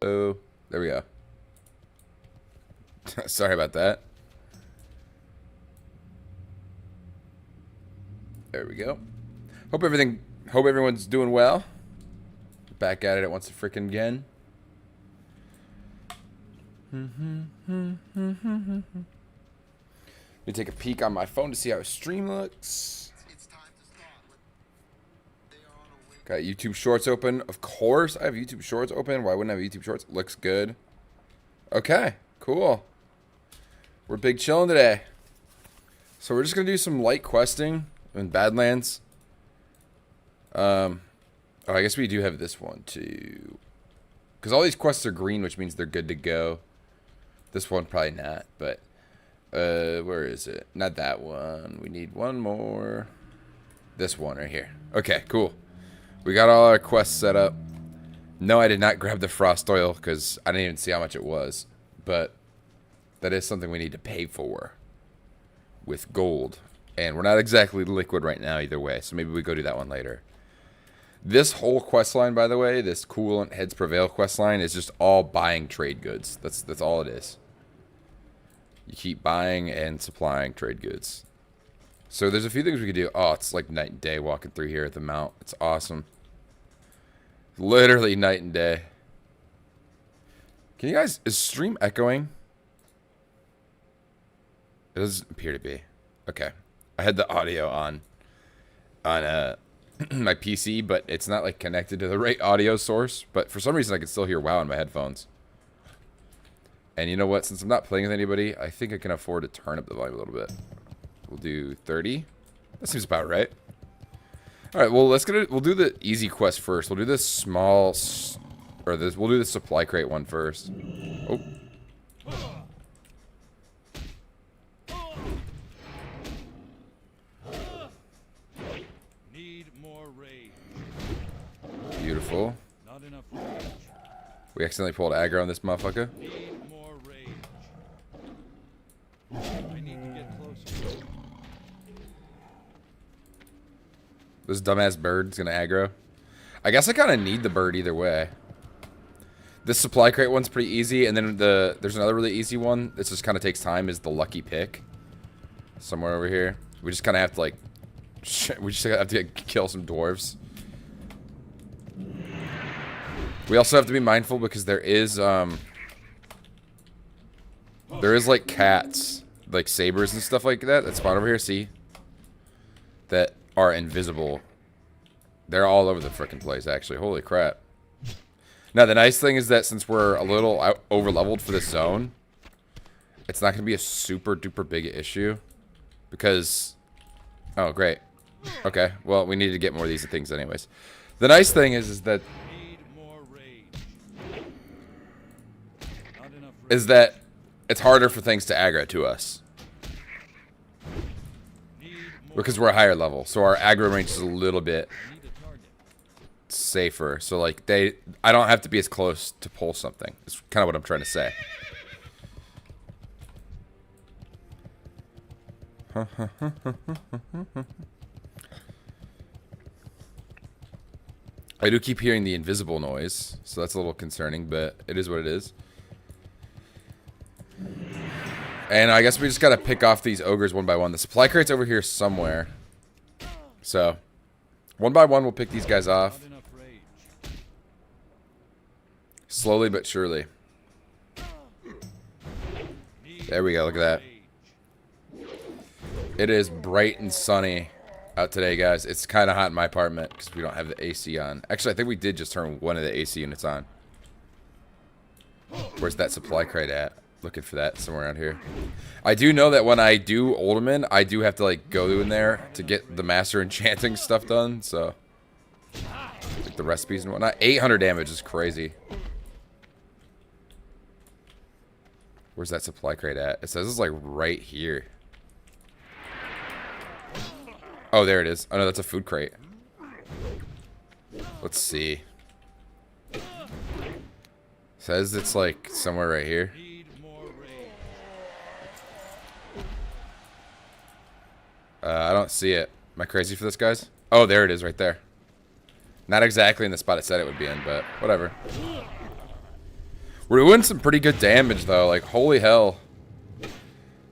Oh, there we go. Sorry about that. There we go. Hope everyone's doing well. Back at it once again. Let me take a peek on my phone to see how a stream looks. Got YouTube Shorts open. Of course, I have YouTube Shorts open. Why wouldn't I have YouTube Shorts? Looks good. Okay, cool. We're big chilling today. So we're just gonna do some light questing in Badlands. Oh, I guess we do have this one too. Because all these quests are green, which means they're good to go. This one probably not, but where is it? Not that one. We need one more. This one right here. Okay, cool. We got all our quests set up. No, I did not grab the frost oil because I didn't even see how much it was. But that is something we need to pay for with gold. And we're not exactly liquid right now either way, so maybe we go do that one later. This whole quest line, by the way, this Coolant Heads Prevail quest line is just all buying trade goods. That's all it is. You keep buying and supplying trade goods. So there's a few things we could do. Oh, it's like night and day walking through here at the mount. It's awesome. Literally night and day. Can you guys... Is stream echoing? It doesn't appear to be. Okay. I had the audio on my PC, but it's not like connected to the right audio source. But for some reason, I can still hear WoW on my headphones. And you know what? Since I'm not playing with anybody, I think I can afford to turn up the volume a little bit. We'll do 30. That seems about right. All right. Well, we'll do the easy quest first. We'll do this small, we'll do the supply crate one first. Oh. Beautiful. Not enough rage. We accidentally pulled aggro on this motherfucker. Need more rage. I need to get closer. This dumbass bird's gonna aggro. I guess I kind of need the bird either way. This supply crate one's pretty easy, and then there's another really easy one. This just kind of takes time. Is the lucky pick somewhere over here? We just kind of have to like, we just have to kill some dwarves. We also have to be mindful because there is like cats, like sabers and stuff like that spawn over here, see? That are invisible. They're all over the frickin' place, actually. Holy crap. Now, the nice thing is that since we're a little over-leveled for this zone, it's not going to be a super-duper big issue. Because... Oh, great. Okay, well, we need to get more of these things anyways. The nice thing is that... is that it's harder for things to aggro to us. Because we're a higher level. So our aggro range is a little bit safer. So like I don't have to be as close to pull something. It's kind of what I'm trying to say. I do keep hearing the invisible noise. So that's a little concerning, but it is what it is. And I guess we just gotta pick off these ogres one by one. The supply crate's over here somewhere. So, one by one we'll pick these guys off. Slowly but surely. There we go, look at that. It is bright and sunny out today, guys. It's kind of hot in my apartment because we don't have the AC on. Actually, I think we did just turn one of the AC units on. Where's that supply crate at? Looking for that somewhere around here. I do know that when I do Ultiman, I do have to like go in there to get the master enchanting stuff done. So, like the recipes and whatnot. 800 damage is crazy. Where's that supply crate at? It says it's like right here. Oh, there it is. Oh no, that's a food crate. Let's see. It says it's like somewhere right here. I don't see it. Am I crazy for this, guys? Oh, there it is right there. Not exactly in the spot it said it would be in, but whatever. We're doing some pretty good damage, though. Like, holy hell.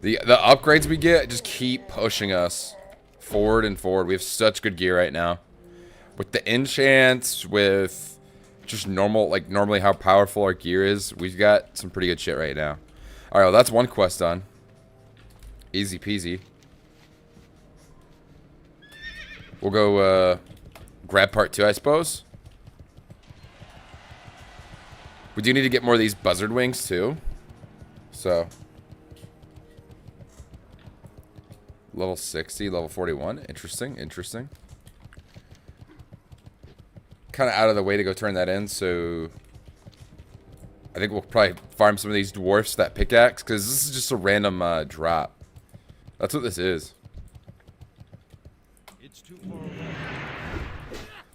The upgrades we get just keep pushing us forward and forward. We have such good gear right now. With the enchants, with just normally how powerful our gear is, we've got some pretty good shit right now. Alright, well, that's one quest done. Easy peasy. We'll go, grab part 2, I suppose. We do need to get more of these buzzard wings, too. So. Level 60, level 41. Interesting, interesting. Kind of out of the way to go turn that in, so I think we'll probably farm some of these dwarfs that pickaxe, because this is just a random drop. That's what this is. It's too far away.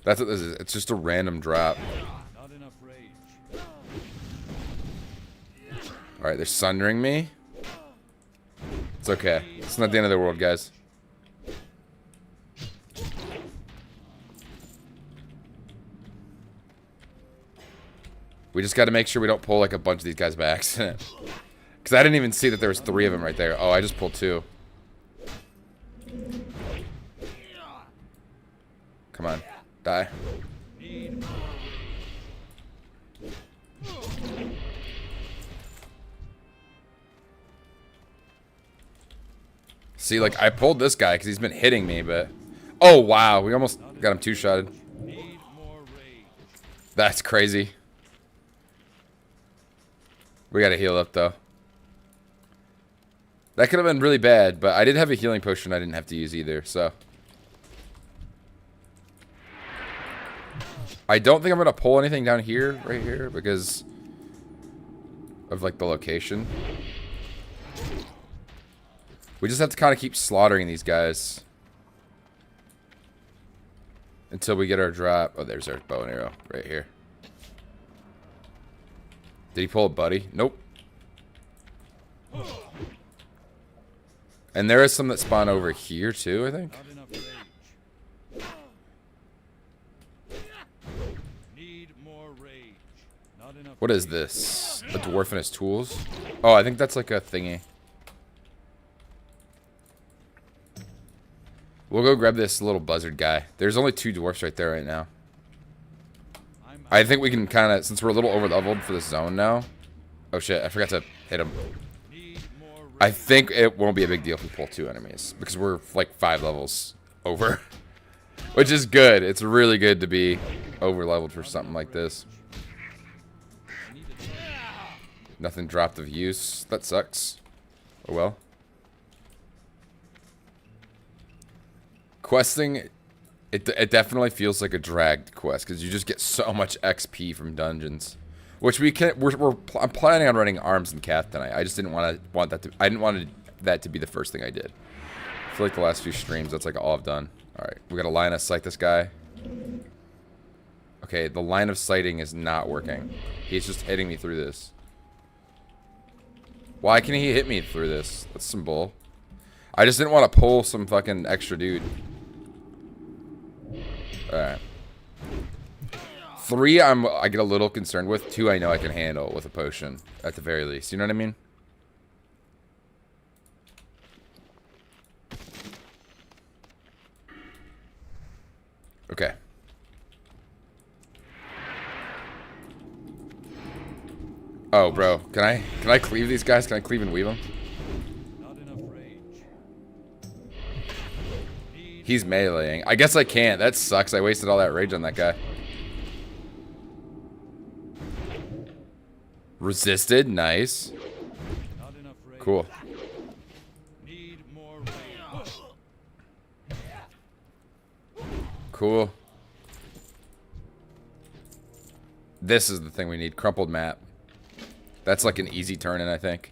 That's what this is. It's just a random drop. Not enough rage. Alright, they're sundering me. It's okay. It's not the end of the world, guys. We just got to make sure we don't pull like a bunch of these guys by accident. Because I didn't even see that there was 3 of them right there. Oh, I just pulled 2. Come on. Die. See, like, I pulled this guy because he's been hitting me, but... Oh, wow. We almost got him 2-shotted. That's crazy. We gotta heal up, though. That could have been really bad, but I did have a healing potion I didn't have to use either, so... I don't think I'm gonna pull anything down here, right here, because... of, like, the location. We just have to kind of keep slaughtering these guys. Until we get our drop. Oh, there's our bow and arrow, right here. Did he pull a buddy? Nope. And there is some that spawn over here too, I think. Not enough rage. Need more rage. Not enough What is this? A dwarf and his tools? Oh, I think that's like a thingy. We'll go grab this little buzzard guy. There's only 2 dwarfs right there right now. I think we can kind of, since we're a little over leveled for this zone now. Oh shit, I forgot to hit him. I think it won't be a big deal if we pull 2 enemies, because we're like 5 levels over. Which is good. It's really good to be over leveled for something like this. Nothing dropped of use. That sucks. Oh well. Questing, it definitely feels like a dragged quest because you just get so much XP from dungeons, which I'm planning on running arms and cath tonight. I just didn't want that to be the first thing I did. I feel like the last few streams that's like all I've done. All right, we got a line of sight this guy. Okay, the line of sighting is not working. He's just hitting me through this. Why can he hit me through this? That's some bull. I just didn't want to pull some fucking extra dude. Alright. 3, I get a little concerned with. 2, I know I can handle with a potion, at the very least. You know what I mean? Okay. Oh, bro. Can I cleave these guys? Can I cleave and weave them? Not enough rage. He's meleeing. I guess I can't. That sucks. I wasted all that rage on that guy. Resisted. Nice. Not enough rage. Cool. Need more rage. Cool. This is the thing we need. Crumpled map. That's like an easy turn in, I think.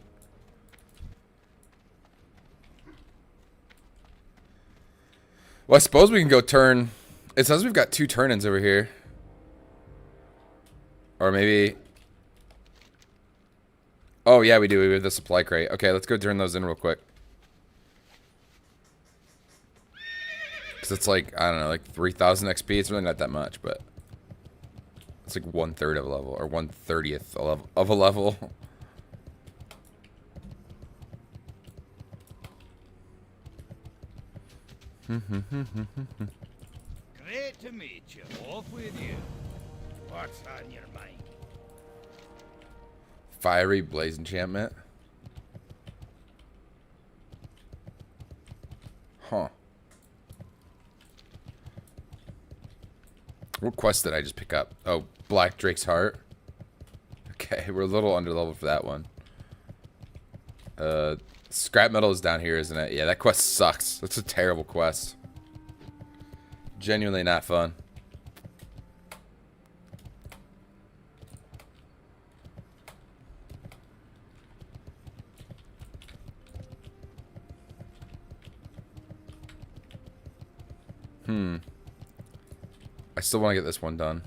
Well, I suppose we can go turn... It says we've got 2 turn-ins over here. Or maybe... Oh, yeah, we do. We have the supply crate. Okay, let's go turn those in real quick. Because it's like, I don't know, like 3,000 XP. It's really not that much, but... It's like 1/3 of a level, or 1/30th of a level. Great to meet you. Off with you. What's on your mind? Fiery Blaze enchantment. Huh. What quest did I just pick up? Oh, Black Drake's Heart. Okay, we're a little underleveled for that one. Scrap metal is down here, isn't it? Yeah, that quest sucks. That's a terrible quest. Genuinely not fun. I still want to get this one done.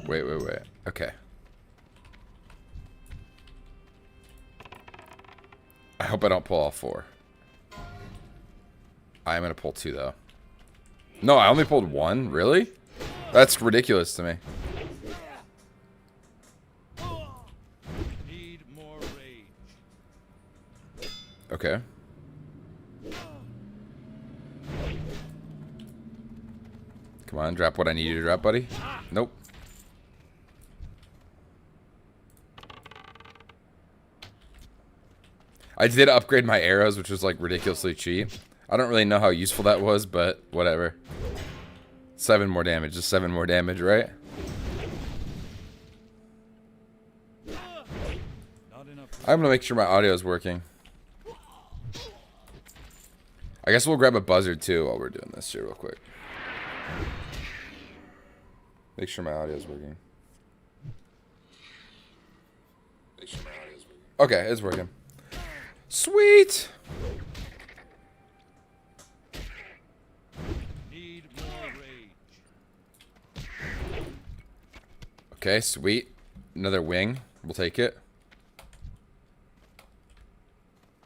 Wait. Okay. I hope I don't pull all 4. I'm going to pull 2, though. No, I only pulled 1? Really? That's ridiculous to me. Need more rage. Okay. Come on, drop what I need you to drop, buddy. Nope. I did upgrade my arrows, which was like ridiculously cheap. I don't really know how useful that was, but whatever. 7 more damage. Just 7 more damage, right? I'm gonna make sure my audio is working. I guess we'll grab a buzzard too while we're doing this here real quick. Make sure my audio is working. Okay, it's working. Sweet! Need more rage. Okay, sweet. Another wing. We'll take it.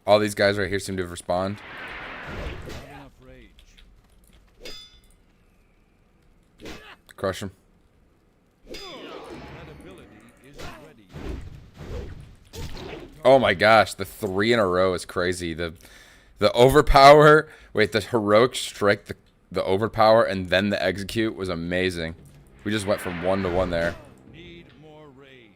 All these guys right here seem to have respawned. Not enough rage. Crush them. That ability isn't ready. Oh my gosh, the 3 in a row is crazy. The overpower, wait, the heroic strike, the overpower, and then the execute was amazing. We just went from 1 to 1 there. Need more rage.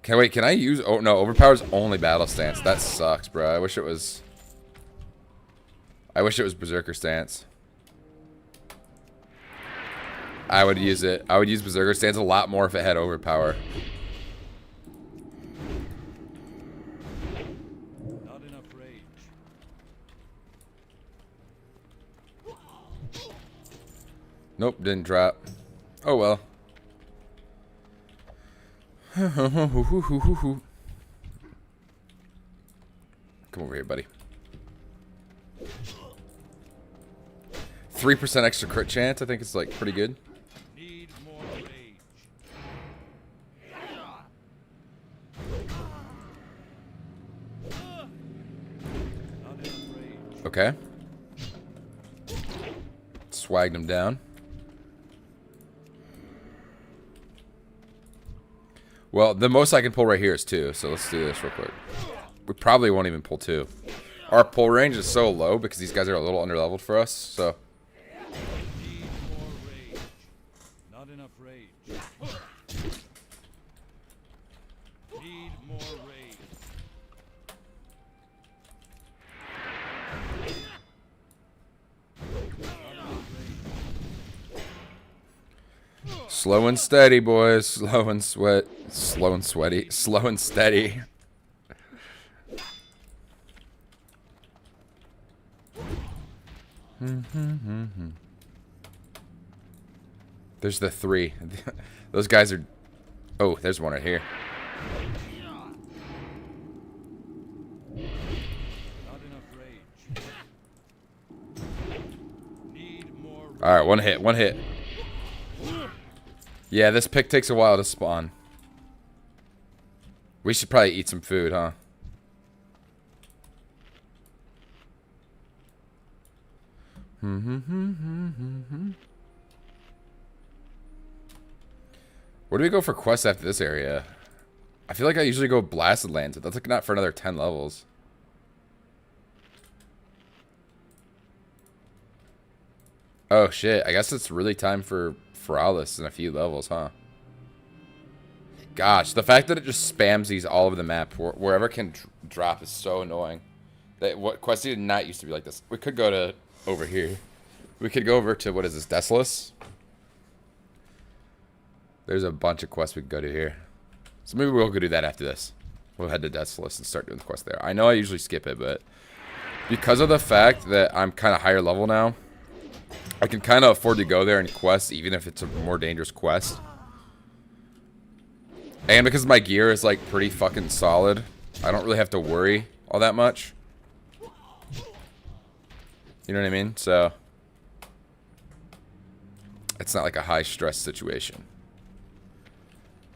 Can I use, oh no, overpower's only battle stance. That sucks, bro. I wish it was berserker stance. I would use it. I would use berserker stance a lot more if it had overpower. Not enough rage. Nope, didn't drop. Oh well. Come over here, buddy. 3% extra crit chance. I think it's like pretty good. Need more rage. Not enough rage. Okay. Swagged him down. Well, the most I can pull right here is 2, so let's do this real quick. We probably won't even pull 2. Our pull range is so low because these guys are a little underleveled for us, so... Need more rage. Not enough rage. Need more rage. Slow and steady, boys. Slow and sweaty. Slow and steady. There's the 3. Those guys are... Oh, there's one right here. Not enough rage. Need more rage. Alright, one hit. Yeah, this pick takes a while to spawn. We should probably eat some food, huh? Where do we go for quests after this area? I feel like I usually go Blasted Lands, but that's like not for another 10 levels. Oh shit, I guess it's really time for Feralis in a few levels, huh? Gosh, the fact that it just spams these all over the map, wherever it can drop, is so annoying. That what Questy did not used to be like this. We could go to over here. We could go over to, what is this, Desolus? There's a bunch of quests we could go to here. So maybe we'll go do that after this. We'll head to Desolus and start doing the quest there. I know I usually skip it, but because of the fact that I'm kind of higher level now, I can kind of afford to go there and quest, even if it's a more dangerous quest. And because my gear is like pretty fucking solid, I don't really have to worry all that much. You know what I mean? So it's not like a high stress situation.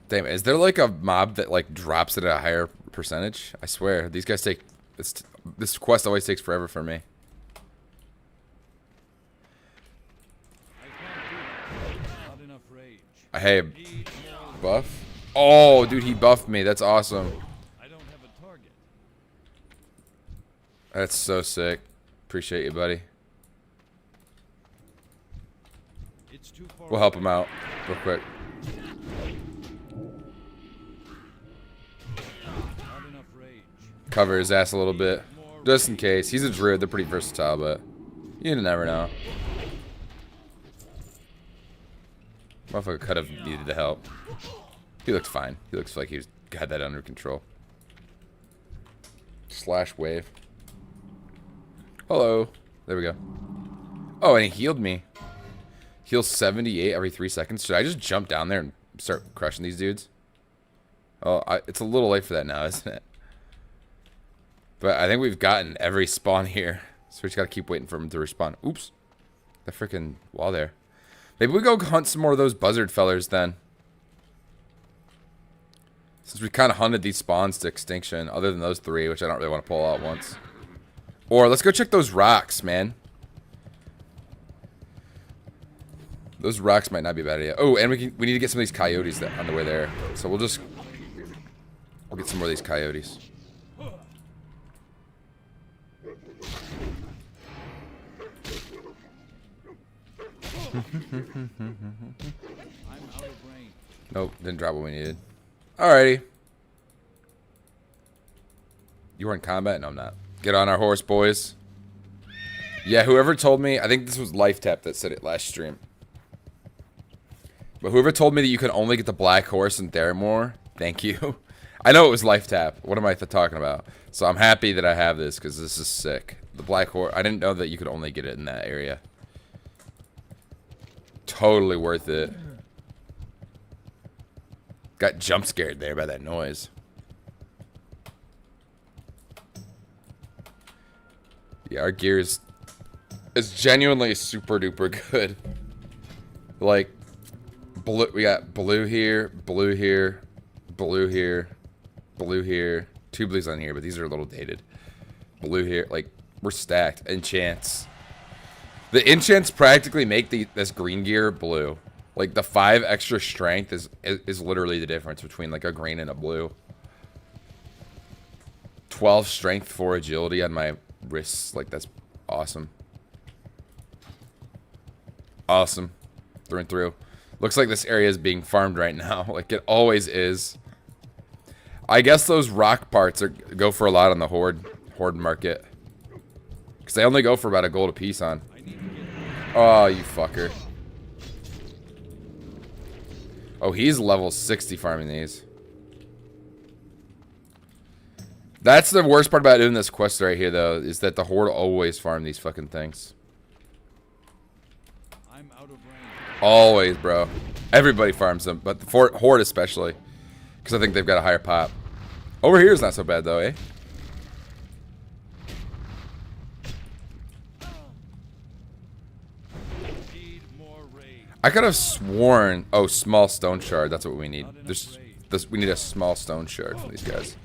Damn, is there like a mob that like drops it at a higher percentage? I swear, these guys take this quest always takes forever for me. Hey, buff? Oh, dude, he buffed me. That's awesome. I don't have a target. That's so sick. Appreciate you, buddy. It's too far We'll help him out real quick. Not enough rage. Cover his ass a little bit, just in case. He's a druid. They're pretty versatile, but you never know. Motherfucker could have needed the help. He looks fine. He looks like he's got that under control. Slash wave. Hello. There we go. Oh, and he healed me. Heals 78 every 3 seconds. Should I just jump down there and start crushing these dudes? Oh, it's a little late for that now, isn't it? But I think we've gotten every spawn here. So we just gotta keep waiting for him to respawn. Oops. The freaking wall there. Maybe we go hunt some more of those buzzard fellers then. Since we kind of hunted these spawns to extinction, other than those 3, which I don't really want to pull out once. Or let's go check those rocks, man. Those rocks might not be a bad idea. Oh, and we need to get some of these coyotes that on the way there. So we'll get some more of these coyotes. I'm out of range. Nope, didn't drop what we needed. Alrighty. You were in combat? No, I'm not. Get on our horse, boys. Yeah, whoever told me, I think this was LifeTap that said it last stream. But whoever told me that you can only get the black horse in Theramore, thank you. I know it was LifeTap. What am I talking about? So I'm happy that I have this because this is sick. The black horse, I didn't know that you could only get it in that area. Totally worth it. Got jump scared there by that noise. Yeah, our gear is genuinely super duper good. Like, blue, we got blue here, blue here, blue here, blue here. 2 blues on here, but these are a little dated. Blue here, like, we're stacked. Enchants. The enchants practically make this green gear blue. Like, the 5 extra strength is literally the difference between, like, a green and a blue. 12 strength, 4 agility on my wrists. Like, that's awesome. Awesome. Through and through. Looks like this area is being farmed right now. Like, it always is. I guess those rock parts go for a lot on the horde market. Because they only go for about a gold a piece on. Oh, you fucker. Oh, he's level 60 farming these. That's the worst part about doing this quest right here, though, is that the horde always farm these fucking things. I'm out of range. Always, bro. Everybody farms them, but the horde especially. Because I think they've got a higher pop. Over here is not so bad, though, eh? I could have sworn... Oh, small stone shard. That's what we need. We need a small stone shard from these guys.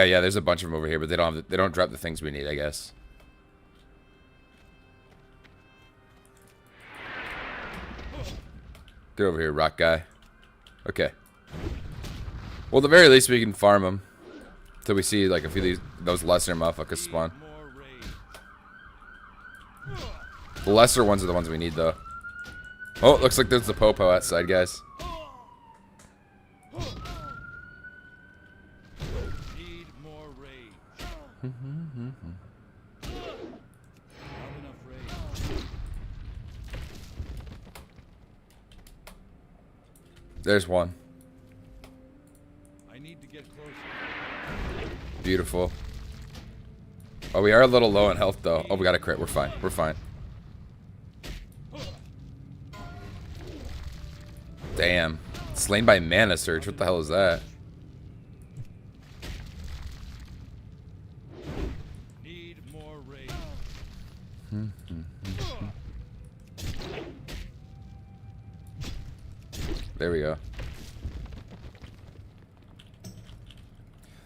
Yeah, there's a bunch of them over here, but they don't drop the things we need, I guess. Get over here, rock guy. Okay. Well, at the very least, we can farm them. Till we see, like, a few of these, those lesser motherfuckers spawn. The lesser ones are the ones we need, though. Oh, it looks like there's the Popo outside, guys. Need more rage. Not enough rage. There's one. I need to get closer. Beautiful. Oh, we are a little low in health, though. Oh, we got a crit. We're fine. We're fine. Damn. Slain by Mana Surge. What the hell is that? Need more rage. There we go.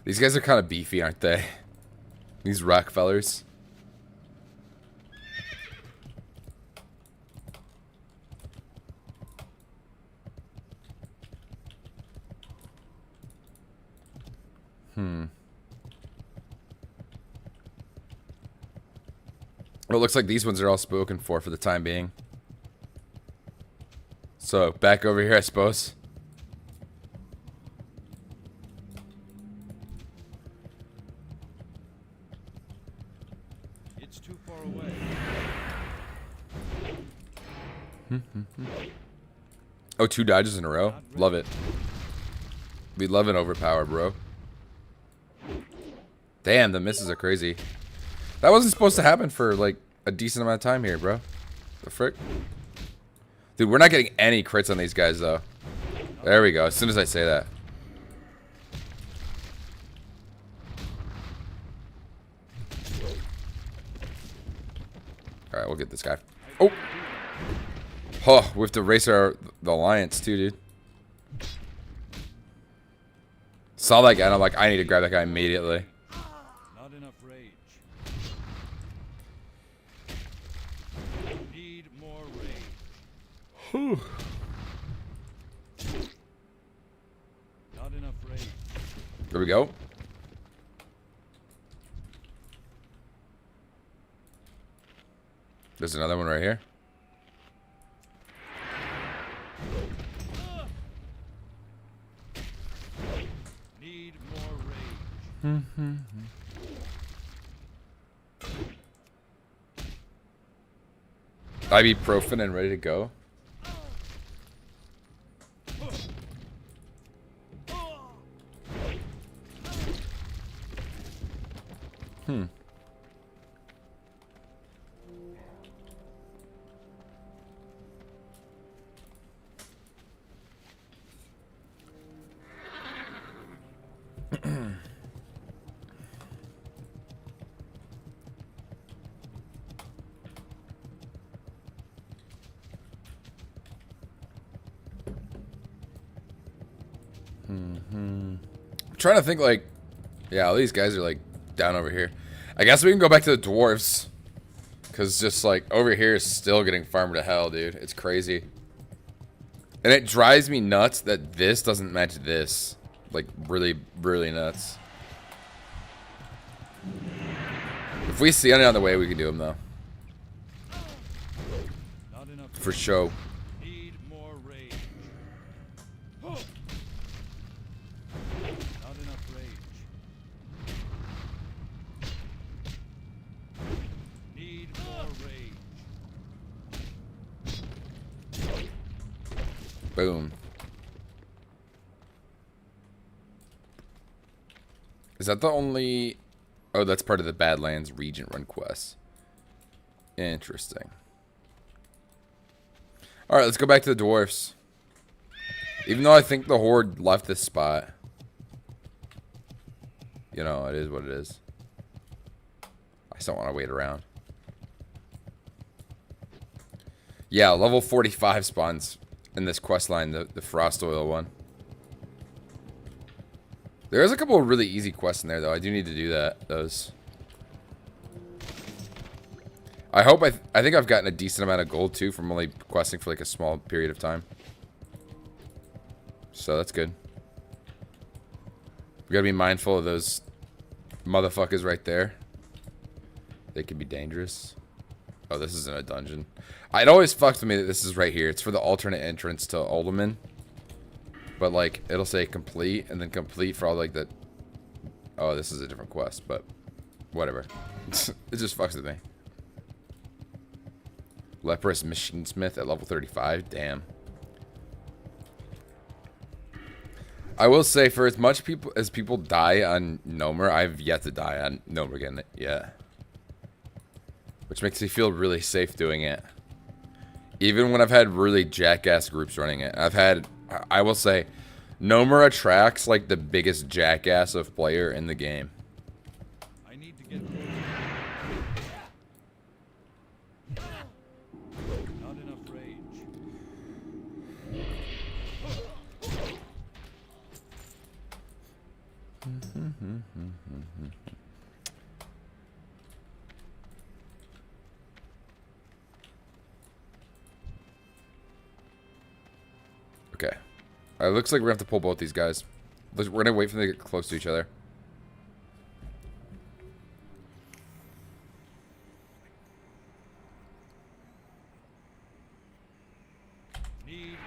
These guys are kind of beefy, aren't they? These rock fellers. Well, it looks like these ones are all spoken for the time being. So, back over here, I suppose. It's too far away. Oh, 2 dodges in a row. Love it. We love an overpower, bro. Damn, the misses are crazy. That wasn't supposed to happen for, like, a decent amount of time here, bro. The frick? Dude, we're not getting any crits on these guys, though. There we go, as soon as I say that. Alright, we'll get this guy. Oh! Oh, we have to race the alliance, too, dude. Saw that guy, and I'm like, I need to grab that guy immediately. Not enough rage. Need more rage. Whew. Not enough rage. There we go. There's another one right here. Need more rage. Ibuprofen and ready to go. I'm trying to think, like, yeah, all these guys are like down over here. I guess we can go back to the dwarves, because just like over here is still getting farmed to hell, dude. It's crazy, and it drives me nuts that this doesn't match this. Like, really, really nuts. If we see any on the way, we can do them though. Not enough For sure. Need more rage. Not enough rage. Need more rage. Boom. Is that the only... Oh, that's part of the Badlands Regent Run quest. Interesting. Alright, let's go back to the dwarfs. Even though I think the horde left this spot. You know, it is what it is. I just don't want to wait around. Yeah, level 45 spawns in this quest line, the Frost Oil one. There's a couple of really easy quests in there, though. I do need to do those. I hope I think I've gotten a decent amount of gold, too, from only questing for, like, a small period of time. So, that's good. We gotta be mindful of those motherfuckers right there. They could be dangerous. Oh, this isn't a dungeon. It always fucks with me that this is right here. It's for the alternate entrance to Uldaman. But, like, it'll say complete, and then complete for all, like, the... Oh, this is a different quest, but... Whatever. It just fucks with me. Leprous Machinesmith at level 35? Damn. I will say, for as much people die on Nomer, I've yet to die on Nomer again. Yeah. Which makes me feel really safe doing it. Even when I've had really jackass groups running it. I will say, Nomer attracts like the biggest jackass of player in the game. I need to get not enough rage. Okay. It looks like we're going to have to pull both these guys. We're going to wait for them to get close to each other. Need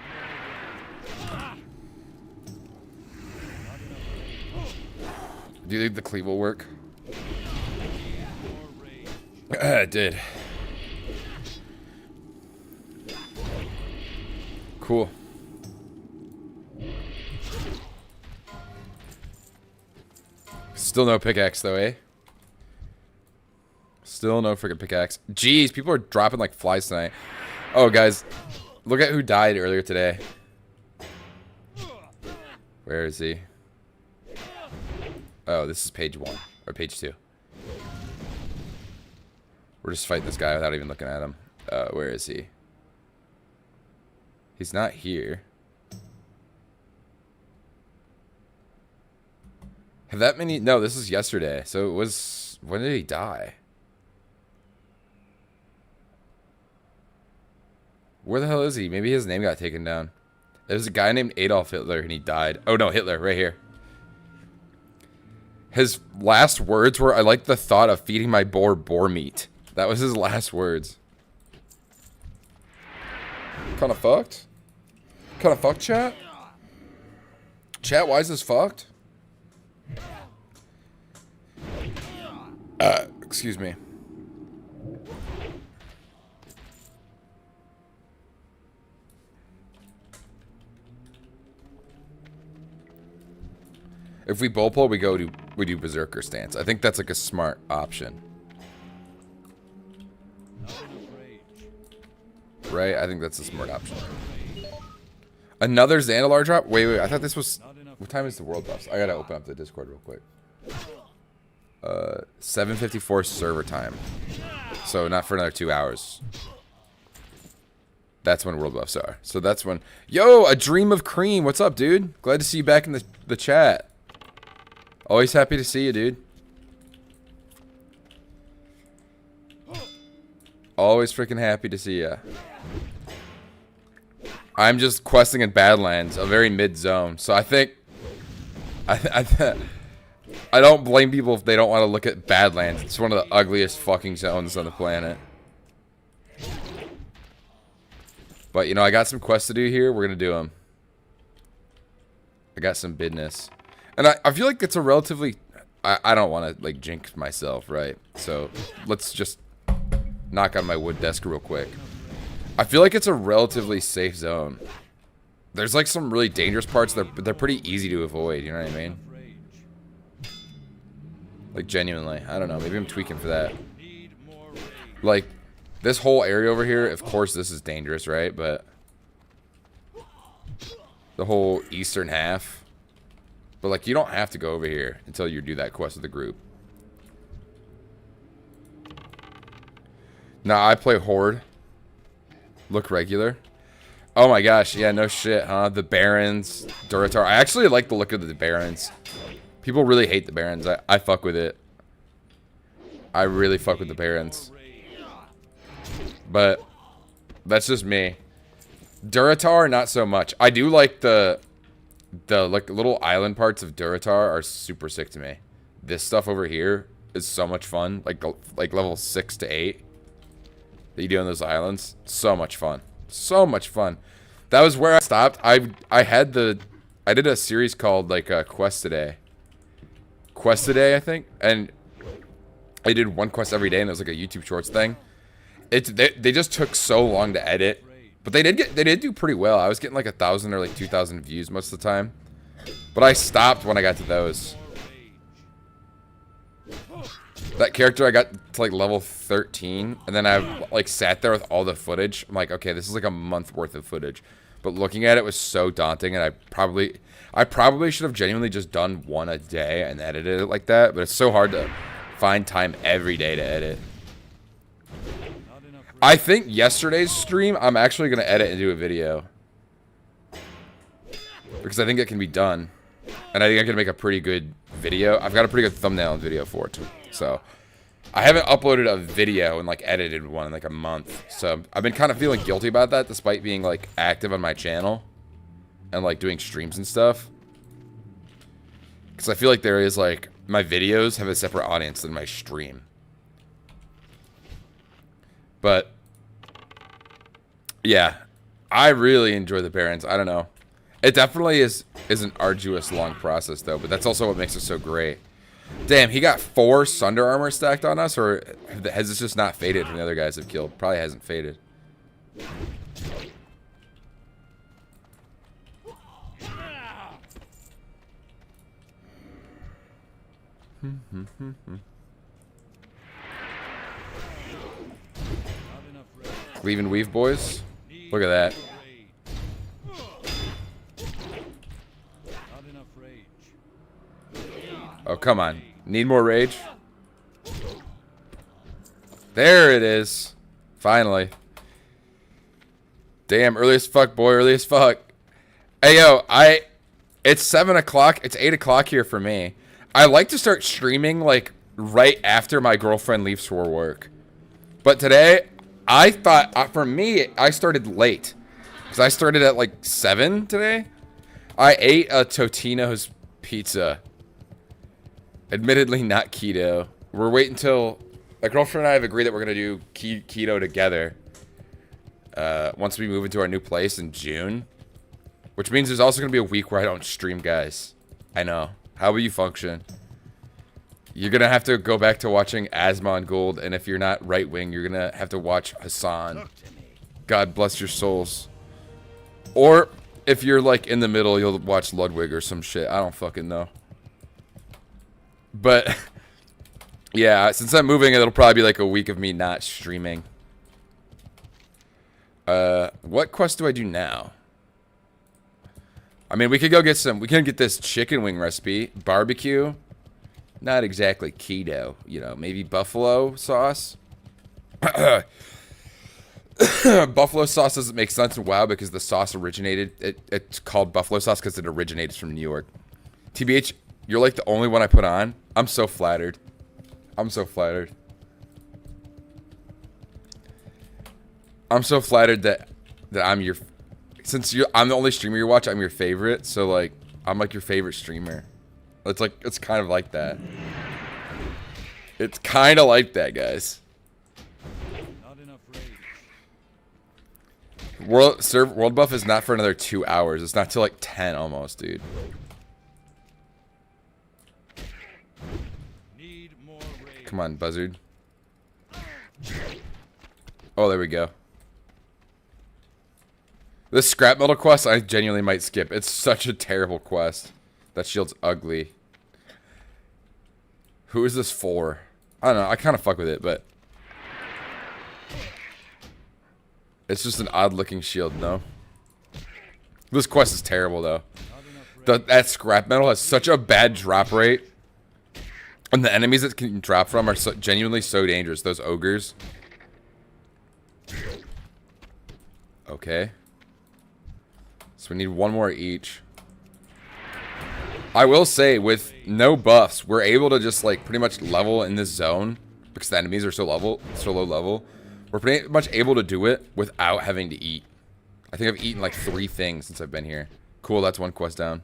Do you think the cleave will work? more rage. It did. Cool. Still no pickaxe though, eh? Still no freaking pickaxe. Jeez, people are dropping like flies tonight. Oh, guys, look at who died earlier today. Where is he? Oh, this is page 1 or page 2. We're just fighting this guy without even looking at him. Where is he? He's not here. Have that many? No, this is yesterday. So it was... When did he die? Where the hell is he? Maybe his name got taken down. There's a guy named Adolf Hitler and he died. Oh no, Hitler, right here. His last words were, "I like the thought of feeding my boar meat." That was his last words. Kinda fucked? Kinda fucked, chat? Chat, why is this fucked? Excuse me. If we bull pull, we do berserker stance. I think that's like a smart option. Not enough rage. Right? I think that's a smart option. Another Zandalar drop? Wait. I thought this was... What time is the world buffs? I gotta open up the Discord real quick. 7:54 server time. So not for another 2 hours. That's when world buffs are. So that's when... Yo, a dream of cream. What's up, dude? Glad to see you back in the chat. Always happy to see you, dude. Always freaking happy to see you. I'm just questing in Badlands, a very mid-zone. So I think... I don't blame people if they don't want to look at Badlands. It's one of the ugliest fucking zones on the planet. But, you know, I got some quests to do here. We're going to do them. I got some business. And I feel like it's a relatively... I don't want to, like, jinx myself, right? So, let's just knock on my wood desk real quick. I feel like it's a relatively safe zone. There's, like, some really dangerous parts. They're pretty easy to avoid, you know what I mean? Like, genuinely. I don't know. Maybe I'm tweaking for that. Like, this whole area over here, of course this is dangerous, right? But the whole eastern half... But, like, you don't have to go over here until you do that quest with the group. Nah, I play Horde. Look regular. Oh my gosh, yeah, no shit, huh? The Barons, Duratar. I actually like the look of the Barons. People really hate the Barons. I fuck with it. I really fuck with the Barons. But that's just me. Duratar, not so much. I do like the like little island parts of Duratar are super sick to me. This stuff over here is so much fun. Like level 6 to 8 that you do on those islands. So much fun. So much fun. That was where I stopped. I did a series called like Quest a Day. Quest a Day, I think, and I did one quest every day, and it was like a YouTube Shorts thing. They just took so long to edit, but they did do pretty well. I was getting like 1,000 or like 2,000 views most of the time, but I stopped when I got to those. That character I got to like level 13, and then I like sat there with all the footage. I'm like, okay, this is like a month worth of footage, but looking at it was so daunting, and I probably should have genuinely just done one a day and edited it like that. But it's so hard to find time every day to edit. I think yesterday's stream, I'm actually going to edit and do a video. Because I think it can be done. And I think I can make a pretty good video. I've got a pretty good thumbnail and video for it too. So, I haven't uploaded a video and like edited one in like a month. So, I've been kind of feeling guilty about that despite being like active on my channel. And like doing streams and stuff. Because I feel like there is like, my videos have a separate audience than my stream. But, yeah, I really enjoy the Barons. I don't know. It definitely is an arduous, long process, though. But that's also what makes it so great. Damn, he got 4 Sunder armor stacked on us? Or has this just not faded from the other guys have killed? Probably hasn't faded. Leave and weave, boys. Look at that. Oh, come on. Need more rage? There it is. Finally. Damn, early as fuck, boy. Early as fuck. Hey, yo, it's 7 o'clock. It's 8 o'clock here for me. I like to start streaming, like, right after my girlfriend leaves for work. But today, I thought, for me, I started late. Because I started at, like, 7 today. I ate a Totino's pizza. Admittedly, not keto. We're waiting until... My girlfriend and I have agreed that we're going to do keto together. Once we move into our new place in June. Which means there's also going to be a week where I don't stream, guys. I know. How will you function? You're going to have to go back to watching Asmon Gold, and if you're not right-wing, you're going to have to watch Hassan. God bless your souls. Or, if you're, like, in the middle, you'll watch Ludwig or some shit. I don't fucking know. But, yeah, since I'm moving, it'll probably be, like, a week of me not streaming. What quest do I do now? I mean, we could go get some... We can get this chicken wing recipe. Barbecue. Not exactly keto. You know, maybe buffalo sauce. Buffalo sauce doesn't make sense in WoW because the sauce originated... It's called buffalo sauce because it originated from New York. TBH, you're like the only one I put on. I'm so flattered. I'm so flattered. I'm so flattered that I'm your... Since I'm the only streamer you watch, I'm your favorite. So, like, I'm, like, your favorite streamer. It's, like, it's kind of like that. It's kind of like that, guys. Not enough rage. World buff is not for another 2 hours. It's not till, like, 10 almost, dude. Need more rage. Come on, buzzard. Oh, there we go. This scrap metal quest, I genuinely might skip. It's such a terrible quest. That shield's ugly. Who is this for? I don't know. I kind of fuck with it, but... It's just an odd-looking shield, no? This quest is terrible, though. That scrap metal has such a bad drop rate. And the enemies it can drop from are genuinely so dangerous. Those ogres. Okay. So we need one more each. I will say, with no buffs, we're able to just like pretty much level in this zone because the enemies are so low level. We're pretty much able to do it without having to eat. I think I've eaten like 3 things since I've been here. Cool, that's 1 quest down.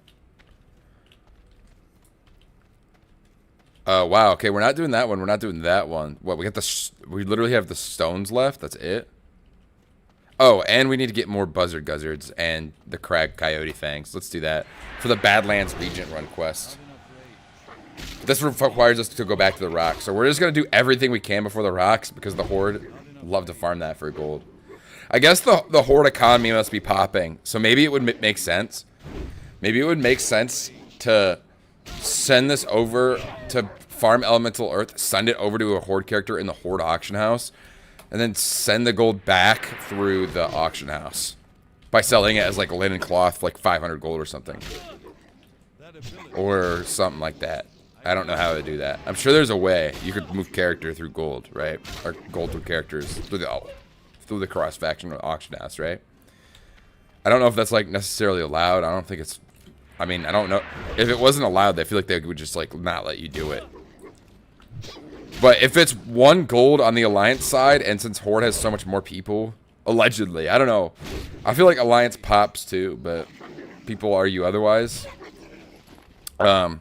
Wow. Okay, we're not doing that one. We're not doing that one. What? We literally have the stones left. That's it. Oh, and we need to get more buzzard guzzards and the crag coyote fangs. Let's do that for the Badlands Regent Run quest. This requires us to go back to the rocks, so we're just gonna do everything we can before the rocks because the horde love to farm that for gold. I guess the horde economy must be popping, so maybe it would make sense. Maybe it would make sense to send this over to farm elemental earth, send it over to a horde character in the horde auction house, and then send the gold back through the auction house by selling it as like linen cloth, like 500 gold or something. Or something like that. I don't know how to do that. I'm sure there's a way you could move character through gold, right? Or gold through characters through the cross faction auction house, right? I don't know if that's like necessarily allowed. I don't think it's. I mean, I don't know if it wasn't allowed. I feel like they would just like not let you do it. But if it's 1 gold on the Alliance side, and since Horde has so much more people, allegedly, I don't know. I feel like Alliance pops too, but people argue otherwise. I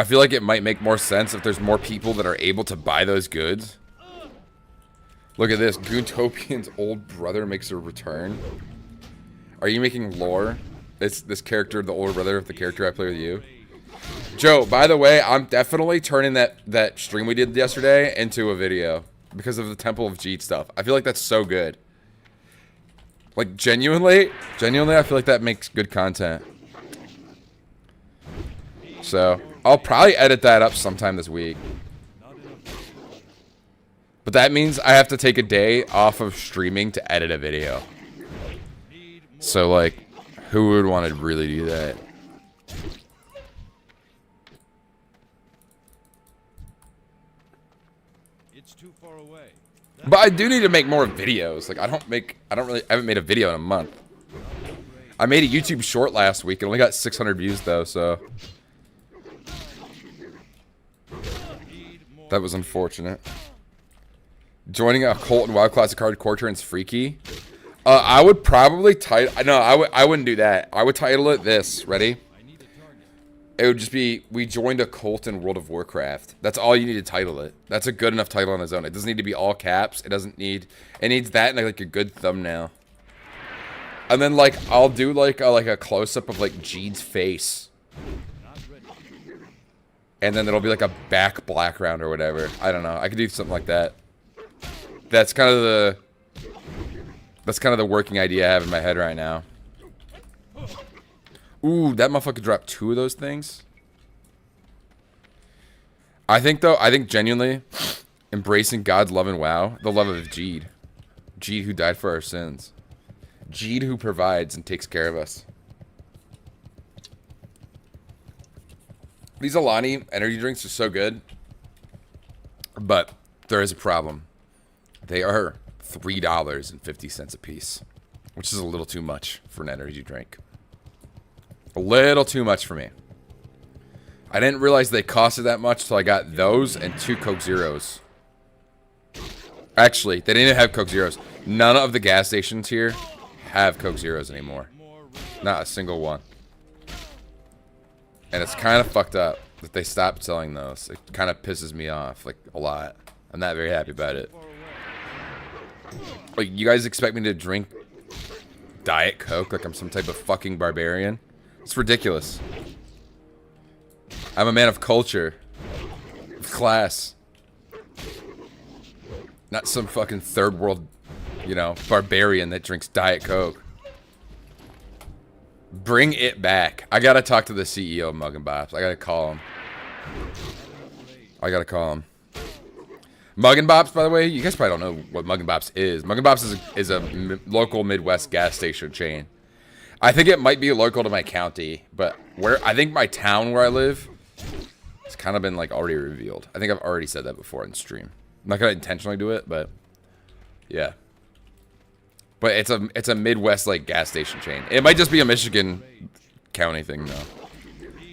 feel like it might make more sense if there's more people that are able to buy those goods. Look at this. Camtopian's old brother makes a return. Are you making lore? It's this character, the older brother of the character I play with you. Joe, by the way, I'm definitely turning that stream we did yesterday into a video because of the Temple of Jeet stuff. I feel like that's so good. Like, genuinely, I feel like that makes good content. So, I'll probably edit that up sometime this week. But that means I have to take a day off of streaming to edit a video. So, like, who would want to really do that? But I do need to make more videos. Like I haven't made a video in a month. I made a YouTube short last week and only got 600 views though, so that was unfortunate. Joining a cult in WoW Classic Hardcore turns freaky. I would probably title. No, I wouldn't do that. I would title it this. Ready? It would just be, we joined a cult in World of Warcraft. That's all you need to title it. That's a good enough title on its own. It doesn't need to be all caps. It needs that and like a good thumbnail. And then like, I'll do like a close-up of like Jeed's face. And then it'll be like a back background or whatever. I don't know. I could do something like that. That's kind of the working idea I have in my head right now. Ooh, that motherfucker dropped 2 of those things. I think genuinely, embracing God's love in WoW, the love of Jeed. Jeed who died for our sins. Jeed who provides and takes care of us. These Alani energy drinks are so good. But there is a problem. They are $3.50 a piece. Which is a little too much for an energy drink. A little too much for me. I didn't realize they costed that much till I got those and 2 Coke Zeros. Actually, they didn't have Coke Zeros. None of the gas stations here have Coke Zeros anymore. Not a single one. And it's kind of fucked up that they stopped selling those. It kind of pisses me off, like, a lot. I'm not very happy about it. Like, you guys expect me to drink Diet Coke like I'm some type of fucking barbarian? It's ridiculous. I'm a man of culture. Of class. Not some fucking third world, you know, barbarian that drinks Diet Coke. Bring it back. I gotta talk to the CEO of Mug and Bops. I gotta call him. Mug and Bops, by the way, you guys probably don't know what Mug and Bops is. Mug and Bops is a local Midwest gas station chain. I think it might be local to my county, but I think my town where I live, it's kind of been like already revealed. I think I've already said that before in stream. I'm not gonna intentionally do it, but yeah. But it's a Midwest like gas station chain. It might just be a Michigan county thing though.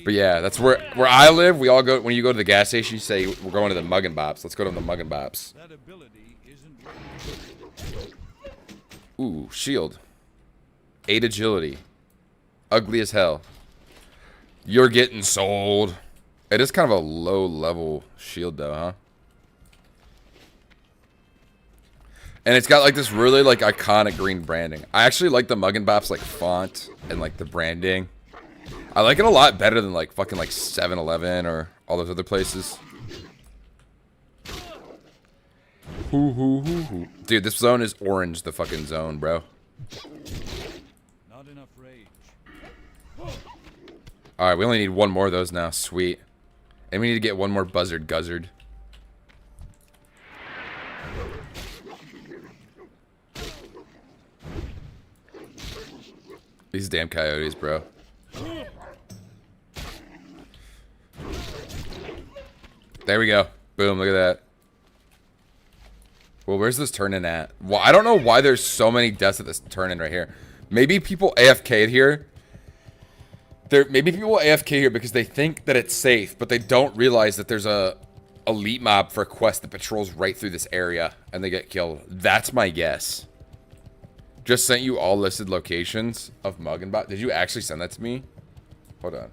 But yeah, that's where I live. We all go when you go to the gas station. You say we're going to the Mug and Bops. Let's go to the Mug and Bops. That ability isn't. Ooh, shield. 8 agility. Ugly as hell. You're getting sold. It is kind of a low level shield though, huh? And it's got like this really like iconic green branding. I actually like the Mug and Bops like font and like the branding. I like it a lot better than like fucking like 7-Eleven or all those other places. Dude, this zone is orange, the fucking zone, bro. Not enough rage. Alright, we only need one more of those now. Sweet. And we need to get one more buzzard guzzard. These damn coyotes, bro. There we go. Boom, look at that. Well, where's this turn-in at? Well, I don't know why there's so many deaths at this turn-in right here. Maybe people AFK'd here. Maybe people AFK here because they think that it's safe, but they don't realize that there's a elite mob for a quest that patrols right through this area, and they get killed. That's my guess. Just sent you all listed locations of Mug and Bot. Did you actually send that to me? Hold on.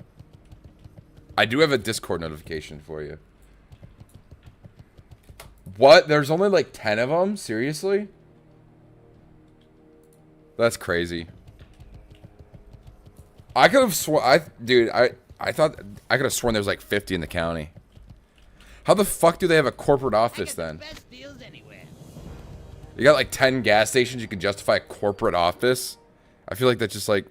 I do have a Discord notification for you. What? There's only like 10 of them? Seriously? That's crazy. I could have sworn... Dude, I thought... I could have sworn there was like 50 in the county. How the fuck do they have a corporate office then? Best deals anywhere. You got like 10 gas stations, you can justify a corporate office? I feel like that's just like...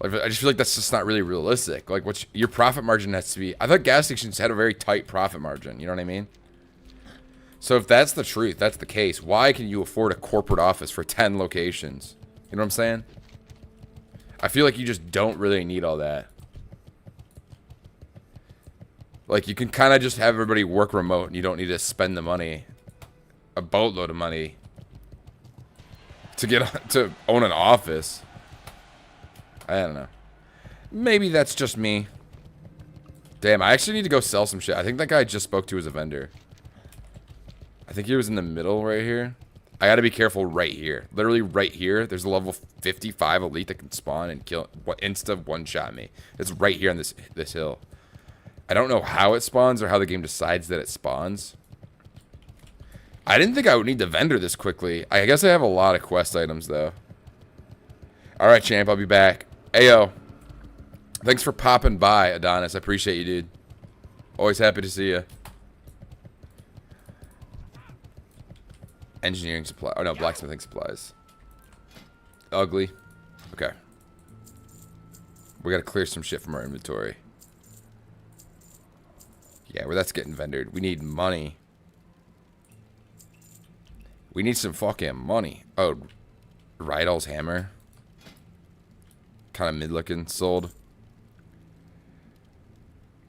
I just feel like that's just not really realistic. Like, your profit margin has to be... I thought gas stations had a very tight profit margin. You know what I mean? So if that's the truth, that's the case, why can you afford a corporate office for 10 locations? You know what I'm saying? I feel like you just don't really need all that. Like, you can kind of just have everybody work remote and you don't need to spend the money. A boatload of money. To own an office. I don't know. Maybe that's just me. Damn, I actually need to go sell some shit. I think that guy I just spoke to was a vendor. I think he was in the middle right here. I gotta be careful right here. Literally right here. There's a level 55 elite that can spawn and kill. Insta one-shot me. It's right here on this hill. I don't know how it spawns or how the game decides that it spawns. I didn't think I would need the vendor this quickly. I guess I have a lot of quest items though. Alright, champ. I'll be back. Ayo. Thanks for popping by, Adonis. I appreciate you, dude. Always happy to see you. Engineering supply. Oh, no, blacksmithing supplies. Ugly. Okay. We gotta clear some shit from our inventory. Yeah, well, that's getting vendored. We need money. We need some fucking money. Oh, Rydell's hammer. Kind of mid-looking. Sold.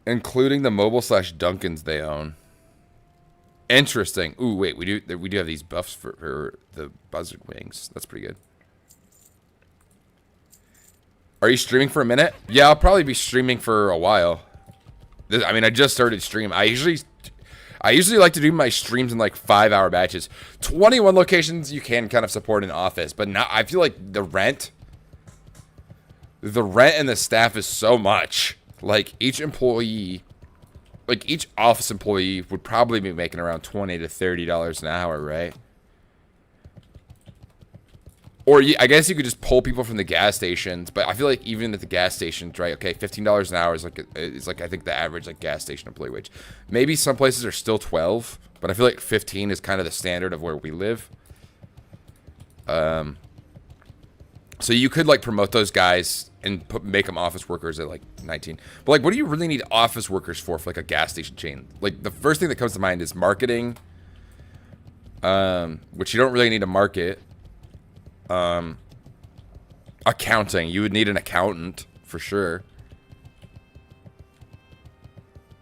Including the mobile/Dunkins they own. Interesting. Ooh, wait, we do have these buffs for the buzzard wings. That's pretty good. Are you streaming for a minute? Yeah, I'll probably be streaming for a while. I mean, I just started stream. I usually like to do my streams in like 5-hour batches. 21 locations you can kind of support an office, but now I feel like the rent and the staff is so much. Like each employee, like each office employee would probably be making around $20 to $30 an hour, right? Or I guess you could just pull people from the gas stations, but I feel like even at the gas stations, right? Okay, $15 an hour is like I think the average like gas station employee wage. Maybe some places are still 12, but I feel like 15 is kind of the standard of where we live. So you could like promote those guys and make them office workers at like 19. But like, what do you really need office workers for like a gas station chain? Like the first thing that comes to mind is marketing, which you don't really need to market. Accounting. You would need an accountant for sure.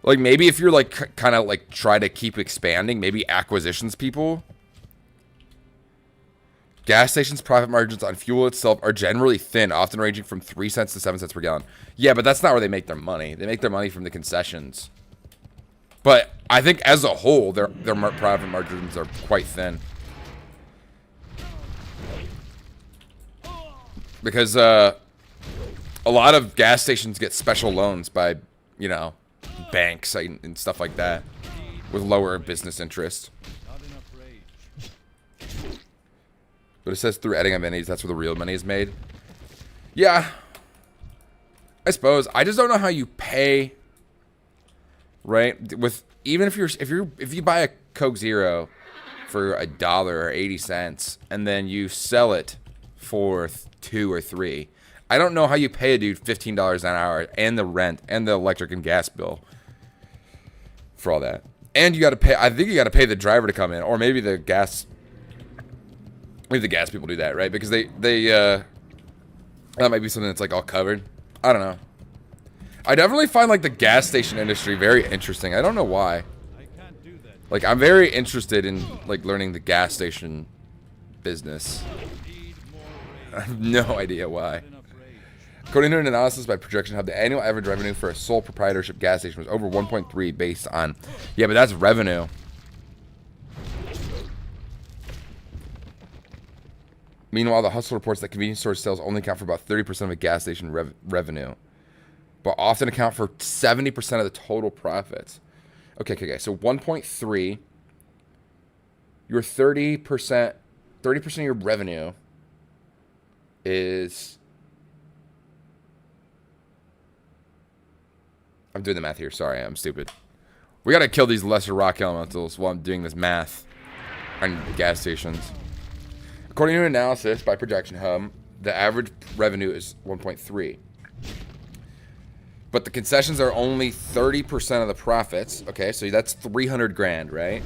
Like maybe if you're like kind of like try to keep expanding, maybe acquisitions people. Gas stations' profit margins on fuel itself are generally thin, often ranging from 3 cents to 7 cents per gallon. Yeah, but that's not where they make their money. They make their money from the concessions. But I think as a whole, their profit margins are quite thin. Because a lot of gas stations get special loans by, you know, banks and stuff like that with lower business interest. But it says through adding amenities, that's where the real money is made. Yeah, I suppose. I just don't know how you pay, right? With even if you buy a Coke Zero for $1 or 80 cents, and then you sell it for 2 or 3. I don't know how you pay a dude $15 an hour and the rent and the electric and gas bill for all that. And you got to pay. I think you got to pay the driver to come in, or maybe the gas. Maybe the gas people do that, right? Because they that might be something that's like all covered. I don't know. I definitely find like the gas station industry very interesting. I don't know why. Like I'm very interested in like learning the gas station business. I have no idea why. According to an analysis by Projection Hub, the annual average revenue for a sole proprietorship gas station was over 1.3 based on... Yeah, but that's revenue. Meanwhile, the Hustle reports that convenience store sales only account for about 30% of a gas station revenue, but often account for 70% of the total profits. Okay. So 1.3, your 30% of your revenue is... I'm doing the math here. Sorry, I'm stupid. We gotta kill these lesser rock elementals while I'm doing this math on gas stations. According to an analysis by Projection Hub, the average revenue is 1.3. But the concessions are only 30% of the profits. Okay, so that's 300 grand, right?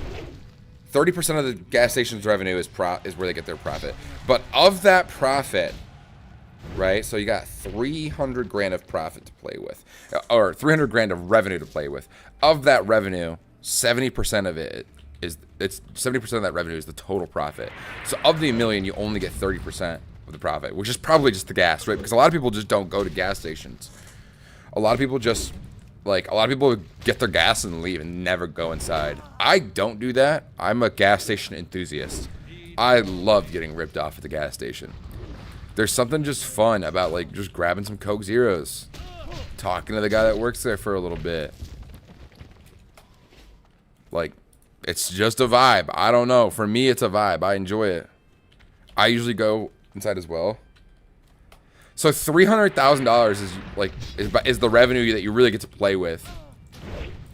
30% of the gas station's revenue is where they get their profit. But of that profit, right? So you got 300 grand of profit to play with, or 300 grand of revenue to play with. Of that revenue, 70% of it is 70% of that revenue is the total profit. So of the $1 million, you only get 30% of the profit, which is probably just the gas, right? Because a lot of people just don't go to gas stations. A lot of people just get their gas and leave and never go inside. I don't do that. I'm a gas station enthusiast. I love getting ripped off at the gas station. There's something just fun about like just grabbing some Coke Zeros, talking to the guy that works there for a little bit. Like, it's just a vibe. I don't know. For me, it's a vibe. I enjoy it. I usually go inside as well. So $300,000 is the revenue that you really get to play with.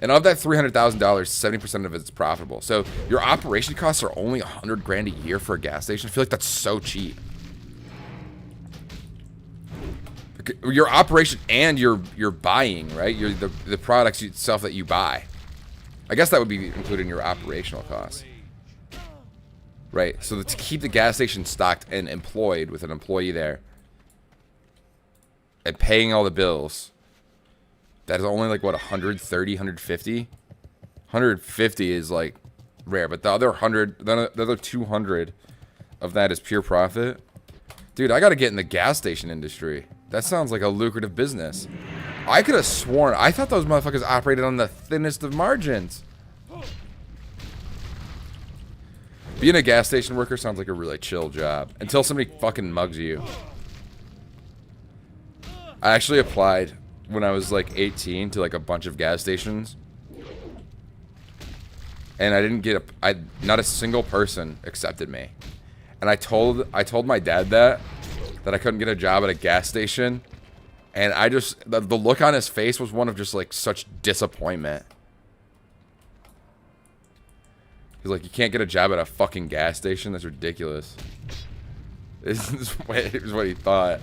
And of that $300,000, 70% of it is profitable. So your operation costs are only 100 grand a year for a gas station. I feel like that's so cheap. Your operation and your buying, right? The products itself that you buy. I guess that would be included in your operational costs. Right? So to keep the gas station stocked and employed with an employee there and paying all the bills, that is only like what, 130, 150? 150 is like rare, but the other 200 of that is pure profit. Dude, I gotta get in the gas station industry. That sounds like a lucrative business. I could have sworn, I thought those motherfuckers operated on the thinnest of margins. Being a gas station worker sounds like a really chill job. Until somebody fucking mugs you. I actually applied when I was like 18 to like a bunch of gas stations. And I didn't get not a single person accepted me. And I told my dad that I couldn't get a job at a gas station. And I just, the look on his face was one of just like such disappointment. He's like, you can't get a job at a fucking gas station? That's ridiculous. This is what he thought.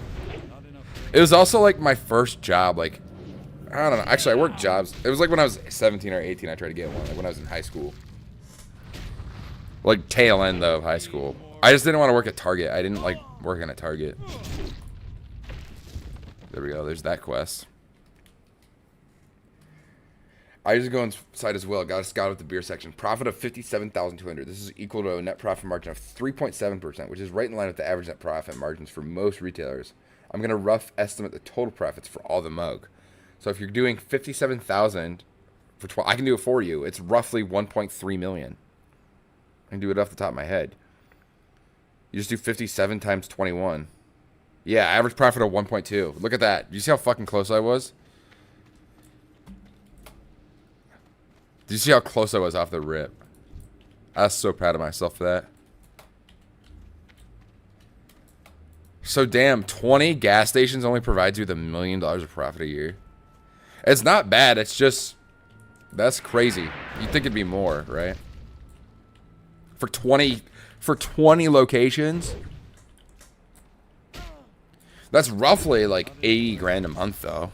It was also like my first job, like, I don't know. Actually, I worked jobs. It was like when I was 17 or 18, I tried to get one, like when I was in high school. Like tail end though of high school. I just didn't want to work at Target. I didn't like working at Target. There we go. There's that quest. I just go inside as well. Got a scout at the beer section. Profit of 57,200. This is equal to a net profit margin of 3.7%, which is right in line with the average net profit margins for most retailers. I'm gonna rough estimate the total profits for all the mug. So if you're doing 57,000 for 12, I can do it for you. It's roughly 1.3 million. I can do it off the top of my head. You just do 57 times 21. Yeah, average profit of 1.2. Look at that. Do you see how fucking close I was? Did you see how close I was off the rip? I was so proud of myself for that. So damn, 20 gas stations only provides you with $1 million of profit a year. It's not bad. It's just, that's crazy. You'd think it'd be more, right? For 20 locations, that's roughly like 80 grand a month, though.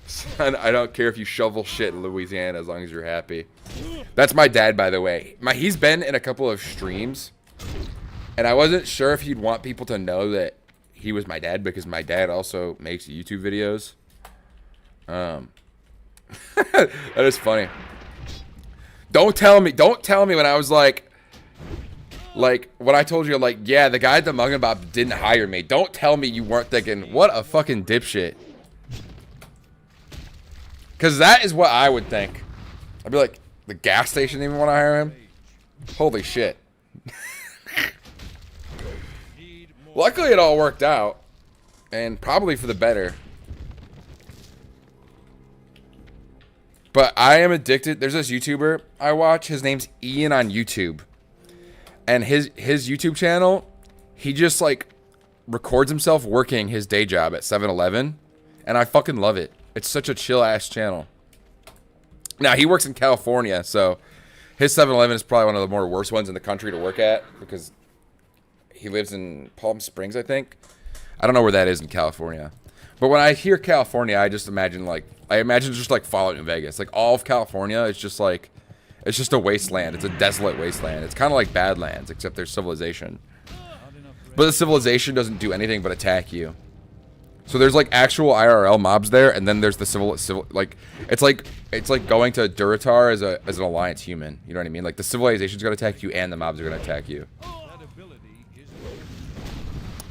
Son, I don't care if you shovel shit in Louisiana as long as you're happy. That's my dad, by the way. He's been in a couple of streams, and I wasn't sure if he'd want people to know that he was my dad because my dad also makes YouTube videos. That is funny. Don't tell me when I was like when I told you, like, yeah, the guy at the Mug and Bob didn't hire me. Don't tell me you weren't thinking, what a fucking dipshit. Because that is what I would think. I'd be like, the gas station didn't even want to hire him? Holy shit. Luckily, it all worked out. And probably for the better. But I am addicted. There's this YouTuber I watch. His name's Ian on YouTube. And his YouTube channel, he just, like, records himself working his day job at 7-Eleven. And I fucking love it. It's such a chill-ass channel. Now, he works in California, so his 7-Eleven is probably one of the more worst ones in the country to work at. Because he lives in Palm Springs, I think. I don't know where that is in California. But when I hear California, I just imagine, like, just like Fallout New Vegas. Like, all of California is just like, it's just a wasteland. It's a desolate wasteland. It's kind of like Badlands, except there's civilization. But the civilization doesn't do anything but attack you. So there's like actual IRL mobs there, and then there's the civil like it's like going to Duratar as an alliance human. You know what I mean? Like the civilization's gonna attack you, and the mobs are gonna attack you.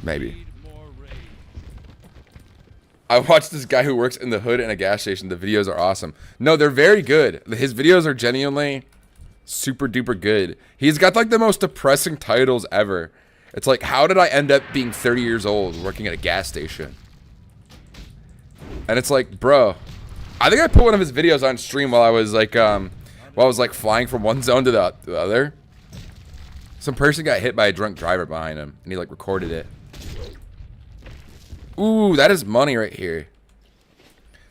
Maybe. I watched this guy who works in the hood in a gas station. The videos are awesome. No, they're very good. His videos are genuinely super duper good. He's got like the most depressing titles ever. It's like, how did I end up being 30 years old working at a gas station? And it's like, bro, I think I put one of his videos on stream while I was like flying from one zone to the other. Some person got hit by a drunk driver behind him, and he like recorded it. Ooh, that is money right here.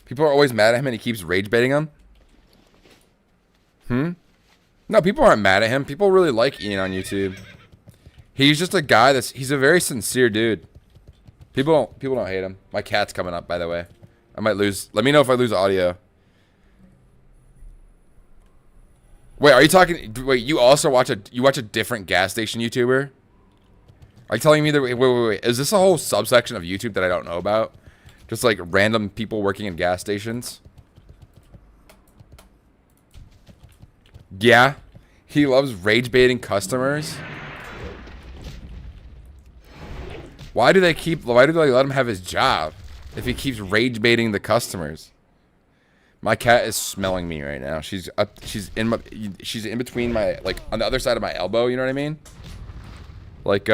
People are always mad at him and he keeps rage baiting them. No, people aren't mad at him. People really like Ian on YouTube. He's just a guy he's a very sincere dude. People don't hate him. My cat's coming up, by the way. I might lose. Let me know if I lose audio. Wait, are you talking? Wait, you also watch a different gas station YouTuber? Are you telling me that? Wait. Is this a whole subsection of YouTube that I don't know about? Just like random people working in gas stations? Yeah. He loves rage baiting customers. Why do they let him have his job if he keeps rage baiting the customers? My cat is smelling me right now. She's in between my, like, on the other side of my elbow, you know what I mean? Like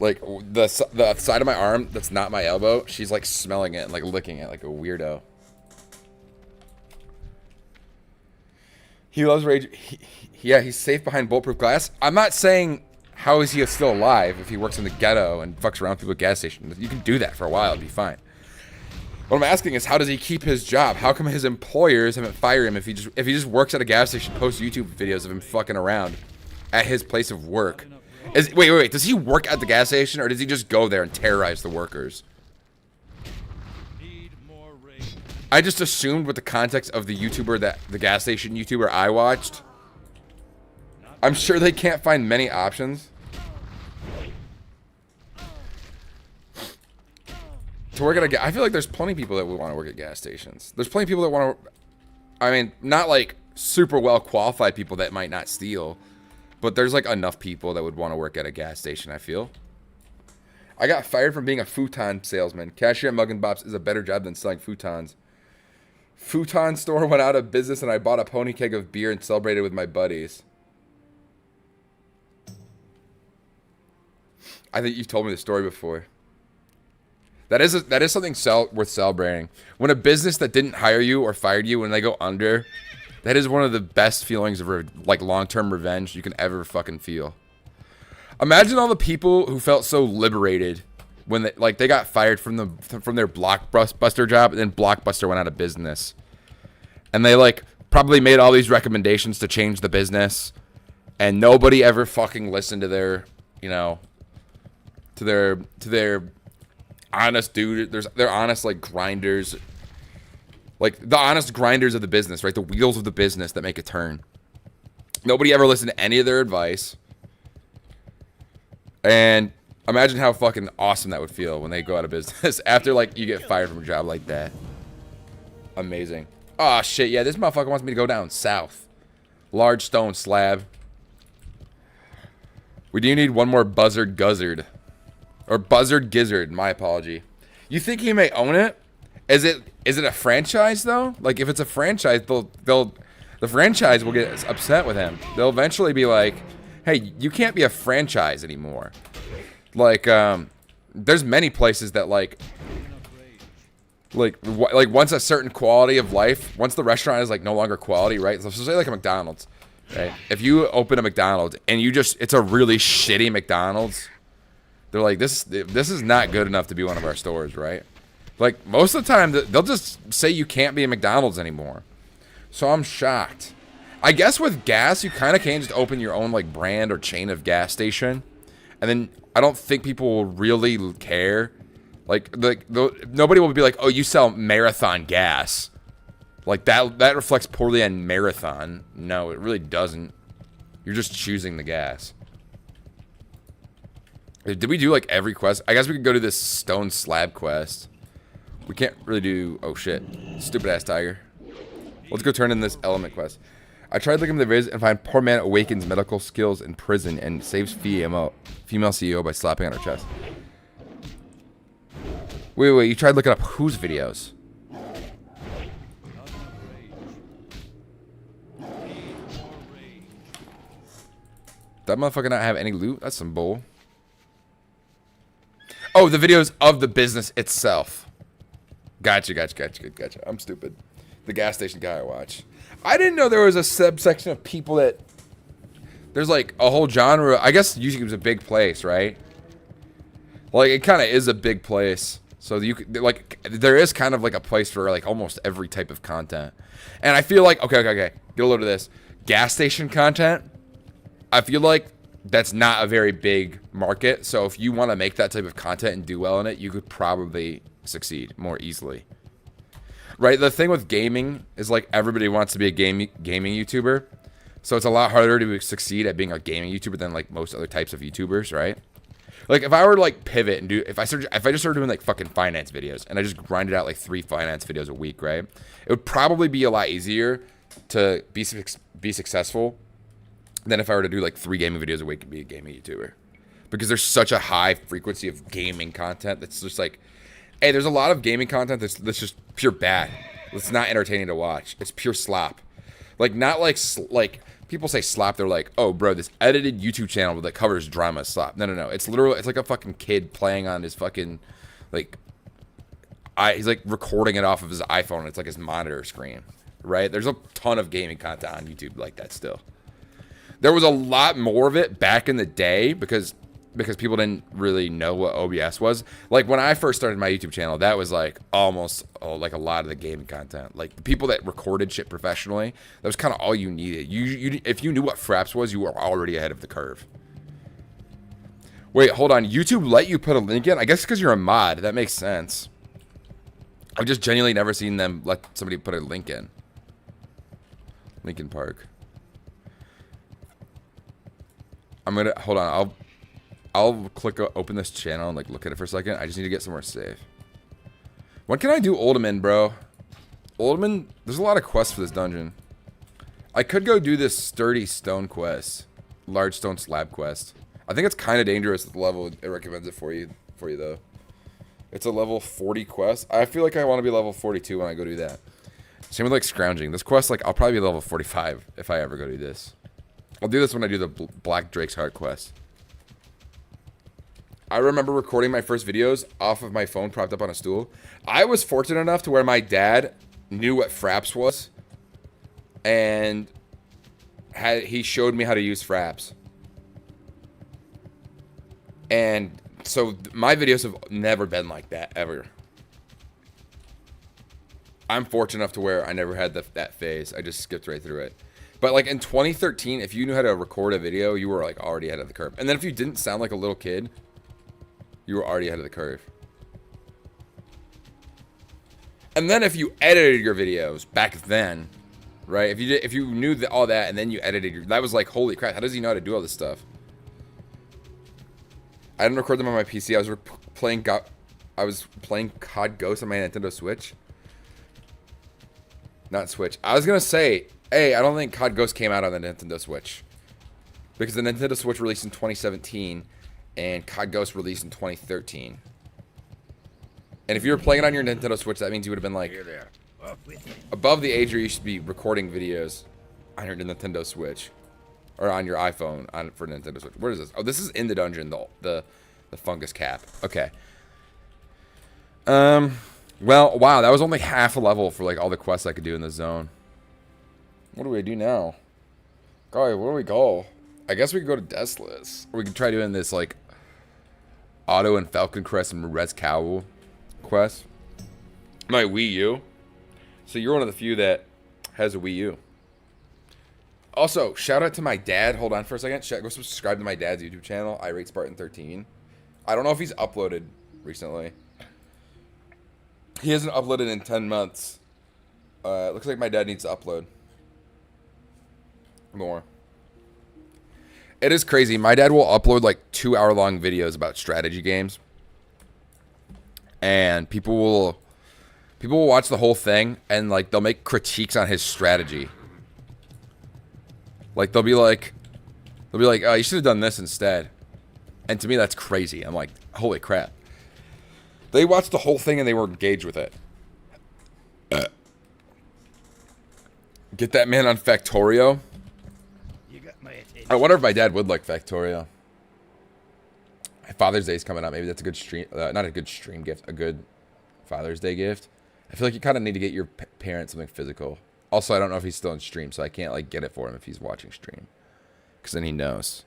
the side of my arm that's not my elbow, she's like smelling it and like licking it like a weirdo. He loves rage. Yeah, he's safe behind bulletproof glass. I'm not saying how is he still alive if he works in the ghetto and fucks around people at gas stations. You can do that for a while, it'd be fine. What I'm asking is, how does he keep his job? How come his employers haven't fired him if he just works at a gas station, posts YouTube videos of him fucking around at his place of work? Wait. Does he work at the gas station, or does he just go there and terrorize the workers? I just assumed with the context of the gas station YouTuber I watched. I'm sure they can't find many options. to work at a I feel like there's plenty of people that would want to work at gas stations. There's plenty of people that want to, I mean, not like super well qualified people that might not steal, but there's like enough people that would want to work at a gas station, I feel. I got fired from being a futon salesman. Cashier at Mug and Bops is a better job than selling futons. Futon store went out of business and I bought a pony keg of beer and celebrated with my buddies. I think you've told me the story before. That is something worth celebrating. When a business that didn't hire you or fired you, when they go under, that is one of the best feelings of like long-term revenge you can ever fucking feel. Imagine all the people who felt so liberated when they got fired from their Blockbuster job, and then Blockbuster went out of business, and they like probably made all these recommendations to change the business, and nobody ever fucking listened to their, you know, to their honest dude. They're honest like grinders, like the honest grinders of the business, right? The wheels of the business that make it turn. Nobody ever listened to any of their advice. And imagine how fucking awesome that would feel when they go out of business after like you get fired from a job like that. Amazing. Oh shit, yeah, this motherfucker wants me to go down south. Large stone slab. We do need one more buzzard guzzard. Or buzzard gizzard, my apology. You think he may own it? Is it a franchise though? Like if it's a franchise, the franchise will get upset with him. They'll eventually be like, hey, you can't be a franchise anymore. Like there's many places that like once a certain quality of life, once the restaurant is like no longer quality, right? So say like a McDonald's, right? If you open a McDonald's and it's a really shitty McDonald's, they're like, this is not good enough to be one of our stores, right? Like most of the time they'll just say you can't be a McDonald's anymore. So I'm shocked. I guess with gas, you kind of can just open your own like brand or chain of gas station, and then I don't think people will really care. Like nobody will be like, oh, you sell Marathon gas. Like that reflects poorly on Marathon. No, it really doesn't. You're just choosing the gas. Did we do like every quest? I guess we could go to this stone slab quest. We can't really do. Oh shit, stupid ass tiger. Let's go turn in this element quest. I tried looking at the viz and find poor man awakens medical skills in prison and saves female CEO by slapping on her chest. Wait, you tried looking up whose videos? That motherfucker not have any loot? That's some bull. Oh, the videos of the business itself. Gotcha. I'm stupid. The gas station guy I watch. I didn't know there was a subsection of people that... There's like a whole genre. I guess YouTube's a big place, right? Like, it kind of is a big place. So you could, like, there is kind of like a place for like almost every type of content. And I feel like, okay. Get a load of this. Gas station content. I feel like that's not a very big market. So if you want to make that type of content and do well in it, you could probably succeed more easily. Right? The thing with gaming is like everybody wants to be a gaming YouTuber. So it's a lot harder to succeed at being a gaming YouTuber than like most other types of YouTubers, right? Like if I were to like pivot and if I just started doing like fucking finance videos and I just grinded out like 3 finance videos a week, right? It would probably be a lot easier to be successful than if I were to do like 3 gaming videos a week and be a gaming YouTuber. Because there's such a high frequency of gaming content that's just like, hey, there's a lot of gaming content that's just pure bad. It's not entertaining to watch. It's pure slop. Like not like people say slop, they're like, oh bro, this edited YouTube channel that covers drama is slop. No. It's literally, it's like a fucking kid playing on his fucking like he's like recording it off of his iPhone. It's like his monitor screen. Right? There's a ton of gaming content on YouTube like that still. There was a lot more of it back in the day because people didn't really know what OBS was. Like when I first started my YouTube channel, that was like almost like a lot of the gaming content. Like the people that recorded shit professionally, that was kind of all you needed. You if you knew what Fraps was, you were already ahead of the curve. Wait, hold on. YouTube let you put a link in? I guess because you're a mod. That makes sense. I've just genuinely never seen them let somebody put a link in. Linkin Park. I'm gonna hold on. I'll click open this channel and like look at it for a second. I just need to get somewhere safe. When can I do Ultiman, bro? Ultiman, there's a lot of quests for this dungeon. I could go do this sturdy stone quest. Large stone slab quest. I think it's kind of dangerous at the level it recommends it for you though. It's a level 40 quest. I feel like I want to be level 42 when I go do that. Same with like scrounging. This quest, like, I'll probably be level 45 if I ever go do this. I'll do this when I do the Black Drake's Heart quest. I remember recording my first videos off of my phone propped up on a stool. I was fortunate enough to where my dad knew what Fraps was. And he showed me how to use Fraps. And so my videos have never been like that, ever. I'm fortunate enough to where I never had that phase. I just skipped right through it. But like in 2013, if you knew how to record a video, you were like already ahead of the curve. And then if you didn't sound like a little kid, you were already ahead of the curve. And then if you edited your videos back then, right? If you knew all that and then you edited that was like, holy crap, how does he know how to do all this stuff? I didn't record them on my PC. I was playing COD Ghost on my Nintendo Switch. Not Switch. I was gonna say, hey, I don't think COD Ghost came out on the Nintendo Switch. Because the Nintendo Switch released in 2017 and COD Ghost released in 2013. And if you were playing it on your Nintendo Switch, that means you would have been like above the age where you should be recording videos on your Nintendo Switch. Or on your iPhone for Nintendo Switch. Where is this? Oh, this is in the dungeon, the fungus cap. Okay. Well, wow, that was only half a level for like all the quests I could do in the zone. What do we do now? Golly, where do we go? I guess we could go to Deathless. Or we could try doing this like Otto and Falcon Crest and Res Cowl quest. My Wii U. So you're one of the few that has a Wii U. Also, shout out to my dad. Hold on for a second. Go subscribe to my dad's YouTube channel, iRateSpartan13. I don't know if he's uploaded recently. He hasn't uploaded in 10 months. Looks like my dad needs to upload more. It is crazy. My dad will upload like 2-hour-long videos about strategy games. And people will watch the whole thing and like they'll make critiques on his strategy. Like they'll be like, oh, you should have done this instead. And to me, that's crazy. I'm like, holy crap. They watched the whole thing and they were engaged with it. Get that man on Factorio. You got my attention. I wonder if my dad would like Factorio. Father's Day is coming up. Maybe that's a good stream. Not a good stream gift. A good Father's Day gift. I feel like you kind of need to get your parents something physical. Also, I don't know if he's still in stream, so I can't like get it for him if he's watching stream. Because then he knows.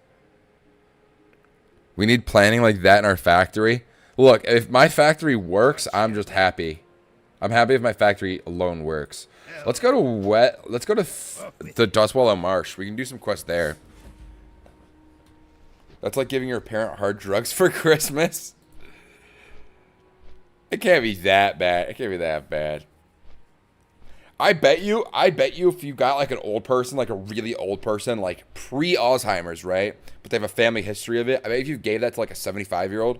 We need planning like that in our factory. Look, if my factory works, I'm just happy. I'm happy if my factory alone works. Let's go to the Dustwallow Marsh. We can do some quests there. That's like giving your parent hard drugs for Christmas. It can't be that bad. It can't be that bad. I bet you if you got like an old person, like a really old person, like pre-Alzheimer's, right? But they have a family history of it. I bet if you gave that to like a 75-year-old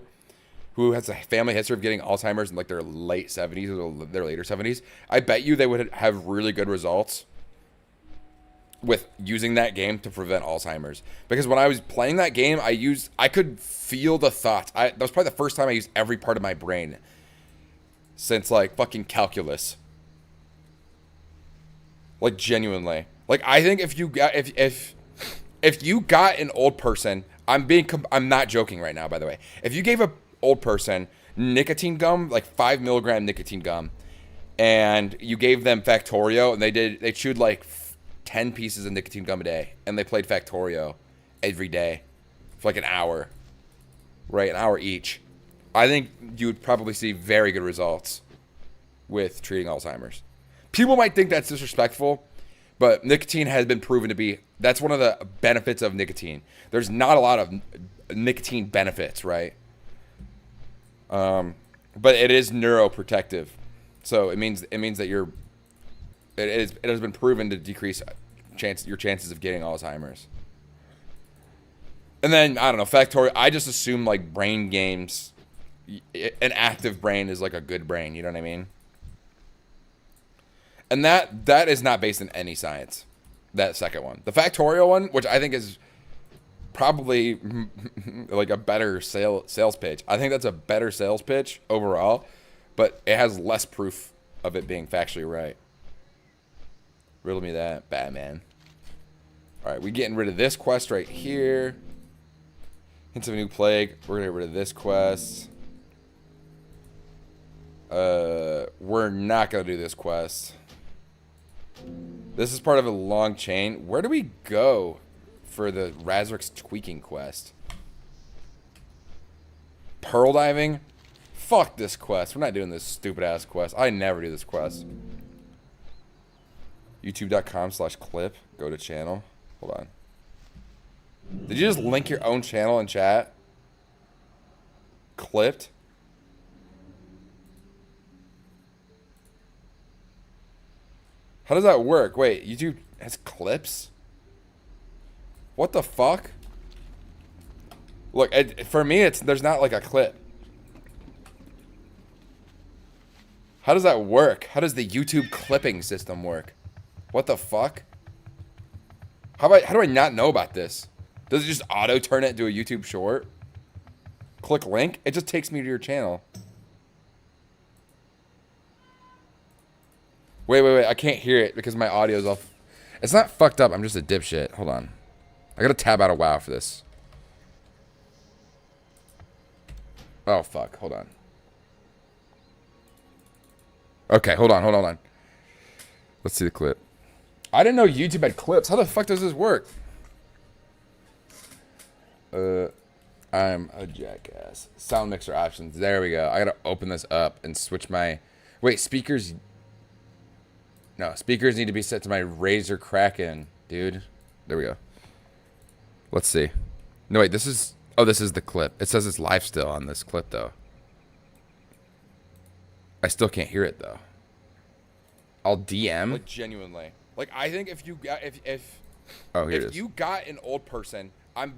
who has a family history of getting Alzheimer's in like their late 70s or their later 70s, I bet you they would have really good results with using that game to prevent Alzheimer's. Because when I was playing that game, I could feel the thoughts. That was probably the first time I used every part of my brain since like fucking calculus. Like genuinely. Like I think if you got an old person, I'm not joking right now, by the way. If you gave a old person nicotine gum, like 5 milligram nicotine gum, and you gave them Factorio, and they chewed like 10 pieces of nicotine gum a day, and they played Factorio every day for like an hour, right? An hour each. I think you would probably see very good results with treating Alzheimer's. People might think that's disrespectful, but nicotine has been proven to be, that's one of the benefits of nicotine. There's not a lot of nicotine benefits, right? But it is neuroprotective. So it means that it has been proven to decrease your chances of getting Alzheimer's. And then, I don't know, Factorio, I just assume like brain games, an active brain is like a good brain. You know what I mean? And that is not based in any science. That second one, the factorial one, which I think is probably like a better sales pitch. I think that's a better sales pitch overall, but it has less proof of it being factually right. Riddle me that, Batman. All right, we getting rid of this quest right here. Hints of a new plague. We're gonna get rid of this quest. We're not gonna do this quest. This is part of a long chain. Where do we go for the Razorik's tweaking quest? Pearl diving? Fuck this quest. We're not doing this stupid ass quest. I never do this quest. YouTube.com/clip. Go to channel. Hold on. Did you just link your own channel in chat? Clipped? How does that work? Wait, YouTube has clips? What the fuck? Look, for me, there's not like a clip. How does that work? How does the YouTube clipping system work? What the fuck? How do I not know about this? Does it just auto turn it into a YouTube short? Click link? It just takes me to your channel. Wait. I can't hear it because my audio's off. It's not fucked up. I'm just a dipshit. Hold on. I gotta tab out of WoW for this. Oh, fuck. Hold on. Okay, hold on. Let's see the clip. I didn't know YouTube had clips. How the fuck does this work? I'm a jackass. Sound mixer options. There we go. I gotta open this up and switch my... Wait, speakers... No, speakers need to be set to my Razer Kraken, dude. There we go. Let's see. No, wait, this is... Oh, this is the clip. It says it's live still on this clip, though. I still can't hear it, though. I'll DM. Like, genuinely. Like, I think if you got... Oh, here it is. If you got an old person... I'm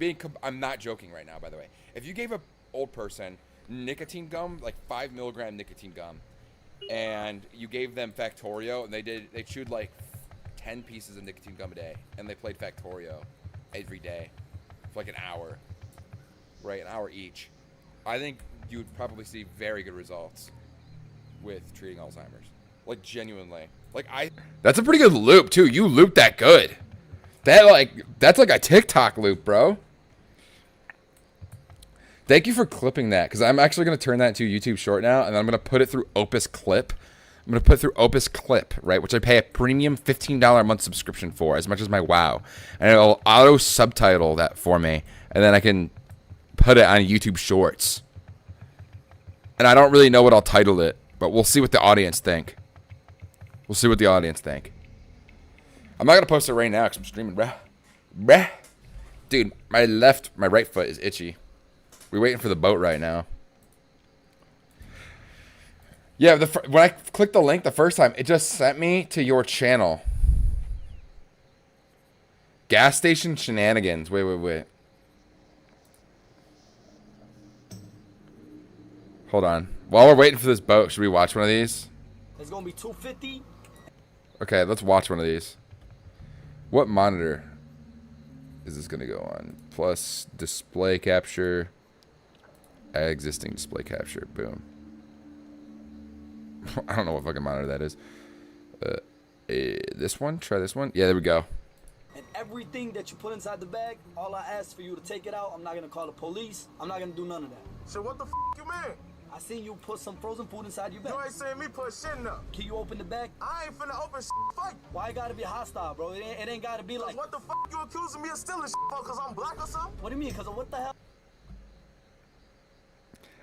not joking right now, by the way. If you gave an old person nicotine gum, like 5 milligram nicotine gum, and you gave them Factorio, and they chewed like 10 pieces of nicotine gum a day, and they played Factorio every day for like an hour, right? An hour each. I think you would probably see very good results with treating Alzheimer's. Like, genuinely. Like, That's a pretty good loop, too. You looped that good. That's like a TikTok loop, bro. Thank you for clipping that, because I'm actually going to turn that into a YouTube short now, and I'm going to put it through Opus Clip. I'm going to put it through Opus Clip, right, which I pay a premium $15 a month subscription for, as much as my WoW. And it'll auto-subtitle that for me, and then I can put it on YouTube Shorts. And I don't really know what I'll title it, but we'll see what the audience think. We'll see what the audience think. I'm not going to post it right now because I'm streaming, bruh. Dude, my right foot is itchy. We're waiting for the boat right now. Yeah, when I clicked the link the first time, it just sent me to your channel. Gas station shenanigans. Wait. Hold on. While we're waiting for this boat, should we watch one of these? It's going to be 250. Okay, let's watch one of these. What monitor is this going to go on? Plus display capture. Add existing display capture. Boom. I don't know what fucking monitor that is. This one? Try this one? Yeah, there we go. And everything that you put inside the bag, all I ask for you to take it out. I'm not going to call the police. I'm not going to do none of that. So what the f you mean? I seen you put some frozen food inside your bag. You ain't seen me put shit in there. Can you open the bag? I ain't finna open shit. Fuck. Why it gotta be hostile, bro? It ain't gotta be like... What the f you accusing me of stealing shit for? Cause I'm black or something? What do you mean? Cause of what the hell?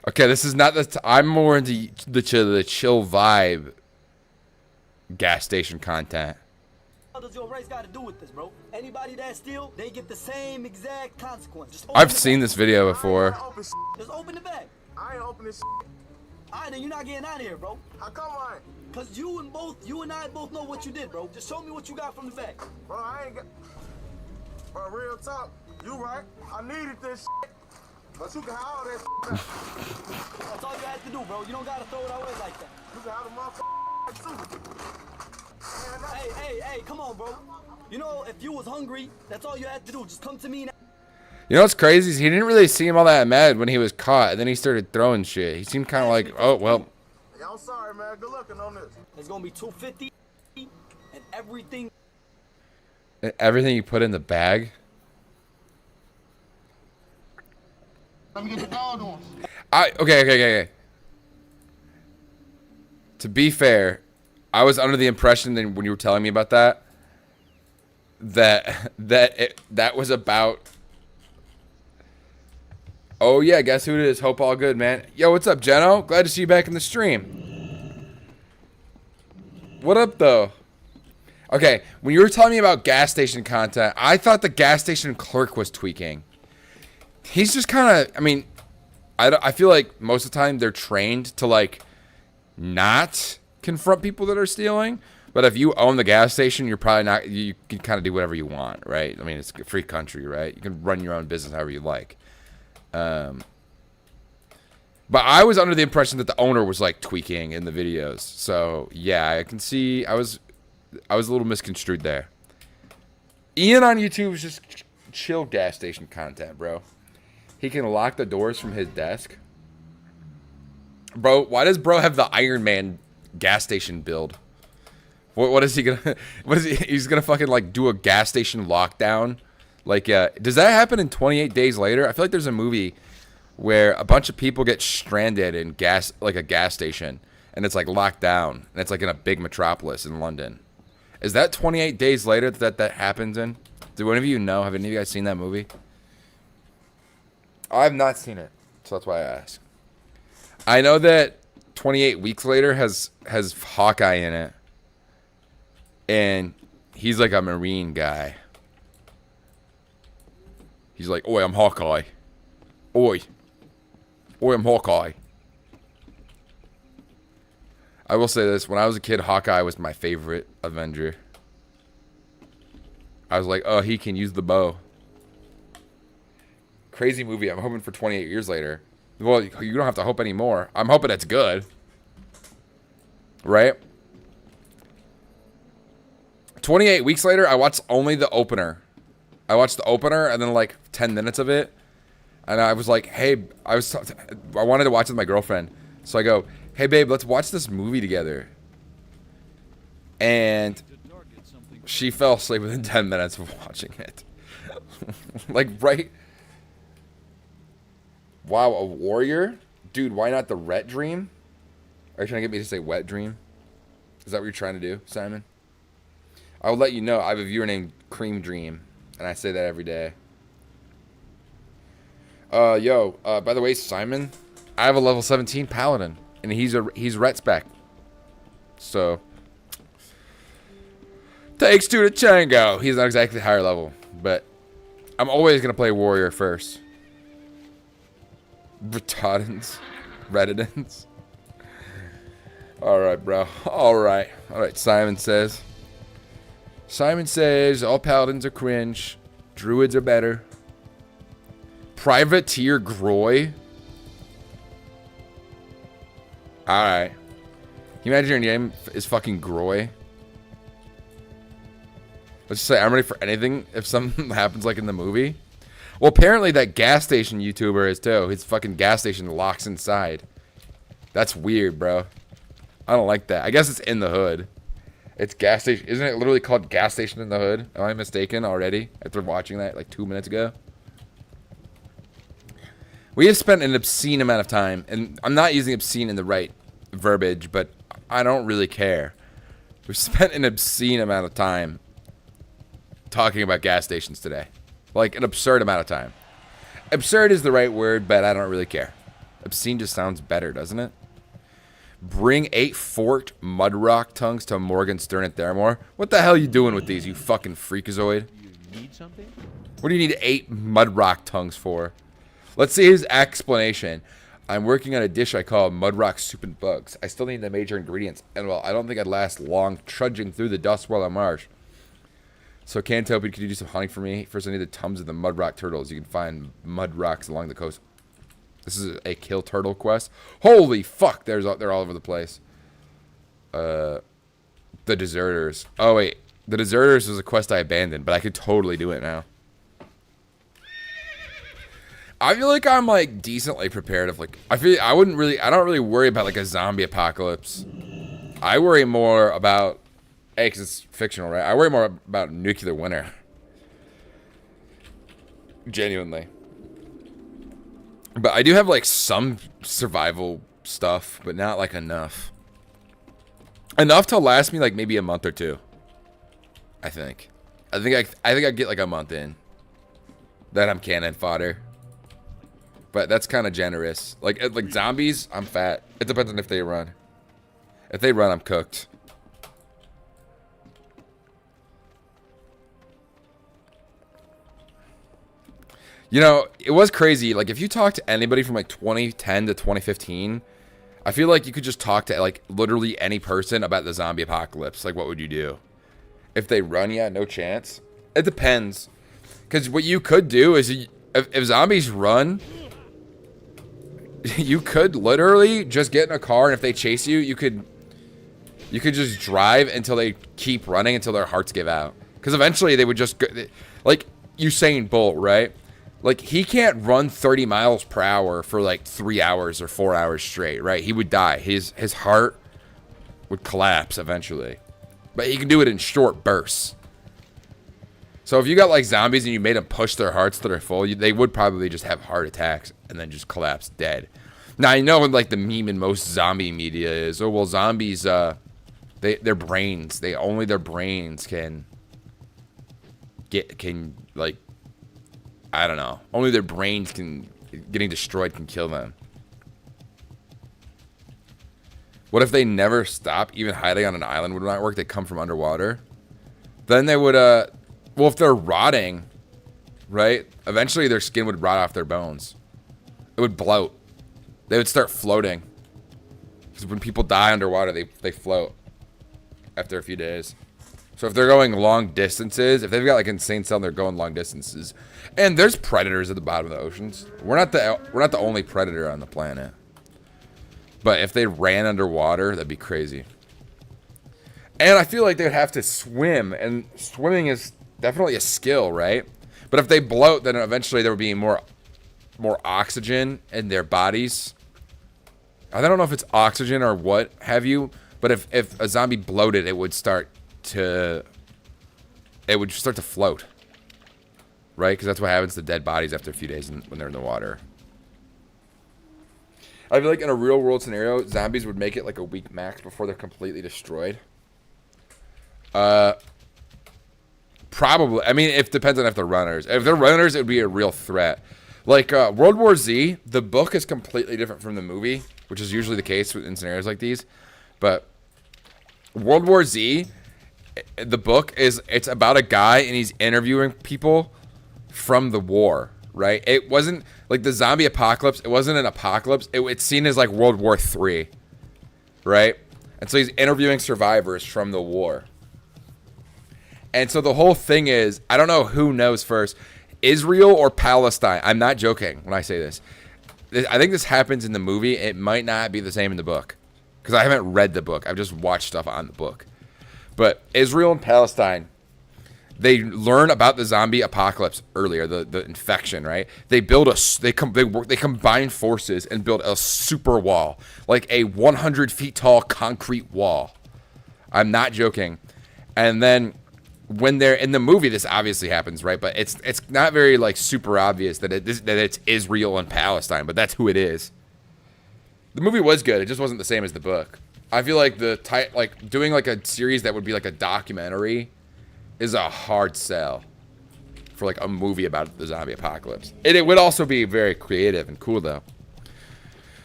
Okay, this is not the... I'm more into the chill vibe gas station content. What does your race got to do with this, bro? Anybody that steal, they get the same exact consequence. Just I've seen this video before. Just open the bag. I ain't opening shit. Alright, then you're not getting out of here, bro. How come I ain't? Cause you and I both know what you did, bro. Just show me what you got from the bag. Bro, I ain't got... Bro, real talk. You right. I needed this shit. But you can have all that That's all you had to do, bro. You don't gotta throw it away like that. You can have the motherfucker too. Hey, come on, bro. You know, if you was hungry, that's all you had to do. Just come to me now. You know what's crazy is he didn't really seem all that mad when he was caught, and then he started throwing shit. He seemed kind of like, oh, well. Yeah, I'm sorry, man. Good looking on this. It's gonna be 250 and everything. Everything you put in the bag? Let me get the dog on. Okay. To be fair, I was under the impression that when you were telling me about that was about. Oh yeah, guess who it is? Hope all good, man. Yo, what's up, Jeno? Glad to see you back in the stream. What up, though? Okay, when you were telling me about gas station content, I thought the gas station clerk was tweaking. He's just kind of, I mean, I feel like most of the time they're trained to, like, not confront people that are stealing. But if you own the gas station, you're probably not, you can kind of do whatever you want, right? I mean, it's a free country, right? You can run your own business however you like. But I was under the impression that the owner was, like, tweaking in the videos. So, yeah, I can see, I was a little misconstrued there. Ian on YouTube is just chill gas station content, bro. He can lock the doors from his desk. Bro, why does bro have the Iron Man gas station build? What is he gonna? What is he? He's gonna fucking like do a gas station lockdown? Like, does that happen in 28 Days Later? I feel like there's a movie where a bunch of people get stranded in a gas station, and it's like locked down, and it's like in a big metropolis in London. Is that 28 Days Later that happens in? Do one of you know? Have any of you guys seen that movie? I have not seen it, so that's why I ask. I know that 28 Weeks Later has Hawkeye in it, and he's like a Marine guy. He's like, oi, I'm Hawkeye. Oi, I'm Hawkeye. I will say this, when I was a kid, Hawkeye was my favorite Avenger. I was like, oh, he can use the bow. Crazy movie. I'm hoping for 28 Years Later. Well, you don't have to hope anymore. I'm hoping it's good. Right? 28 Weeks Later, I watched only the opener. I watched the opener and then like 10 minutes of it. And I was like, hey, I wanted to watch it with my girlfriend. So I go, hey, babe, let's watch this movie together. And she fell asleep within 10 minutes of watching it. Like, right? Wow, a warrior? Dude, why not the Ret Dream? Are you trying to get me to say Wet Dream? Is that what you're trying to do, Simon? I will let you know I have a viewer named Cream Dream, and I say that every day. By the way, Simon, I have a level 17 Paladin, and he's Ret spec. So, takes two to Chango. He's not exactly higher level, but I'm always going to play warrior first. Retardants. Redditants. Alright, bro. Alright, Simon says, all paladins are cringe. Druids are better. Privateer Groy? Alright. Can you imagine your name is fucking Groy? Let's just say I'm ready for anything if something happens like in the movie. Well, apparently that gas station YouTuber is too. His fucking gas station locks inside. That's weird, bro. I don't like that. I guess it's in the hood. It's gas station. Isn't it literally called Gas Station in the Hood? Am I mistaken already after watching that like 2 minutes ago? We have spent an obscene amount of time, and I'm not using obscene in the right verbiage, but I don't really care. We've spent an obscene amount of time talking about gas stations today. Like, an absurd amount of time. Absurd is the right word, but I don't really care. Obscene just sounds better, doesn't it? Bring 8 forked mud rock tongues to Morgan Stern at Theramore. What the hell are you doing with these, you fucking freakazoid? You need something? What do you need 8 mud rock tongues for? Let's see his explanation. I'm working on a dish I call mud rock soup and bugs. I still need the major ingredients. And well, I don't think I'd last long trudging through the Dustwaller Marsh. So, Camtopian, could you do some hunting for me? First, I need the tums of the mud rock turtles. You can find mud rocks along the coast. This is a kill turtle quest. Holy fuck! They're all over the place. The deserters. Oh wait, the deserters was a quest I abandoned, but I could totally do it now. I feel like I'm like decently prepared. Of like, I don't really worry about like a zombie apocalypse. I worry more about, hey, because it's fictional, right? I worry more about nuclear winter. Genuinely. But I do have like some survival stuff, but not like enough. Enough to last me like maybe a month or two. I think I get like a month in. Then I'm cannon fodder. But that's kind of generous. Like zombies, I'm fat. It depends on if they run. If they run, I'm cooked. You know, it was crazy. Like, if you talk to anybody from like 2010 to 2015, I feel like you could just talk to like literally any person about the zombie apocalypse. Like, what would you do? If they run, yeah, no chance. It depends. Because what you could do is, if zombies run, you could literally just get in a car, and if they chase you, you could just drive until they keep running until their hearts give out. Because eventually they would just go, like Usain Bolt, right? Like, he can't run 30 miles per hour for like 3 hours or 4 hours straight, right? He would die. His heart would collapse eventually. But he can do it in short bursts. So if you got like zombies and you made them push their hearts to their full, they would probably just have heart attacks and then just collapse dead. Now, I know like the meme in most zombie media is, oh, well, zombies, their brains, only their brains can like, I don't know. Only their brains getting destroyed can kill them. What if they never stop? Even hiding on an island would not work. They come from underwater. Then they would, well, if they're rotting, right? Eventually their skin would rot off their bones. It would bloat. They would start floating. Because when people die underwater, they float after a few days. So if they're going long distances, if they've got like insane cell and they're going long distances, and there's predators at the bottom of the oceans. We're not the only predator on the planet. But if they ran underwater, that'd be crazy. And I feel like they'd have to swim, and swimming is definitely a skill, right? But if they bloat, then eventually there would be more oxygen in their bodies. I don't know if it's oxygen or what have you, but if a zombie bloated, it would start to float, right? Because that's what happens to dead bodies after a few days when they're in the water. I feel like in a real world scenario, zombies would make it like a week max before they're completely destroyed. Probably. I mean, it depends on if they're runners. If they're runners, it would be a real threat. Like World War Z, the book is completely different from the movie, which is usually the case in scenarios like these. But World War Z, the book it's about a guy and he's interviewing people from the war, right? It wasn't like the zombie apocalypse. It wasn't an apocalypse. It's seen as like World War III, right? And so he's interviewing survivors from the war. And so the whole thing is, I don't know who knows first, Israel or Palestine. I'm not joking when I say this. I think this happens in the movie. It might not be the same in the book because I haven't read the book. I've just watched stuff on the book. But Israel and Palestine, they learn about the zombie apocalypse earlier, the infection, right? They combine forces and build a super wall, like a 100 feet tall concrete wall. I'm not joking. And then when they're in the movie, this obviously happens, right? But it's not very like super obvious that it's Israel and Palestine, but that's who it is. The movie was good. It just wasn't the same as the book. I feel like doing like a series that would be like a documentary is a hard sell for like a movie about the zombie apocalypse. It would also be very creative and cool though.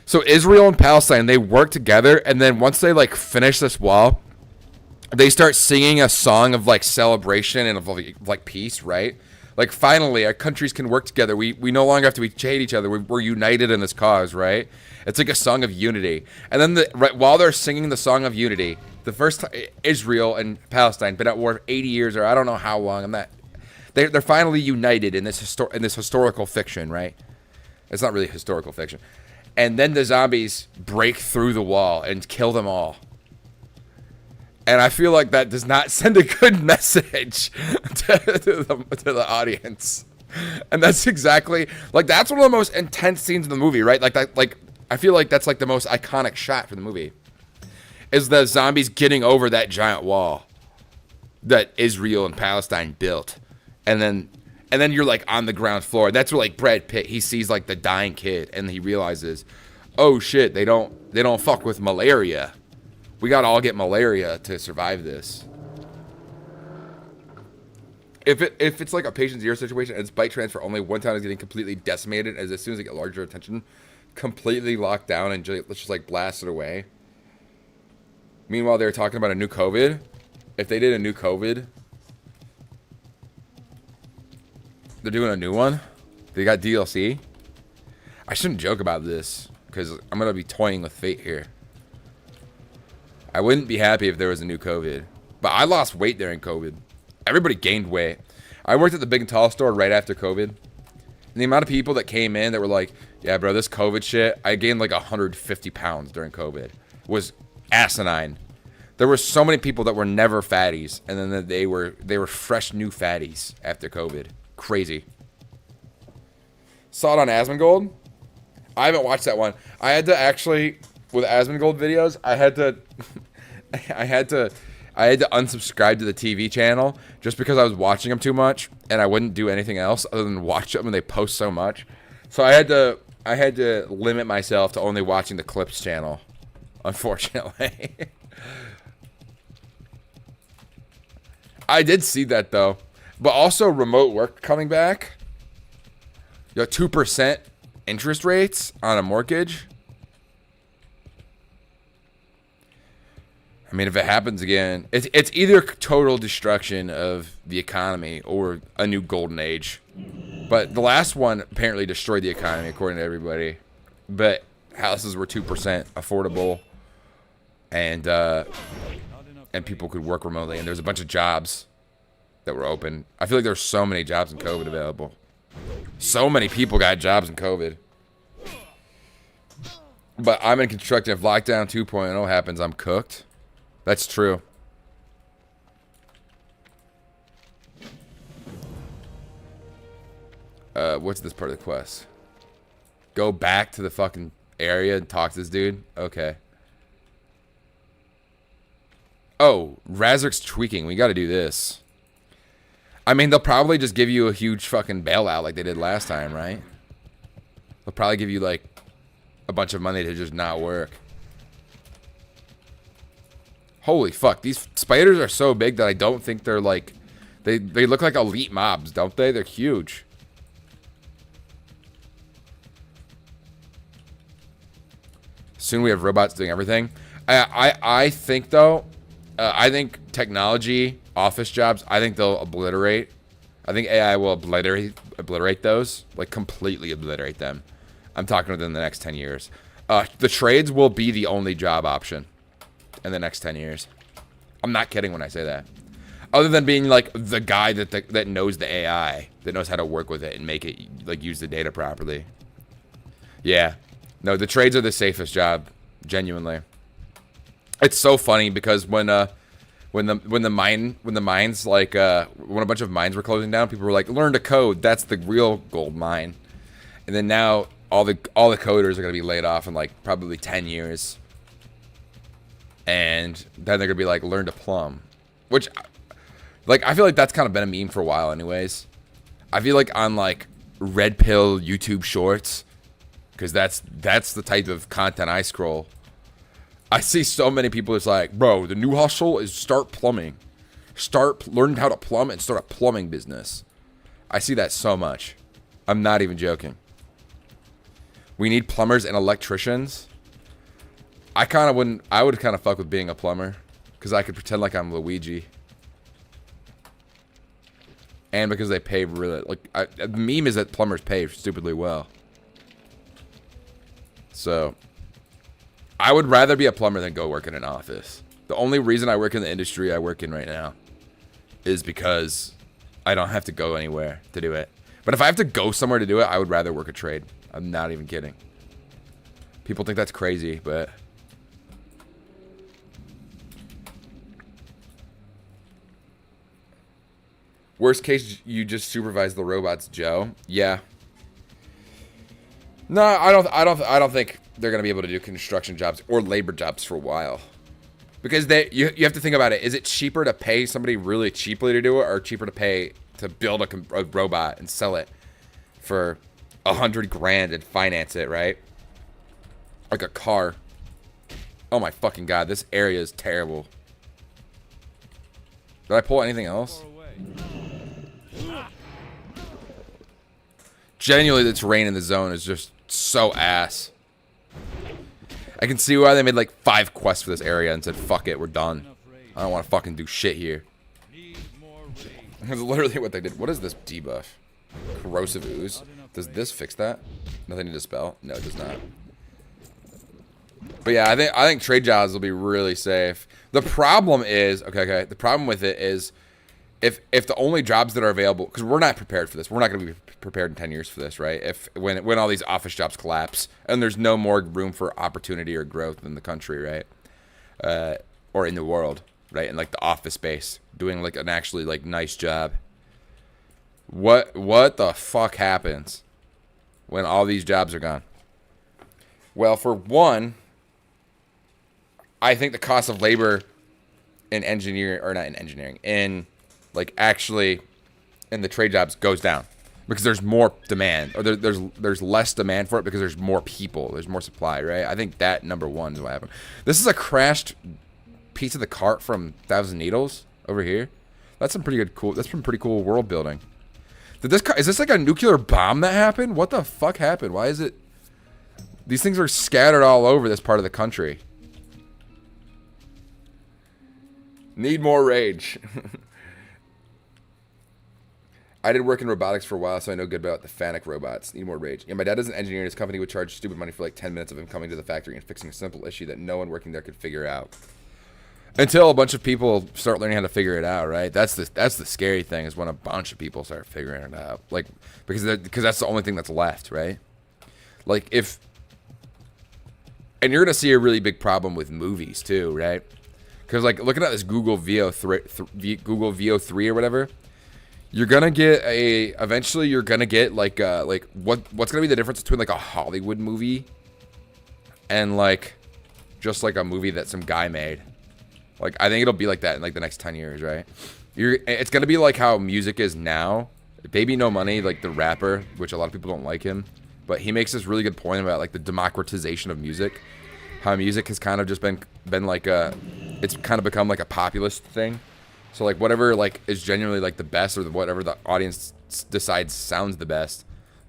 So Israel and Palestine, they work together, and then once they like finish this wall, they start singing a song of like celebration and of like peace, right? Like finally, our countries can work together. We no longer have to hate each other. We're united in this cause, right? It's like a song of unity. And then while they're singing the song of unity, the first time Israel and Palestine been at war for 80 years or I don't know how long. They're finally united in this historical fiction, right? It's not really historical fiction. And then the zombies break through the wall and kill them all. And I feel like that does not send a good message to the audience. And that's exactly, like, that's one of the most intense scenes in the movie, right? Like I feel like that's like the most iconic shot for the movie. Is the zombies getting over that giant wall that Israel and Palestine built. And then you're like on the ground floor. That's where like Brad Pitt, he sees like the dying kid and he realizes, oh shit, they don't fuck with malaria. We gotta all get malaria to survive this. If it's like a patient zero situation and it's bite transfer only, one town is getting completely decimated as soon as they get larger attention, completely locked down and let's just like blast it away. Meanwhile, they're talking about a new COVID. If they did a new COVID, they're doing a new one. They got DLC. I shouldn't joke about this because I'm gonna be toying with fate here. I wouldn't be happy if there was a new COVID, but I lost weight during COVID. Everybody gained weight. I worked at the Big and Tall store right after COVID. And the amount of people that came in that were like, yeah, bro, this COVID shit, I gained like 150 pounds during COVID. It was asinine. There were so many people that were never fatties, and then they were fresh new fatties after COVID. Crazy. Saw it on Asmongold. I haven't watched that one. I had to actually, with Asmongold videos, I had to unsubscribe to the TV channel just because I was watching them too much, and I wouldn't do anything else other than watch them, and they post so much. So I had to limit myself to only watching the Clips channel, unfortunately. I did see that though, but also remote work coming back. 2% interest rates on a mortgage. I mean, if it happens again, it's either total destruction of the economy or a new golden age. But the last one apparently destroyed the economy, according to everybody. But houses were 2% affordable, and people could work remotely, and there's a bunch of jobs that were open. I feel like there's so many jobs in COVID available. So many people got jobs in COVID. But I'm in construction. If lockdown 2.0 happens, I'm cooked. That's true. What's this part of the quest? Go back to the fucking area and talk to this dude? Okay. Oh, Razork's tweaking. We gotta do this. I mean, they'll probably just give you a huge fucking bailout like they did last time, right? They'll probably give you, like, a bunch of money to just not work. Holy fuck, these spiders are so big that I don't think they're, like... They look like elite mobs, don't they? They're huge. Soon we have robots doing everything. I think, though... I think technology, office jobs, I think they'll obliterate. I think AI will obliterate those. Like, completely obliterate them. I'm talking within the next 10 years. The trades will be the only job option in the next 10 years. I'm not kidding when I say that. Other than being, like, the guy that knows the AI, that knows how to work with it and make it, like, use the data properly. Yeah. No, the trades are the safest job, genuinely. It's so funny because when a bunch of mines were closing down, people were like, learn to code, that's the real gold mine. And then now all the coders are gonna be laid off in like probably 10 years. And then they're gonna be like, learn to plumb. Which, like, I feel like that's kind of been a meme for a while anyways. I feel like on like Red Pill YouTube shorts, because that's the type of content I scroll. I see so many people that's like, bro, the new hustle is start plumbing. Learn how to plumb and start a plumbing business. I see that so much. I'm not even joking. We need plumbers and electricians. I would kind of fuck with being a plumber. Because I could pretend like I'm Luigi. And because they pay really, like, the meme is that plumbers pay stupidly well. So... I would rather be a plumber than go work in an office. The only reason I work in the industry I work in right now is because I don't have to go anywhere to do it. But if I have to go somewhere to do it, I would rather work a trade. I'm not even kidding. People think that's crazy, but... Worst case, you just supervise the robots, Joe. Yeah. No, I don't think they're gonna be able to do construction jobs or labor jobs for a while. Because you have to think about it. Is it cheaper to pay somebody really cheaply to do it, or cheaper to pay to build a robot and sell it for $100 grand and finance it, right? Like a car. Oh my fucking god, this area is terrible. Did I pull anything else? Genuinely, the terrain in the zone is just so ass. I can see why they made like 5 quests for this area and said, fuck it, we're done. I don't want to fucking do shit here. That's literally what they did. What is this debuff? Corrosive ooze. Does this fix that? Nothing to dispel? No, it does not. But yeah, I think trade jobs will be really safe. The problem is, okay. The problem with it is, if the only jobs that are available, because we're not prepared for this. We're not going to be prepared in 10 years for this, right? When all these office jobs collapse and there's no more room for opportunity or growth in the country, right? Or in the world, right? In like the office space, doing like an actually like nice job. What the fuck happens when all these jobs are gone? Well, for one, I think the cost of labor in engineering, or not in engineering, in like actually in the trade jobs goes down because there's more demand, or there's less demand for it because there's more people, there's more supply, right? I think that number one is what happened. This is a crashed piece of the cart from Thousand Needles over here. That's some pretty cool. That's some pretty cool world building. Is this like a nuclear bomb that happened? What the fuck happened? Why is it? These things are scattered all over this part of the country. Need more rage. I did work in robotics for a while, so I know good about the Fanic robots. Need more rage. Yeah, my dad is an engineer, and his company would charge stupid money for like 10 minutes of him coming to the factory and fixing a simple issue that no one working there could figure out. Until a bunch of people start learning how to figure it out, right? That's the scary thing, is when a bunch of people start figuring it out. Like, because that's the only thing that's left, right? Like, and you're gonna see a really big problem with movies too, right? Because like looking at this Google VO3 or whatever, you're gonna get eventually you're gonna get like what's gonna be the difference between like a Hollywood movie and like just like a movie that some guy made. Like, I think it'll be like that in like the next 10 years, right? It's gonna be like how music is now. Baby No Money, like the rapper, which a lot of people don't like him, but he makes this really good point about like the democratization of music. How music has kind of just been like it's kind of become like a populist thing. So like whatever like is genuinely like the best, or whatever the audience decides sounds the best,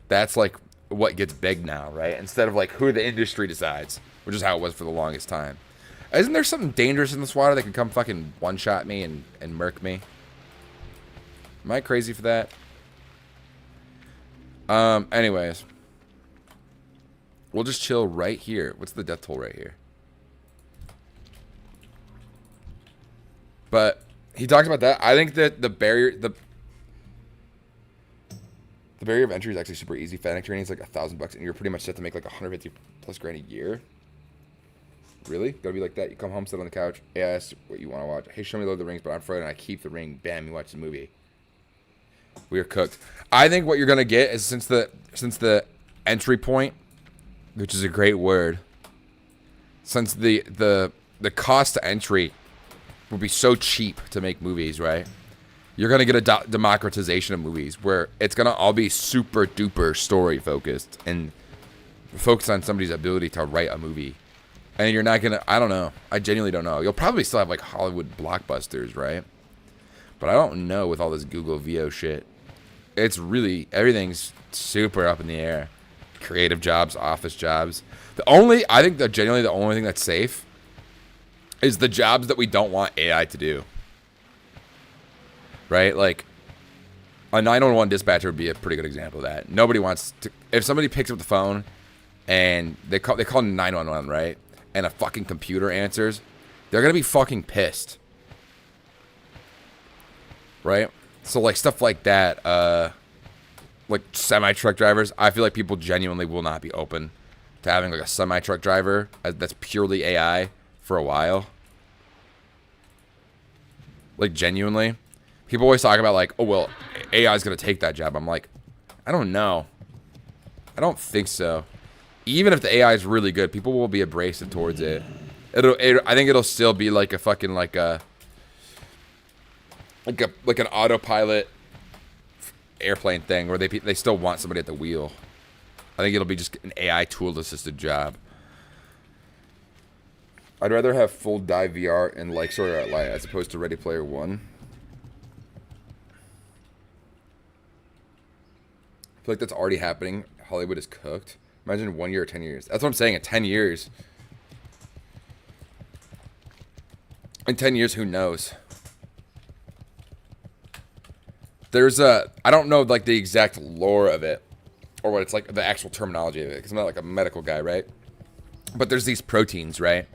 that's like what gets big now, right? Instead of like who the industry decides, which is how it was for the longest time. Isn't there something dangerous in this water that can come fucking one-shot me and murk me? Am I crazy for that? Anyways. We'll just chill right here. What's the death toll right here? But he talks about that. I think that the barrier of entry is actually super easy. Fanic training is like $1,000 and you're pretty much set to make like 150 plus grand a year. Really? Gotta be like that. You come home, sit on the couch. Hey, I asked what you want to watch. Hey, show me Lord of the Rings, but I'm Friday and I keep the ring. Bam, you watch the movie. We are cooked. I think what you're gonna get is since the entry point, which is a great word, since the cost to entry will be so cheap to make movies, right? You're gonna get a democratization of movies where it's gonna all be super duper story focused and focused on somebody's ability to write a movie. And you're not gonna, I don't know. I genuinely don't know. You'll probably still have like Hollywood blockbusters, right? But I don't know with all this Google VO shit. It's really, everything's super up in the air. Creative jobs, office jobs. I think that genuinely the only thing that's safe is the jobs that we don't want AI to do. Right? Like, a 911 dispatcher would be a pretty good example of that. Nobody wants to, if somebody picks up the phone and they call 911, right? And a fucking computer answers, they're gonna be fucking pissed. Right? So like stuff like that, like semi-truck drivers, I feel like people genuinely will not be open to having like a semi-truck driver that's purely AI for a while. Like genuinely, people always talk about like, oh well, AI is gonna take that job. I'm like, I don't know. I don't think so. Even if the AI is really good, people will be abrasive towards it. I think it'll still be like a fucking like an autopilot airplane thing where they still want somebody at the wheel. I think it'll be just an AI tool assisted job. I'd rather have full dive VR and like Sword Art Online as opposed to Ready Player One. I feel like that's already happening. Hollywood is cooked. Imagine 1 year or 10 years. That's what I'm saying. In 10 years. In 10 years, who knows? There's I don't know like the exact lore of it, or what it's like, the actual terminology of it, because I'm not like a medical guy, right? But there's these proteins, right?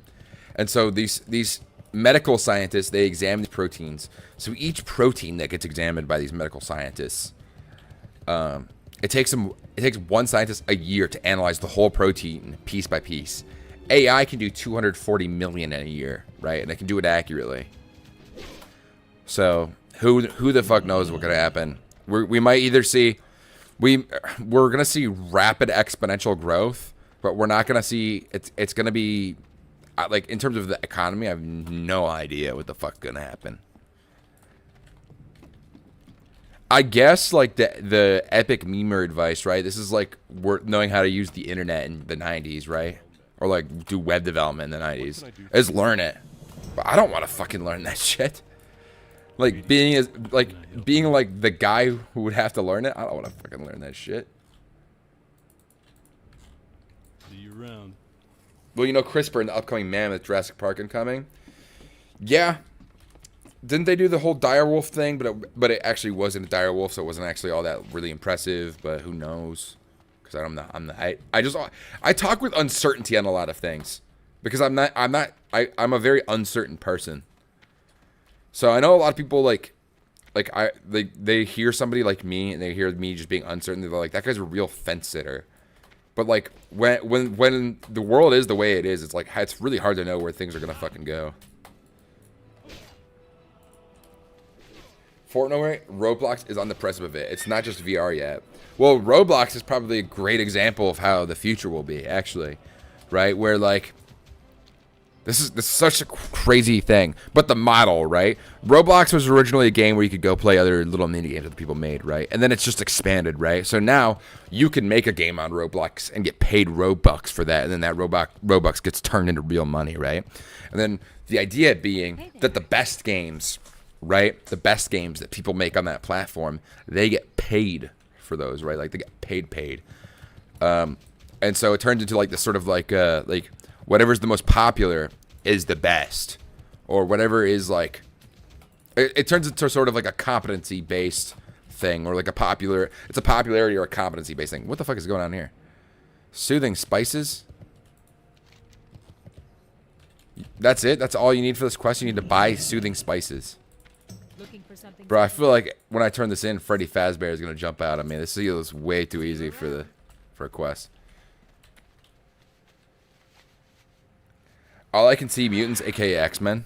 And so these medical scientists, they examine the proteins. So each protein that gets examined by these medical scientists, it takes one scientist a year to analyze the whole protein piece by piece. AI can do 240 million in a year, right? And it can do it accurately. So who the fuck knows what's gonna happen? We might either see we're gonna see rapid exponential growth, but we're not gonna see it's gonna be like in terms of the economy. I have no idea what the fuck's gonna happen. I guess like the epic memer advice, right? This is like knowing how to use the internet in the 90s, right? Or like do web development in the 90s. Is learn it. But I don't want to fucking learn that shit. Like being like the guy who would have to learn it. I don't want to fucking learn that shit. See you around. Well, you know CRISPR in the upcoming Mammoth Jurassic Park incoming. Yeah. Didn't they do the whole direwolf thing? But it actually wasn't a direwolf, so it wasn't actually all that really impressive. But who knows? Because I talk with uncertainty on a lot of things because I'm a very uncertain person. So I know a lot of people they hear somebody like me and they hear me just being uncertain. They're like, that guy's a real fence sitter. But like when the world is the way it is, it's like it's really hard to know where things are gonna fucking go. Fortnite, Roblox is on the precipice of it. It's not just VR yet. Well, Roblox is probably a great example of how the future will be, actually, right? Where like this is such a crazy thing, but the model, right? Roblox was originally a game where you could go play other little mini games that people made, right? And then it's just expanded, right? So now you can make a game on Roblox and get paid Robux for that, and then that Robux gets turned into real money, right? And then the idea being that the best games, right? The best games that people make on that platform, they get paid for those, right? Like they get paid. And so it turns into like this sort of like whatever's the most popular is the best, or whatever is like, it turns into sort of like a competency based thing, or like it's a popularity or a competency based thing. What the fuck is going on here? Soothing spices? That's it? That's all you need for this quest? You need to buy soothing spices. Bro, I feel like when I turn this in, Freddy Fazbear is gonna jump out at me. This is way too easy for a quest. All I can see mutants, aka X-Men.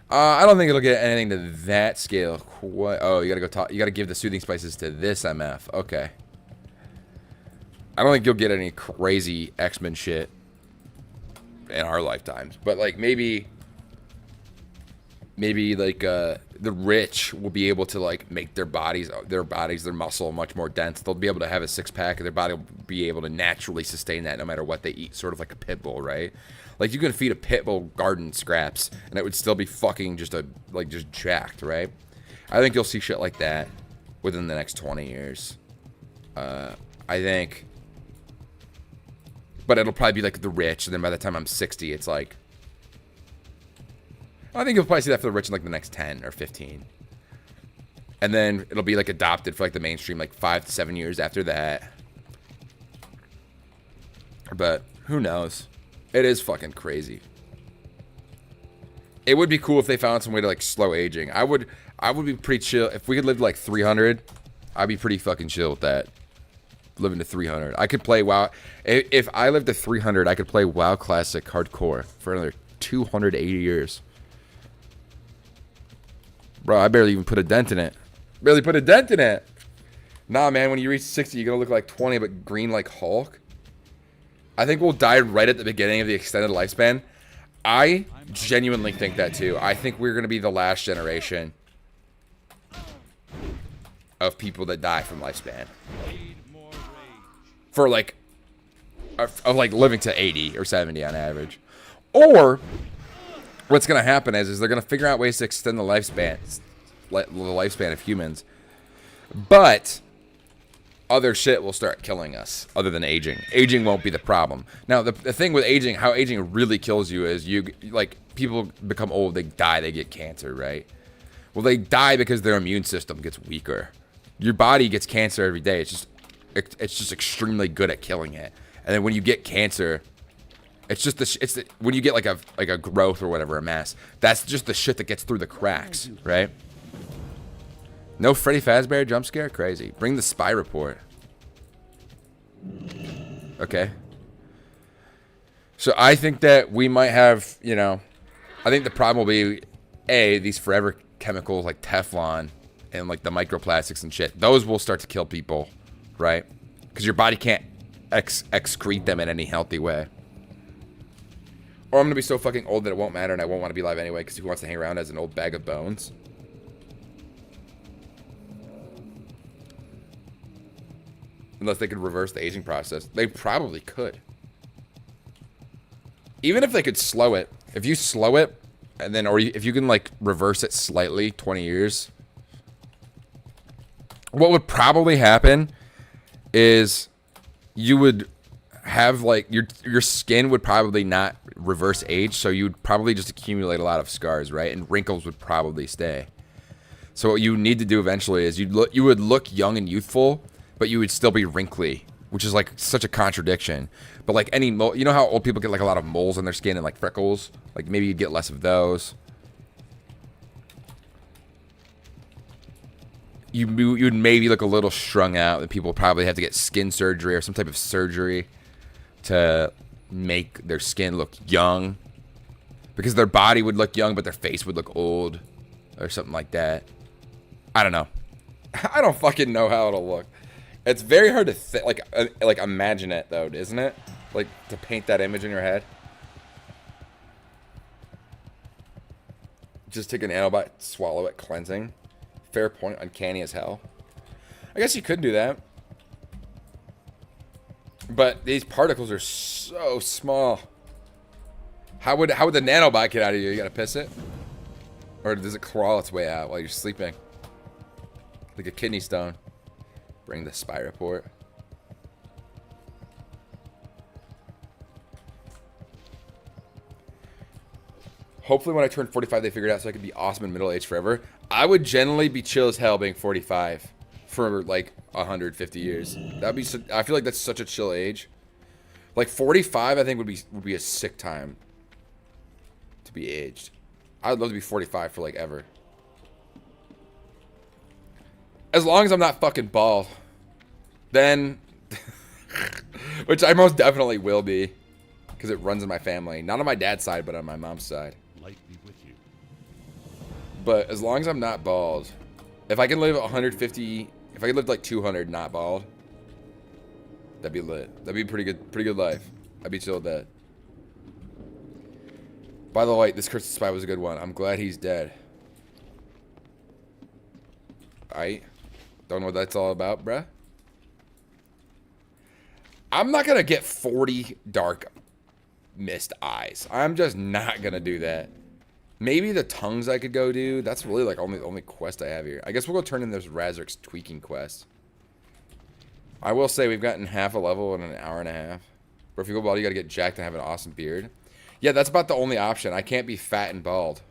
I don't think it'll get anything to that scale. Oh, you gotta give the soothing spices to this MF. Okay. I don't think you'll get any crazy X-Men shit in our lifetimes, but like maybe like the rich will be able to like make their muscle much more dense. They'll be able to have a six-pack, and their body will be able to naturally sustain that no matter what they eat, sort of like a pit bull, right? Like you can feed a pit bull garden scraps and it would still be fucking just jacked, right? I think you'll see shit like that within the next 20 years. I think, but it'll probably be like the rich, and then by the time I'm 60, it's like, I think you'll probably see that for the rich in like the next 10 or 15. And then it'll be like adopted for like the mainstream like 5 to 7 years after that. But who knows? It is fucking crazy. It would be cool if they found some way to like slow aging. I would be pretty chill if we could live to like 300. I'd be pretty fucking chill with that. Living to 300. I could play WoW. If I lived to 300, I could play WoW Classic Hardcore for another 280 years. Bro, I barely even put a dent in it. Barely put a dent in it. Nah, man, when you reach 60, you're going to look like 20, but green like Hulk. I think we'll die right at the beginning of the extended lifespan. I genuinely think that, too. I think we're going to be the last generation of people that die from lifespan. For, like, of like living to 80 or 70 on average. Or what's going to happen is they're going to figure out ways to extend the lifespan of humans. But other shit will start killing us other than aging. Aging won't be the problem. Now, the thing with aging, how aging really kills you is people become old, they die, they get cancer, right? Well, they die because their immune system gets weaker. Your body gets cancer every day. It's just extremely good at killing it. And then when you get cancer, when you get like a growth or whatever, a mass, that's just the shit that gets through the cracks, right? No Freddy Fazbear jump scare? Crazy. Bring the spy report. Okay. So I think that we might have, I think the problem will be, these forever chemicals like Teflon and like the microplastics and shit. Those will start to kill people, right? Because your body can't excrete them in any healthy way. Or I'm going to be so fucking old that it won't matter and I won't want to be alive anyway because who wants to hang around as an old bag of bones? Unless they could reverse the aging process. They probably could. Even if they could slow it. If you slow it, and then, or if you can, like, reverse it slightly, 20 years. What would probably happen is you would have, like, your skin would probably not reverse age, so you would probably just accumulate a lot of scars, right? And wrinkles would probably stay. So what you need to do eventually is you would look young and youthful, but you would still be wrinkly, which is like such a contradiction. But like any mole, you know how old people get like a lot of moles on their skin and like freckles? Like maybe you'd get less of those. You'd maybe look a little strung out, and people probably have to get skin surgery or some type of surgery to make their skin look young. Because their body would look young, but their face would look old. Or something like that. I don't know. I don't fucking know how it'll look. It's very hard to like imagine it though, isn't it? Like to paint that image in your head. Just take an antibiotic, swallow it, cleansing. Fair point, uncanny as hell. I guess you could do that. But these particles are so small. How would the nanobot get out of you? You gotta piss it? Or does it crawl its way out while you're sleeping? Like a kidney stone. Bring the spy report. Hopefully when I turn 45 they figure it out so I could be awesome in middle age forever. I would generally be chill as hell being 45 for like 150 years. That'd be I feel like that's such a chill age. Like 45 I think would be a sick time to be aged. I'd love to be 45 for like ever. As long as I'm not fucking bald. Then, which I most definitely will be. Because it runs in my family. Not on my dad's side, but on my mom's side. Light be with you. But as long as I'm not bald. If I can live 150, if I could live like 200 not bald. That'd be lit. That'd be pretty good life. I'd be chill with that. By the way, this Curse of Spy was a good one. I'm glad he's dead. Aight. Don't know what that's all about, bruh. I'm not going to get 40 dark mist eyes. I'm just not going to do that. Maybe the tongues I could go do. That's really like only quest I have here. I guess we'll go turn in this Razor's tweaking quest. I will say we've gotten half a level in an hour and a half. But if you go bald, you got to get jacked and have an awesome beard. Yeah, that's about the only option. I can't be fat and bald.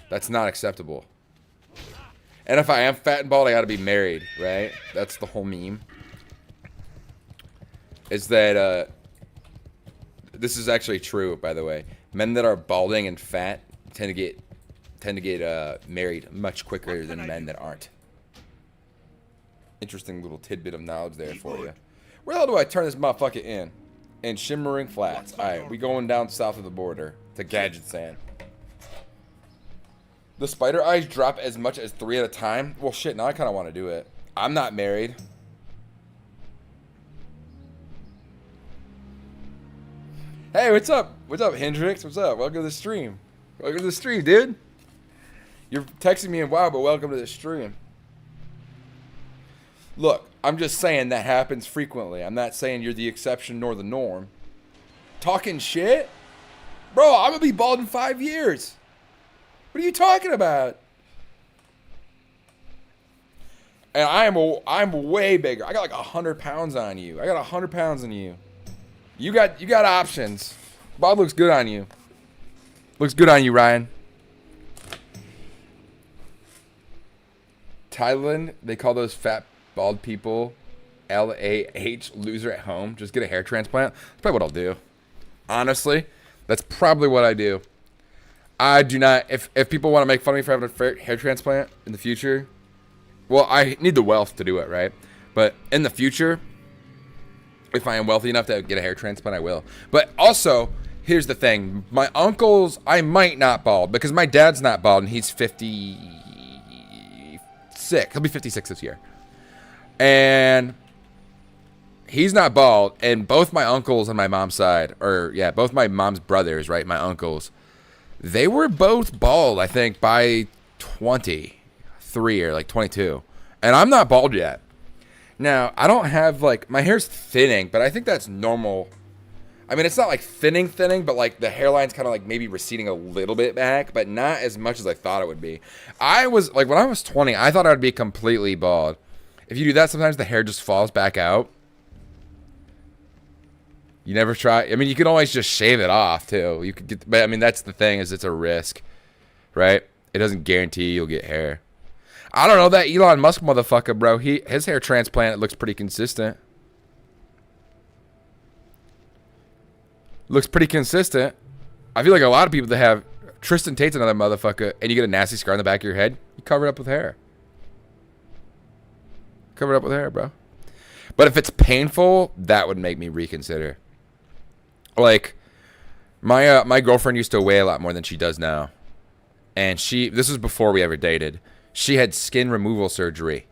That's not acceptable. And if I am fat and bald, I gotta be married, right? That's the whole meme. Is that, this is actually true, by the way. Men that are balding and fat tend to get married much quicker than men that aren't. Interesting little tidbit of knowledge there for you. Where the hell do I turn this motherfucker in? In Shimmering Flats. Alright, we going down south of the border to Gadgetzan. The spider eyes drop as much as 3 at a time? Well, shit, now I kind of want to do it. I'm not married. Hey, what's up? What's up, Hendrix? What's up? Welcome to the stream. Welcome to the stream, dude. You're texting me in WoW, but welcome to the stream. Look, I'm just saying that happens frequently. I'm not saying you're the exception nor the norm. Talking shit? Bro, I'm gonna be bald in 5 years. What are you talking about? And I'm way bigger. I got like 100 pounds on you. I got 100 pounds on you. You got options. Bald looks good on you. Looks good on you, Ryan. Thailand, they call those fat bald people LAH, loser at home. Just get a hair transplant. That's probably what I'll do. Honestly, that's probably what I do. I do not, if people want to make fun of me for having a hair transplant in the future, well, I need the wealth to do it, right? But in the future, if I am wealthy enough to get a hair transplant, I will. But also, here's the thing. My uncles, I might not bald because my dad's not bald and he's 56. He'll be 56 this year. And he's not bald. And both my uncles on my mom's side, or yeah, both my mom's brothers, right, my uncles, they were both bald, I think, by 23 or like 22. And I'm not bald yet. Now, I don't have, like, my hair's thinning, but I think that's normal. I mean, it's not like thinning, but like the hairline's kind of like maybe receding a little bit back, but not as much as I thought it would be. I was, like, when I was 20, I thought I would be completely bald. If you do that, sometimes the hair just falls back out. You never try. I mean, you can always just shave it off, too. You could get, but I mean, that's the thing, is it's a risk, right? It doesn't guarantee you'll get hair. I don't know, that Elon Musk motherfucker, bro. His hair transplant looks pretty consistent. Looks pretty consistent. I feel like a lot of people that have Tristan Tate's another motherfucker, and you get a nasty scar on the back of your head, you cover it up with hair. Cover it up with hair, bro. But if it's painful, that would make me reconsider. Like, my girlfriend used to weigh a lot more than she does now. And this was before we ever dated. She had skin removal surgery.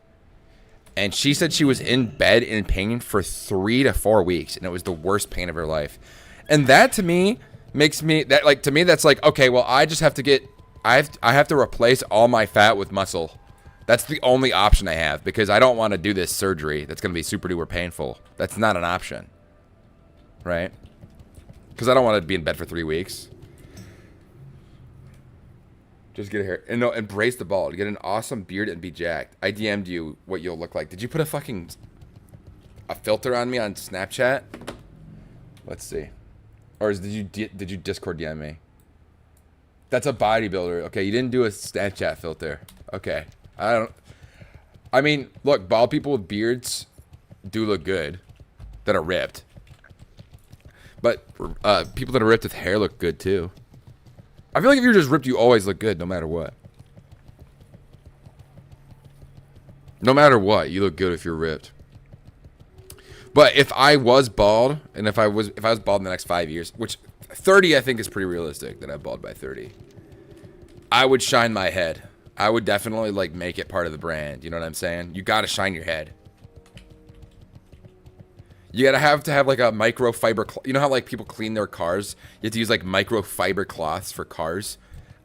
And she said she was in bed in pain for 3 to 4 weeks. And it was the worst pain of her life. And that to me makes me, that like, to me that's like, okay, well, I just have to get, I have to replace all my fat with muscle. That's the only option I have. Because I don't want to do this surgery that's going to be super duper painful. That's not an option. Right? Because I don't want to be in bed for 3 weeks. Just get a hair. And no, embrace the bald. Get an awesome beard and be jacked. I DM'd you what you'll look like. Did you put a filter on me on Snapchat? Let's see. Or did you Discord DM me? That's a bodybuilder. Okay, you didn't do a Snapchat filter. Okay. I mean, look, bald people with beards do look good that are ripped. But people that are ripped with hair look good too. I feel like if you're just ripped, you always look good, no matter what. No matter what, you look good if you're ripped. But if I was bald, and if I was bald in the next 5 years, which 30 I think is pretty realistic that I'm bald by 30, I would shine my head. I would definitely like make it part of the brand. You know what I'm saying? You gotta shine your head. You gotta have like a microfiber. You know how like people clean their cars? You have to use like microfiber cloths for cars.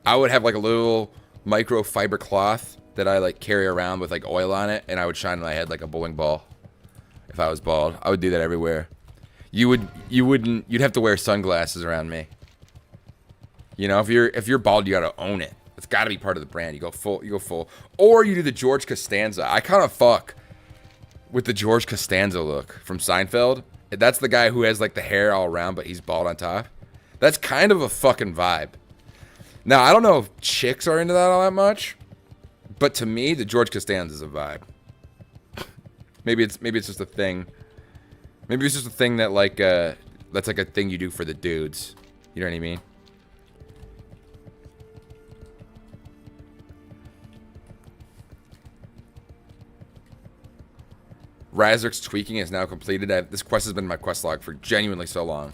I would have like a little microfiber cloth that I like carry around with like oil on it, and I would shine my head like a bowling ball. If I was bald, I would do that everywhere. You'd have to wear sunglasses around me. You know, if you're bald, you gotta own it. It's gotta be part of the brand. You go full. Or you do the George Costanza. I kind of fuck with the George Costanza look from Seinfeld. That's the guy who has like the hair all around, but he's bald on top. That's kind of a fucking vibe. Now, I don't know if chicks are into that all that much, but to me, the George Costanza is a vibe. Maybe it's just a thing. Maybe it's just a thing that like that's like a thing you do for the dudes. You know what I mean? Razor's tweaking is now completed. This quest has been in my quest log for genuinely so long.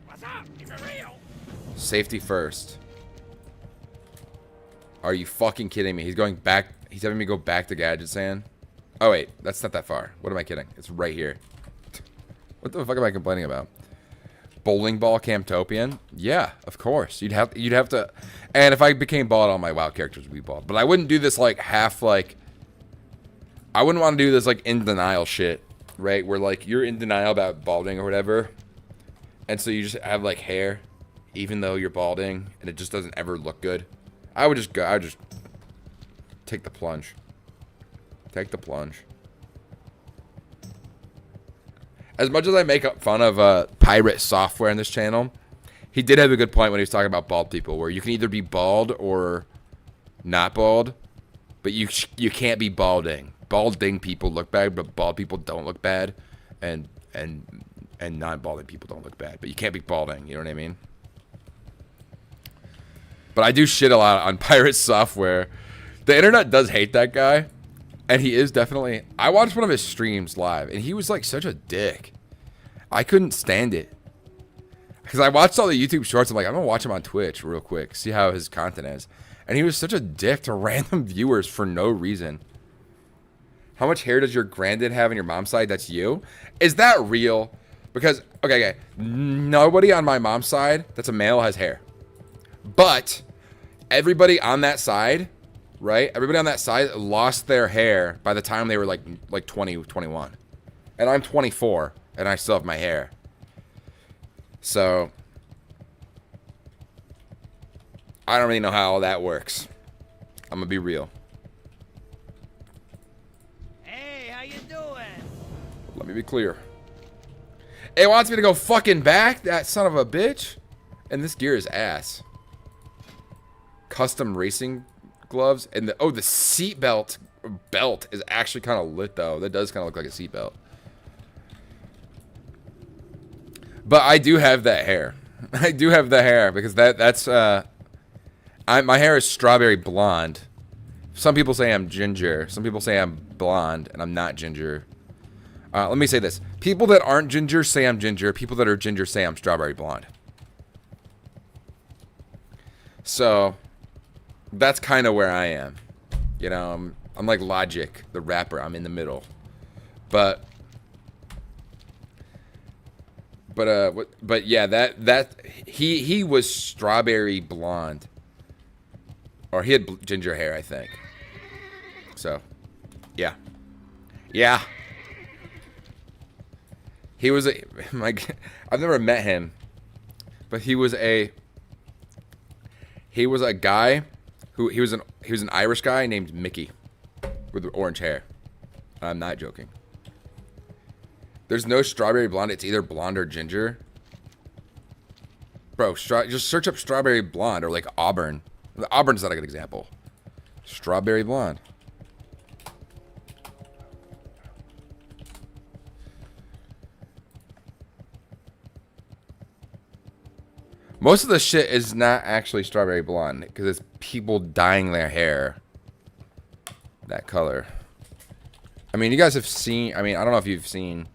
What's up? Keep it real. Safety first. Are you fucking kidding me? He's going back. He's having me go back to Gadget Sand. Oh, wait. That's not that far. What am I kidding? It's right here. What the fuck am I complaining about? Bowling ball Camtopian? Yeah, of course. You'd have to. And if I became bald, all my WoW characters would be bald. But I wouldn't do this like half like. I wouldn't want to do this like in denial shit, right? Where like you're in denial about balding or whatever, and so you just have like hair, even though you're balding, and it just doesn't ever look good. I would just go. I would just take the plunge. Take the plunge. As much as I make fun of pirate software in this channel, he did have a good point when he was talking about bald people, where you can either be bald or not bald, but you can't be balding. Balding people look bad, but bald people don't look bad, and non-balding people don't look bad. But you can't be balding. You know what I mean? But I do shit a lot on pirate software. The internet does hate that guy. And he is definitely... I watched one of his streams live, and he was, like, such a dick. I couldn't stand it. Because I watched all the YouTube shorts. I'm like, I'm going to watch him on Twitch real quick, see how his content is. And he was such a dick to random viewers for no reason. How much hair does your granddad have on your mom's side? That's you? Is that real? Because, okay. Nobody on my mom's side that's a male has hair. But everybody on that side... Right? Everybody on that side lost their hair by the time they were like 20, 21. And I'm 24, and I still have my hair. So, I don't really know how all that works. I'm gonna be real. Hey, how you doing? Let me be clear. It wants me to go fucking back, that son of a bitch. And this gear is ass. Custom racing gloves, and the seat belt is actually kind of lit though. That does kind of look like a seat belt. But I do have that hair. I do have the hair because that's my hair is strawberry blonde. Some people say I'm ginger. Some people say I'm blonde, and I'm not ginger. Let me say this: people that aren't ginger say I'm ginger. People that are ginger say I'm strawberry blonde. So. That's kind of where I am. You know, I'm like Logic, the rapper. I'm in the middle. But yeah, that he was strawberry blonde. Or he had ginger hair, I think. So, yeah. Yeah. He was I've never met him, but he was a guy who he was an Irish guy named Mickey with orange hair. I'm not joking. There's no strawberry blonde. It's either blonde or ginger. Bro, just search up strawberry blonde or like auburn. Auburn's not a good example. Strawberry blonde. Most of the shit is not actually strawberry blonde because it's people dyeing their hair that color. I mean, you guys have seen... I mean, I don't know if you've seen...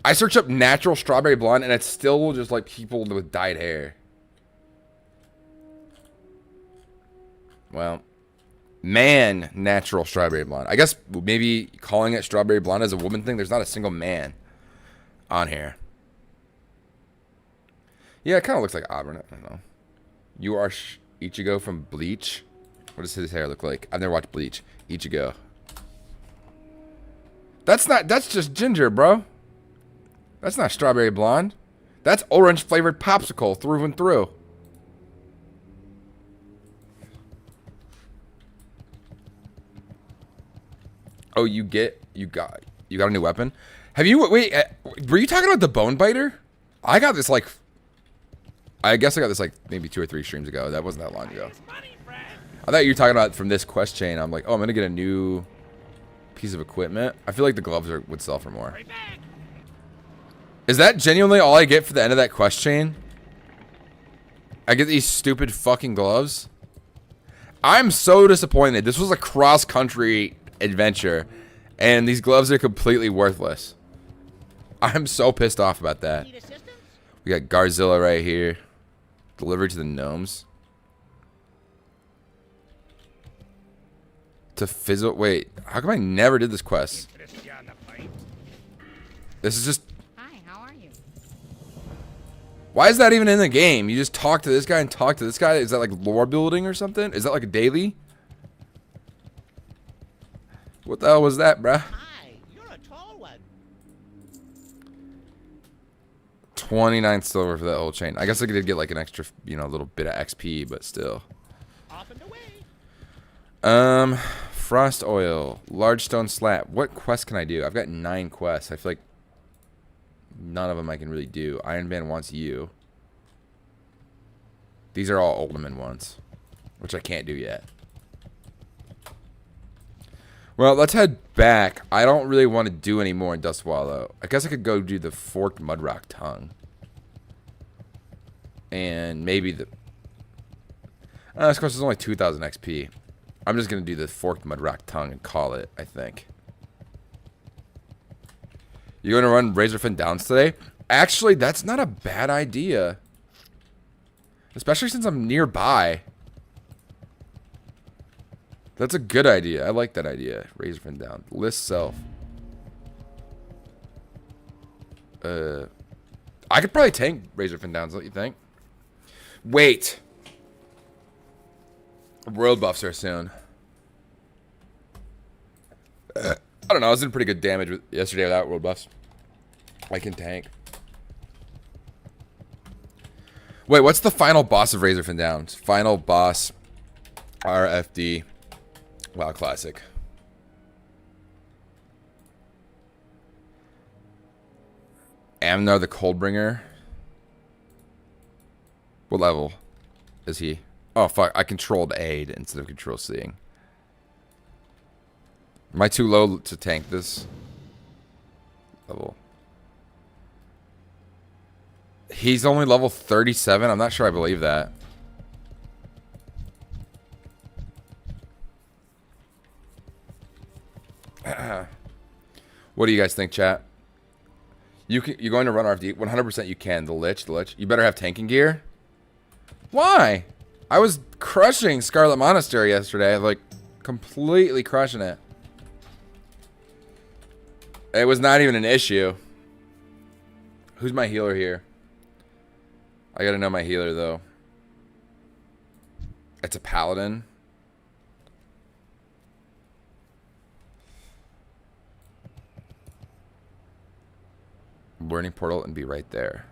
I searched up natural strawberry blonde and it's still just like people with dyed hair. Well, man, natural strawberry blonde. I guess maybe calling it strawberry blonde is a woman thing. There's not a single man on here. Yeah, it kind of looks like Auburn. I don't know. You are Ichigo from Bleach. What does his hair look like? I've never watched Bleach. Ichigo. That's just ginger, bro. That's not strawberry blonde. That's orange flavored popsicle through and through. Oh, you got a new weapon? Have you, wait, were you talking about the bone biter? I got this like, I guess I got this like maybe 2 or 3 streams ago. That wasn't that long ago. I thought you were talking about from this quest chain. I'm like, oh, I'm going to get a new piece of equipment. I feel like the gloves would sell for more. Is that genuinely all I get for the end of that quest chain? I get these stupid fucking gloves? I'm so disappointed. This was a cross-country adventure, and these gloves are completely worthless. I'm so pissed off about that. We got Garzilla right here. Delivered to the gnomes. To fizzle. Wait, how come I never did this quest? This is just. Hi, how are you? Why is that even in the game? You just talk to this guy and talk to this guy? Is that like lore building or something? Is that like a daily? What the hell was that, bruh? Hi, you're a tall one. 29 silver for that whole chain. I guess I did get like an extra, you know, little bit of XP, but still. Off and away. Frost oil, large stone slab. What quest can I do? I've got 9 quests. I feel like none of them I can really do. Iron Man wants you. These are all Ultimate ones, which I can't do yet. Well, let's head back. I don't really want to do any more in Dustwallow. I guess I could go do the Forked Mudrock Tongue. And maybe the... this quest is only 2,000 XP. I'm just going to do the Forked Mudrock Tongue and call it, I think. You going to run Razorfin Downs today? Actually, that's not a bad idea. Especially since I'm nearby. That's a good idea. I like that idea. Razorfin Down. List self. I could probably tank Razorfin Downs, don't you think? Wait. World buffs are soon. I don't know. I was in pretty good damage yesterday without world buffs. I can tank. Wait, what's the final boss of Razorfin Downs? Final boss, RFD. WoW Classic. Amnar the Coldbringer. What level is he? Oh, fuck. I controlled A instead of control C. Am I too low to tank this level? He's only level 37? I'm not sure I believe that. What do you guys think, chat? You're going to run RFD? 100% you can. The Lich. You better have tanking gear. Why? I was crushing Scarlet Monastery yesterday. Like, completely crushing it. It was not even an issue. Who's my healer here? I gotta know my healer, though. It's a paladin. Learning portal and be right there.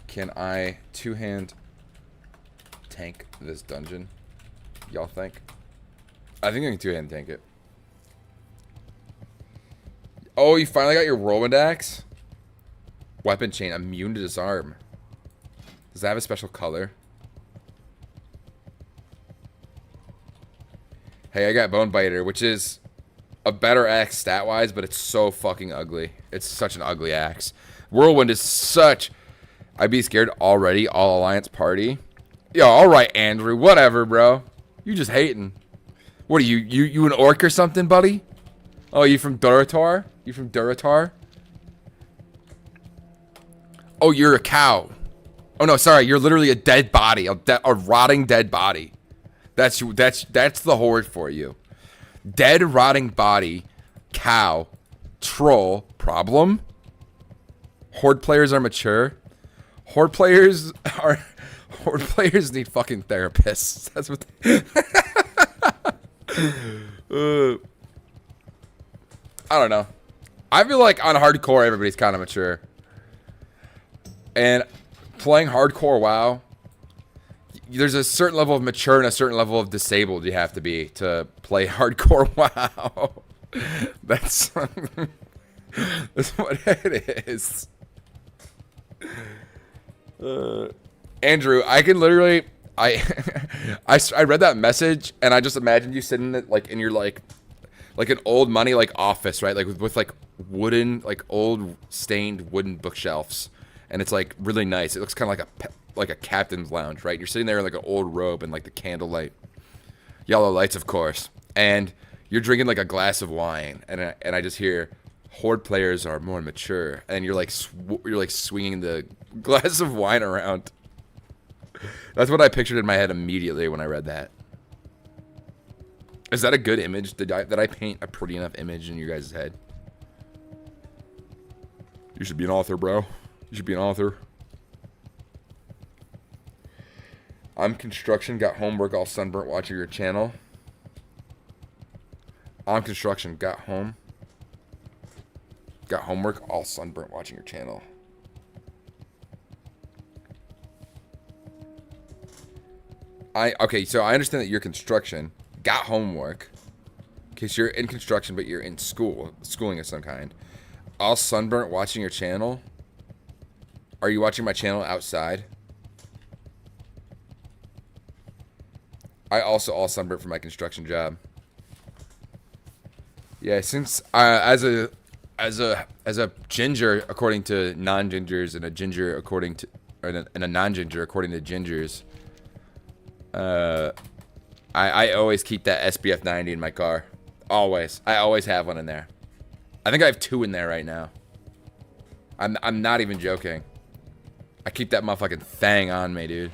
Can I two-hand tank this dungeon? Y'all think? I think I can two-hand tank it. Oh, you finally got your whirlwind axe? Weapon chain, immune to disarm. Does that have a special color? Hey, I got Bone Biter, which is a better axe stat-wise, but it's so fucking ugly. It's such an ugly axe. Whirlwind is such... I'd be scared already, all Alliance party. Yo, alright, Andrew, whatever, bro. You just hating. What are you an orc or something, buddy? Oh, you from Duratar? You from Duratar? Oh, you're a cow. Oh no, sorry, you're literally a dead body, a rotting dead body. That's the horde for you. Dead, rotting body, cow, troll, problem. Horde players are mature. Horde players need fucking therapists. That's what. I don't know. I feel like on hardcore everybody's kind of mature. And playing hardcore WoW, there's a certain level of mature and a certain level of disabled you have to be to play hardcore WoW. That's what it is. Andrew, I can literally, I read that message and I just imagined you sitting in your like an old money office, right? Like with wooden, old stained wooden bookshelves. and it's like really nice. It looks kind of like a captain's lounge, right? You're sitting there in like an old robe and like the candlelight, yellow lights, of course, and you're drinking like a glass of wine, and I just hear, "Horde players are more mature," and you're like swinging the glass of wine around. That's what I pictured in my head immediately when I read that. Is that a good image? Did I paint a pretty enough image in your guys' head? You should be an author, bro. You should be an author. I'm construction, got homework, all sunburnt watching your channel. I'm construction, got home. Got homework, all sunburnt watching your channel. Okay, so I understand that you're construction, got homework. Okay, so you're in construction, but you're in schooling of some kind. All sunburnt watching your channel. Are you watching my channel outside? I also all sunburnt for my construction job. Yeah, since as a ginger according to non-gingers and a ginger according to and a non-ginger according to gingers, I always keep that SPF 90 in my car. Always. I always have one in there. I think I have 2 in there right now. I'm not even joking. I keep that motherfucking thing on me, dude.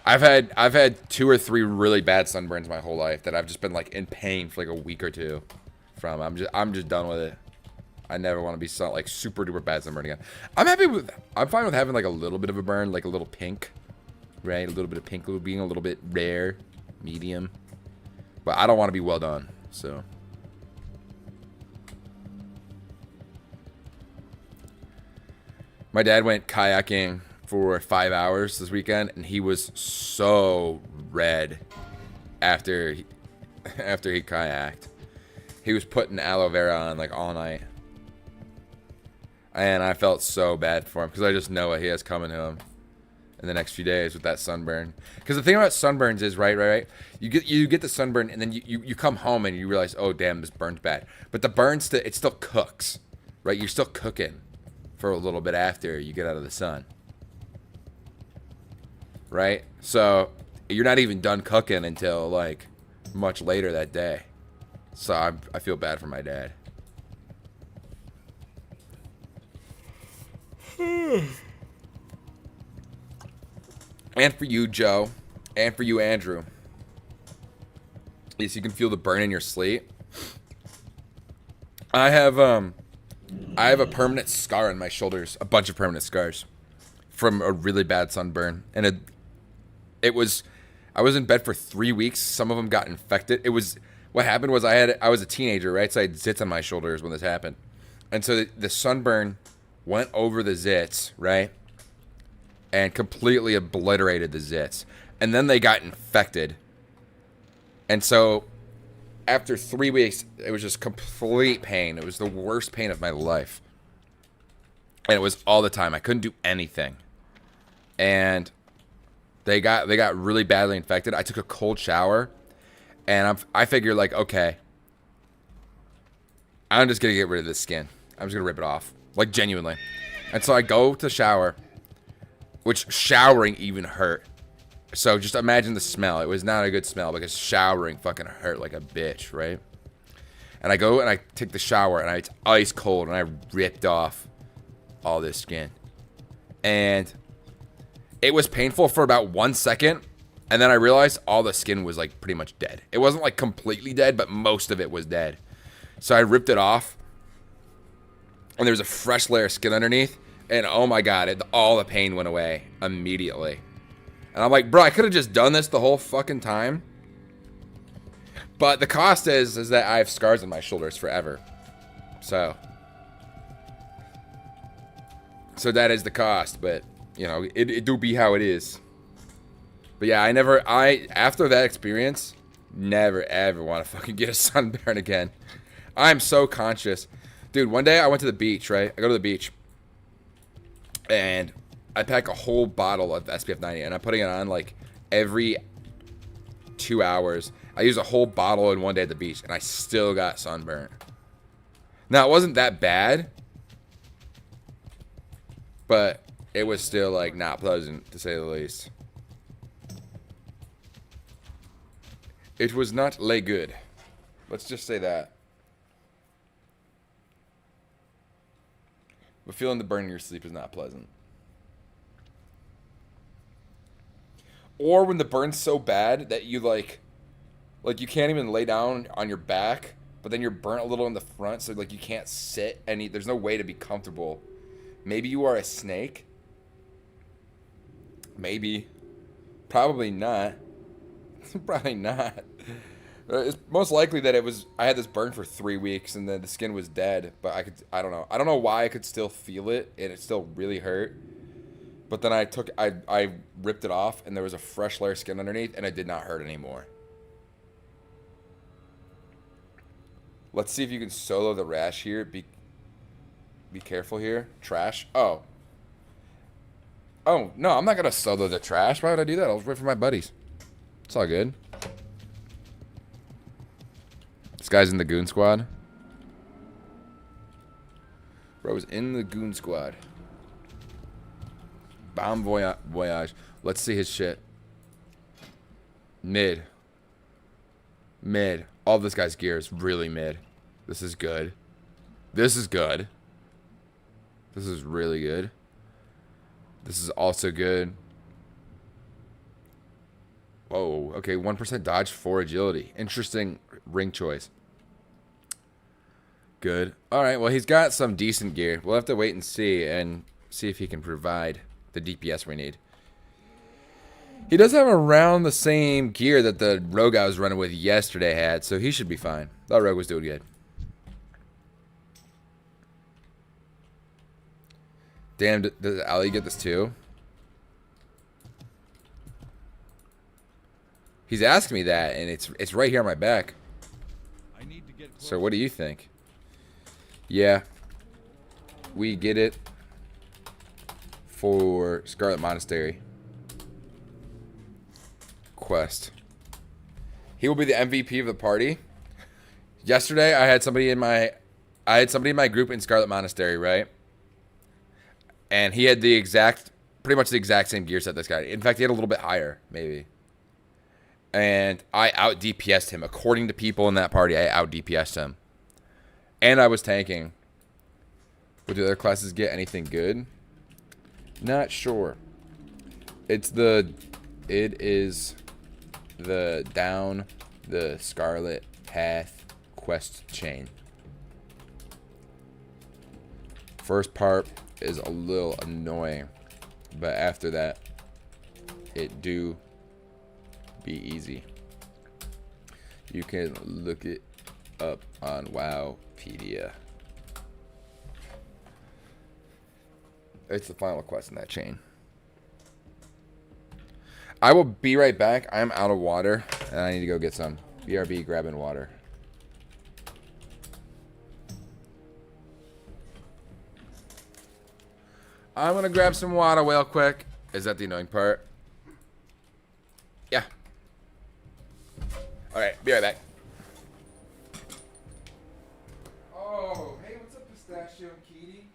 I've had 2 or 3 really bad sunburns my whole life that I've just been like in pain for like a week or 2 from. I'm just done with it. I never want to be like super duper bad sunburn again. I'm fine with having like a little bit of a burn, like a little pink, right? A little bit of pink being a little bit rare, medium. But I don't want to be well done, so. My dad went kayaking for 5 hours this weekend, and he was so red after he kayaked. He was putting aloe vera on like all night. And I felt so bad for him because I just know what he has coming to him in the next few days with that sunburn. Because the thing about sunburns is, right? You get the sunburn, and then you come home and you realize, oh damn, this burn's bad. But the burn it still cooks, right? You're still cooking for a little bit after you get out of the sun, right? So you're not even done cooking until like much later that day. So I feel bad for my dad. And for you, Joe, and for you, Andrew. Yes, you can feel the burn in your sleep. I have a permanent scar on my shoulders, a bunch of permanent scars from a really bad sunburn, and I was in bed for 3 weeks. Some of them got infected. What happened was I was a teenager, right? So I had zits on my shoulders when this happened, and so the sunburn went over the zits, right, and completely obliterated the zits, and then they got infected, and so after 3 weeks, it was just complete pain. It was the worst pain of my life. And it was all the time. I couldn't do anything. And they got really badly infected. I took a cold shower. And I figured, like, okay, I'm just going to get rid of this skin. I'm just going to rip it off. Like, genuinely. And so I go to shower, which showering even hurt. So just imagine the smell. It was not a good smell because showering fucking hurt like a bitch, right? And I go and I take the shower and it's ice cold and I ripped off all this skin. And it was painful for about 1 second. And then I realized all the skin was like pretty much dead. It wasn't like completely dead, but most of it was dead. So I ripped it off. And there was a fresh layer of skin underneath. And oh my God, all the pain went away immediately. And I'm like, bro, I could have just done this the whole fucking time. But the cost is that I have scars on my shoulders forever. So that is the cost. But, you know, it do be how it is. But yeah, after that experience, never ever want to fucking get a sunburn again. I'm so conscious. Dude, one day I went to the beach, right? I go to the beach. And I pack a whole bottle of SPF 90, and I'm putting it on like every 2 hours. I use a whole bottle in one day at the beach, and I still got sunburnt. Now, it wasn't that bad, But it was still, like, not pleasant, to say the least. It was not lay good. Let's just say that. But feeling the burn in your sleep is not pleasant. Or when the burn's so bad that you, like you can't even lay down on your back, but then you're burnt a little in the front, so, like, you can't sit any... There's no way to be comfortable. Maybe you are a snake. Maybe. Probably not. Probably not. It's most likely that I had this burn for 3 weeks and then the skin was dead, but I don't know. I don't know why I could still feel it and it still really hurt. But then I ripped it off and there was a fresh layer of skin underneath and it did not hurt anymore. Let's see if you can solo the rash here. Be careful here. Trash. Oh, no, I'm not going to solo the trash. Why would I do that? I'll wait for my buddies. It's all good. This guy's in the goon squad. Bro's in the goon squad. Bomb voyage. Let's see his shit. Mid. All this guy's gear is really mid. This is good. This is good. This is really good. This is also good. Whoa. Okay, 1% dodge, 4 agility. Interesting ring choice. Good. Alright, well, he's got some decent gear. We'll have to wait and see if he can provide the DPS we need. He does have around the same gear that the rogue I was running with yesterday had, so he should be fine. That rogue was doing good. Damn, does Ali get this too? He's asking me that, and it's right here on my back. I need to get So what do you think? Yeah. We get it for Scarlet Monastery quest. He will be the MVP of the party. Yesterday I had somebody in my group in Scarlet Monastery, right? And he had pretty much the exact same gear set this guy. In fact, he had a little bit higher, maybe. And I out DPS'd him. According to people in that party, I out DPS'd him. And I was tanking. Would the other classes get anything good? Not sure. It is the down the Scarlet Path quest chain. First part is a little annoying, but after that, it do be easy. You can look it up on Wowpedia. It's the final quest in that chain. I will be right back. I'm out of water, and I need to go get some. BRB grabbing water. I'm going to grab some water real quick. Is that the annoying part? Yeah. Alright, be right back. Oh, hey, what's up, Pistachio and Kitty?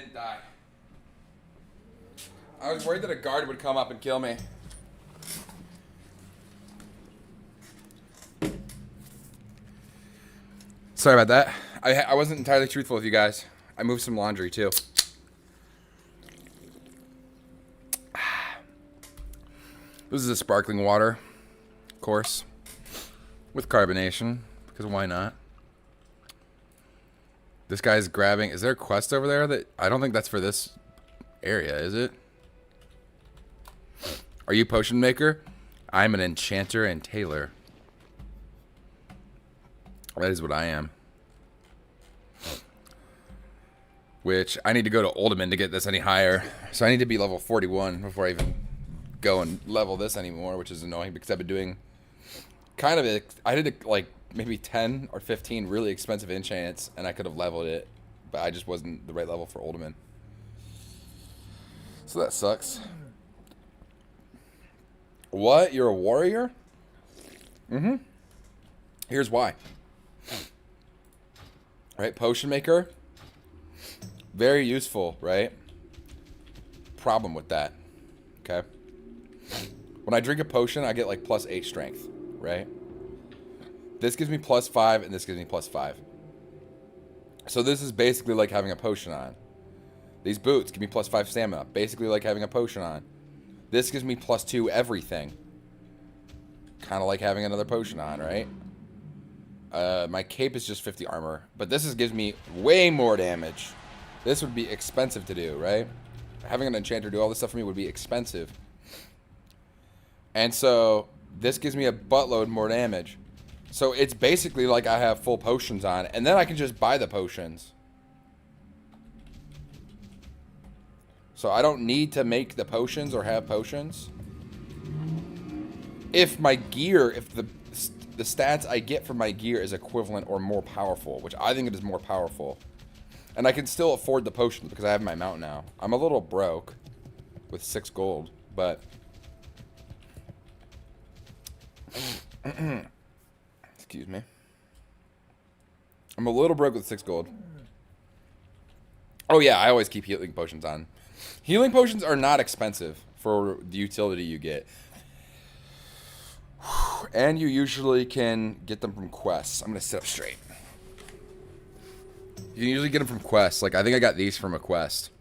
didn't die. I was worried that a guard would come up and kill me. Sorry about that. I wasn't entirely truthful with you guys. I moved some laundry too. This is a sparkling water, of course, with carbonation, because why not? This guy's grabbing. Is there a quest over there that I don't think that's for this area, is it? Are you potion maker? I'm an enchanter and tailor. That is what I am. Which I need to go to Ultimate to get this any higher. So I need to be level 41 before I even go and level this anymore, which is annoying because I've been doing kind of I did like maybe 10 or 15 really expensive enchants and I could have leveled it, but I just wasn't the right level for Ultimate. So that sucks. What? You're a warrior? Mm-hmm. Here's why. Right, potion maker. Very useful, right? Problem with that. Okay. When I drink a potion, I get like +8 strength, right? This gives me +5 and this gives me +5. So this is basically like having a potion on. These boots give me +5 stamina. Basically like having a potion on. This gives me +2 everything. Kind of like having another potion on, right? My cape is just 50 armor. But this gives me way more damage. This would be expensive to do, right? Having an enchanter do all this stuff for me would be expensive. And so this gives me a buttload more damage. So it's basically like I have full potions on. And then I can just buy the potions. So I don't need to make the potions or have potions. If my gear, if the stats I get from my gear is equivalent or more powerful, which I think it is more powerful. And I can still afford the potions because I have my mount now. I'm a little broke with 6 gold, but... Excuse me. I'm a little broke with 6 gold. Oh yeah, I always keep healing potions on. Healing potions are not expensive for the utility you get. And you usually can get them from quests. I'm going to sit up straight. You can usually get them from quests. Like, I think I got these from a quest.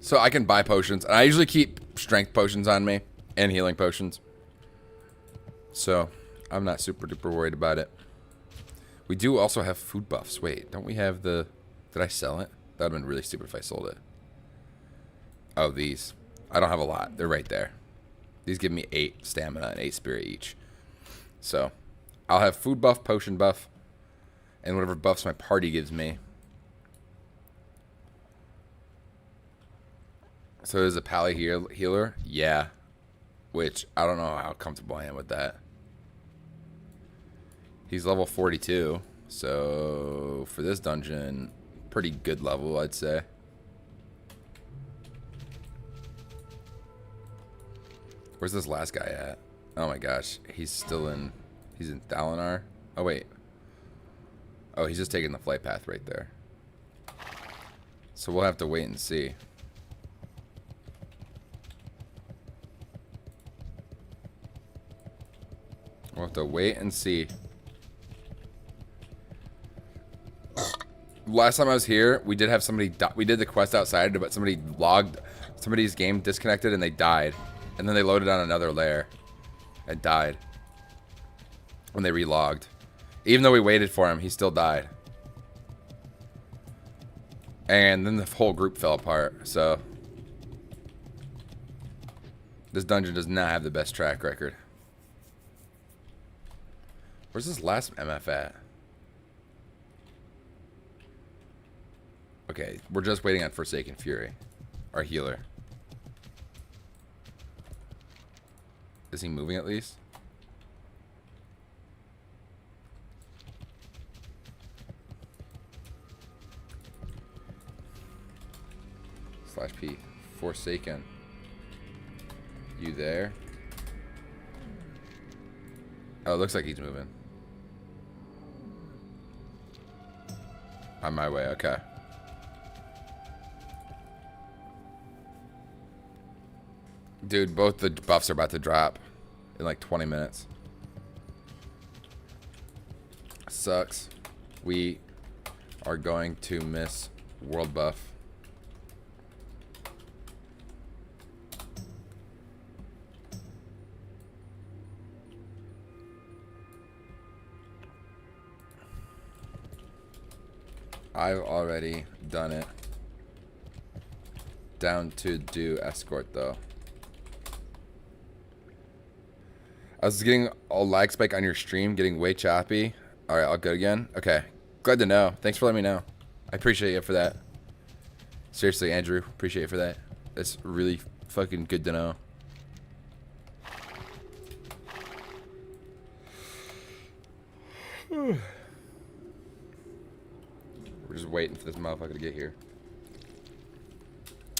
So I can buy potions. And I usually keep strength potions on me. And healing potions. So, I'm not super duper worried about it. We do also have food buffs. Wait, don't we have the... Did I sell it? That would have been really stupid if I sold it. Oh, these. I don't have a lot. They're right there. These give me 8 stamina and 8 spirit each. So, I'll have food buff, potion buff, and whatever buffs my party gives me. So there's a pally healer? Yeah. Which, I don't know how comfortable I am with that. He's level 42, so for this dungeon, pretty good level, I'd say. Where's this last guy at? Oh my gosh, he's in Dalinar. Oh wait. Oh, he's just taking the flight path right there. So we'll have to wait and see. We'll have to wait and see. Last time I was here, we did have somebody we did the quest outside, but somebody's game disconnected and they died. And then they loaded on another layer and died. When they relogged. Even though we waited for him, he still died. And then the whole group fell apart, so this dungeon does not have the best track record. Where's this last MF at? Okay, we're just waiting on Forsaken Fury. Our healer. Is he moving at least? /P. Forsaken. You there? Oh, it looks like he's moving. On my way, okay. Dude, both the buffs are about to drop in like 20 minutes. Sucks. We are going to miss world buff. I've already done it. Down to do escort though. I was getting a lag spike on your stream, getting way choppy. Alright, I'll go again. Okay. Glad to know. Thanks for letting me know. I appreciate you for that. Seriously, Andrew, appreciate you for that. That's really fucking good to know. We're just waiting for this motherfucker to get here.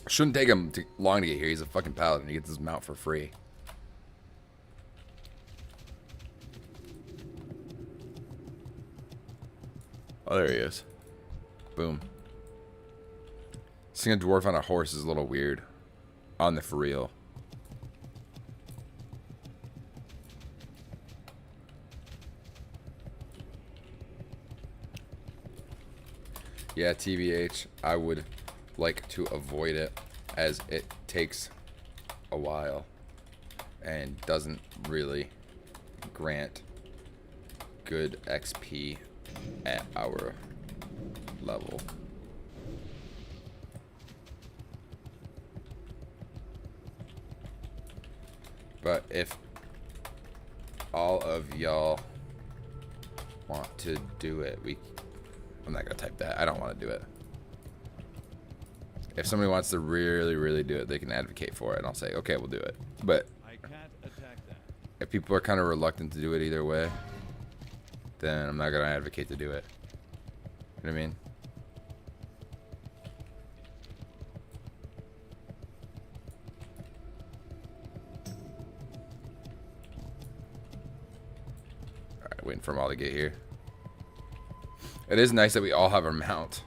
Shouldn't take him long to get here. He's a fucking paladin. He gets his mount for free. Oh, there he is. Boom. Seeing a dwarf on a horse is a little weird. On the for real. Yeah, TBH, I would like to avoid it as it takes a while and doesn't really grant good XP at our level. But if all of y'all want to do it, I'm not gonna type that. I don't want to do it. If somebody wants to really do it, they can advocate for it, and I'll say, okay, we'll do it. But I can't attack that. if people are kind of reluctant to do it either way, then I'm not gonna advocate to do it. You know what I mean? Alright, waiting for them all to get here. It is nice that we all have our mount.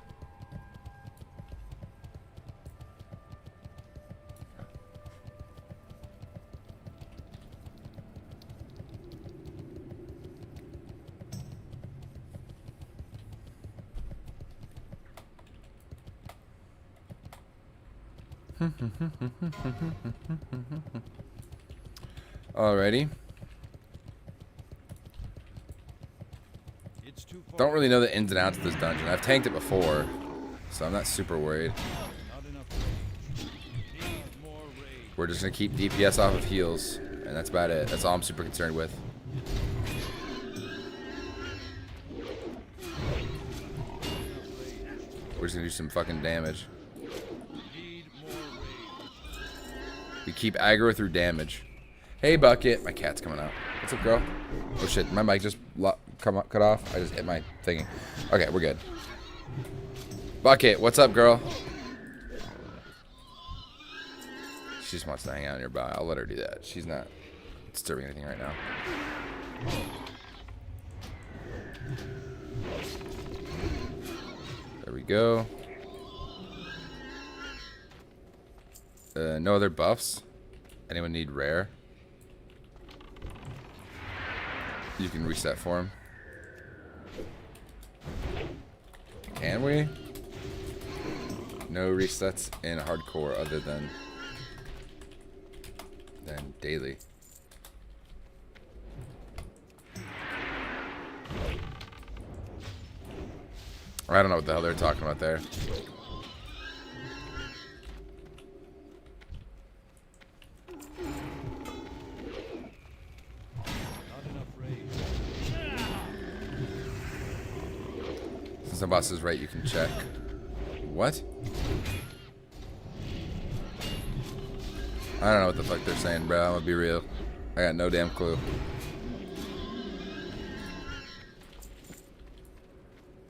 Alrighty. It's too far. Don't really know the ins and outs of this dungeon. I've tanked it before, so I'm not super worried. Not enough rage. Need more rage. We're just gonna keep DPS off of heals, and that's about it. That's all I'm super concerned with. We're just gonna do some fucking damage. Need more rage. We keep aggro through damage. Hey, Bucket. My cat's coming out. What's up, girl? Oh, shit. My mic just cut off. I just hit my thingy. Okay, we're good. Bucket, what's up, girl? She just wants to hang out nearby. I'll let her do that. She's not disturbing anything right now. There we go. No other buffs? Anyone need rare? You can reset for him. Can we? No resets in hardcore other than daily. I don't know what the hell they're talking about there. Not enough rage. Since the boss is right, you can check. What? I don't know what the fuck they're saying, bro. I'm gonna be real. I got no damn clue.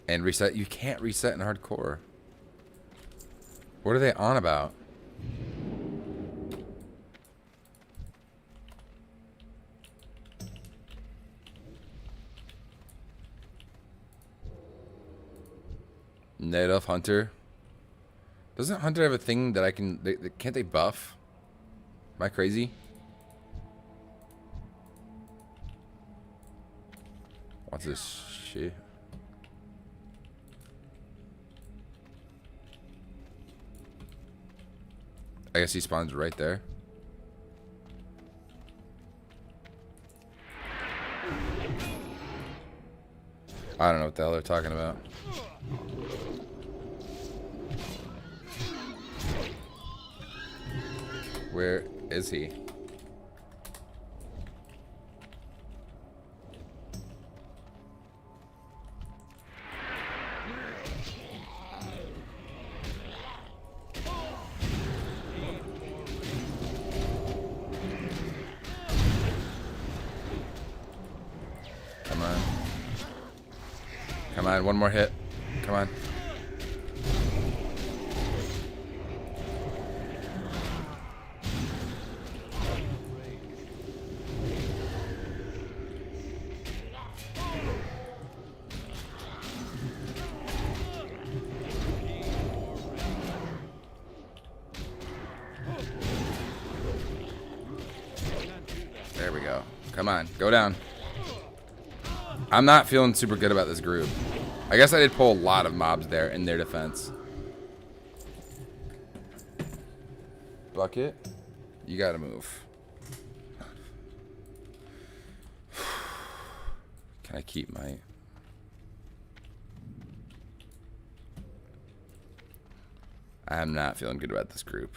And reset. You can't reset in hardcore. What are they on about? Native Hunter. Doesn't Hunter have a thing that I can... can't they buff? Am I crazy? What's this shit? I guess he spawns right there. I don't know what the hell they're talking about. Where is he? Come on. Come on, one more hit. Come on. There we go. Come on, go down. I'm not feeling super good about this group. I guess I did pull a lot of mobs there in their defense. Bucket, you gotta move. Can I keep my... I'm not feeling good about this group.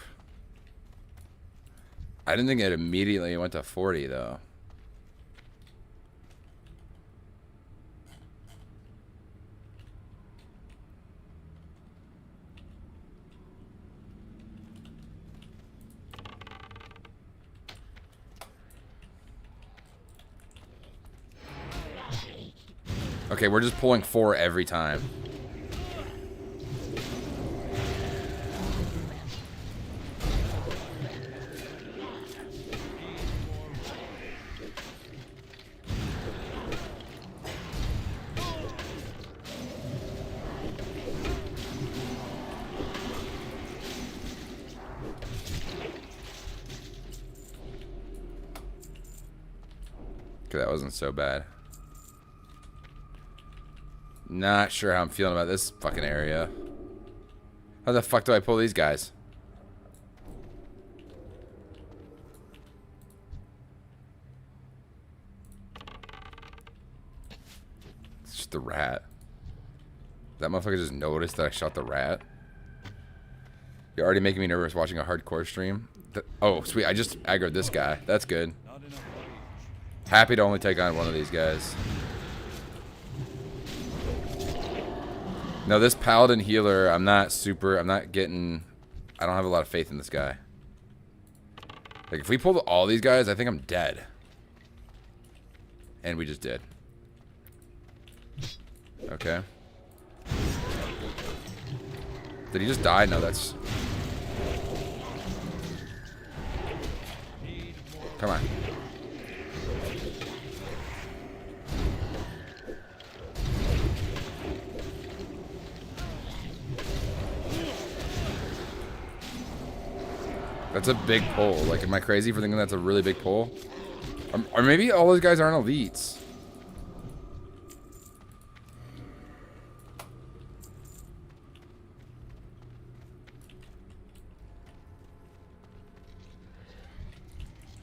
I didn't think it immediately went to 40 though. Okay, we're just pulling 4 every time. Okay, that wasn't so bad. Not sure how I'm feeling about this fucking area. How the fuck do I pull these guys? It's just the rat. That motherfucker just noticed that I shot the rat. You're already making me nervous watching a hardcore stream. Oh, sweet. I just aggroed this guy. That's good. Happy to only take on one of these guys. No, this paladin healer, I'm not getting... I don't have a lot of faith in this guy. Like, if we pulled all these guys, I think I'm dead. And we just did. Okay. Did he just die? No, that's... Come on. That's a big pull. Like, am I crazy for thinking that's a really big pull? Or maybe all those guys aren't elites.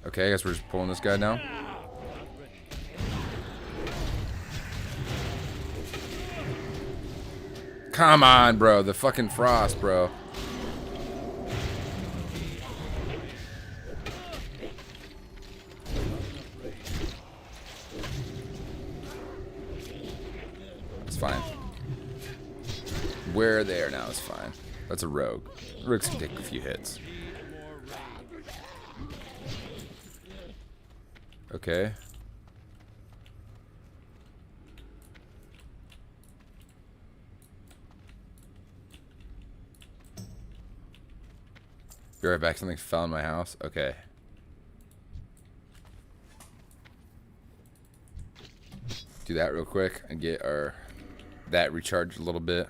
Okay, I guess we're just pulling this guy now. Come on, bro. The fucking frost, bro. Fine. We're there now is fine. That's a rogue. Rogues can take a few hits. Okay. Be right back. Something fell in my house. Okay. Do that real quick and get our... that recharged a little bit.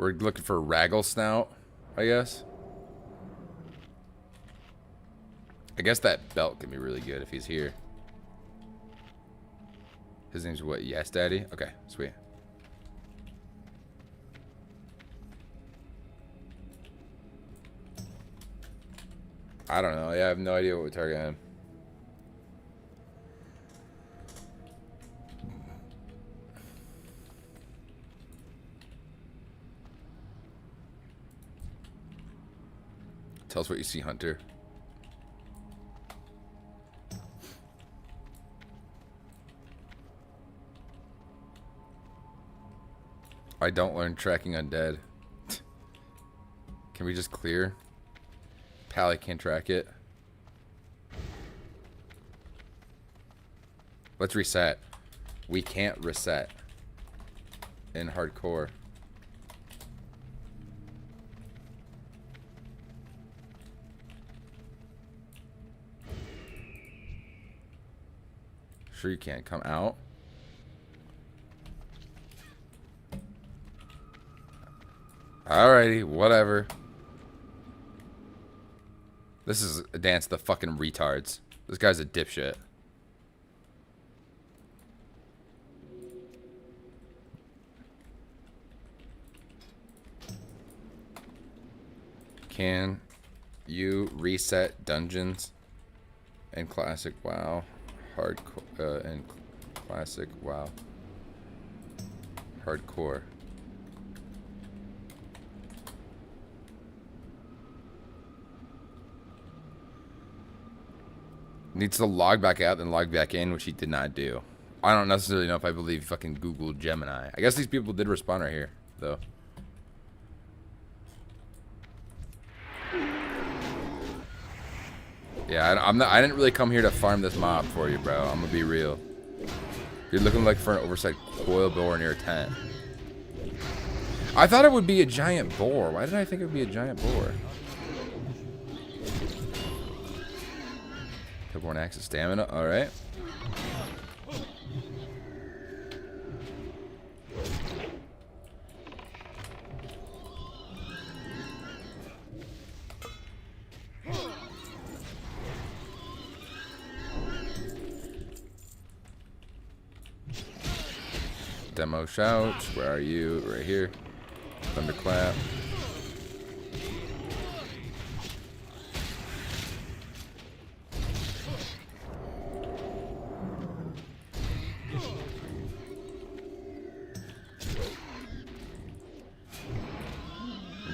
We're looking for Raggle Snout, I guess. I guess that belt can be really good if he's here. His name's what? Yes, Daddy? Okay, sweet. I don't know. Yeah, I have no idea what we target him. Tell us what you see, Hunter. I don't learn tracking undead. Can we just clear? Pally can't track it. Let's reset. We can't reset in hardcore. Sure you can. Come out. Alrighty, whatever. This is a dance of the fucking retards. This guy's a dipshit. Can you reset dungeons and classic WoW? Hardcore and classic WoW. Hardcore. Needs to log back out, then log back in, which he did not do. I don't necessarily know if I believe fucking Google Gemini. I guess these people did respond right here, though. Yeah, I didn't really come here to farm this mob for you, bro. I'm gonna be real. You're looking like for an oversized coil boar near a tent. I thought it would be a giant boar. Why did I think it would be a giant boar? Pipborn axe of stamina. All right. Demo shouts. Where are you? Right here. Thunderclap.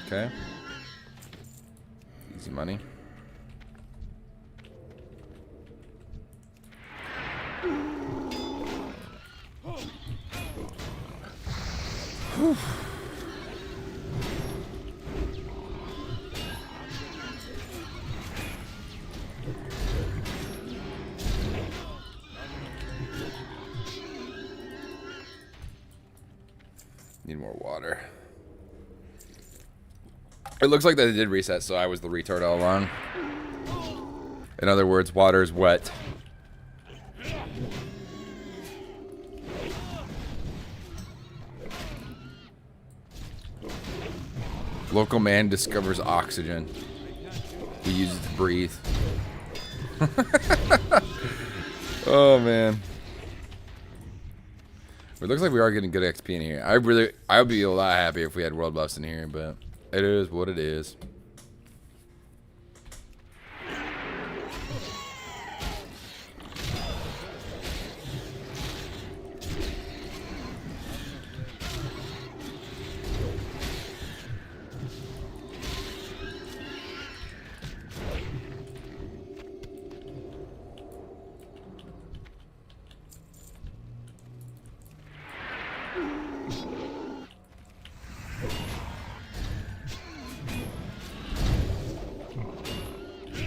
Okay. Easy money. Whew. Need more water. It looks like that it did reset, so I was the retard all along. In other words, water is wet. Local man discovers oxygen. He uses it to breathe. Oh man. It looks like we are getting good XP in here. I would be a lot happier if we had world buffs in here, but it is what it is.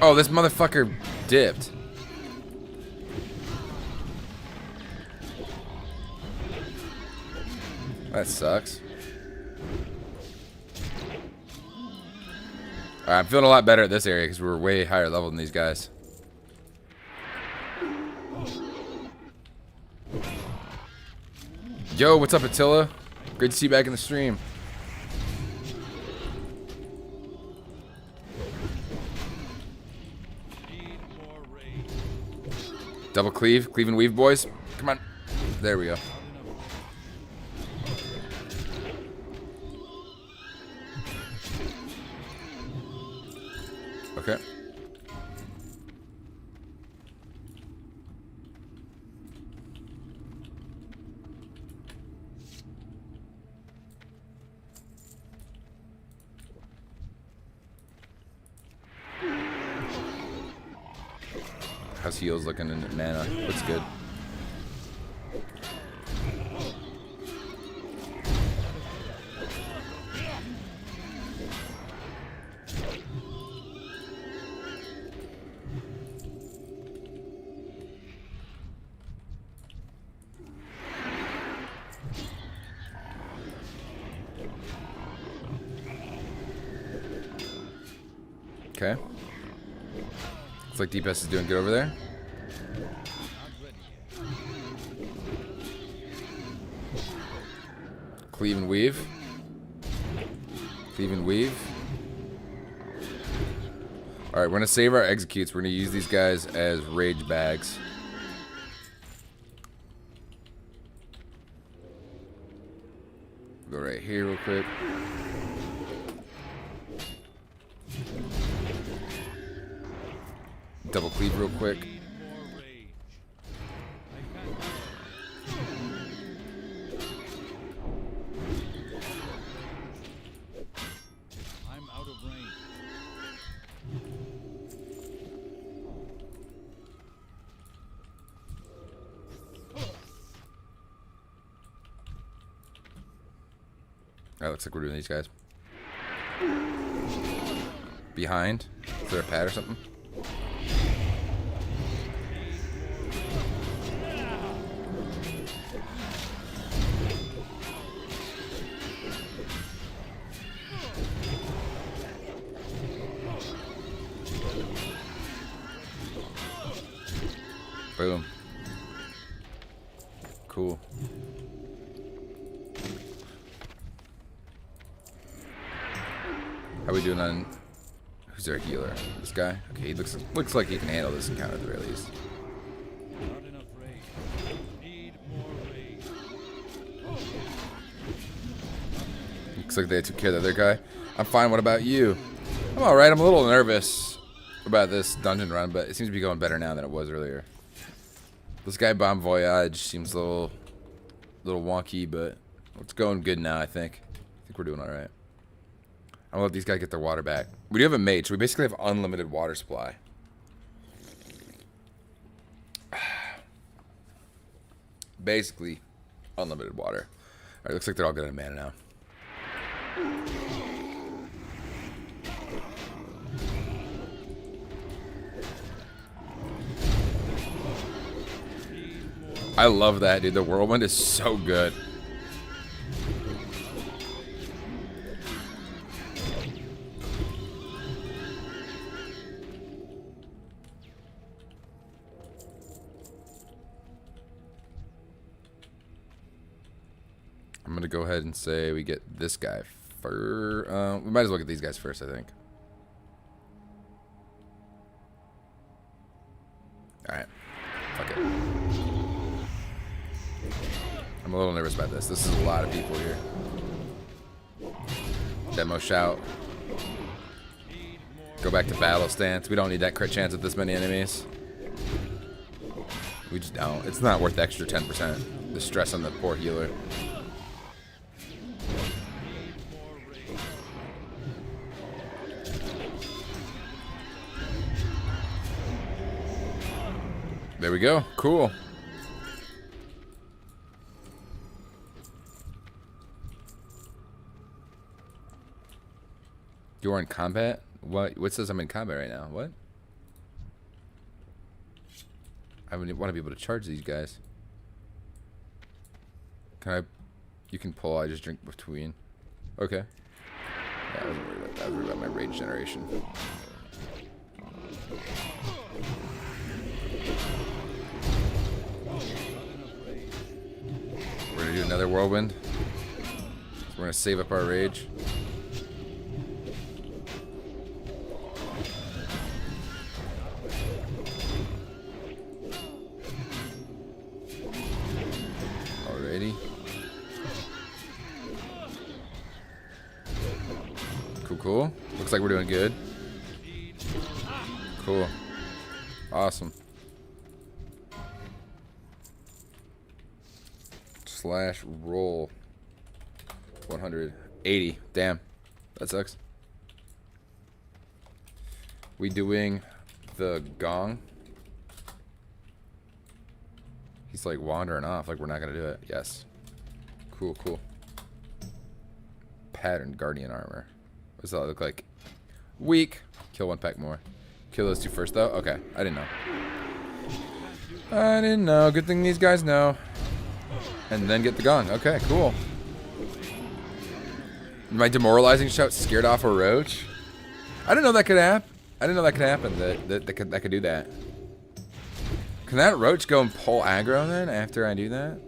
Oh, this motherfucker dipped. That sucks. Alright, I'm feeling a lot better at this area because we're way higher level than these guys. Yo, what's up, Attila? Great to see you back in the stream. Double cleave. Cleave and weave, boys. Come on. There we go. Okay. How's heals looking in mana? Looks good. Okay. Looks like DPS is doing good over there. Cleave and weave. Cleave and weave. Alright, we're going to save our executes. We're going to use these guys as rage bags. Go right here real quick. Double cleave real quick. I'm out of range. Alright, looks like we're doing these guys. Behind? Is there a pad or something? Boom. Cool. How we doing on... Who's our healer? This guy? Okay, he looks like he can handle this encounter at the very least. Not enough rage. Need more rage. Looks like they took care of the other guy. I'm fine, what about you? I'm alright, I'm a little nervous about this dungeon run, but it seems to be going better now than it was earlier. This guy Bon Voyage seems a little wonky, but it's going good now, I think. I think we're doing alright. I'm gonna let these guys get their water back. We do have a mage, so we basically have unlimited water supply. Basically, unlimited water. Alright, looks like they're all good on mana now. I love that, dude. The whirlwind is so good. I'm gonna go ahead and say we get this guy first. We might as well get these guys first, I think. Alright. Fuck it. I'm a little nervous about this. This is a lot of people here. Demo shout. Go back to battle stance. We don't need that crit chance with this many enemies. We just don't. It's not worth the extra 10%. The stress on the poor healer. There we go. Cool. You're in combat? What says I'm in combat right now? What? I want to be able to charge these guys. Can I? You can pull. I just drink between. Okay. Yeah, I wasn't worried about that. I was worried about my rage generation. We're gonna do another whirlwind. We're gonna save up our rage. cool. Looks like we're doing good. Cool. Awesome. Slash roll. 180. Damn. That sucks. We doing the gong? He's like wandering off like we're not gonna do it. Yes. Cool, cool. Patterned guardian armor. What does that look like? Weak. Kill one pack more. Kill those two first though? Okay. I didn't know. I didn't know. Good thing these guys know. And then get the gong. Okay, cool. My demoralizing shout scared off a roach? I didn't know that could happen. I didn't know that could happen. That could do that. Can that roach go and pull aggro then after I do that?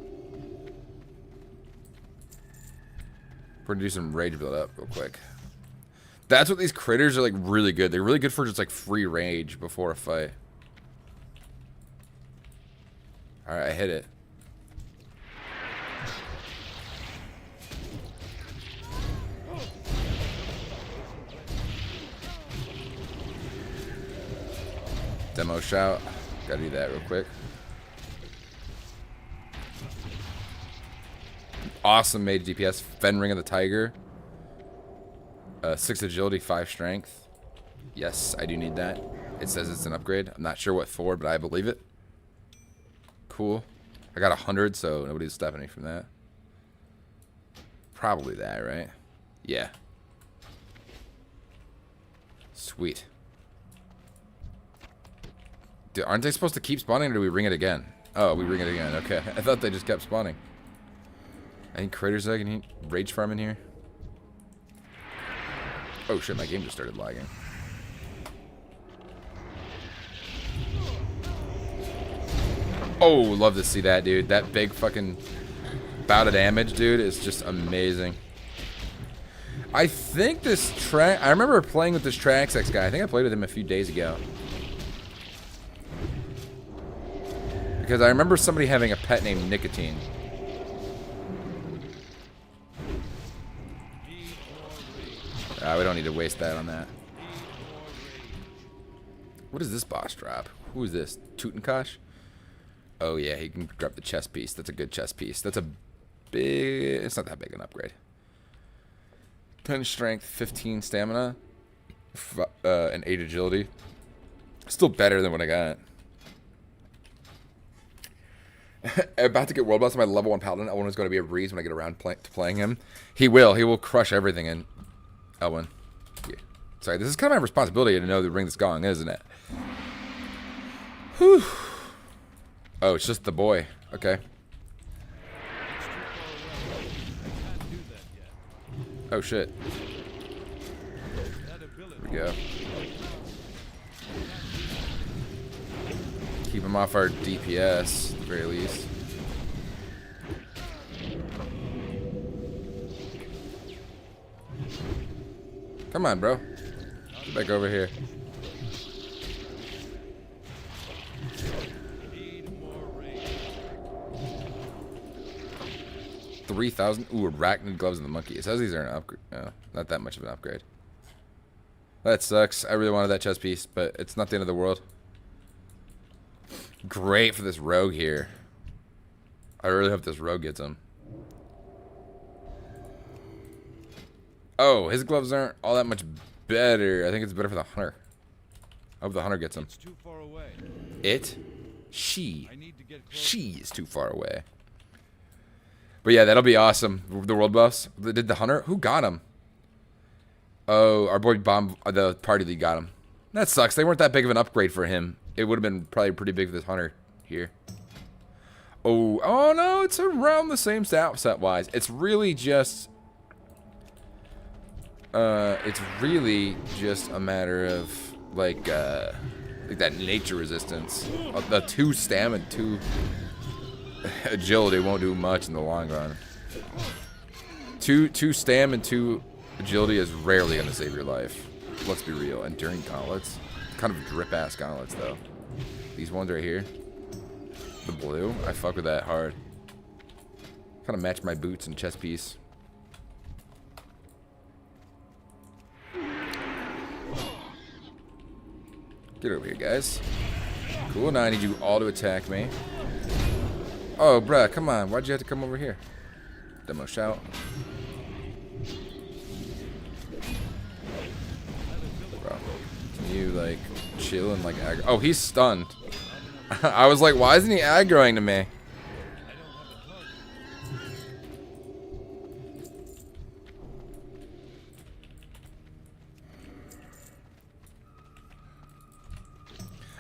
We're gonna do some rage build up real quick. That's what these critters are like really good. They're really good for just like free rage before a fight. Alright, I hit it. Demo shout. Gotta do that real quick. Awesome made DPS. Fen Ring of the Tiger. 6 agility, 5 strength. Yes, I do need that. It says it's an upgrade. I'm not sure what for, but I believe it. Cool. I got 100, so nobody's stopping me from that. Probably that, right? Yeah. Sweet. Dude, aren't they supposed to keep spawning, or do we ring it again? Oh, we ring it again. Okay. I thought they just kept spawning. Any critters I can eat? Rage farm in here? Oh shit, my game just started lagging. Oh, love to see that, dude. That big fucking bout of damage, dude, is just amazing. I think this track... I remember playing with this Traxx guy. I think I played with him a few days ago. Because I remember somebody having a pet named Nicotine. We don't need to waste that on that. What does this boss drop? Who is this? Tutenkosh? Oh yeah, he can drop the chest piece. That's a good chest piece. That's a big... It's not that big an upgrade. 10 strength, 15 stamina, and 8 agility. Still better than what I got. About to get world boss on my level 1 paladin. Elwyn is going to be a breeze when I get around to playing him. He will. He will crush everything in Elwyn. Yeah. Sorry, this is kind of my responsibility to know to ring this gong, isn't it? Whew. Oh, it's just the boy. Okay. Oh shit. Here we go. Keep him off our DPS, at the very least. Come on, bro. Get back over here. $3,000. Ooh, arachnid gloves and the monkey. It says these are an upgrade. No, not that much of an upgrade. That sucks. I really wanted that chest piece, but it's not the end of the world. Great for this rogue here. I really hope this rogue gets him. Oh, his gloves aren't all that much better. I think it's better for the hunter. I hope the hunter gets him. It's too far away. It? She. I need to get closer. She is too far away. But yeah, that'll be awesome. The world buffs. Did the hunter? Who got him? Oh, our boy Bomb, the party lead got him. That sucks. They weren't that big of an upgrade for him. It would have been probably pretty big for this hunter here. Oh no, it's around the same stat set wise. It's really just a matter of like that nature resistance. The 2 stamina, 2 agility won't do much in the long run. 2 stam and 2 agility is rarely gonna save your life. Let's be real. Enduring gauntlets, kind of drip ass gauntlets though. These ones right here, the blue, I fuck with that hard. Kind of match my boots and chest piece. Get over here, guys. Cool, now I need you all to attack me. Oh, bruh, come on. Why'd you have to come over here? Demo shout. Bro, can you, like, chill and, like, aggro? Oh, he's stunned. I was like, why isn't he aggroing to me?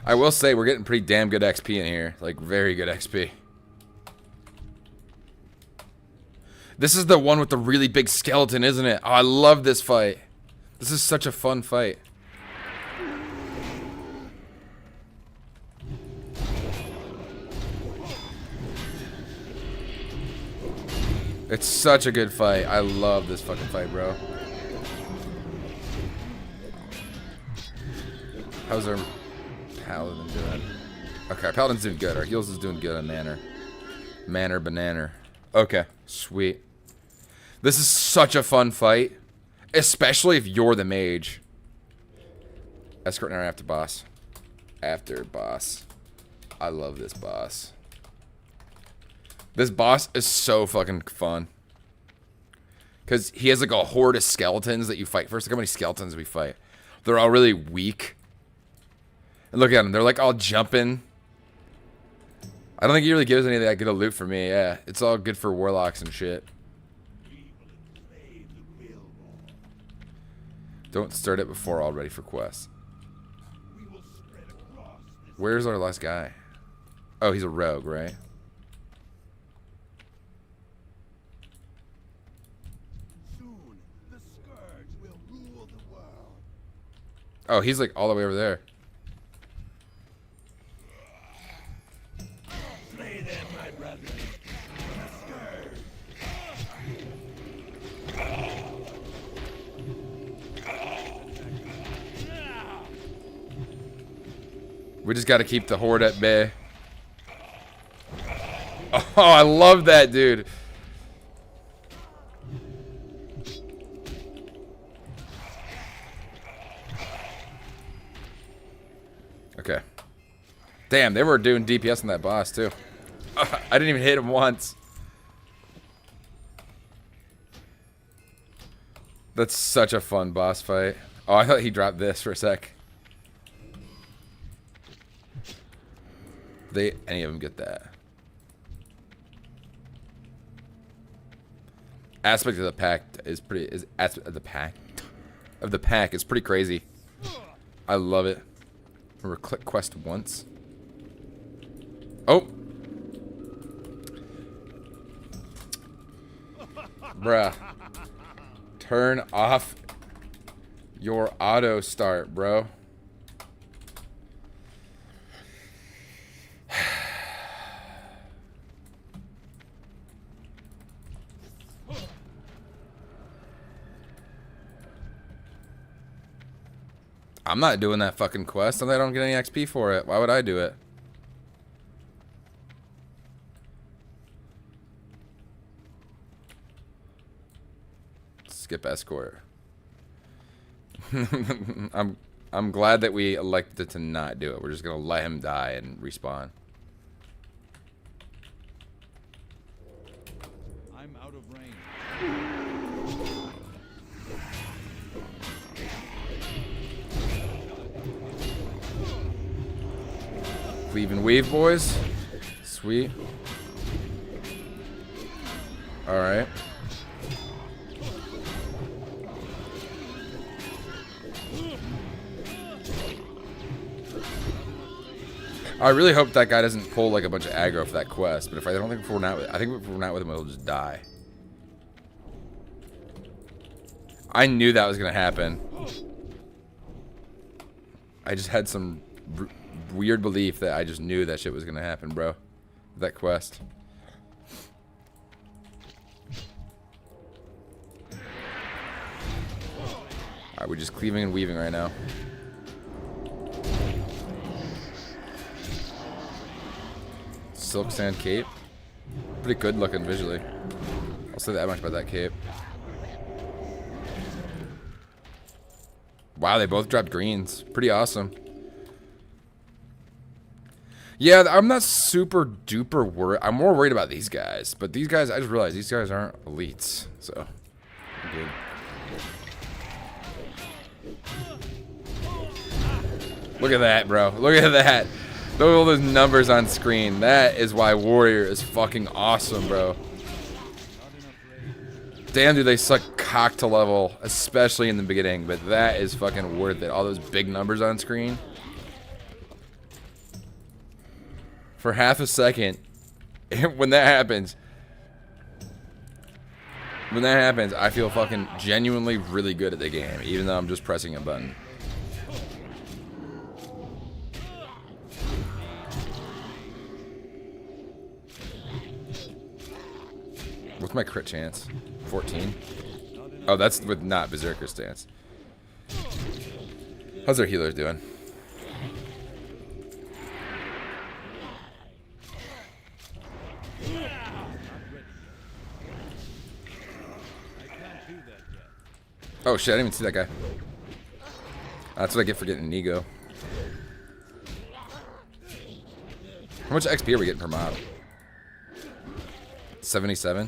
I will say we're getting pretty damn good XP in here. Like, very good XP. This is the one with the really big skeleton, isn't it? Oh, I love this fight. This is such a fun fight. It's such a good fight. I love this fucking fight, bro. How's our Paladin doing? Okay, our Paladin's doing good. Our heals is doing good on Manor. Manor banana. Okay, sweet. This is such a fun fight. Especially if you're the mage. Escorting our after boss. After boss. I love this boss. This boss is so fucking fun. Because he has like a horde of skeletons that you fight. First, look how many skeletons we fight. They're all really weak. And look at them. They're like all jumping. I don't think he really gives any of that good of loot for me. Yeah, it's all good for warlocks and shit. Don't start it before all ready for quests. Where's our last guy? Oh, he's a rogue, right? Soon, the scourge will rule the world. Oh, he's like all the way over there. Slay them, my brethren. The scourge. We just got to keep the horde at bay. Oh, I love that, dude. Okay. Damn, they were doing DPS on that boss, too. I didn't even hit him once. That's such a fun boss fight. Oh, I thought he dropped this for a sec. They any of them get that? Aspect of the pack is pretty. Is aspect of the pack is pretty crazy. I love it. Remember, click quest once. Oh, bruh, turn off your auto start, bro. I'm not doing that fucking quest, and I don't get any XP for it. Why would I do it? Skip escort. I'm glad that we elected to not do it. We're just gonna let him die and respawn. I'm out of range. Cleave and weave, boys. Sweet. Alright. I really hope that guy doesn't pull like a bunch of aggro for that quest, but I think if we're not with him, he'll just die. I knew that was gonna happen. I just had some weird belief that I just knew that shit was gonna happen, bro. That quest. Alright, we're just cleaving and weaving right now. Silk sand cape. Pretty good looking visually. I'll say that much about that cape. Wow, they both dropped greens. Pretty awesome. Yeah, I'm not super duper worried. I'm more worried about these guys. But these guys, I just realized these guys aren't elites. So, I'm good. Look at that, bro. Look at that. Look at all those numbers on screen. That is why Warrior is fucking awesome, bro. Damn, do they suck cock to level, especially in the beginning. But that is fucking worth it. All those big numbers on screen. For half a second, when that happens, I feel fucking genuinely really good at the game, even though I'm just pressing a button. What's my crit chance? 14? Oh, that's with not Berserker stance. How's our healers doing? Oh shit, I didn't even see that guy. That's what I get for getting an ego. How much XP are we getting per mob? 77?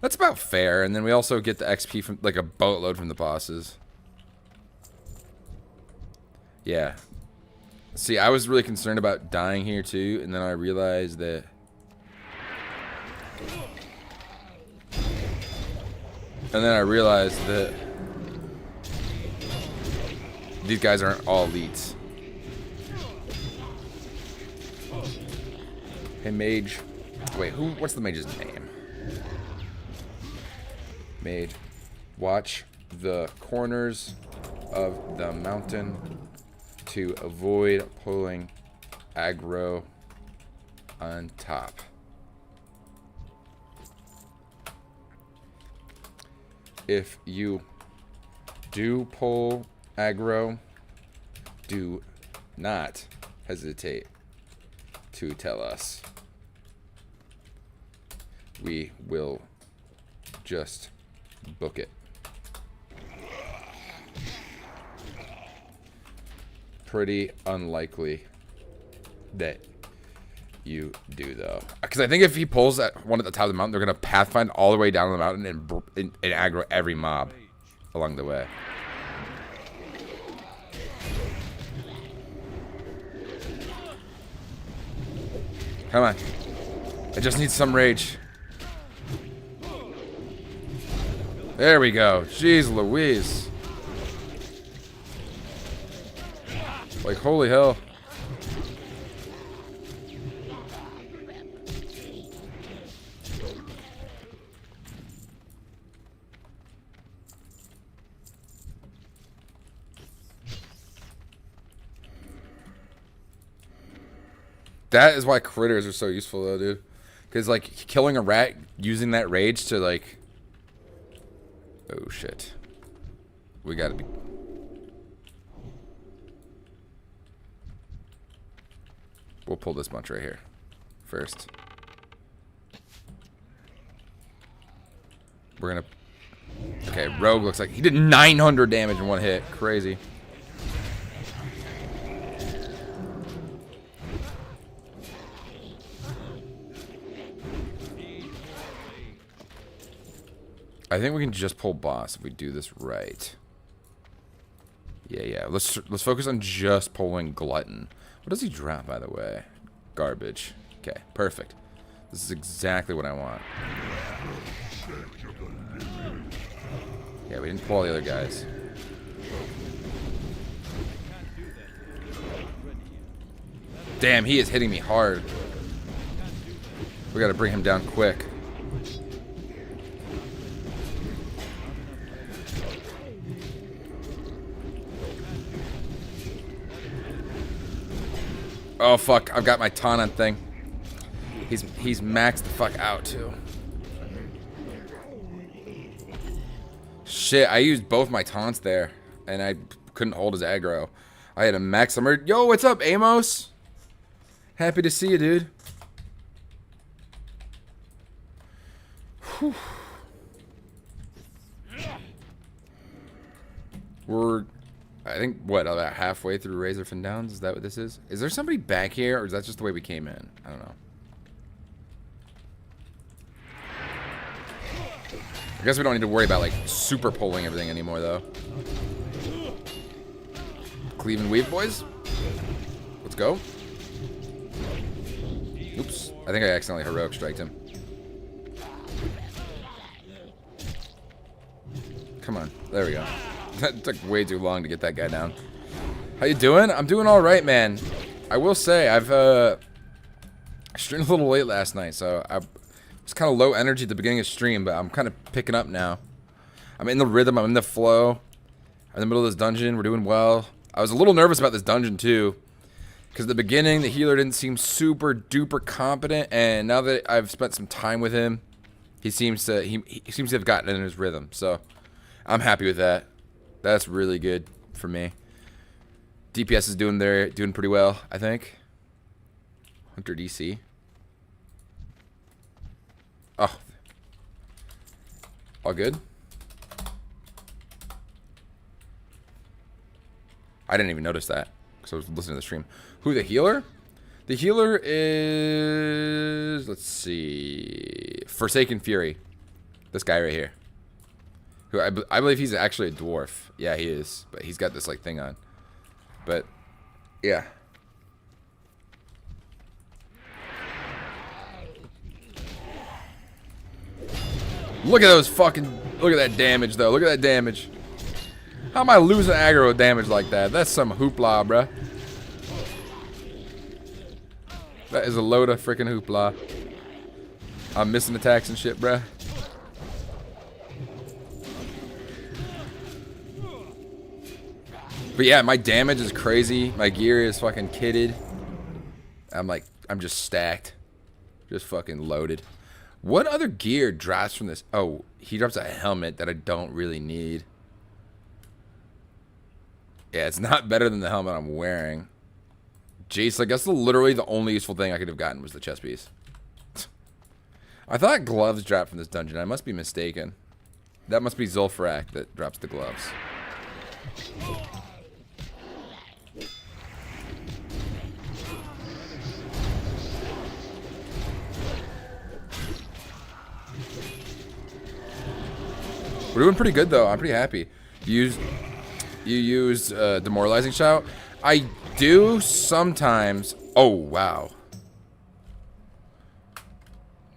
That's about fair, and then we also get the XP from, like, a boatload from the bosses. Yeah. See, I was really concerned about dying here too, and then I realized that... these guys aren't all elites. Hey, mage. Wait, what's the mage's name? Mage. Watch the corners of the mountain to avoid pulling aggro on top. If you do pull aggro, do not hesitate to tell us. We will just book it. Pretty unlikely that you do, though. Because I think if he pulls that one at the top of the mountain, they're going to pathfind all the way down the mountain and aggro every mob along the way. Come on. I just need some rage. There we go. Jeez Louise. Like, holy hell. That is why critters are so useful, though, dude. Because, like, killing a rat, using that rage to, like... Oh, shit. We gotta be... We'll pull this bunch right here. First. We're gonna... Okay, Rogue looks like... He did 900 damage in one hit. Crazy. I think we can just pull boss if we do this right. Yeah. Let's focus on just pulling Glutton. What does he drop, by the way? Garbage. Okay, perfect. This is exactly what I want. Yeah, we didn't pull all the other guys. Damn, he is hitting me hard. We gotta bring him down quick. Oh fuck, I've got my taunt on thing. He's maxed the fuck out too. Shit, I used both my taunts there and I couldn't hold his aggro. I had a max summer. Yo, what's up, Amos? Happy to see you, dude. Whew. I think, what, about halfway through Razor Fin Downs? Is that what this is? Is there somebody back here, or is that just the way we came in? I don't know. I guess we don't need to worry about, like, super pulling everything anymore, though. Cleave and weave, boys. Let's go. Oops. I think I accidentally heroic striked him. Come on. There we go. That took way too long to get that guy down. How you doing? I'm doing all right, man. I will say, I've streamed a little late last night, so I was kind of low energy at the beginning of stream, but I'm kind of picking up now. I'm in the rhythm. I'm in the flow. I'm in the middle of this dungeon. We're doing well. I was a little nervous about this dungeon, too, because at the beginning, the healer didn't seem super duper competent, and now that I've spent some time with him, he seems to have gotten in his rhythm, so I'm happy with that. That's really good for me. DPS is doing pretty well, I think. Hunter DC. Oh. All good? I didn't even notice that because I was listening to the stream. Who, the healer? The healer is, let's see, Forsaken Fury. This guy right here. Who I believe he's actually a dwarf. Yeah, he is. But he's got this, like, thing on. But, yeah. Look at those fucking... Look at that damage, though. Look at that damage. How am I losing aggro damage like that? That's some hoopla, bruh. That is a load of freaking hoopla. I'm missing attacks and shit, bruh. But yeah, my damage is crazy. My gear is fucking kitted. I'm just stacked. Just fucking loaded. What other gear drops from this? Oh, he drops a helmet that I don't really need. Yeah, it's not better than the helmet I'm wearing. Jace, I guess literally the only useful thing I could have gotten was the chest piece. I thought gloves dropped from this dungeon. I must be mistaken. That must be Zul'Farrak that drops the gloves. We're doing pretty good, though. I'm pretty happy. You use Demoralizing Shout? I do sometimes. Oh, wow.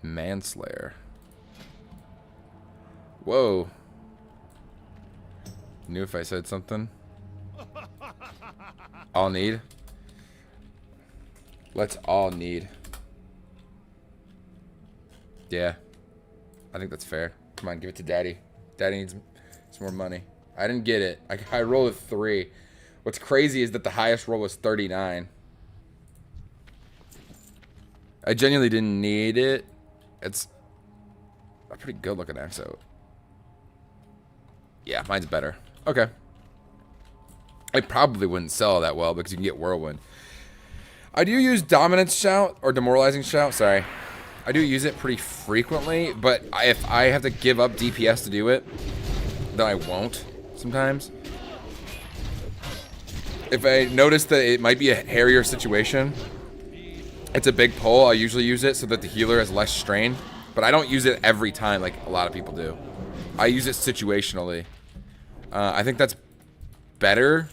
Manslayer. Whoa. Knew if I said something. All need? Let's all need. Yeah. I think that's fair. Come on, give it to Daddy. Daddy needs some more money. I didn't get it. I rolled a 3. What's crazy is that the highest roll was 39. I genuinely didn't need it. It's a pretty good looking exo. Yeah, mine's better. Okay. I probably wouldn't sell that well because you can get Whirlwind. I do use Dominance Shout or Demoralizing Shout. Sorry. I do use it pretty frequently, but if I have to give up DPS to do it, then I won't sometimes. If I notice that it might be a hairier situation, it's a big pull, I usually use it so that the healer has less strain, but I don't use it every time like a lot of people do. I use it situationally. I think that's better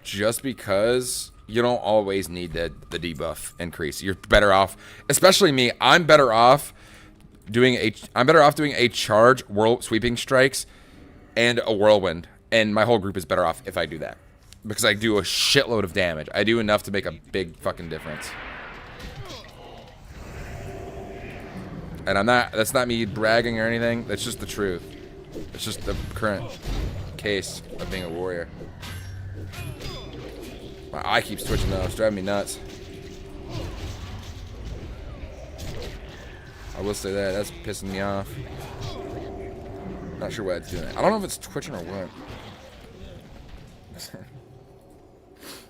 just because you don't always need the debuff increase. You're better off, especially me. I'm better off doing a charge, sweeping strikes, and a whirlwind. And my whole group is better off if I do that because I do a shitload of damage. I do enough to make a big fucking difference. And that's not me bragging or anything. That's just the truth. It's just the current case of being a warrior. My eye keeps twitching though. It's driving me nuts. I will say that. That's pissing me off. Not sure why it's doing it. I don't know if it's twitching or what.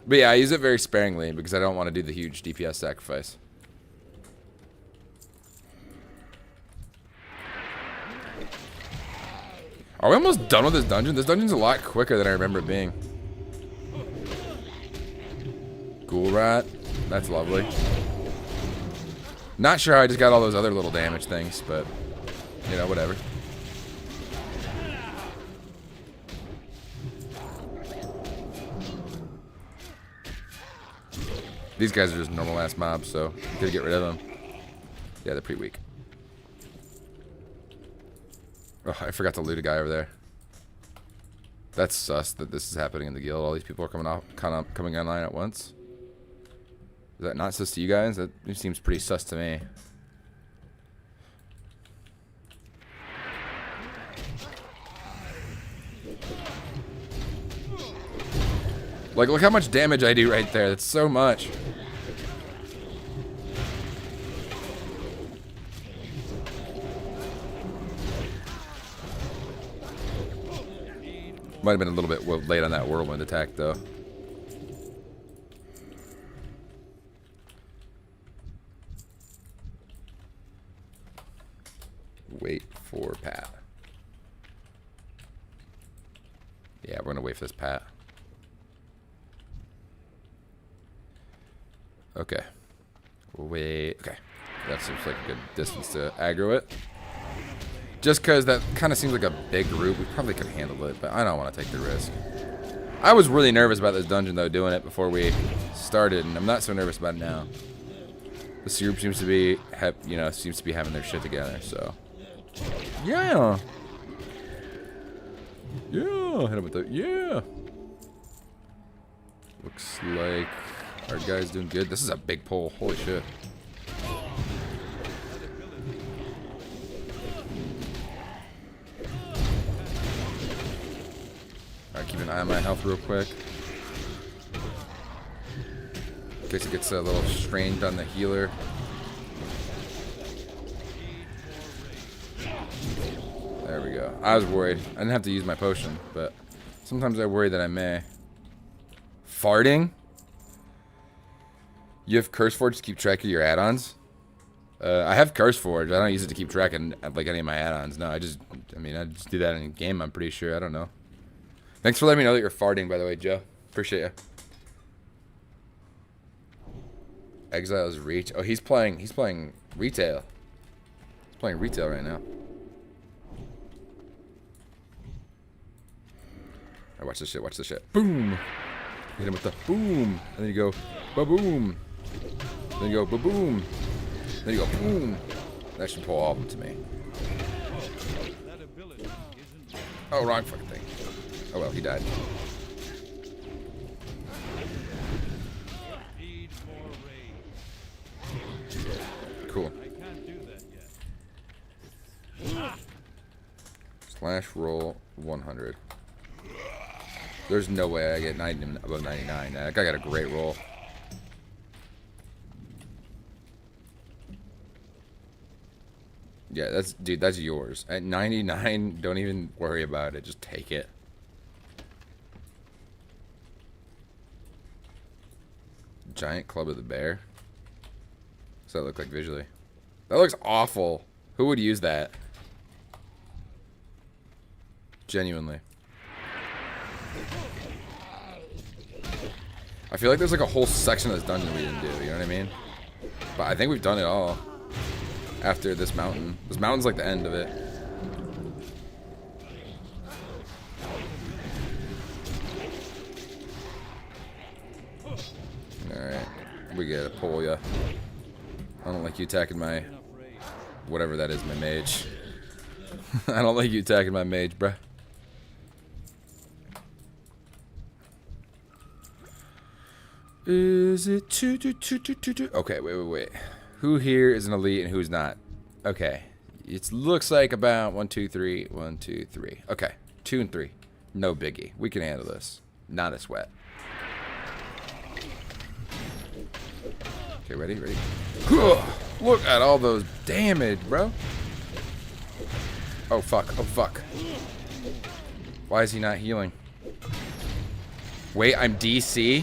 But yeah, I use it very sparingly because I don't want to do the huge DPS sacrifice. Are we almost done with this dungeon? This dungeon's a lot quicker than I remember it being. Ghoul rat. That's lovely. Not sure how I just got all those other little damage things, but, you know, whatever. These guys are just normal ass mobs, so gotta get rid of them. Yeah, they're pretty weak. Oh, I forgot to loot a guy over there. That's sus that this is happening in the guild. All these people are coming online at once. Is that not sus to you guys? That seems pretty sus to me. Like, look how much damage I do right there. That's so much. Might have been a little bit late on that whirlwind attack, though. Wait for Pat. Yeah, we're gonna wait for this Pat. Okay. Wait. Okay. That seems like a good distance to aggro it. Just because that kind of seems like a big group. We probably could handle it, but I don't want to take the risk. I was really nervous about this dungeon, though, doing it before we started, and I'm not so nervous about it now. This group seems to be, seems to be having their shit together, so. Yeah. Yeah. Hit him with the, yeah. Looks like our guy's doing good. This is a big pull. Holy shit. Alright, keep an eye on my health real quick. In case it gets a little strained on the healer. There we go. I was worried. I didn't have to use my potion, but sometimes I worry that I may. Farting? You have CurseForge to keep track of your add-ons? I have CurseForge. I don't use it to keep track of like any of my add-ons. No, I just do that in game, I'm pretty sure. I don't know. Thanks for letting me know that you're farting, by the way, Joe. Appreciate you. Exile's Reach. Oh, he's playing retail. He's playing retail right now. Alright, watch this shit, watch this shit. Boom! Hit him with the boom! And then you go, ba-boom! Then you go, ba-boom! Then you go, boom! That should pull all of them to me. Oh, wrong fucking thing. Oh well, he died. Cool. Slash roll 100. There's no way I get 90 above 99. That guy got a great roll. Yeah, dude, that's yours. At 99, don't even worry about it. Just take it. Giant Club of the Bear. What's that look like visually? That looks awful. Who would use that? Genuinely. I feel like there's like a whole section of this dungeon we didn't do, you know what I mean? But I think we've done it all. After this mountain. This mountain's like the end of it. Alright. We gotta pull ya. I don't like you attacking my... whatever that is, my mage. I don't like you attacking my mage, bruh. Is it two? Okay, wait. Who here is an elite and who's not? Okay. It looks like about 1, 2, 3. 1, 2, 3. Okay. 2 and 3. No biggie. We can handle this. Not a sweat. Okay, ready? Look at all those damage, bro. Oh, fuck. Why is he not healing? Wait, I'm DC?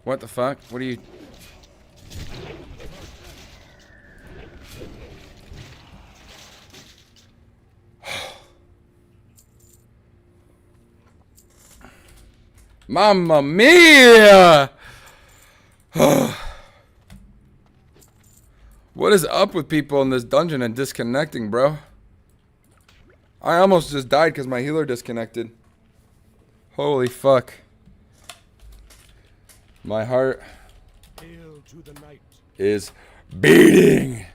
What the fuck? What are you... Mamma mia! What is up with people in this dungeon and disconnecting, bro? I almost just died because my healer disconnected. Holy fuck. My heart Hail to the night. is beating.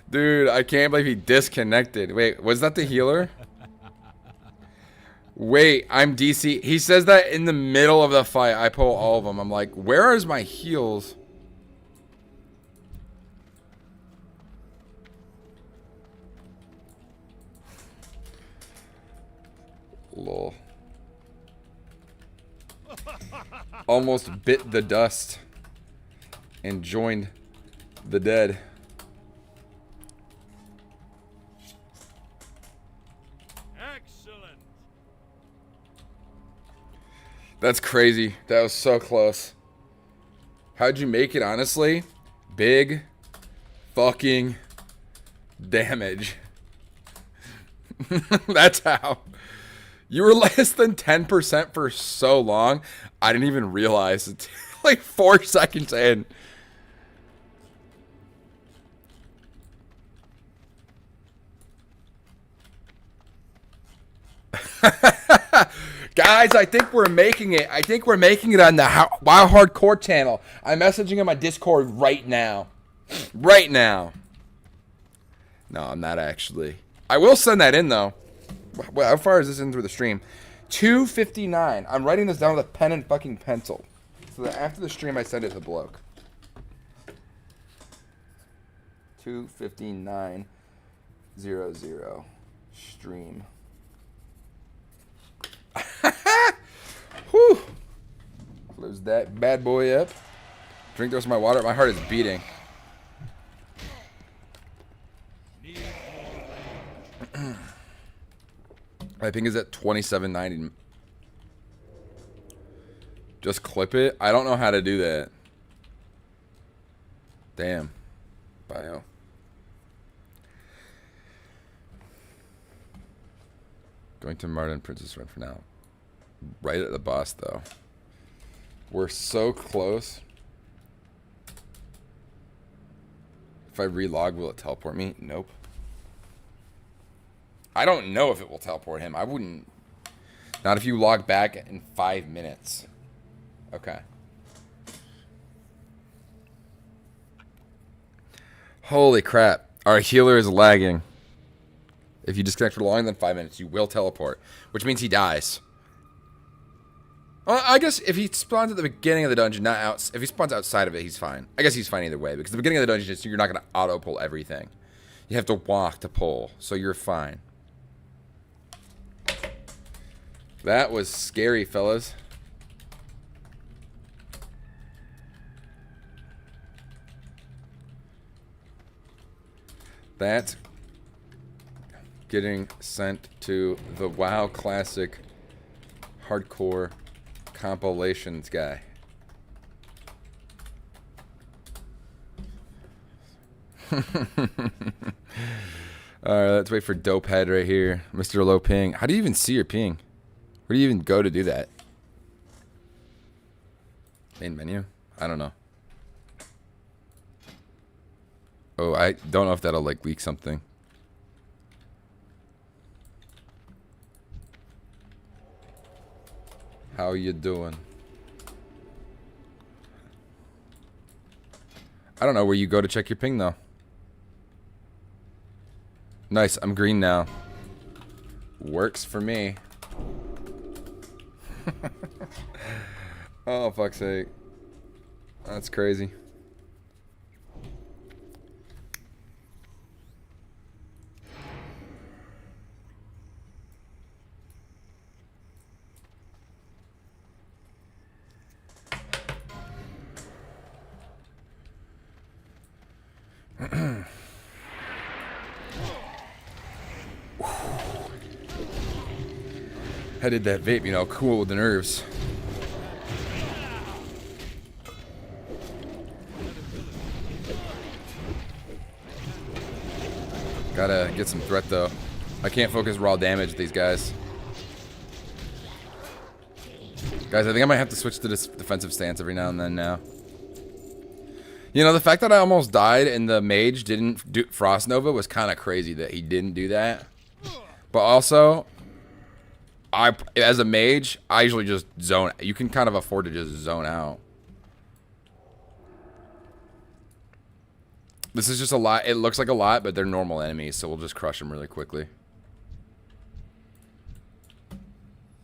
Dude, I can't believe he disconnected. Wait, was that the healer? Wait, I'm DC. He says that in the middle of the fight. I pull all of them. I'm like, where is my heals? Lol. Almost bit the dust and joined the dead. Excellent. That's crazy. That was so close. How'd you make it, honestly? Big fucking damage. That's how. You were less than 10% for so long. I didn't even realize it. Like 4 seconds in. Guys, I think we're making it. I think we're making it on the WoW Hardcore channel. I'm messaging on my Discord right now. Right now. No, I'm not actually. I will send that in, though. How far is this in through the stream? 2:59. I'm writing this down with a pen and fucking pencil. So that after the stream, I send it to the bloke. 2:59:00 stream. Whew. Close that bad boy up. Drink the rest of my water. My heart is beating. I think it's at 27.90. Just clip it. I don't know how to do that. Damn. Bio. Going to Martin Princess Run for now. Right at the boss, though. We're so close. If I relog, will it teleport me? Nope. I don't know if it will teleport him. I wouldn't. Not if you log back in 5 minutes. Okay. Holy crap. Our healer is lagging. If you disconnect for longer than 5 minutes, you will teleport. Which means he dies. Well, I guess if he spawns at the beginning of the dungeon, not out. If he spawns outside of it, he's fine. I guess he's fine either way. Because the beginning of the dungeon, you're not going to auto-pull everything. You have to walk to pull. So you're fine. That was scary, fellas. That's getting sent to the WoW Classic Hardcore Compilations guy. Alright, let's wait for Dope Head right here. Mr. Low Ping. How do you even see your ping? Where do you even go to do that? Main menu? I don't know. Oh, I don't know if that'll like leak something. How you doing? I don't know where you go to check your ping though. Nice, I'm green now. Works for me. Oh, fuck's sake. That's crazy. I did that vape, you know, cool with the nerves. Gotta get some threat though. I can't focus raw damage with these guys. Guys, I think I might have to switch to this defensive stance every now and then now. You know, the fact that I almost died and the mage didn't do Frost Nova was kind of crazy that he didn't do that. But also, as a mage, I usually just zone. You can kind of afford to just zone out. This is just a lot. It looks like a lot, but they're normal enemies, so we'll just crush them really quickly.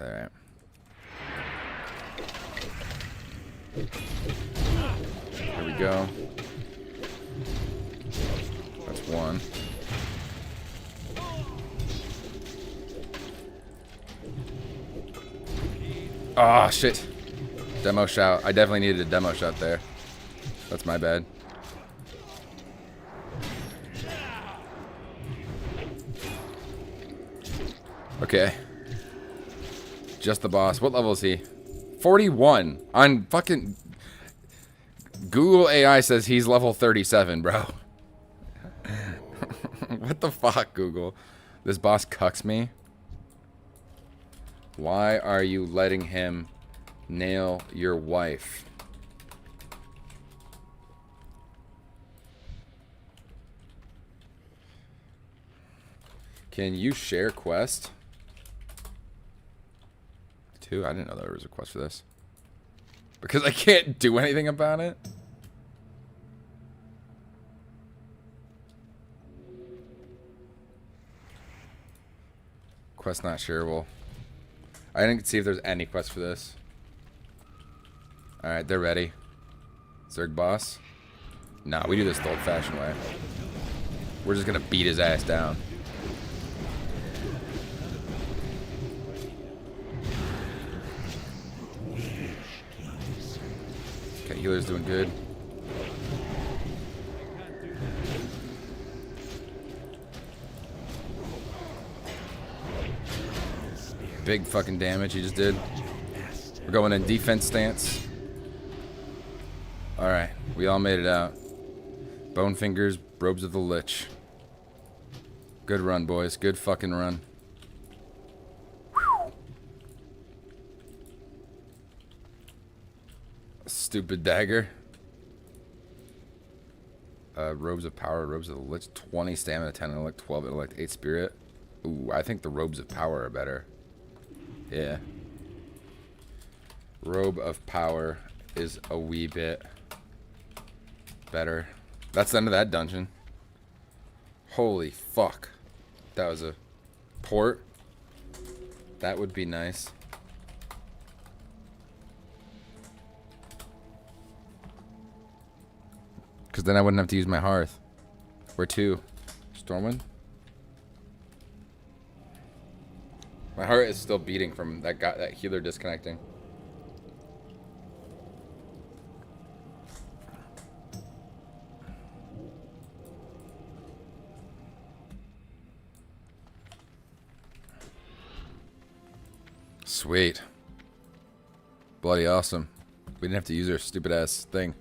Alright. Here we go. That's one. Ah, shit. Demo shout. I definitely needed a demo shot there. That's my bad. Okay. Just the boss. What level is he? 41. On fucking... Google AI says he's level 37, bro. What the fuck, Google? This boss cucks me. Why are you letting him nail your wife? Can you share quest? 2? I didn't know there was a quest for this. Because I can't do anything about it? Quest not shareable. I didn't see if there's any quest for this. Alright, they're ready. Zerg boss? Nah, we do this the old-fashioned way. We're just gonna beat his ass down. Okay, healer's doing good. Big fucking damage he just did. We're going in defense stance. Alright, we all made it out. Bone fingers, robes of the lich. Good run, boys. Good fucking run. Whew. Stupid dagger. Robes of power, robes of the lich. 20 stamina, 10 intellect, 12 intellect, 8 spirit. Ooh, I think the robes of power are better. Yeah. Robe of power is a wee bit better. That's the end of that dungeon. Holy fuck. That was a port. That would be nice. Because then I wouldn't have to use my hearth. Where to? Stormwind? My heart is still beating from that healer disconnecting. Sweet. Bloody awesome. We didn't have to use our stupid ass thing.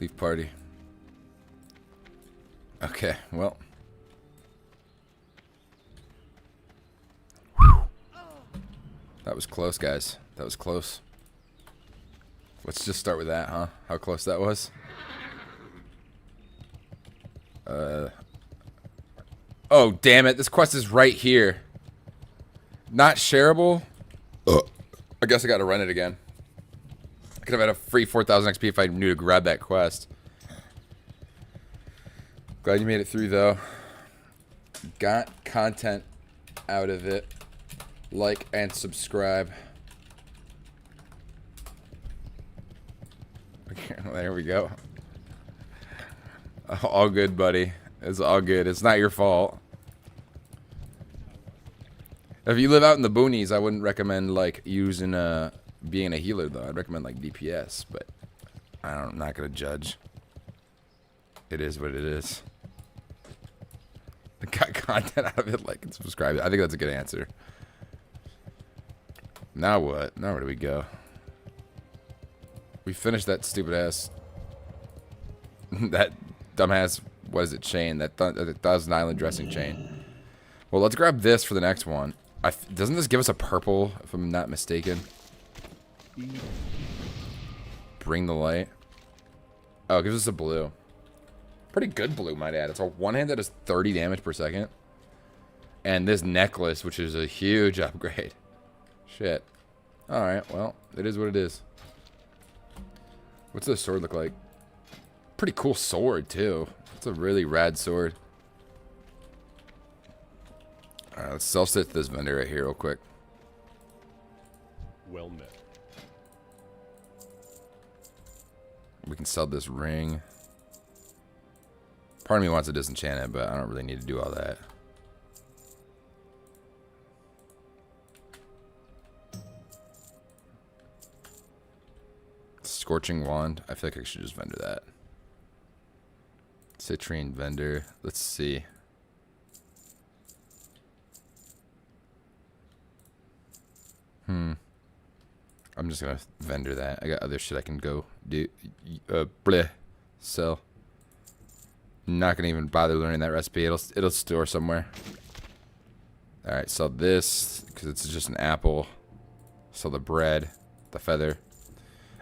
Leave party. Okay, well. That was close, guys. That was close. Let's just start with that, huh? How close that was. Oh, damn it. This quest is right here. Not shareable. I guess I gotta run it again. I could have had a free 4,000 XP if I knew to grab that quest. Glad you made it through, though. Got content out of it. Like and subscribe. There we go. All good, buddy. It's all good. It's not your fault. If you live out in the boonies, I wouldn't recommend like using being a healer though. I'd recommend like DPS, but I'm not gonna judge. It is what it is. Got content out of it, like and subscribe. I think that's a good answer. Now what? Now where do we go? We finished that stupid ass, that dumbass, what is it, chain? That Thousand Island dressing chain. Well, let's grab this for the next one. Doesn't this give us a purple, if I'm not mistaken? Bring the light. Oh, it gives us a blue. Pretty good blue, might add. It's a one-hand that does 30 damage per second. And this necklace, which is a huge upgrade. Shit. Alright, well, it is what it is. What's this sword look like? Pretty cool sword, too. It's a really rad sword. Alright, let's self-sit this vendor right here real quick. Well met. We can sell this ring. Part of me wants to disenchant it, but I don't really need to do all that. Scorching wand. I feel like I should just vendor that. Citrine vendor. Let's see. I'm just gonna vendor that. I got other shit I can go do. Bleh. Sell. Not gonna even bother learning that recipe. It'll store somewhere. All right. Sell this because it's just an apple. Sell the bread, the feather.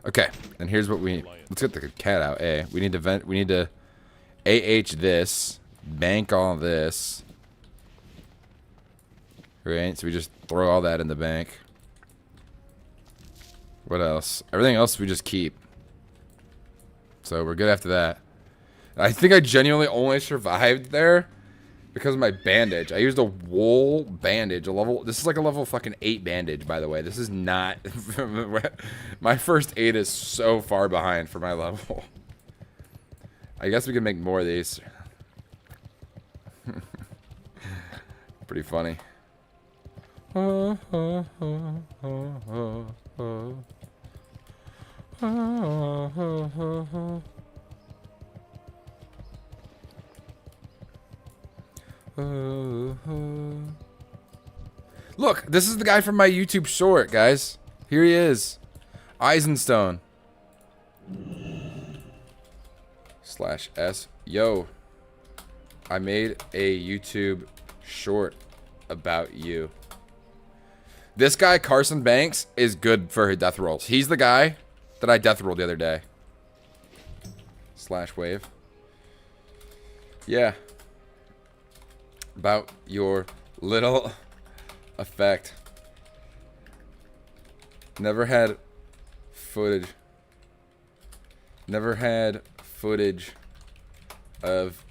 Okay. And here's what we. Let's get the cat out. We need to vent. We need to AH this. Bank all this. Right. So we just throw all that in the bank. What else? Everything else we just keep. So we're good after that. I think I genuinely only survived there because of my bandage. I used a wool bandage. This is like a level fucking 8 bandage, by the way. This is not... my first 8 is so far behind for my level. I guess we can make more of these. Pretty funny. Look, this is the guy from my YouTube short, guys. Here he is. Eisenstone. /S. Yo. I made a YouTube short about you. This guy, Carson Banks, is good for death rolls. He's the guy that I death rolled the other day. /wave. Yeah. About your little effect. Never had footage. Never had footage of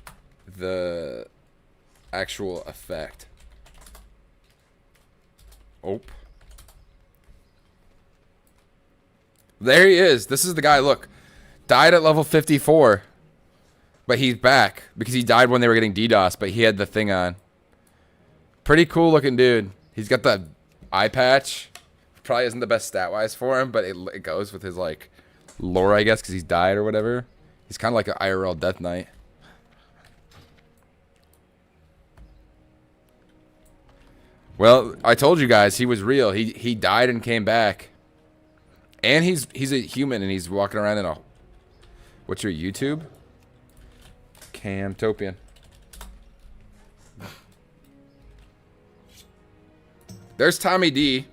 the actual effect. Oh. There he is. This is the guy, look. Died at level 54. But he's back. Because he died when they were getting DDoS, but he had the thing on. Pretty cool looking dude. He's got the eye patch. Probably isn't the best stat-wise for him, but it goes with his, like, lore, I guess, because he's died or whatever. He's kind of like an IRL Death Knight. Well, I told you guys he was real. He died and came back. And he's a human and he's walking around in a... What's your YouTube? Camtopian. There's Tommy D.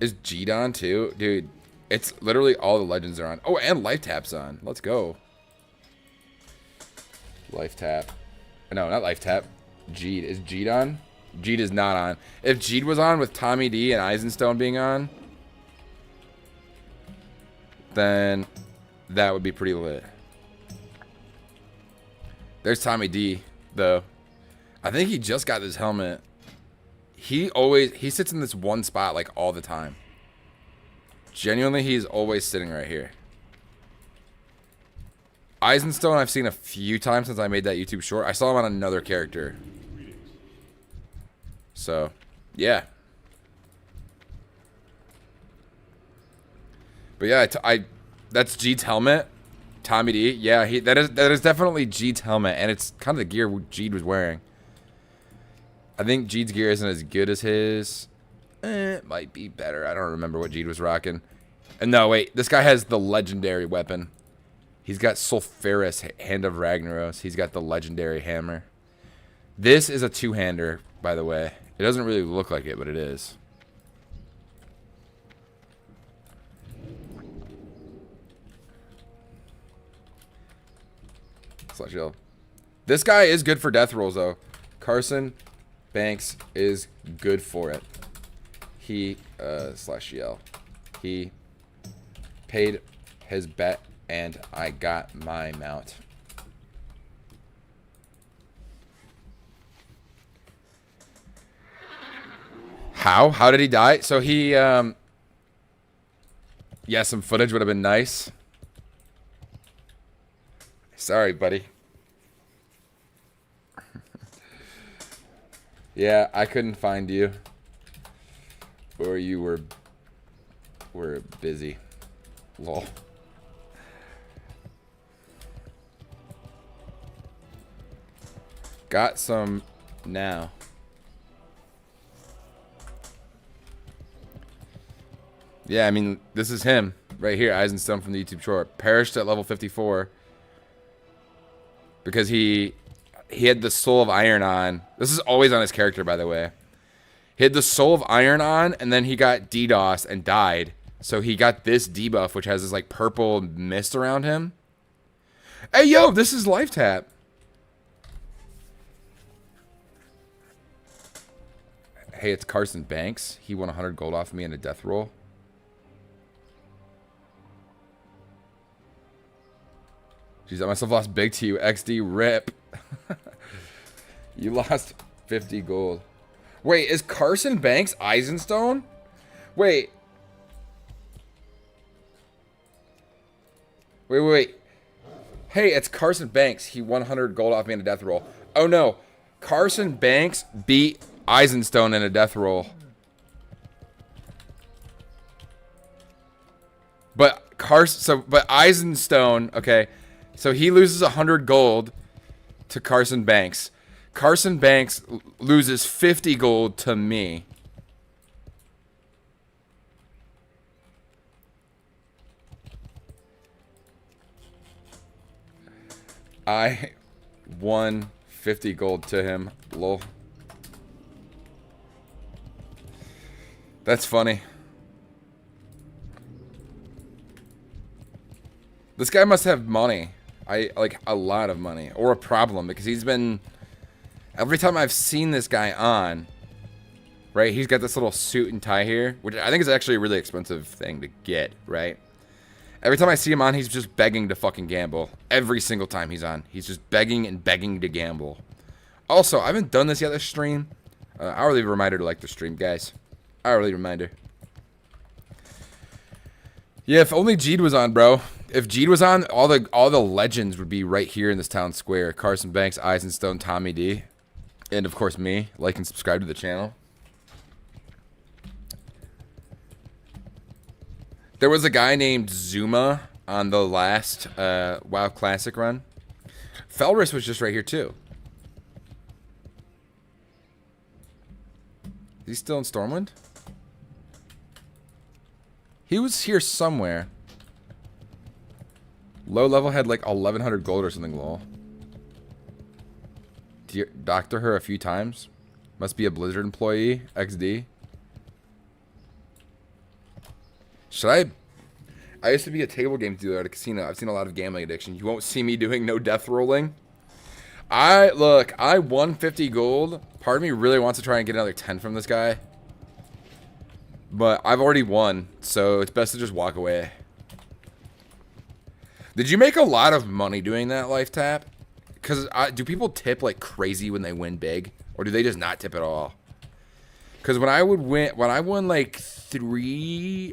Is Jeet on too? Dude, it's literally all the legends are on. Oh, and Life Tap's on. Let's go. Life Tap. No, not Life Tap. Jeet. Is Jeet on? Jeet is not on. If Jeet was on with Tommy D and Eisenstone being on, then that would be pretty lit. There's Tommy D, though. I think he just got this helmet. He sits in this one spot like all the time. Genuinely, he's always sitting right here. Eisenstone I've seen a few times since I made that YouTube short. I saw him on another character. So, yeah. But yeah, that's Jeet's helmet. Tommy D. Yeah, that is definitely Jeet's helmet, and it's kind of the gear Jeet was wearing. I think Jeet's gear isn't as good as his. It might be better. I don't remember what Jeet was rocking. And no, wait. This guy has the legendary weapon. He's got Sulfuris, Hand of Ragnaros. He's got the legendary hammer. This is a two-hander, by the way. It doesn't really look like it, but it is. slash yell. This guy is good for death rolls, though. Carson Banks is good for it. He, slash yell. He paid his bet, and I got my mount. How? How did he die? So he, yeah, some footage would have been nice. Sorry, buddy. Yeah, I couldn't find you. Or you were busy. Lol. Got some now. Yeah, I mean, this is him right here, Eisenstone from the YouTube short. Perished at level 54 because he had the Soul of Iron on. This is always on his character, by the way. He had the Soul of Iron on, and then he got DDoSed and died. So he got this debuff, which has this like purple mist around him. Hey, yo, this is Life Tap. Hey, it's Carson Banks. He won 100 gold off me in a death roll. Jeez, I must have lost big to you. XD rip. You lost 50 gold. Wait, is Carson Banks Eisenstone? Wait. Wait. Hey, it's Carson Banks. He won 100 gold off me in a death roll. Oh, no. Carson Banks beat Eisenstone in a death roll. But Eisenstone, okay. So he loses 100 gold to Carson Banks. Carson Banks loses 50 gold to me. I won 50 gold to him. Lol. That's funny. This guy must have money. Like a lot of money, or a problem, because he's been, every time I've seen this guy on, right, he's got this little suit and tie here, which I think is actually a really expensive thing to get, right? Every time I see him on, he's just begging to fucking gamble. Every single time he's on, he's just begging and begging to gamble. Also, I haven't done this yet this stream. Hourly reminder to like the stream, guys. Hourly reminder. Yeah, if only Jeed was on, bro. If Jeed was on, all the legends would be right here in this town square. Carson Banks, Eisenstone, Tommy D, and of course me. Like and subscribe to the channel. There was a guy named Zuma on the last WoW Classic run. Felris was just right here too. Is he still in Stormwind? He was here somewhere. Low level had like 1100 gold or something, lol. Doctor her a few times. Must be a Blizzard employee. XD. Should I used to be a table game dealer at a casino. I've seen a lot of gambling addiction. You won't see me doing no death rolling. I won 50 gold. Part of me really wants to try and get another 10 from this guy. But I've already won, so it's best to just walk away. Did you make a lot of money doing that Life Tap? Because do people tip like crazy when they win big? Or do they just not tip at all? Because when I won like I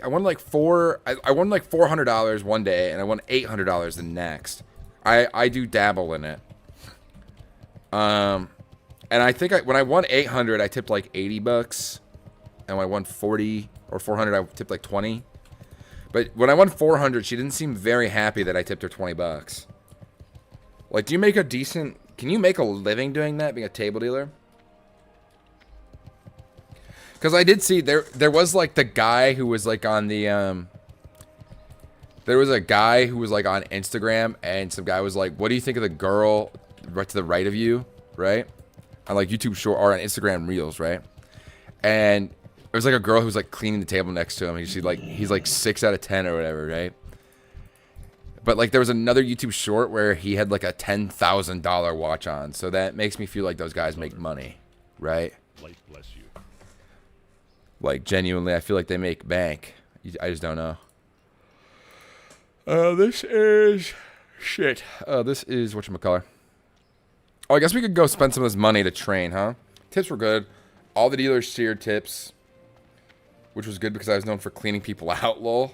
won like $400 one day, and I won $800 the next. I do dabble in it. And I think when I won 800, I tipped like 80 bucks. And when I won 40 or 400, I tipped like 20. But when I won 400, she didn't seem very happy that I tipped her 20 bucks. Like, do you make a decent... Can you make a living doing that, being a table dealer? Because I did see... There was, like, the guy who was, like, on the... There was a guy who was, like, on Instagram, and some guy was like, what do you think of the girl right to the right of you, right? On, like, YouTube Short, or on Instagram Reels, right? And... It was like a girl who was like cleaning the table next to him. He's like 6 out of 10 or whatever, right? But like there was another YouTube short where he had like a $10,000 watch on. So that makes me feel like those guys make money, right? Light bless you. Like genuinely, I feel like they make bank. I just don't know. This is shit. This is whatchamacallit. Oh, I guess we could go spend some of this money to train, huh? Tips were good. All the dealers shared tips, which was good because I was known for cleaning people out, lol.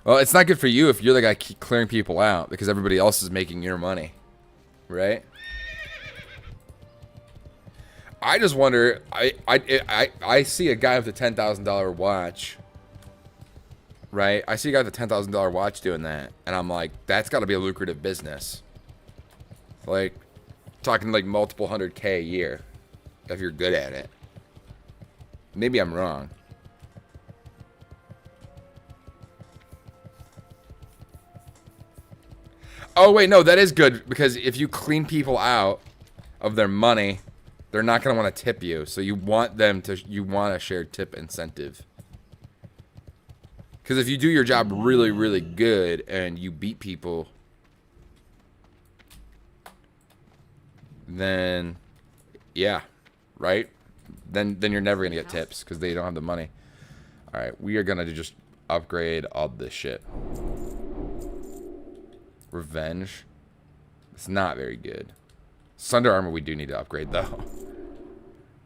Well, it's not good for you if you're the guy keep clearing people out because everybody else is making your money, right? I just wonder. I see a guy with a $10,000 watch, right? I see a guy with a $10,000 watch doing that, and I'm like, that's got to be a lucrative business. Like, talking like multiple 100K a year, if you're good at it. Maybe I'm wrong. Oh wait, no, that is good because if you clean people out of their money, they're not gonna want to tip you. So you want them to. You want a shared tip incentive. Because if you do your job really, really good and you beat people, then yeah, right? Then you're never gonna get tips because they don't have the money. All right, we are gonna just upgrade all this shit. Revenge. It's not very good. Sunder Armor we do need to upgrade though.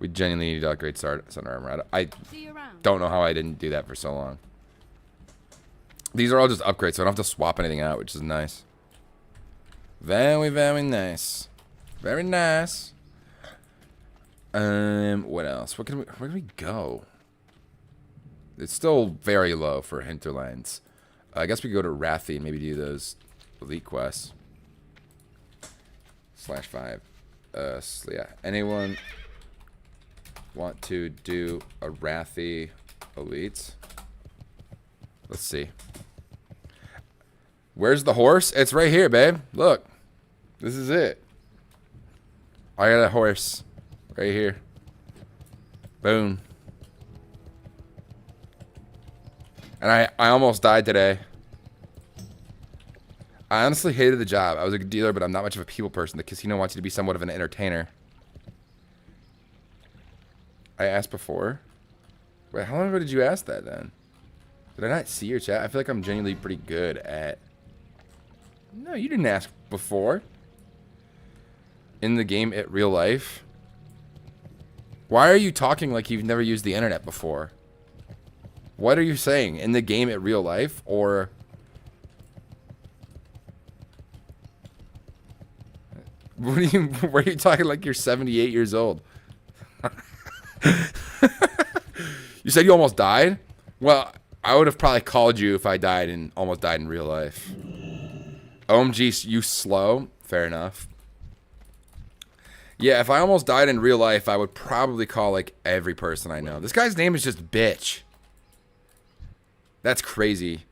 We genuinely need to upgrade Sunder Armor. I don't know how I didn't do that for so long. These are all just upgrades, so I don't have to swap anything out, which is nice. Very, very nice. Very nice. What else? Where can we go? It's still very low for hinterlands. I guess we go to Wrathy and maybe do those elite quests. /5. So yeah. Anyone want to do a Wrathy elites? Let's see. Where's the horse? It's right here, babe. Look. This is it. I got a horse. Right here. Boom. And I almost died today. I honestly hated the job. I was a good dealer, but I'm not much of a people person. The casino wants you to be somewhat of an entertainer. I asked before. Wait, how long ago did you ask that then? Did I not see your chat? I feel like I'm genuinely pretty good at... No, you didn't ask before. In the game at real life? Why are you talking like you've never used the internet before? What are you saying? In the game at real life? Or... What are you... Why are you talking like you're 78 years old? You said you almost died? Well, I would have probably called you if I died and almost died in real life. OMG, you slow? Fair enough. Yeah, if I almost died in real life, I would probably call, like, every person I know. This guy's name is just Bitch. That's crazy.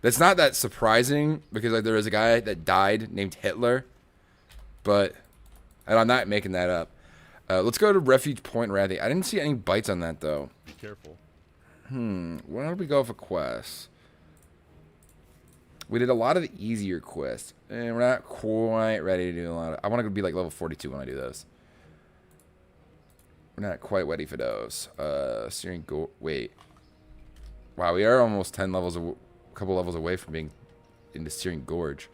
That's not that surprising, because like, there was a guy that died named Hitler. But, and I'm not making that up. Let's go to Refuge Point Wrathy. I didn't see any bites on that, though. Be careful. Where did we go for quests? We did a lot of the easier quests. And we're not quite ready to do a lot of... I want to be like level 42 when I do those. We're not quite ready for those. Steering go... Wait. Wow, we are almost 10 levels... A couple levels away from being into Searing Gorge.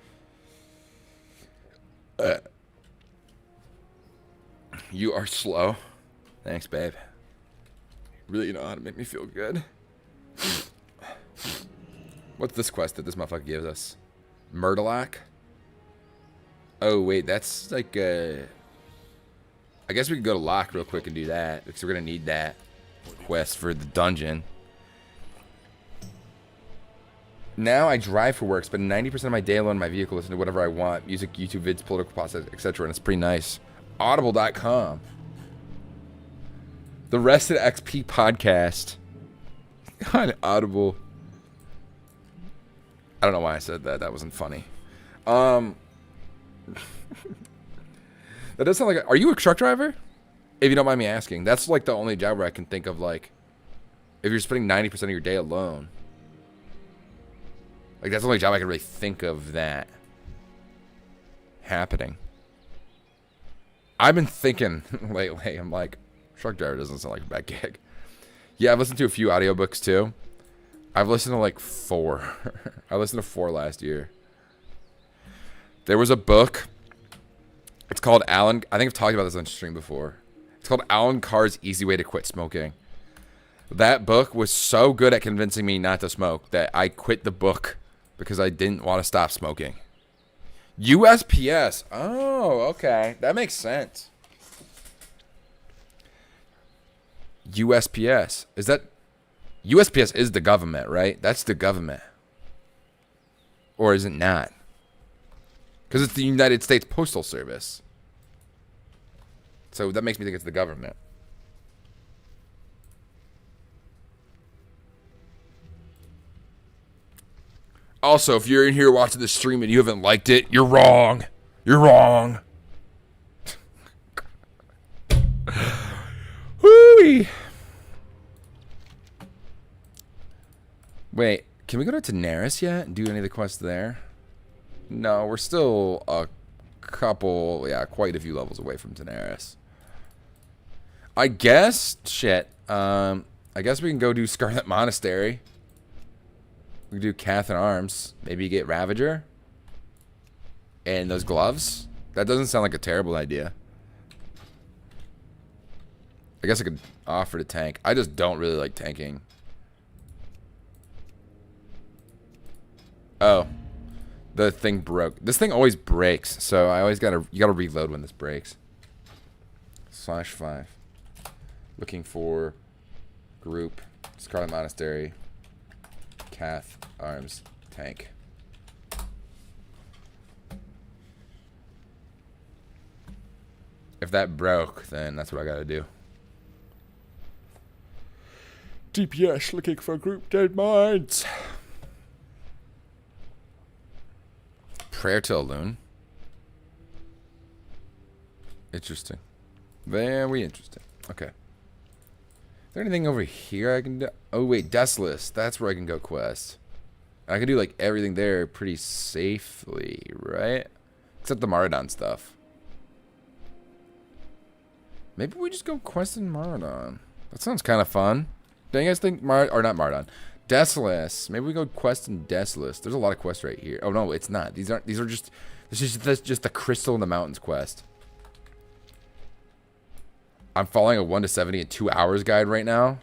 You are slow. Thanks, babe. Really know how to make me feel good. What's this quest that this motherfucker gives us? Murderlock? Oh, wait, that's like I guess we could go to Lock real quick and do that, because we're going to need that quest for the dungeon. Now I drive for work, spend 90% of my day alone in my vehicle, listen to whatever I want, music, YouTube vids, political process, etc., and it's pretty nice. Audible.com. The Rest of the XP podcast on Audible. I don't know why I said that. That wasn't funny. That does sound like... Are you a truck driver? If you don't mind me asking. That's like the only job where I can think of, like... If you're spending 90% of your day alone. Like, that's the only job I can really think of that happening. I've been thinking lately, I'm like, truck driver doesn't sound like a bad gig. Yeah, I've listened to a few audiobooks too. I've listened to like 4. I listened to 4 last year. There was a book. It's called Alan. I think I've talked about this on stream before. It's called Alan Carr's Easy Way to Quit Smoking. That book was so good at convincing me not to smoke that I quit the book because I didn't want to stop smoking. USPS. Oh, okay. That makes sense. USPS. Is that... USPS is the government, right? That's the government. Or is it not? Because it's the United States Postal Service. So that makes me think it's the government. Also, if you're in here watching the stream and you haven't liked it, you're wrong. You're wrong. Whoo-wee. Wait, can we go to Daenerys yet and do any of the quests there? No, we're still a couple, quite a few levels away from Daenerys. I guess, I guess we can go do Scarlet Monastery. We can do Cath and Arms. Maybe get Ravager. And those gloves. That doesn't sound like a terrible idea. I guess I could offer to tank. I just don't really like tanking. Oh. The thing broke. This thing always breaks, so I always you gotta reload when this breaks. /5. Looking for group, Scarlet Monastery, Cath, Arms, Tank. If that broke, then that's what I gotta do. DPS looking for group dead minds. Prayer to Elune. Interesting. Very interesting. Okay. Is there anything over here I can do? Oh, wait. Desolus. That's where I can go quest. I can do, like, everything there pretty safely, right? Except the Maraudon stuff. Maybe we just go quest in Maraudon. That sounds kind of fun. Don't you guys think or not Maraudon? Desolus. Maybe we go quest in Desolus. There's a lot of quests right here. Oh no, it's not. These are just that's just the Crystal in the Mountains quest. I'm following a 1 to 70 in 2 hours guide right now.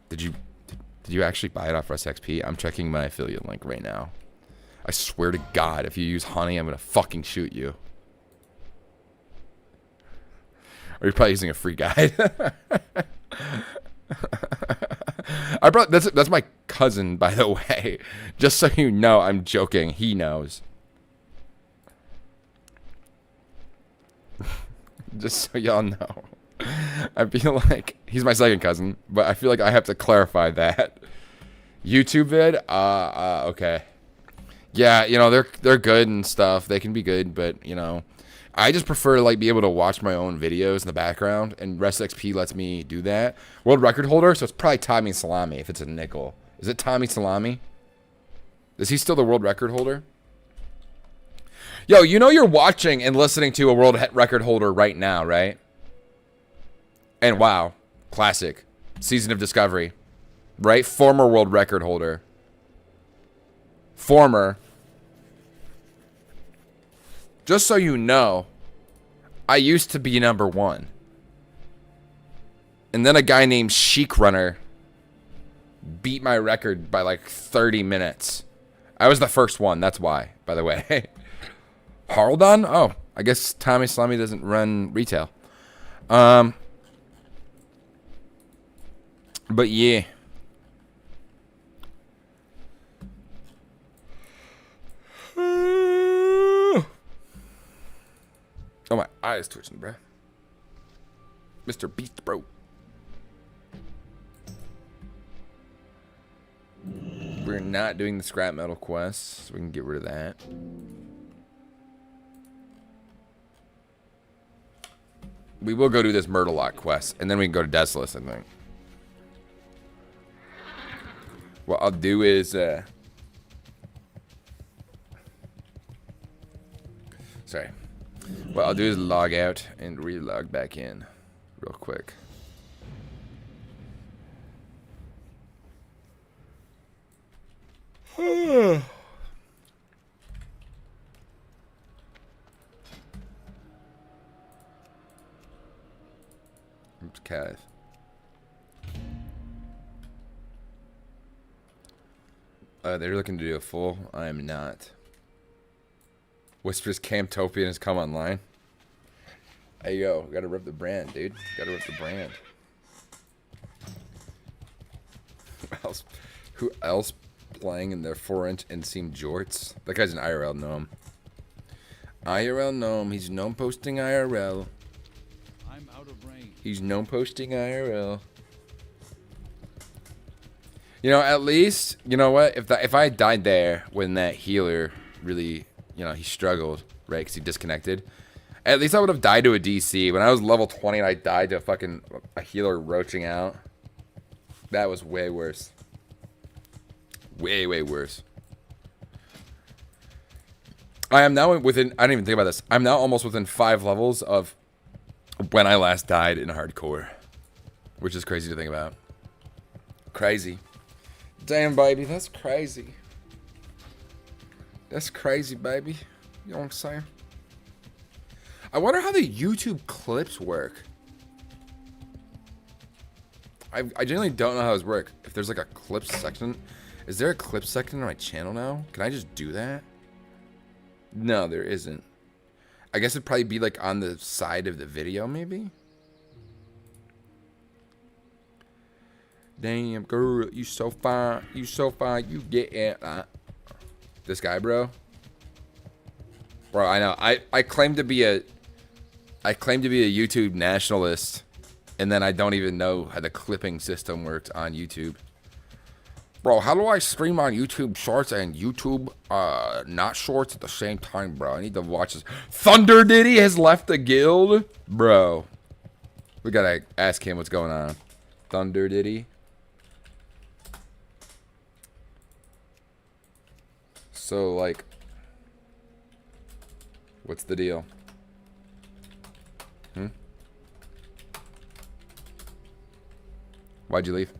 Did you actually buy it off Russ XP? I'm checking my affiliate link right now. I swear to God, if you use honey, I'm gonna fucking shoot you. Or you're probably using a free guide. That's my cousin, by the way. Just so you know, I'm joking. He knows. Just so y'all know. I feel like he's my second cousin, but I feel like I have to clarify that. YouTube vid? Okay. Yeah, you know, they're good and stuff. They can be good, but you know, I just prefer to like be able to watch my own videos in the background, and Rest XP lets me do that. World record holder, so it's probably Tommy Salami if it's a nickel. Is it Tommy Salami? Is he still the world record holder? Yo, you know you're watching and listening to a world record holder right now, right? And wow, classic. Season of Discovery. Right? Former world record holder. Former. Just so you know, I used to be number 1. And then a guy named Chic Runner beat my record by like 30 minutes. I was the first one, that's why, by the way. Haraldon? Oh, I guess Tommy Salami doesn't run retail. But yeah. Oh, my eyes twitching, bro. Mr. Beast, bro. We're not doing the scrap metal quest, so we can get rid of that. We will go do this Murderlock quest, and then we can go to Desolus, I think. What I'll do is, Sorry. What I'll do is log out and re-log back in real quick. Oops, Cath. They're looking to do a full. I am not. Whispers Camtopian has come online. Hey yo, gotta rip the brand, dude. Gotta rip the brand. Who else playing in their 4-inch inseam jorts? That guy's an IRL gnome. IRL gnome. He's gnome posting IRL. I'm out of range. He's gnome posting IRL. You know, at least, you know what? If I died there when that healer really, you know, he struggled, right? Because he disconnected. At least I would have died to a DC. When I was level 20 and I died to a healer roaching out. That was way worse. Way, way worse. I am now within, I didn't even think about this. I'm now almost within 5 levels of when I last died in hardcore. Which is crazy to think about. Crazy. Damn, baby, that's crazy. That's crazy, baby. You know what I'm saying? I wonder how the YouTube clips work. I genuinely don't know how those work. If there's like a clips section. Is there a clips section on my channel now? Can I just do that? No, there isn't. I guess it'd probably be like on the side of the video, maybe? Damn, girl, you so fine. You so fine. You get it. This guy, bro. Bro, I know. I claim to be a YouTube nationalist, and then I don't even know how the clipping system works on YouTube. Bro, how do I stream on YouTube Shorts and YouTube not Shorts at the same time, bro? I need to watch this. Thunder Diddy has left the guild? Bro. We gotta ask him what's going on. Thunder Diddy. So, like, what's the deal? Why'd you leave?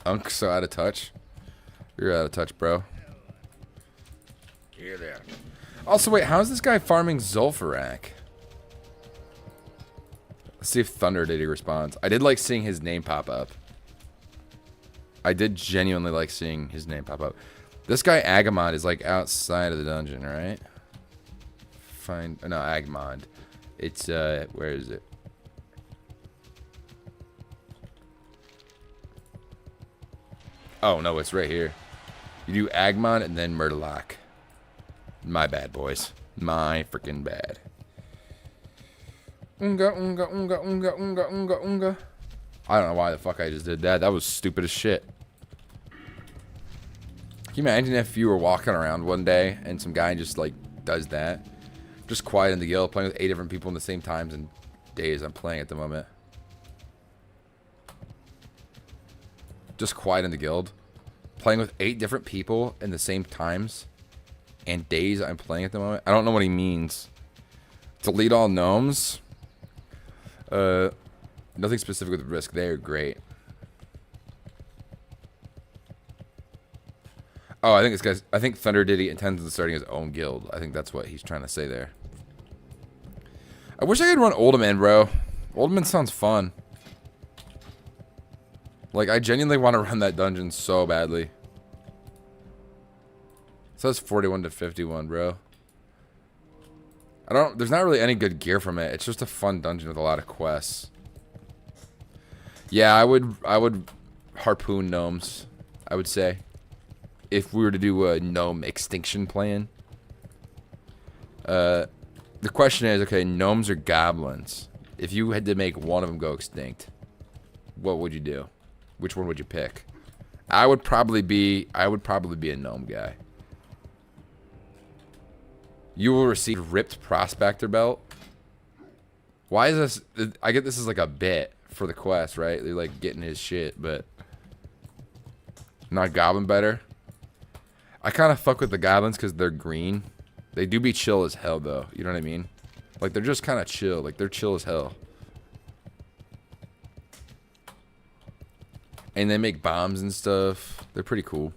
Unk's so out of touch. You're out of touch, bro. Here there. Also, wait, how's this guy farming Zulfarak? Let's see if Thunder Diddy responds. I did like seeing his name pop up. I did genuinely like seeing his name pop up. This guy Agamond is like outside of the dungeon, right? No, Agamond. It's where is it? Oh no, it's right here. You do Agmon and then Murderlock. My bad, boys. My freaking bad. Unga, unga, unga, unga, unga, unga, unga. I don't know why the fuck I just did that. That was stupid as shit. Can you imagine if you were walking around one day and some guy just like does that? Just quiet in the guild, playing with 8 different people in the same times and days I'm playing at the moment. Just quiet in the guild. Playing with 8 different people in the same times and days I'm playing at the moment. I don't know what he means. Delete all gnomes. Nothing specific with risk. They are great. Oh, I think this guy's. I think Thunder Diddy intends on starting his own guild. I think that's what he's trying to say there. I wish I could run Ultimate, bro. Ultimate sounds fun. Like, I genuinely want to run that dungeon so badly. It says 41 to 51, bro. There's not really any good gear from it. It's just a fun dungeon with a lot of quests. Yeah, I would harpoon gnomes, I would say. If we were to do a gnome extinction plan. The question is, okay, gnomes or goblins? If you had to make one of them go extinct, what would you do? Which one would you pick? I would probably be a gnome guy. You will receive ripped prospector belt. Why is this? I get this is like a bit for the quest, right? They're like getting his shit, but not goblin better. I kind of fuck with the goblins because they're green They do be chill as hell, though. You know what I mean? Like, they're just kind of chill. Like, they're chill as hell. And they make bombs and stuff. They're pretty cool.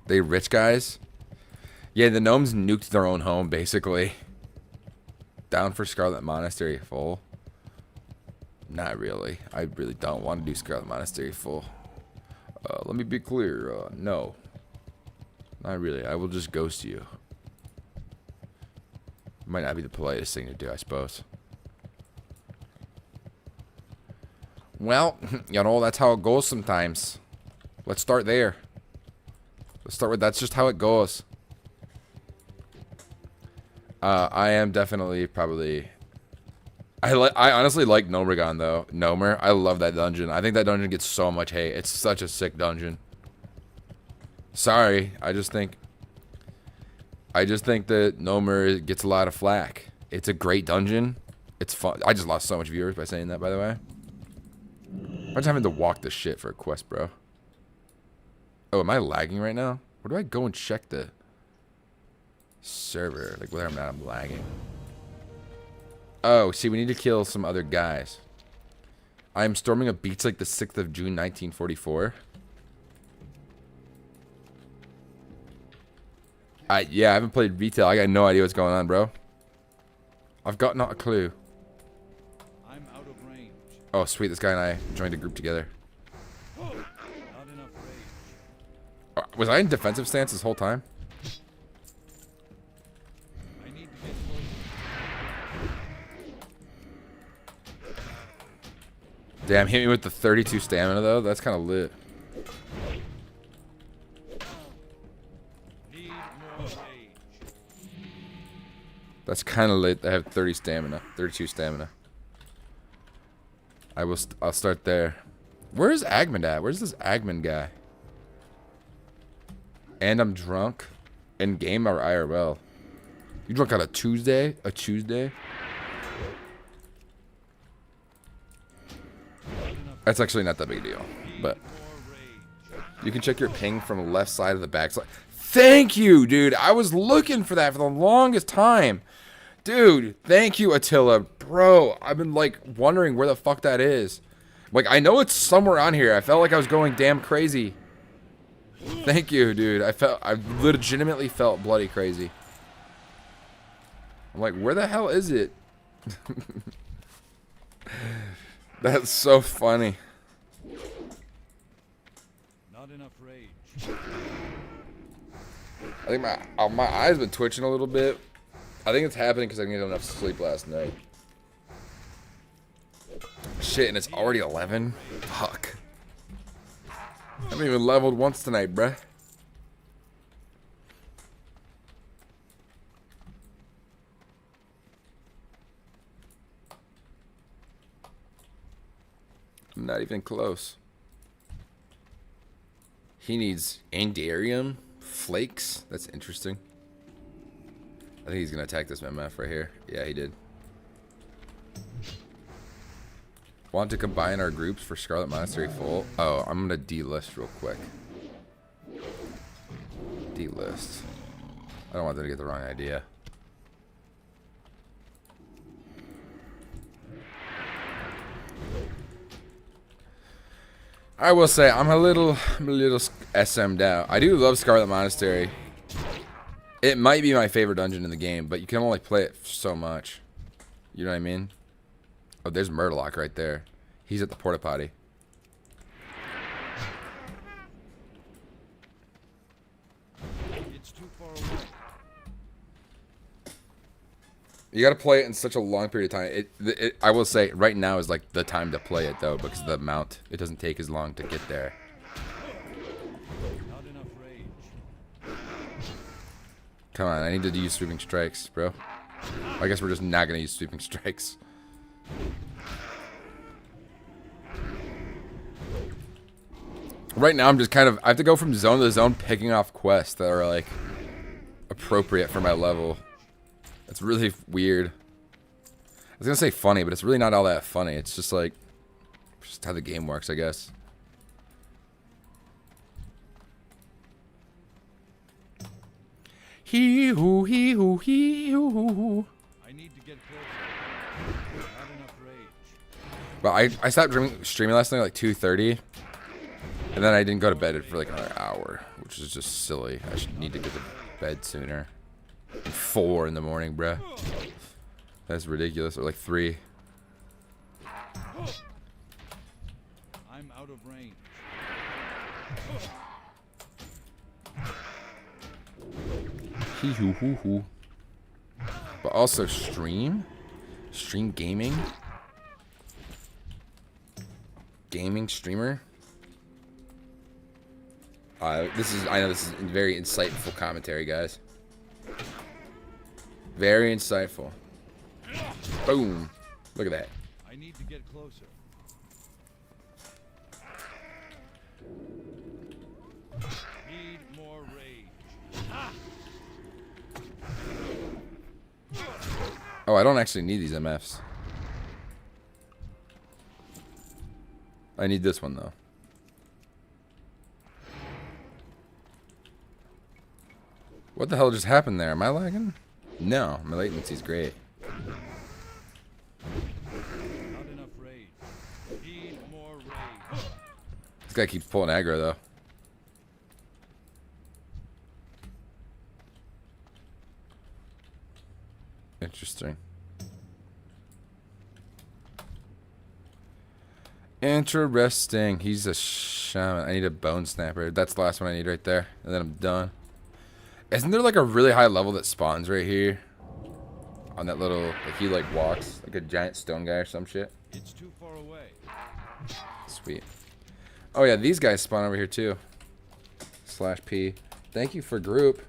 They rich guys. Yeah, the gnomes nuked their own home, basically. Down for Scarlet Monastery full. Not really. I really don't want to do Scarlet Monastery full. Let me be clear. No. Not really. I will just ghost you. Might not be the politest thing to do, I suppose. Well, you know, that's how it goes sometimes. Let's start there. Let's start with that's just how it goes. I am definitely probably... I honestly like Gnomeregan, though. Gnomer. I love that dungeon. I think that dungeon gets so much hate. It's such a sick dungeon. Sorry. I just think that Gnomer gets a lot of flack. It's a great dungeon. It's fun. I just lost so much viewers by saying that, by the way. I'm just having to walk this shit for a quest, bro. Oh, am I lagging right now? Where do I go and check the server? Like, whether or not I'm lagging. Oh, see, we need to kill some other guys. I am storming a beach like the 6th of June, 1944. Yeah, I haven't played retail. I got no idea what's going on, bro. I've got not a clue. I'm out of range. Oh, sweet. This guy and I joined a group together. Not enough range. Was I in defensive stance this whole time? I need to get closer. Damn, hit me with the 32 stamina, though. That's kind of lit. Need more rage. That's kind of lit. I have 30 stamina. 32 stamina. I'll start there. Where's Agmund at? Where's this Agmund guy? And I'm drunk. In game or IRL? You drunk on a Tuesday? A Tuesday? That's actually not that big a deal. But you can check your ping from the left side of the back side. Thank you, dude. I was looking for that for the longest time. Dude, thank you, Attila. Bro, I've been, like, wondering where the fuck that is. Like, I know it's somewhere on here. I felt like I was going damn crazy. Thank you, dude. I legitimately felt bloody crazy. I'm like, where the hell is it? That's so funny. Not enough rage. I think my eyes been twitching a little bit. I think it's happening because I didn't get enough sleep last night. Shit, and it's already 11? Fuck. I haven't even leveled once tonight, bruh. I'm not even close. He needs Andarium flakes. That's interesting. I think he's gonna attack this MF right here. Yeah, he did. Want to combine our groups for Scarlet Monastery full? Oh, I'm gonna delist real quick. Delist. I don't want them to get the wrong idea. I will say I'm a little SM'd out. I do love Scarlet Monastery. It might be my favorite dungeon in the game, but you can only play it so much. You know what I mean? Oh, there's Murloc right there. He's at the porta potty. It's too far away. You gotta play it in such a long period of time. I will say, right now is like the time to play it, though, because of the amount. It doesn't take as long to get there. Not enough rage. Come on, I need to use sweeping strikes, bro. I guess we're just not gonna use sweeping strikes. Right now, I'm just kind of... I have to go from zone to zone picking off quests that are, like, appropriate for my level. It's really weird. I was gonna say funny, but it's really not all that funny. It's just, like... just how the game works, I guess. Hee hoo, hee hoo, hee hoo, hoo, hoo. I need to get closer. Not enough rage. But I stopped streaming last night at like 2:30. And then I didn't go to bed for like another hour, which is just silly. I should need to get to bed sooner. 4 in the morning, bruh. That's ridiculous. Or like 3. I'm out of range. Hee hoo hoo hoo. But also stream? Stream gaming? Gaming streamer? I know this is very insightful commentary, guys. Very insightful. Boom. Look at that. I need to get closer. Need more rage. Oh, I don't actually need these MFs. I need this one, though. What the hell just happened there? Am I lagging? No, my latency's great. Not enough rage. Need more rage. This guy keeps pulling aggro, though. Interesting. Interesting. He's a shaman. I need a bone snapper. That's the last one I need right there. And then I'm done. Isn't there like a really high level that spawns right here? On that little, like he like walks like a giant stone guy or some shit. It's too far away. Sweet. Oh yeah, these guys spawn over here too. /P. Thank you for group.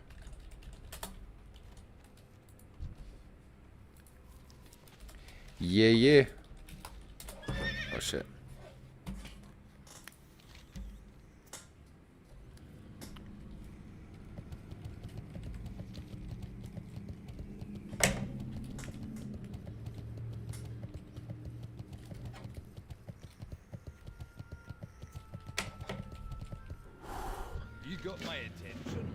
Yeah, yeah. Oh shit. You got my attention.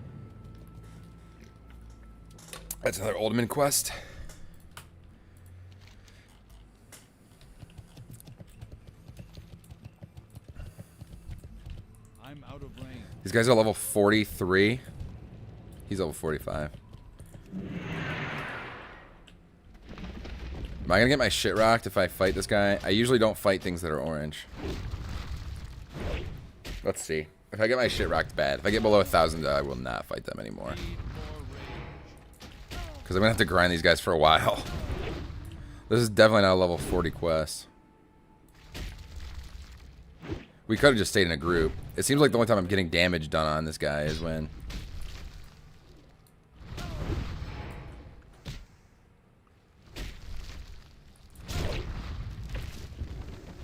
That's another Ultimate quest. I'm out of range. These guys are level 43. He's level 45. Am I gonna get my shit rocked if I fight this guy? I usually don't fight things that are orange. Let's see. If I get my shit rocked bad, if I get below 1,000, I will not fight them anymore. Because I'm gonna have to grind these guys for a while. This is definitely not a level 40 quest. We could have just stayed in a group. It seems like the only time I'm getting damage done on this guy is when...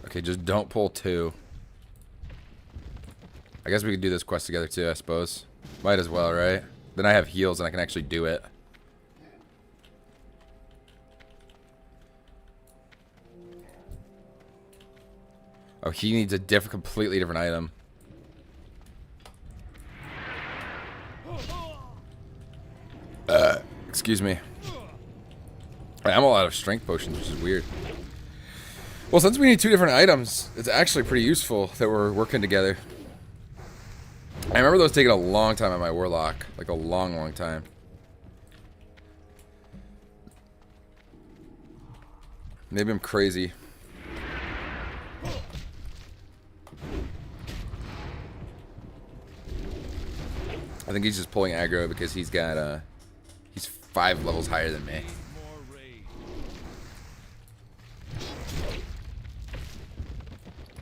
Okay, just don't pull 2. I guess we could do this quest together too, I suppose. Might as well, right? Then I have heals and I can actually do it. Oh, he needs a completely different item. Excuse me. I'm all out of strength potions, which is weird. Well, since we need 2 different items, it's actually pretty useful that we're working together. I remember those taking a long time on my warlock. Like a long, long time. Maybe I'm crazy. I think he's just pulling aggro because he's got he's 5 levels higher than me. More rage.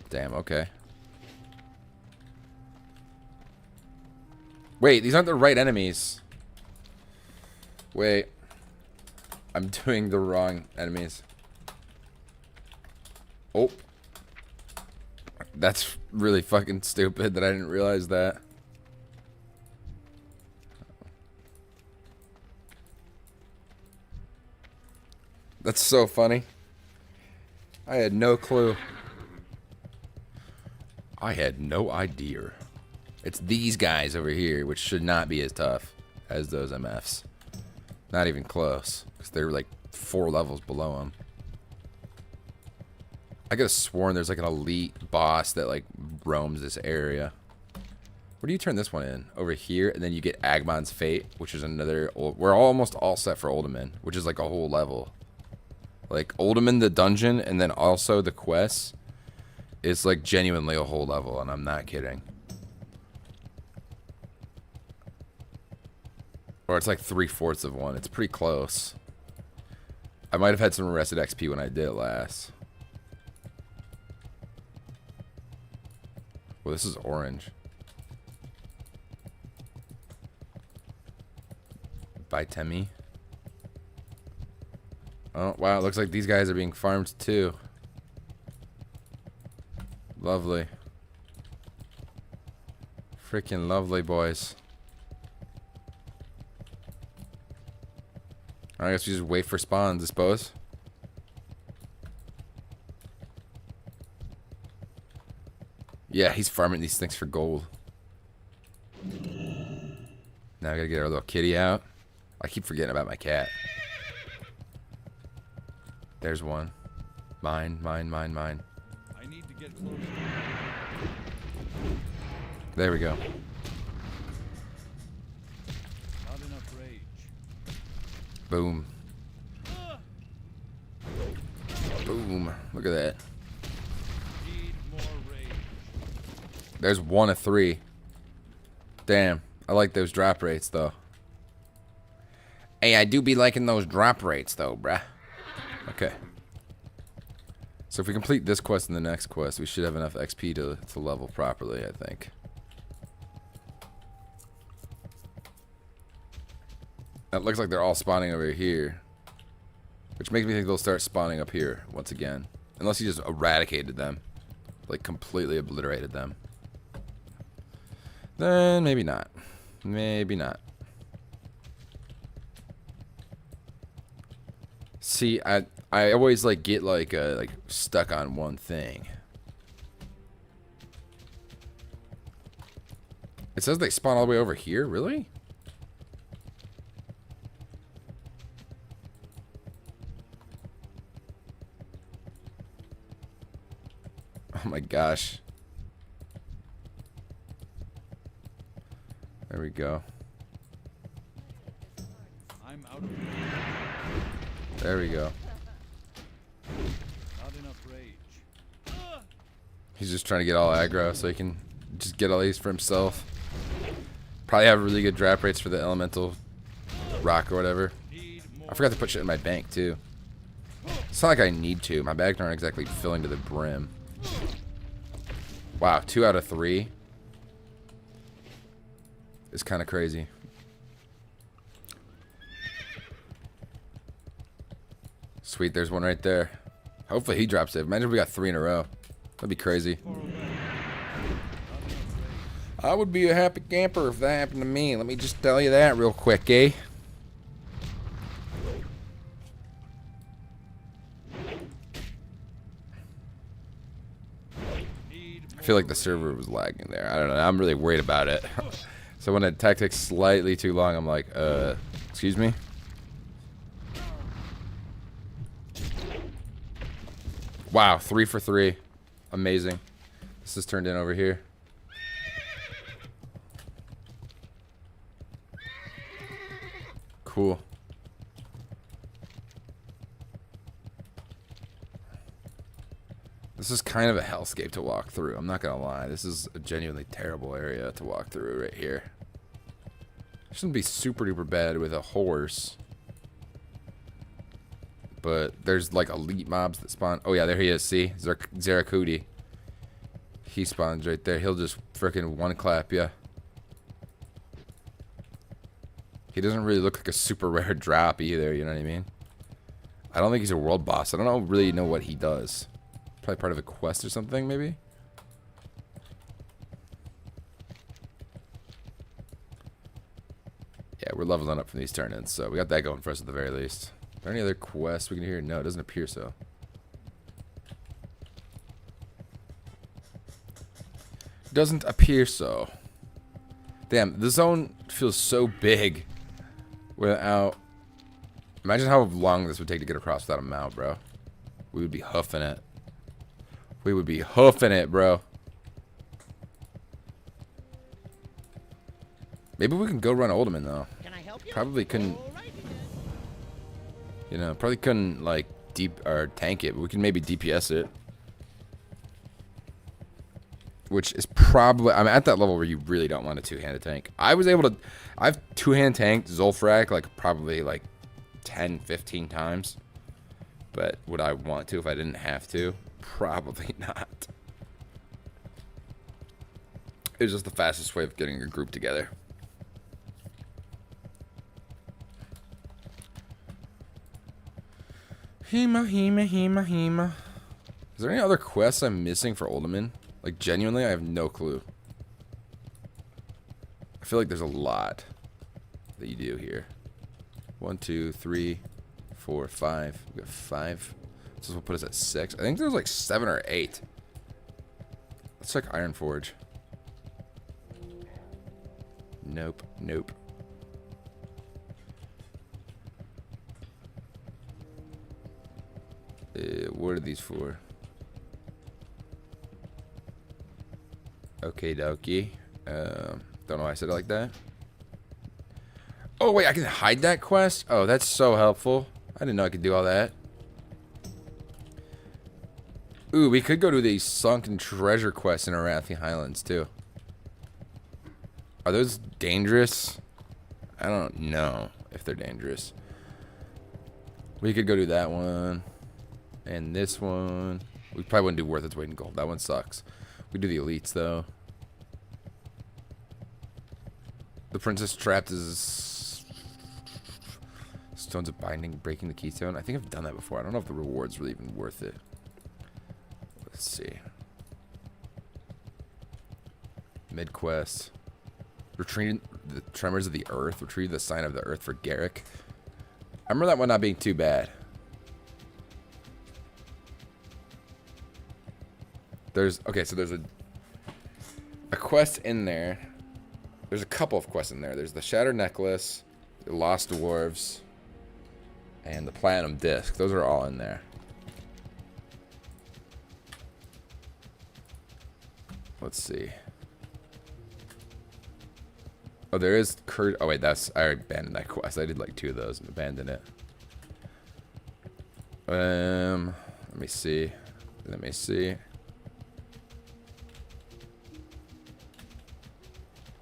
Damn, okay. Wait, these aren't the right enemies. Wait. I'm doing the wrong enemies. Oh. That's really fucking stupid that I didn't realize that. That's so funny. I had no clue. I had no idea. It's these guys over here, which should not be as tough as those MFs. Not even close. Because they're like 4 levels below him. I could have sworn there's like an elite boss that like roams this area. Where do you turn this one in? Over here, and then you get Agmon's Fate, which is another... We're almost all set for Uldaman, which is like a whole level. Like, Uldaman, the dungeon, and then also the quest is like genuinely a whole level, and I'm not kidding. Or it's like 3/4 of one. It's pretty close. I might have had some arrested XP when I did it last. Well, this is orange. By Temi. Oh, wow. It looks like these guys are being farmed too. Lovely. Freaking lovely, boys. I guess we just wait for spawns, I suppose. Yeah, he's farming these things for gold. Now I gotta get our little kitty out. I keep forgetting about my cat. There's one. Mine, mine, mine, mine. I need to get closer. There we go. Not enough rage. Boom. Boom. Look at that. Need more rage. There's 1 of 3. Damn. I like those drop rates, though. Hey, I do be liking those drop rates, though, bruh. Okay. So if we complete this quest and the next quest, we should have enough XP to level properly, I think. It looks like they're all spawning over here. Which makes me think they'll start spawning up here once again. Unless he just eradicated them. Like, completely obliterated them. Then maybe not. Maybe not. See, I always like get like stuck on one thing. It says they spawn all the way over here, really? Oh my gosh. There we go. I'm out of There we go. not enough rage. He's just trying to get all aggro so he can just get all these for himself. Probably have really good drop rates for the elemental rock or whatever. Need more. I forgot to put shit in my bank too. It's not like I need to. My bags aren't exactly filling to the brim. Wow, 2 out of 3. It's kind of crazy. Sweet, there's one right there. Hopefully he drops it. Imagine if we got 3 in a row. That'd be crazy. I would be a happy camper if that happened to me. Let me just tell you that real quick, eh? I feel like the server was lagging there. I don't know. I'm really worried about it. So when an attack takes slightly too long, I'm like, excuse me? Wow, 3 for 3. Amazing. This is turned in over here. Cool. This is kind of a hellscape to walk through. I'm not gonna lie. This is a genuinely terrible area to walk through right here. Shouldn't be super duper bad with a horse. But there's like elite mobs that spawn. Oh yeah, there he is. See? Zarakuti. He spawns right there. He'll just freaking one clap ya. He doesn't really look like a super rare drop either, you know what I mean? I don't think he's a world boss. I don't really know what he does. Probably part of a quest or something, maybe? Yeah, we're leveling up from these turn-ins, so we got that going for us at the very least. Are there any other quests we can hear? No, it doesn't appear so. Doesn't appear so. Damn, the zone feels so big without Imagine how long this would take to get across without a mount, bro. We would be hoofing it. We would be hoofing it, bro. Maybe we can go run Oldman, though. Can I help you? Probably couldn't, Alrighty then. you know, probably couldn't, like, tank it, but we can maybe DPS it. Which is probably, I'm at that level where you really don't want a two-handed tank. I've two-hand tanked Zulfrak, like, probably, like, 10, 15 times. But would I want to if I didn't have to? Probably not. It was just the fastest way of getting a group together. Hema. Is there any other quests I'm missing for Uldaman? Like, genuinely, I have no clue. I feel like there's a lot that you do here. 1, 2, 3, 4, 5. We got 5. This will put us at 6. I think there's like 7 or 8. Let's check Ironforge. Nope. What are these for? Okay, dokie. Don't know why I said it like that. Oh, wait, I can hide that quest? Oh, that's so helpful. I didn't know I could do all that. Ooh, we could go to the Sunken Treasure quest in Arathi Highlands, too. Are those dangerous? I don't know if they're dangerous. We could go do that one. And this one. We probably wouldn't do Worth Its Weight in Gold. That one sucks. We do the elites, though. The Princess Trapped is... Stones of Binding, Breaking the Keystone. I think I've done that before. I don't know if the reward's really even worth it. Let's see. Mid-quest. Retrieve the Tremors of the Earth. Retrieve the Sign of the Earth for Garrick. I remember that one not being too bad. Okay, so there's a quest in there. There's a couple of quests in there. There's the Shattered Necklace, the Lost Dwarves, and the Platinum Disc. Those are all in there. Let's see. Oh, there is oh wait, I already abandoned that quest. I did like 2 of those and abandoned it. Let me see.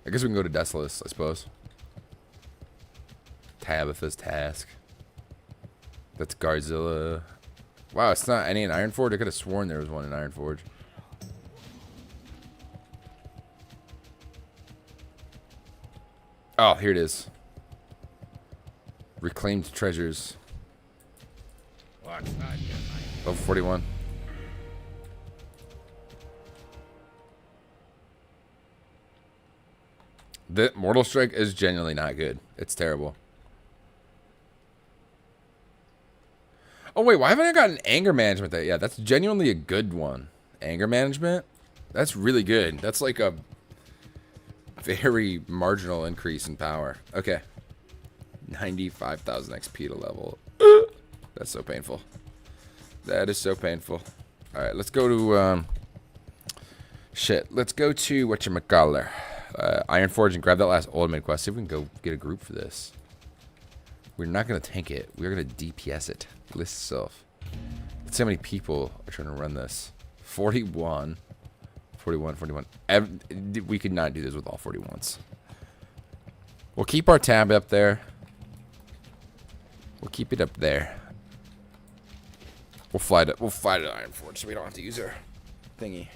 I guess we can go to Desolus, I suppose. Tabitha's Task. That's Garzilla. Wow, it's not any in Ironforge? I could have sworn there was one in Ironforge. Oh, here it is. Reclaimed Treasures. What's on your mind? Level 41. The Mortal Strike is genuinely not good. It's terrible. Oh, wait. Why haven't I gotten Anger Management? Yeah, that's genuinely a good one. Anger Management? That's really good. That's like a very marginal increase in power. Okay. 95,000 XP to level. That's so painful. That is so painful. Alright, let's go to... Let's go to whatchamacallit. Ironforge and grab that last Ultimate quest. See if we can go get a group for this. We're not going to tank it. We're going to DPS it. List itself. Let's see how many people are trying to run this. 41. 41. We could not do this with all 41s. We'll keep our tab up there. We'll keep it up there. We'll fly to Ironforge so we don't have to use our thingy.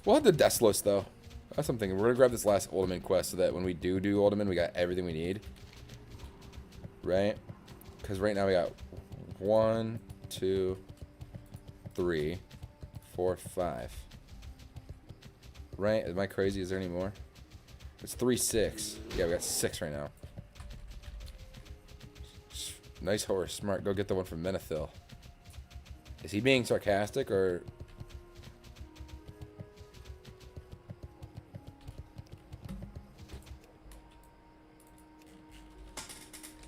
We'll have the Desolus though. That's something. We're gonna grab this last Ultimate quest so that when we do Ultimate, we got everything we need. Right? Because right now we got 1, 2, 3, 4, 5. Right? Am I crazy? Is there any more? It's 3, 6. Yeah, we got 6 right now. Nice horse. Smart. Go get the one from Menethil. Is he being sarcastic or...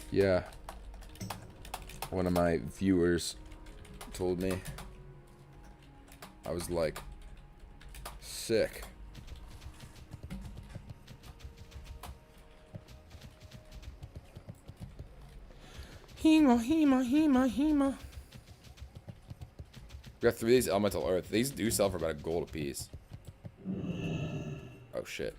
Yeah. One of my viewers told me. I was like, sick. Hema. We got 3 of these elemental earth. These do sell for about a gold a piece. Oh shit.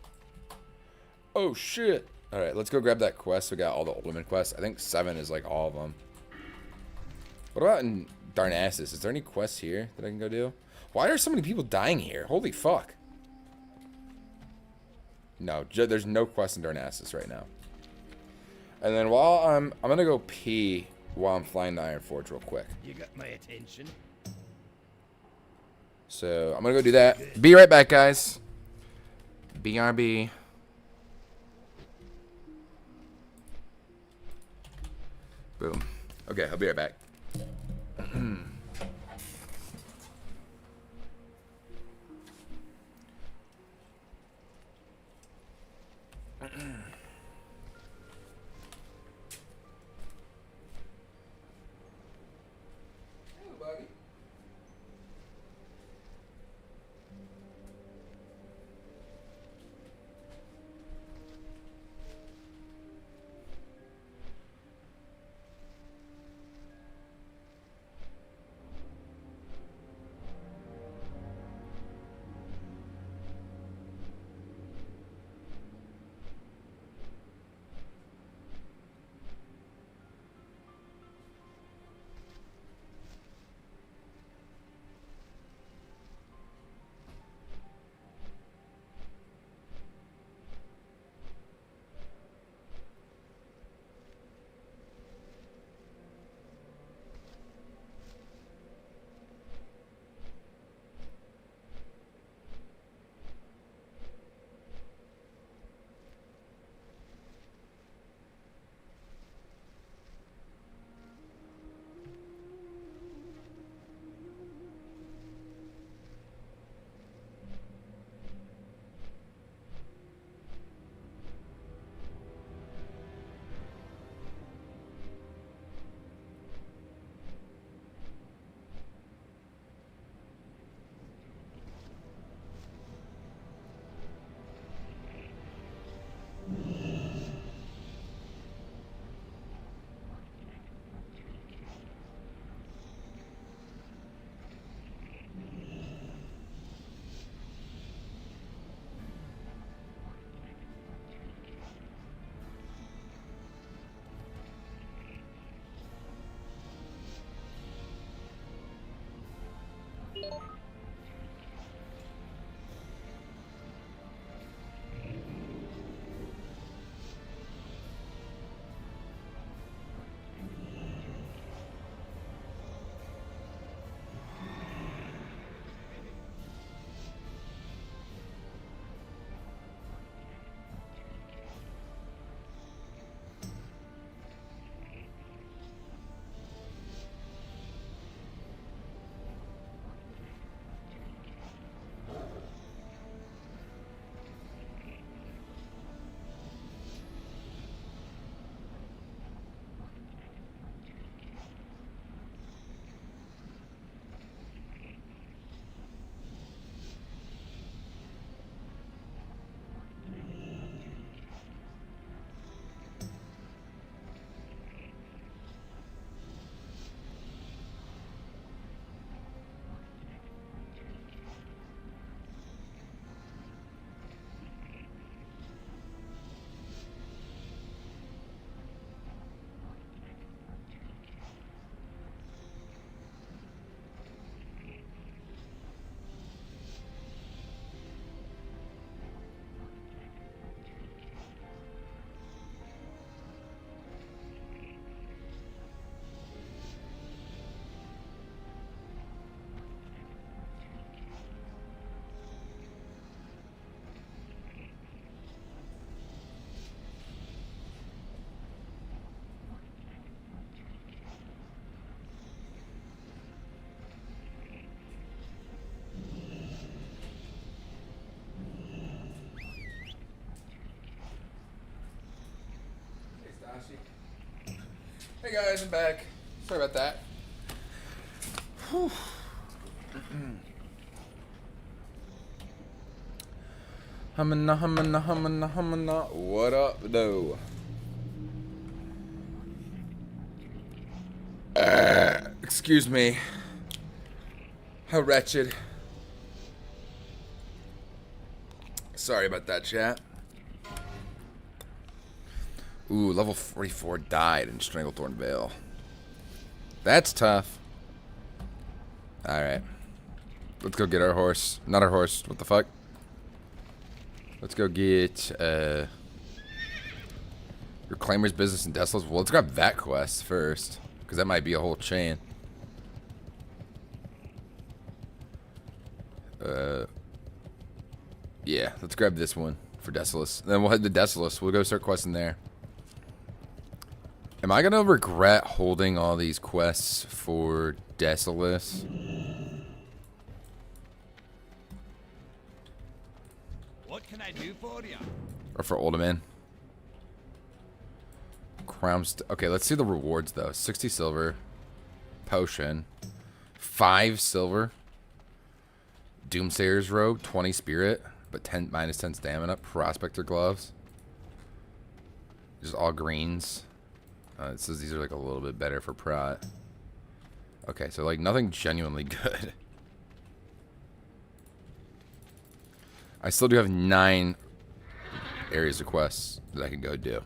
Oh shit. Alright, let's go grab that quest. We got all the ultimate quests. I think 7 is like all of them. What about in Darnassus? Is there any quests here that I can go do? Why are so many people dying here? Holy fuck. No, there's no quest in Darnassus right now. And then while I'm gonna go pee while I'm flying the Iron Forge real quick. You got my attention. So I'm gonna go do that. Be right back, guys. BRB. Boom. Okay, I'll be right back. Hey guys, I'm back. Sorry about that. Whew. Humana. What up, though? Excuse me. How wretched. Sorry about that, chat. Ooh, level 44 died in Stranglethorn Vale. That's tough. Alright. Let's go get our horse. Not our horse. What the fuck? Let's go get, Reclaimer's Business and Desolate. Well, let's grab that quest first. Because that might be a whole chain. Yeah, let's grab this one for Desolus. Then we'll head to Desolus. We'll go start questing there. Am I going to regret holding all these quests for Desolus? What can I do for you? Or for Uldaman? Okay, let's see the rewards though. 60 silver. Potion. 5 silver. Doomsayer's robe. 20 spirit. But minus 10 stamina. Prospector gloves. Just all greens. It says these are like a little bit better for prot. Okay, so like nothing genuinely good. I still do have 9 areas of quests that I can go do.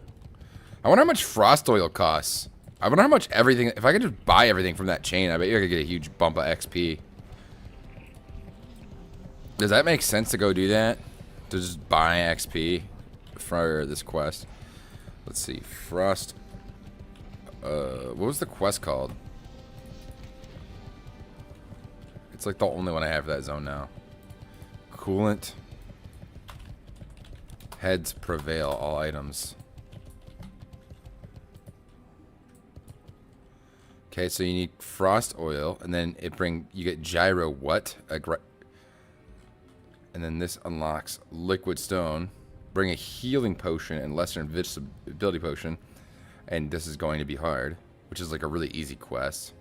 I wonder how much frost oil costs. I wonder how much everything... If I could just buy everything from that chain, I bet you I could get a huge bump of XP. Does that make sense to go do that? To just buy XP for this quest? Let's see. Frost... what was the quest called? It's like the only one I have for that zone now. Coolant. Heads prevail. All items. Okay, so you need frost oil, and then you get gyro what? And then this unlocks liquid stone. Bring a healing potion and lesser invisibility potion. And this is going to be hard, which is like a really easy quest.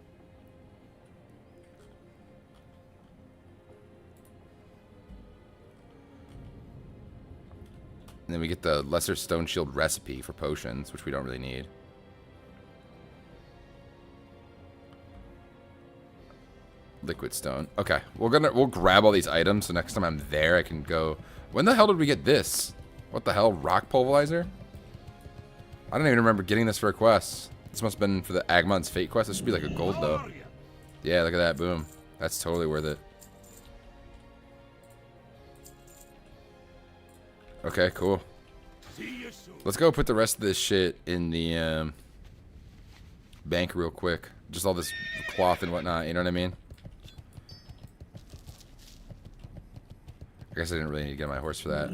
And then we get the lesser stone shield recipe for potions, which we don't really need. Liquid stone. Okay, we'll grab all these items so next time I'm there I can go. When the hell did we get this? What the hell? Rock pulverizer? I don't even remember getting this for a quest. This must have been for the Agmon's Fate quest. This should be like a gold though. Yeah, look at that. Boom. That's totally worth it. Okay, cool. Let's go put the rest of this shit in the bank real quick. Just all this cloth and whatnot, you know what I mean? I guess I didn't really need to get my horse for that.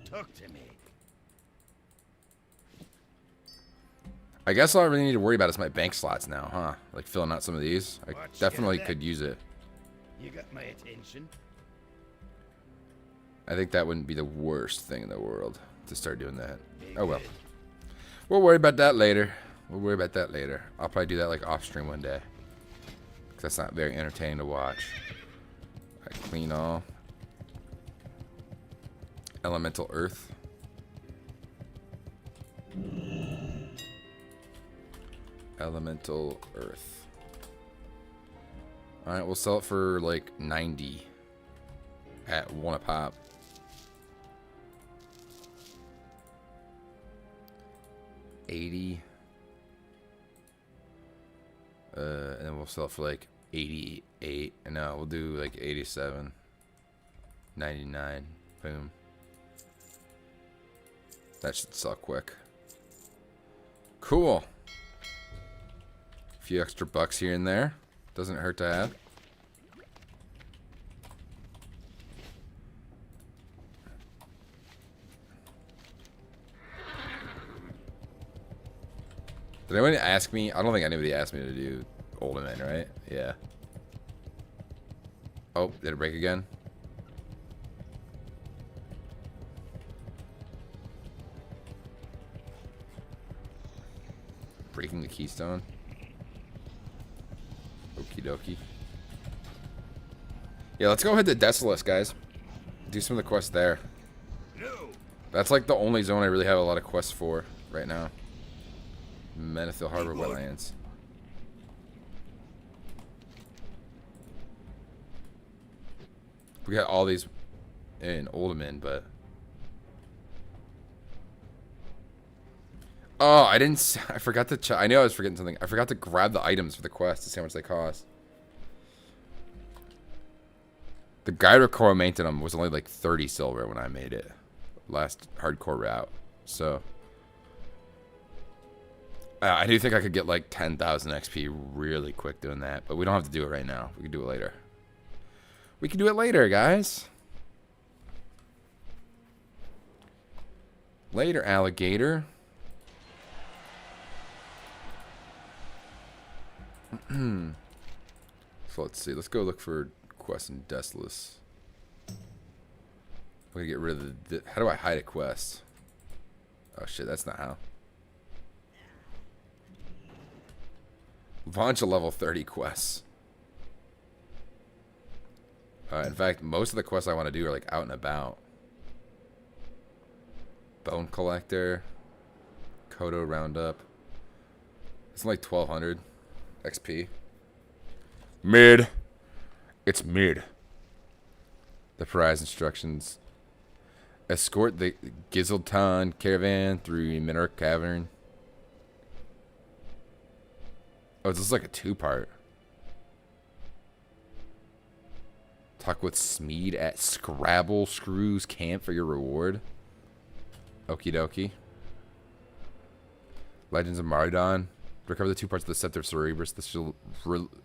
Talk to me. I guess all I really need to worry about is my bank slots now, huh? Like filling out some of these. I Watch definitely that. could use it. You got my attention. I think that wouldn't be the worst thing in the world to start doing that. Be Oh well. good. We'll worry about that later. We'll worry about that later. I'll probably do that like off stream one day. Because that's not very entertaining to watch. I clean all. Elemental earth. Elemental earth. Alright, we'll sell it for like 90 at 1 a pop. $80. And then we'll sell it for like 88. No, we'll do like 87. 99. Boom. That should sell quick. Cool. A few extra bucks here and there. Doesn't hurt to have. Did anyone ask me? I don't think anybody asked me to do Uldaman, right? Yeah. Oh, did it break again? Breaking the keystone. dokie. Yeah, let's go head to Desolus, guys. Do some of the quests there. No. That's like the only zone I really have a lot of quests for right now. Menethil Harbor Wetlands. We got all these in Oldman, but... Oh, I didn't... I forgot to... I knew I was forgetting something. I forgot to grab the items for the quest to see how much they cost. The Gyro Coromantinum was only like 30 silver when I made it. Last hardcore route. So... I do think I could get like 10,000 XP really quick doing that. But we don't have to do it right now. We can do it later. We can do it later, guys. Later, alligator. So let's see. Let's go look for quests in Desolus. We're gonna get rid of the... How do I hide a quest? Oh shit, that's not how. Bunch of level 30 quests. In fact, most of the quests I want to do are like out and about. Bone Collector. Kodo Roundup. It's like 1200 XP. Mid. It's mid. The prize instructions. Escort the Gizelton caravan through Mineral Cavern. Oh, this is like a two-part. Talk with Smeed at Scrabble Screws Camp for your reward. Okie dokie. Legends of Maridon. Recover the two parts of the Scepter of Cerebrus, the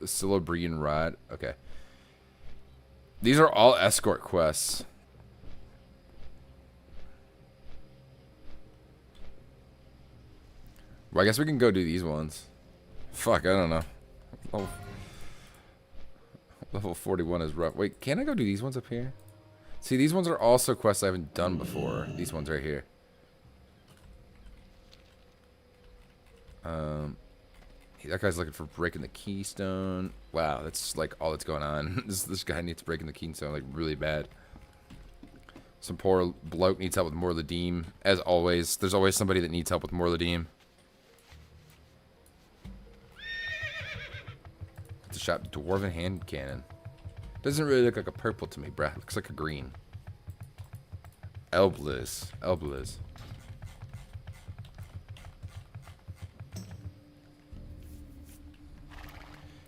Celebrian Rod. Okay. These are all escort quests. Well, I guess we can go do these ones. Fuck, I don't know. Level 41 is rough. Wait, can I go do these ones up here? See, these ones are also quests I haven't done before. These ones right here. That guy's looking for breaking the keystone. Wow, that's like all that's going on. This guy needs breaking the keystone like really bad. Some poor bloke needs help with Morladim. As always, there's always somebody that needs help with Morladim. It's a shop. Dwarven hand cannon. Doesn't really look like a purple to me, bruh. Looks like a green. Elbliz. Elbliz.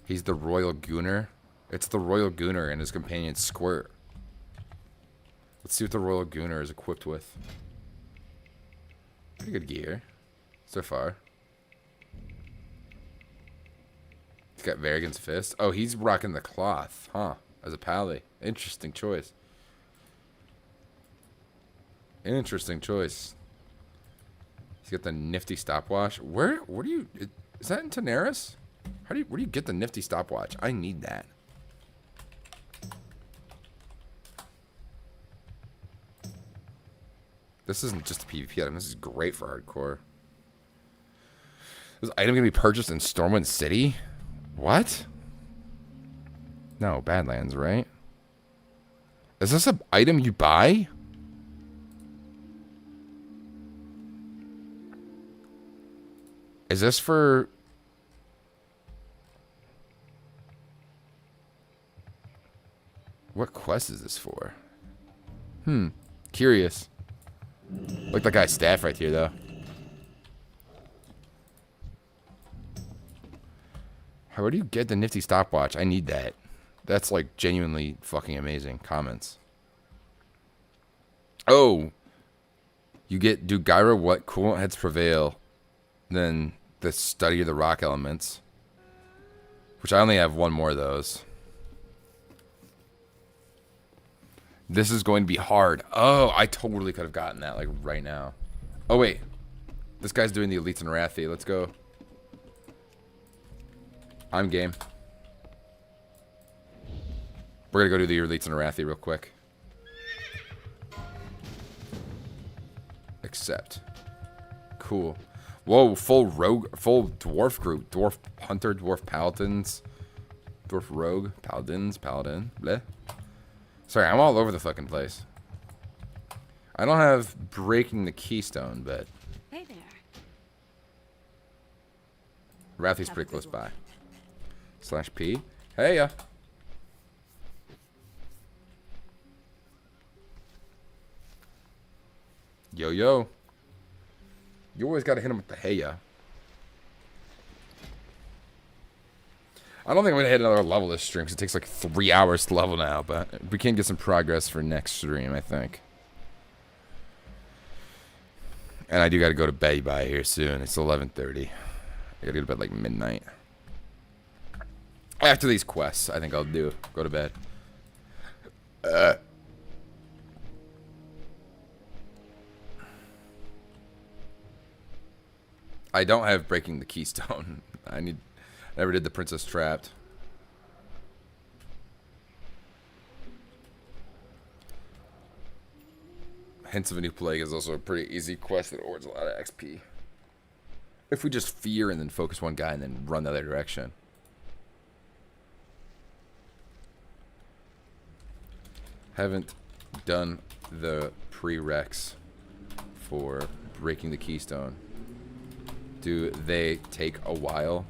He's the Royal Gunner. It's the Royal Gunner and his companion Squirt. Let's see what the Royal Gunner is equipped with. Pretty good gear. So far. He's got Varigan's Fist. Oh, he's rocking the cloth, huh? As a pally. Interesting choice. Interesting choice. He's got the nifty stopwatch. Where do you... Is that in Tenaris? Where do you get the nifty stopwatch? I need that. This isn't just a PvP item. This is great for hardcore. This item can be purchased in Stormwind City? What? No, Badlands, right? Is this an item you buy? Is this for... What quest is this for? Curious. Like that guy's staff right here, though. How do you get the nifty stopwatch? I need that. That's like genuinely fucking amazing. Comments. Oh. You get, do Gyra what coolant heads prevail? Then the study of the rock elements. Which I only have one more of those. This is going to be hard. Oh, I totally could have gotten that like right now. Oh, wait. This guy's doing the Elites and Wrathy. Let's go. I'm game. We're going to go do the Elites and Wrathy real quick. Accept. Cool. Whoa, full rogue, full dwarf group. Dwarf hunter, dwarf paladins. Dwarf Rogue. Paladins. Paladin. Bleh. Sorry, I'm all over the fucking place. I don't have Breaking the Keystone, but... Hey there. Rathy's pretty close by. /P. Hey, ya. Yo, yo. You always gotta hit him with the hey, ya. I don't think I'm gonna hit another level this stream because it takes like 3 hours to level now, but we can get some progress for next stream, I think. And I do gotta go to bed by here soon. It's 11:30. I gotta go to bed like midnight. After these quests, I think I'll go to bed. I don't have Breaking the Keystone. I never did the Princess Trapped. Hints of a New Plague is also a pretty easy quest that awards a lot of XP. If we just fear and then focus one guy and then run the other direction. Haven't done the prereqs for Breaking the Keystone. Do they take a while?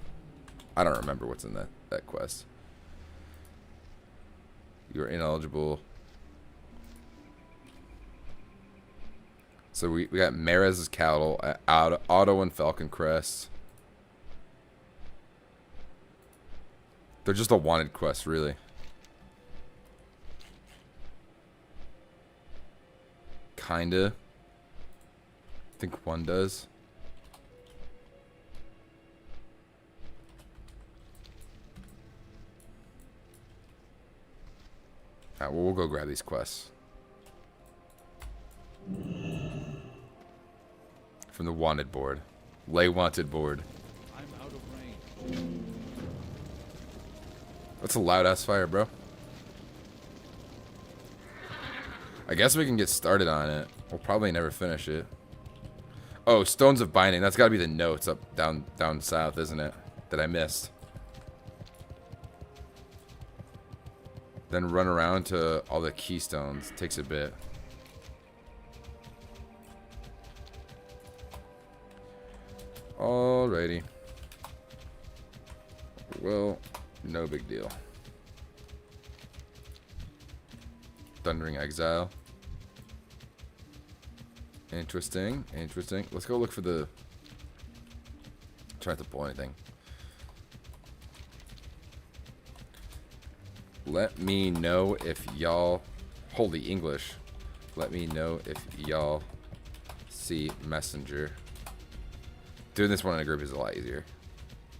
I don't remember what's in that quest. You're ineligible. So we got Mares' Cattle, Otto and Falcon Crest. They're just a wanted quest, really. Kinda. I think one does. Alright, well, we'll go grab these quests. From the wanted board. Lay wanted board. I'm out of range. That's a loud ass fire, bro. I guess we can get started on it. We'll probably never finish it. Oh, Stones of Binding. That's gotta be the notes up down south, isn't it? That I missed. Then run around to all the keystones. Takes a bit. Alrighty. Well, no big deal. Thundering Exile. Interesting, interesting. Let's go look for the... Try not to pull anything. Let me know if y'all... Holy English. Let me know if y'all see Messenger. Doing this one in a group is a lot easier.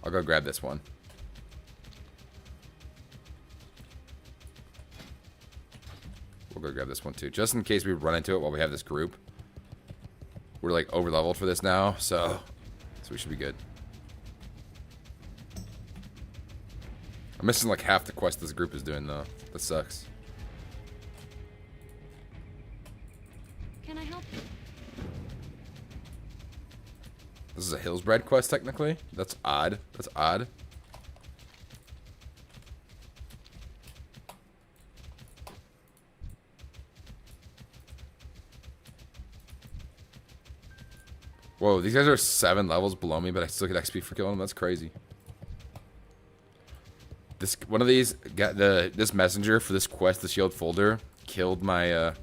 I'll go grab this one. We'll go grab this one too. Just in case we run into it while we have this group. We're like over leveled for this now, so we should be good. I'm missing like half the quest this group is doing though. That sucks. Can I help you? This is a Hillsbred quest technically. That's odd. That's odd. Whoa, these guys are 7 levels below me, but I still get XP for killing them. That's crazy. This one of these got this messenger for this quest, the shield folder, killed my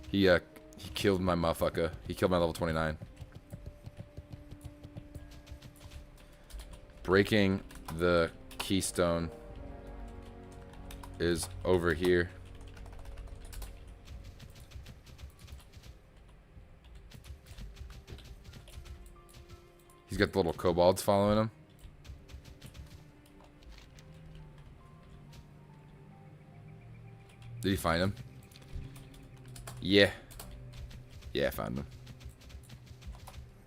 he killed my motherfucker. He killed my level 29. Breaking the keystone is over here. He's got the little kobolds following him. Did you find him? Yeah. Yeah, I found him.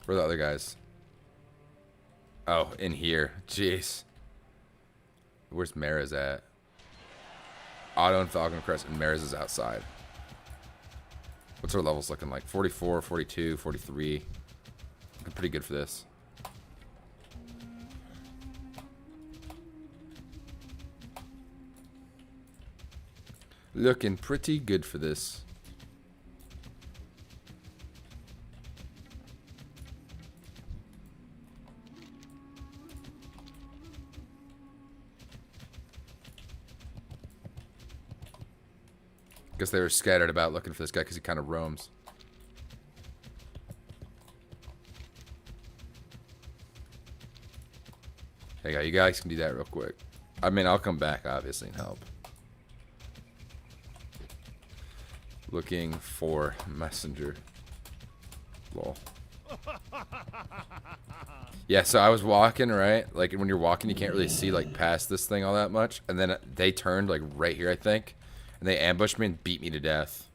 Where are the other guys? Oh, in here. Jeez. Where's Maris at? Otto and Falcon Crest, and Maris is outside. What's our levels looking like? 44, 42, 43. Looking pretty good for this. Looking pretty good for this. Guess they were scattered about looking for this guy because he kind of roams. Hey, you guys can do that real quick. I mean, I'll come back, obviously, and help. Looking for messenger. Lol. Yeah, so I was walking, right? Like, when you're walking, you can't really see, like, past this thing all that much. And then they turned, like, right here, I think. And they ambushed me and beat me to death.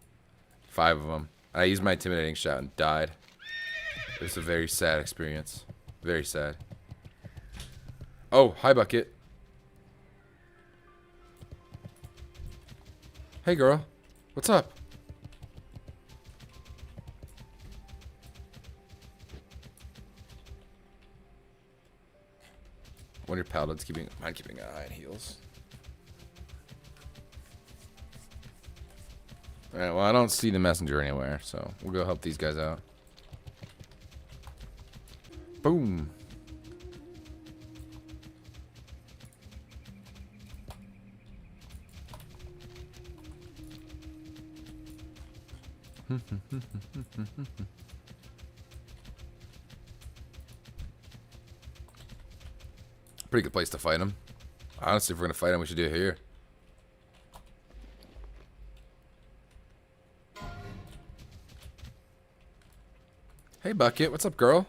5 of them. I used my intimidating shot and died. It was a very sad experience. Very sad. Oh, hi, Bucket. Hey, girl. What's up? One of your paladins keeping an eye on heals. Alright, well, I don't see the messenger anywhere, so we'll go help these guys out. Boom. Pretty good place to fight him. Honestly, if we're gonna fight him, we should do it here. Hey, Bucket. What's up, girl?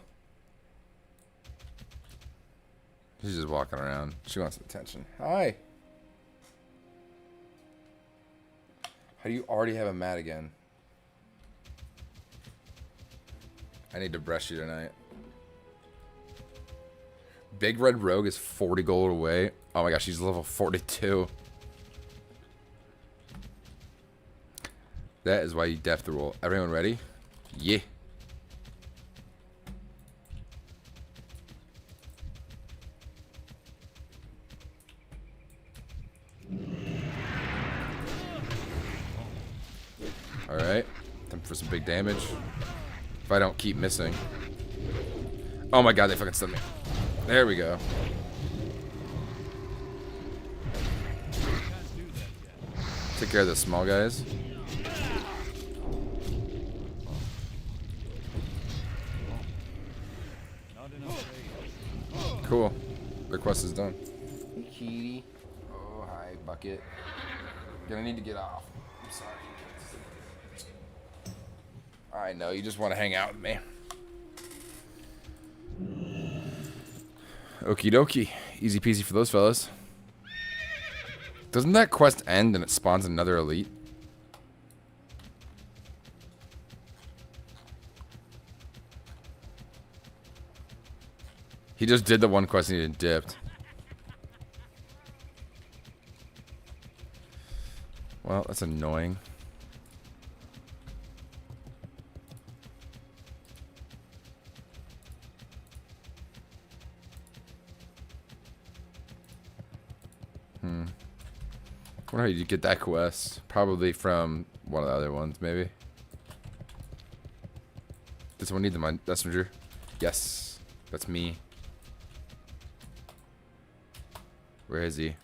She's just walking around. She wants some attention. Hi. How do you already have a mat again? I need to brush you tonight. Big Red Rogue is 40 gold away. Oh my gosh, she's level 42. That is why you def the roll. Everyone ready? Yeah. Alright. Time for some big damage. If I don't keep missing. Oh my god, they fucking stunned me. There we go. Take care of the small guys. Cool. Their quest is done. Hey, Kitty. Oh, hi, Bucket. Gonna need to get off. I'm sorry. I know, you just want to hang out with me. Okie dokie. Easy peasy for those fellas. Doesn't that quest end and it spawns another elite? He just did the one quest and he dipped. Well, that's annoying. I wonder how you get that quest. Probably from one of the other ones, maybe. Does someone need the messenger? Yes. That's me. Where is he?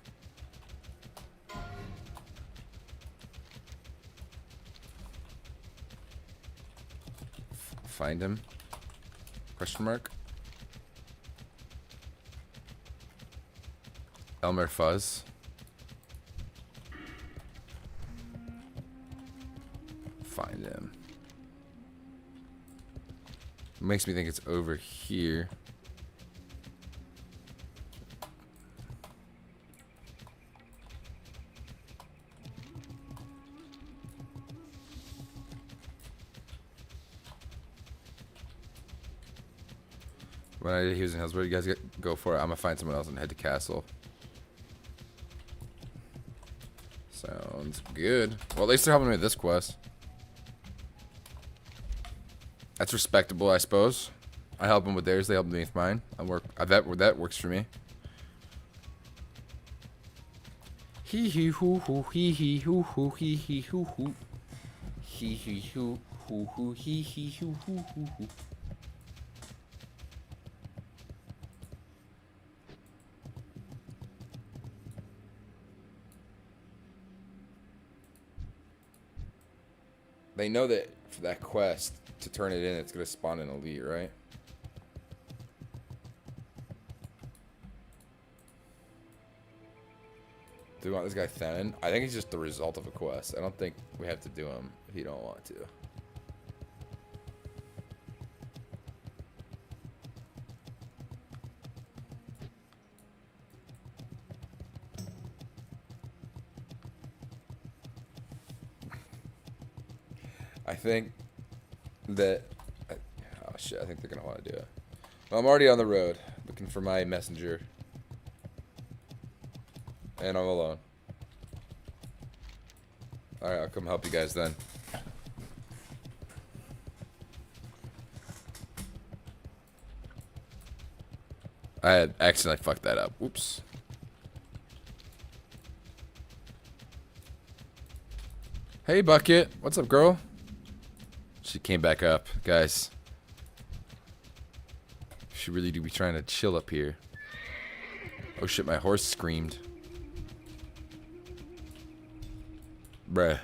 Find him? Question mark? Elmer Fuzz. Find him. Makes me think it's over here. When I did he was in Hillsborough, you guys go for it. I'm gonna find someone else and head to Castle. Sounds good. Well, at least they're helping me with this quest. That's respectable, I suppose. I help them with theirs, they help me with mine. That works for me. Hee hee hoo hoo hee hee hoo hoo hee hee hoo hoo. Hee hee hoo hoo hoo hee hee hoo hoo hoo hoo. They know that for that quest to turn it in, it's gonna spawn an elite, right? Do we want this guy Thenon? I think he's just the result of a quest. I don't think we have to do him if you don't want to. I think that... Oh shit, I think they're gonna want to do it. Well, I'm already on the road, looking for my messenger. And I'm alone. Alright, I'll come help you guys then. I had accidentally fucked that up. Oops. Hey, Bucket. What's up, girl? She came back up. Guys. She really do be trying to chill up here. Oh shit, my horse screamed. Bruh. I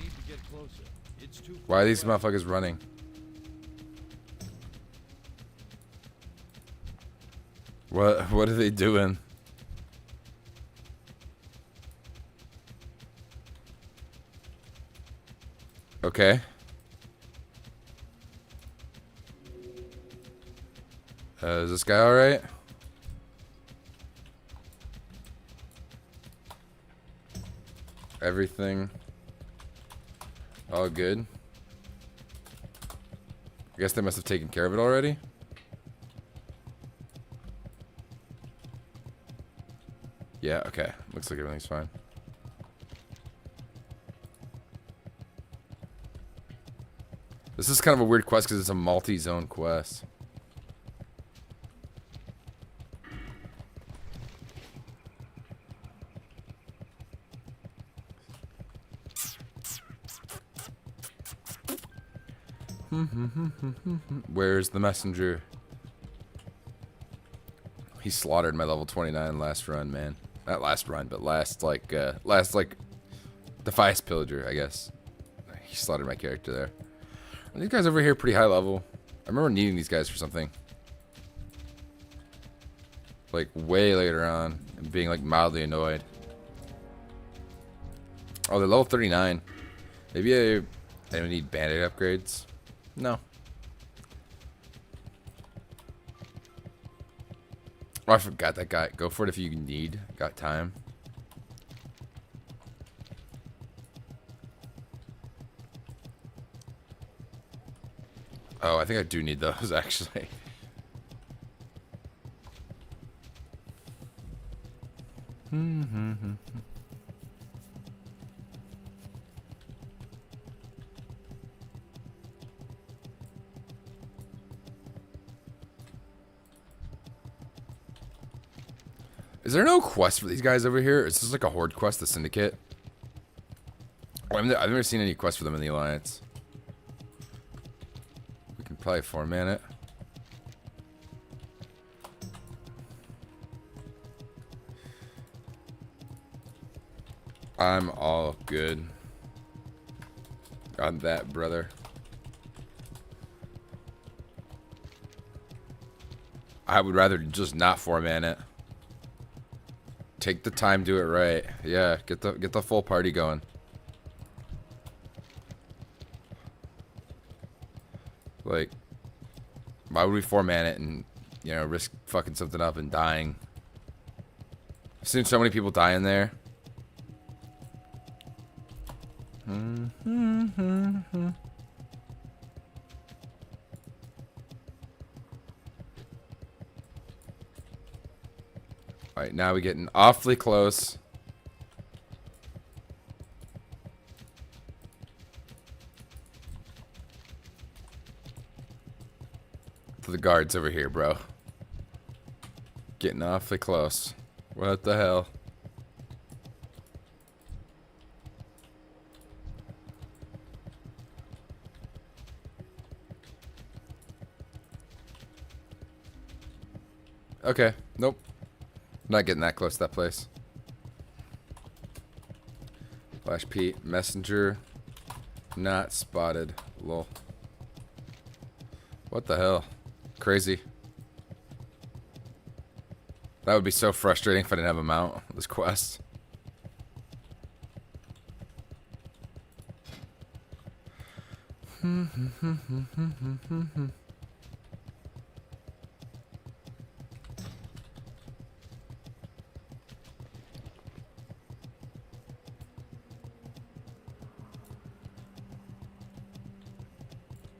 need to get closer. It's too Why are these motherfuckers running? What are they doing? Okay. Is this guy alright? Everything all good. I guess they must have taken care of it already. Yeah, okay. Looks like everything's fine. This is kind of a weird quest because it's a multi-zone quest. Where's the messenger? He slaughtered my level 29 last run, man. Not last run, but last Defias Pillager, I guess. He slaughtered my character there. Are these guys over here pretty high level? I remember needing these guys for something. Like, way later on. And being, like, mildly annoyed. Oh, they're level 39. Maybe I don't need bandit upgrades. No. Oh, I forgot that guy. Go for it if you need. Got time. Oh, I think I do need those, actually. Is there no quest for these guys over here? Is this like a horde quest, the Syndicate? Oh, I've never seen any quest for them in the Alliance. We can probably 4-man it. I'm all good on that, brother. I would rather just not 4-man it. Take the time, do it right. Yeah, get the full party going. Like, why would we 4-man it and, you know, risk fucking something up and dying? I've seen so many people die in there. Alright, now we're getting awfully close. To the guards over here, bro. Getting awfully close. What the hell? Okay. Nope. Not getting that close to that place. Flash Pete. Messenger. Not spotted. Lol. What the hell? Crazy. That would be so frustrating if I didn't have a mount. This quest.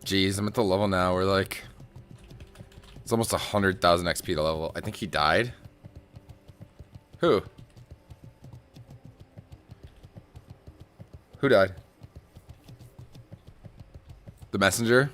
Jeez, I'm at the level now where like it's almost 100,000 XP to level. I think he died. Who? Who died? The messenger?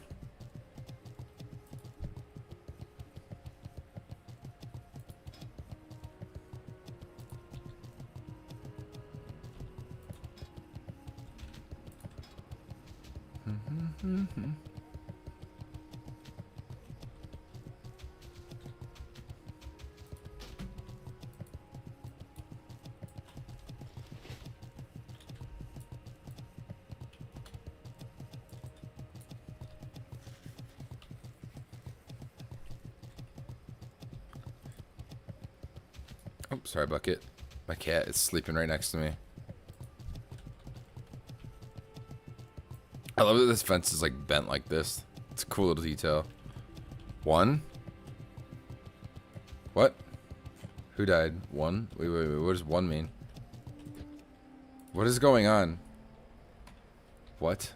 Oh, sorry, Bucket. My cat is sleeping right next to me. I love that this fence is like bent like this. It's a cool little detail. One? What? Who died? One? Wait, what does one mean? What is going on? What?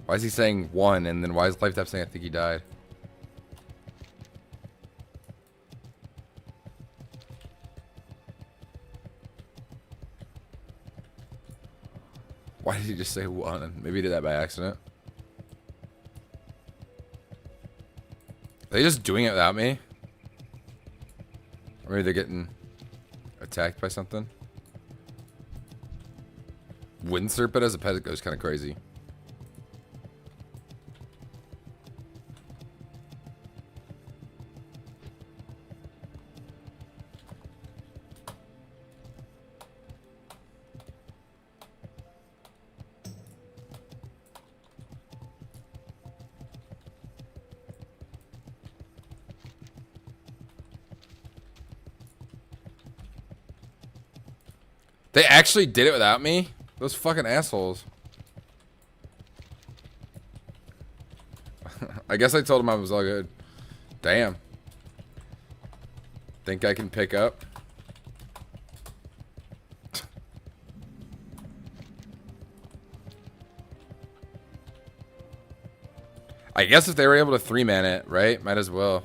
Why is he saying one and then why is Lifetap saying I think he died? Why did he just say one? Maybe he did that by accident. Are they just doing it without me? Or maybe they're getting attacked by something? Wind Serpent as a pet goes kind of crazy. They actually did it without me? Those fucking assholes. I guess I told him I was all good. Damn. Think I can pick up? I guess if they were able to 3-man it, right? Might as well.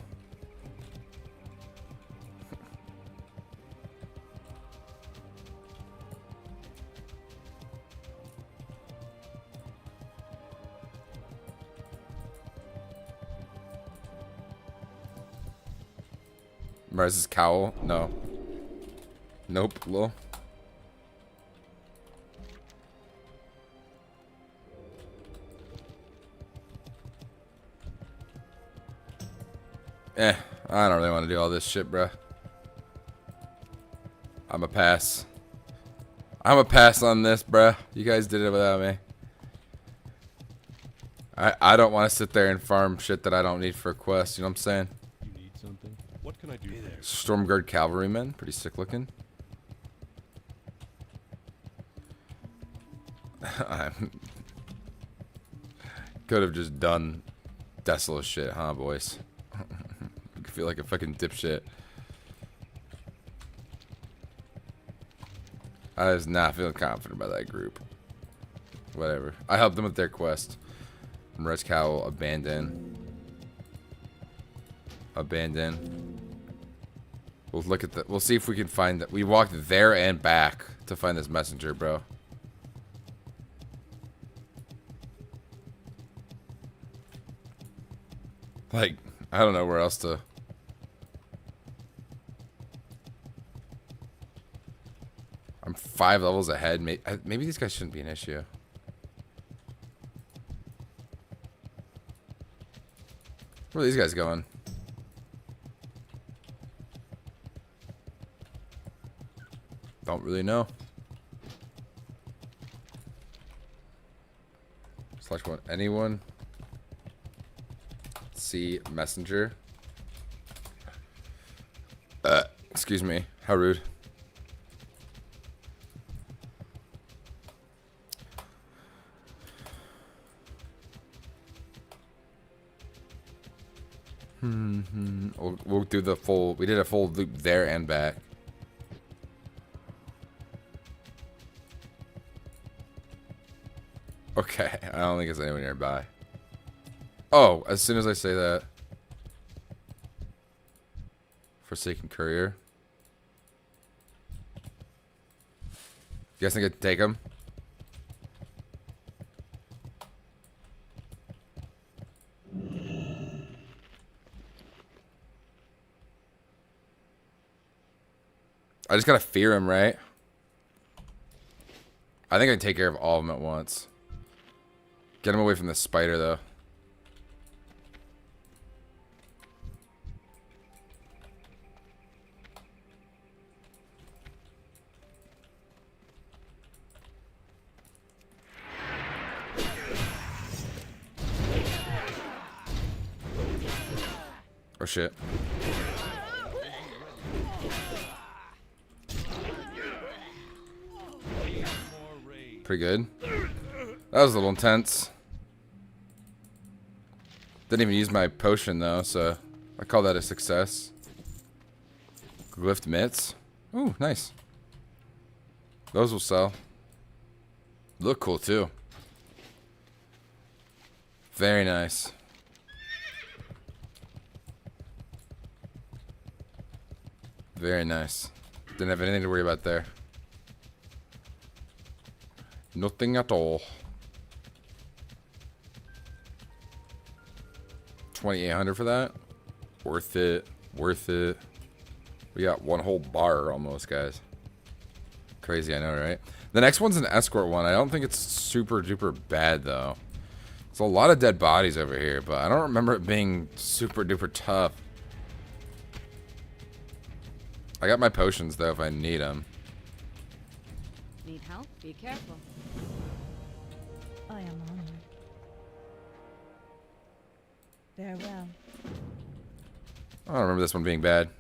Maris's cowl? No. Nope. Lol. I don't really want to do all this shit, bruh. I'm a pass. I'm a pass on this, bruh. You guys did it without me. I don't want to sit there and farm shit that I don't need for a quest. You know what I'm saying? You need something? What can I do for you? Stormguard cavalrymen, pretty sick looking. I could have just done desolate shit, huh, boys? I feel like a fucking dipshit. I was not feeling confident by that group. Whatever. I helped them with their quest. Res Cowl, abandon. Abandon. We'll look at the. We'll see if we can find that. We walked there and back to find this messenger, bro. Like, I don't know where else to. I'm 5 levels ahead. Maybe these guys shouldn't be an issue. Where are these guys going? Don't really know. Select one. Anyone? See messenger. Excuse me. How rude. We'll do the full. We did a full loop there and back. Okay, I don't think it's anyone nearby. Oh, as soon as I say that. Forsaken Courier. You guys think I can take him? I just gotta fear him, right? I think I can take care of all of them at once. Get him away from the spider, though. Oh shit. Pretty good. That was a little intense. Didn't even use my potion though, so I call that a success. Glyphed mitts. Ooh, nice. Those will sell. Look cool too. Very nice. Very nice. Didn't have anything to worry about there. Nothing at all. 2,800 for that? Worth it. Worth it. We got one whole bar almost, guys. Crazy, I know, right? The next one's an escort one. I don't think it's super duper bad, though. There's a lot of dead bodies over here, but I don't remember it being super duper tough. I got my potions, though, if I need them. Need help? Be careful. I am honored. Farewell. I don't remember this one being bad.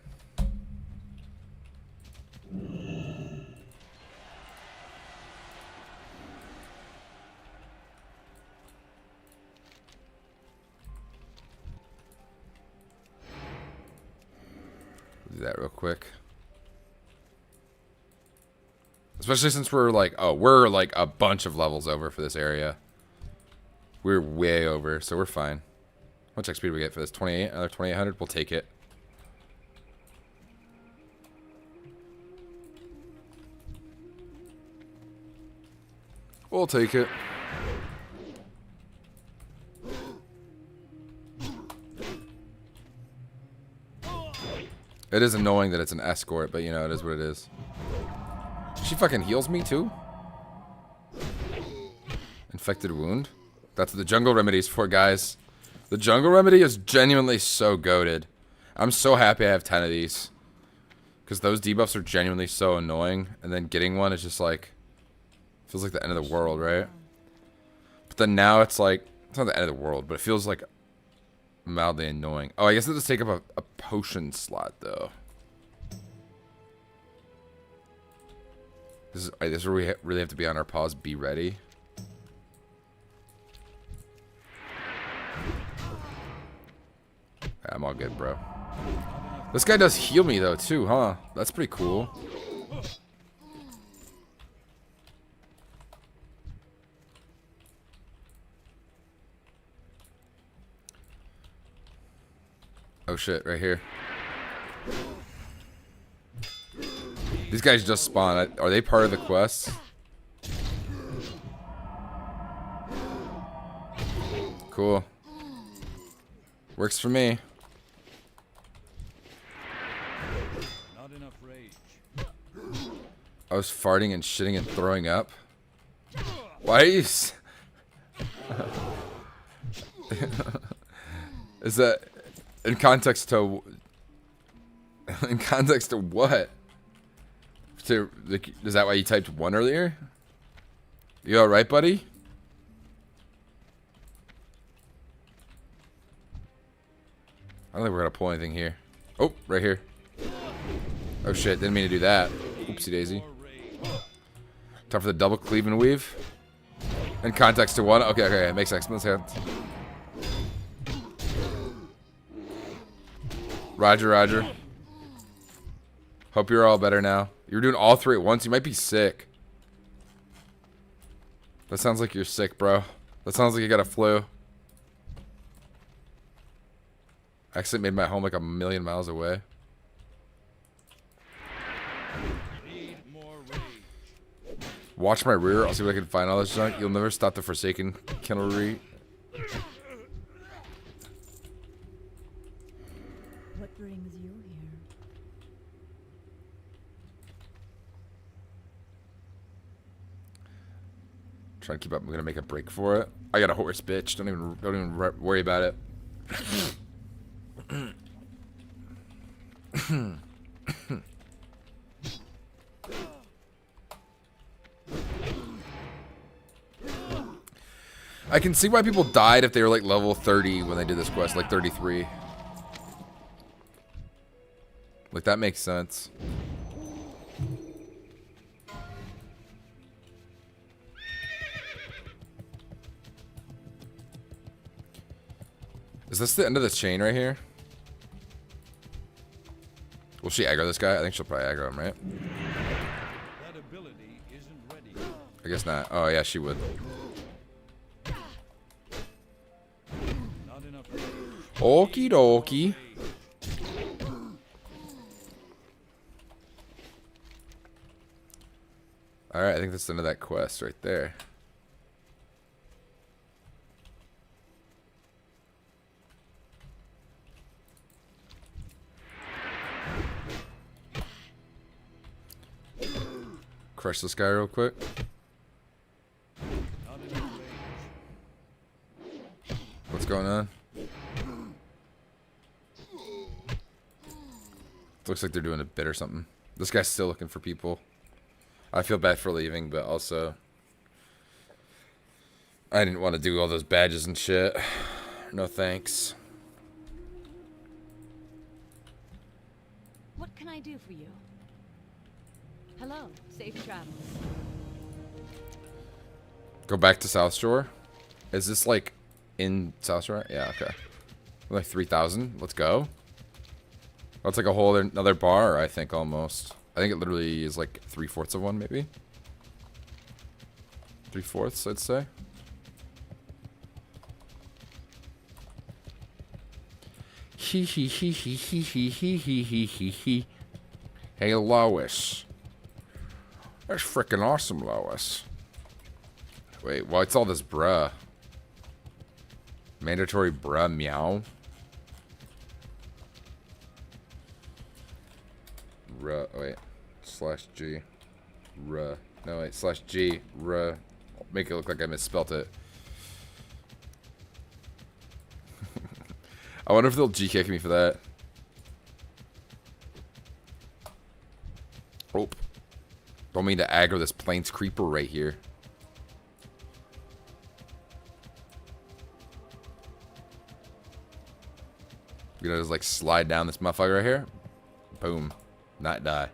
Do that real quick. Especially since we're like, oh, we're like a bunch of levels over for this area. We're way over, so we're fine. How much XP do we get for this? 28? Another 2,800? We'll take it. We'll take it. It is annoying that it's an escort, but you know, it is what it is. She fucking heals me too? Infected wound? That's what the jungle remedy's for, guys. The jungle remedy is genuinely so goated. I'm so happy I have 10 of these. Because those debuffs are genuinely so annoying. And then getting one is just like... feels like the end of the world, right? But then now it's like... it's not the end of the world, but it feels like... mildly annoying. Oh, I guess it does take up a potion slot, though. This is where we really have to be on our paws. Be ready. I'm all good, bro. This guy does heal me, though, too, huh? That's pretty cool. Oh, shit, right here. These guys just spawn. Are they part of the quest? Cool. Works for me. Not enough rage. I was farting and shitting and throwing up. Why are you... Is that... in context to... in context to what? Is that why you typed 1 earlier? You alright, buddy? I don't think we're gonna pull anything here. Oh, right here. Oh shit, didn't mean to do that. Oopsie daisy. Time for the double cleave and weave. In context to 1. Okay, okay, makes excellent sense. Roger, roger. Hope you're all better now. You're doing all 3 at once. You might be sick. That sounds like you're sick, bro. That sounds like you got a flu. Accident made my home like 1,000,000 miles away. Watch my rear. I'll see what I can find all this junk. You'll never stop the Forsaken Kennelry. What brings you here? Trying to keep up. I'm gonna make a break for it. I got a horse, bitch. Don't even worry about it. I can see why people died if they were like level 30 when they did this quest, like 33. Like that makes sense. Is this the end of the chain right here? Will she aggro this guy? I think she'll probably aggro him, right? That ability isn't ready. I guess not. Oh yeah, she would. Not enough. Okie dokie. Alright, I think that's the end of that quest right there. Crush this guy real quick. Not enough range. What's going on? Looks like they're doing a bit or something. This guy's still looking for people. I feel bad for leaving, but also I didn't want to do all those badges and shit. No thanks. What can I do for you? Hello, safe travels. Go back to South Shore? Is this like in South Shore? Yeah, okay. Like 3,000. Let's go. That's like a whole another bar, I think, almost. I think it literally is like 3/4 of one, maybe. 3/4, I'd say. Hee hee hee hee hee hee hee hee hee hee hee. Hey, Lois. That's freaking awesome, Lois. Wait, what's all this bruh? Mandatory bruh meow? Ruh, wait. Slash G. Ruh. No, wait. Slash G. Ruh. Make it look like I misspelt it. I wonder if they'll G-kick me for that. Oh. Don't mean to aggro this plains creeper right here. You know, just like slide down this motherfucker right here. Boom. Not die.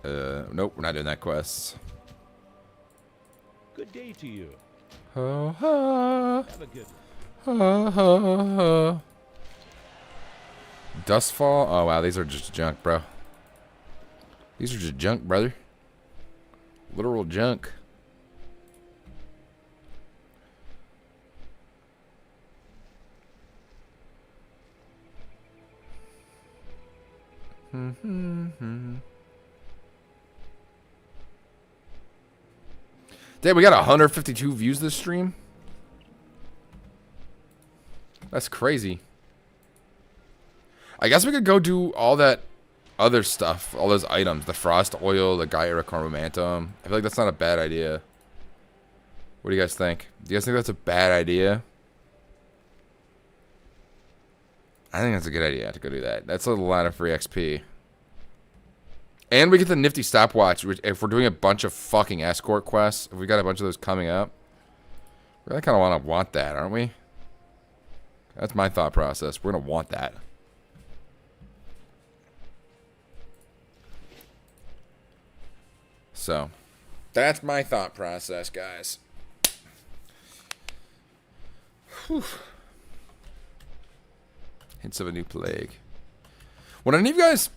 Nope, we're not doing that quest. Good day to you. Ha ha. Have a good Ha one. ha ha. Dustfall? Oh wow, these are just junk, bro. These are just junk, brother. Literal junk. Damn, we got 152 views this stream. That's crazy. I guess we could go do all that other stuff, all those items, the frost oil, the Gyra chromantum. I feel like that's not a bad idea. What do you guys think? Do you guys think that's a bad idea? I think that's a good idea to go do that. That's a lot of free XP. And we get the nifty stopwatch. If we're doing a bunch of fucking escort quests, if we got a bunch of those coming up, we really kind of want that, aren't we? That's my thought process. We're going to want that. So, that's my thought process, guys. Whew. Hints of a new plague. When any of you guys...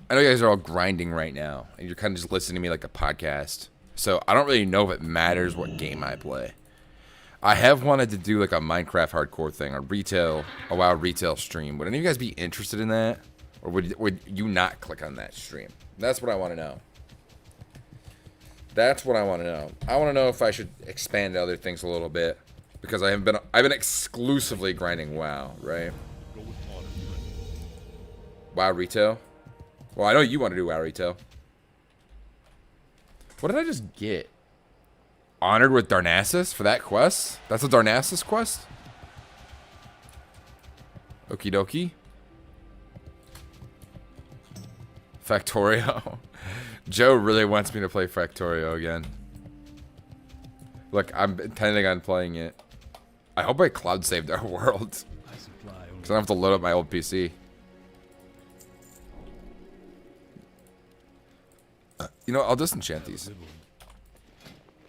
I know you guys are all grinding right now, and you're kind of just listening to me like a podcast. So I don't really know if it matters what game I play. I have wanted to do like a Minecraft hardcore thing, a WoW retail stream. Would any of you guys be interested in that? Or would you not click on that stream? That's what I want to know. That's what I want to know. I want to know if I should expand to other things a little bit. Because I've been exclusively grinding WoW, right? Go with honor, friend. WoW retail? Well, I know you want to do WoW retail. What did I just get? Honored with Darnassus for that quest? That's a Darnassus quest? Okie dokie. Factorio. Joe really wants me to play Factorio again. Look, I'm intending on playing it. I hope I cloud saved our world. Because I don't have to load up my old PC. You know, I'll disenchant these. It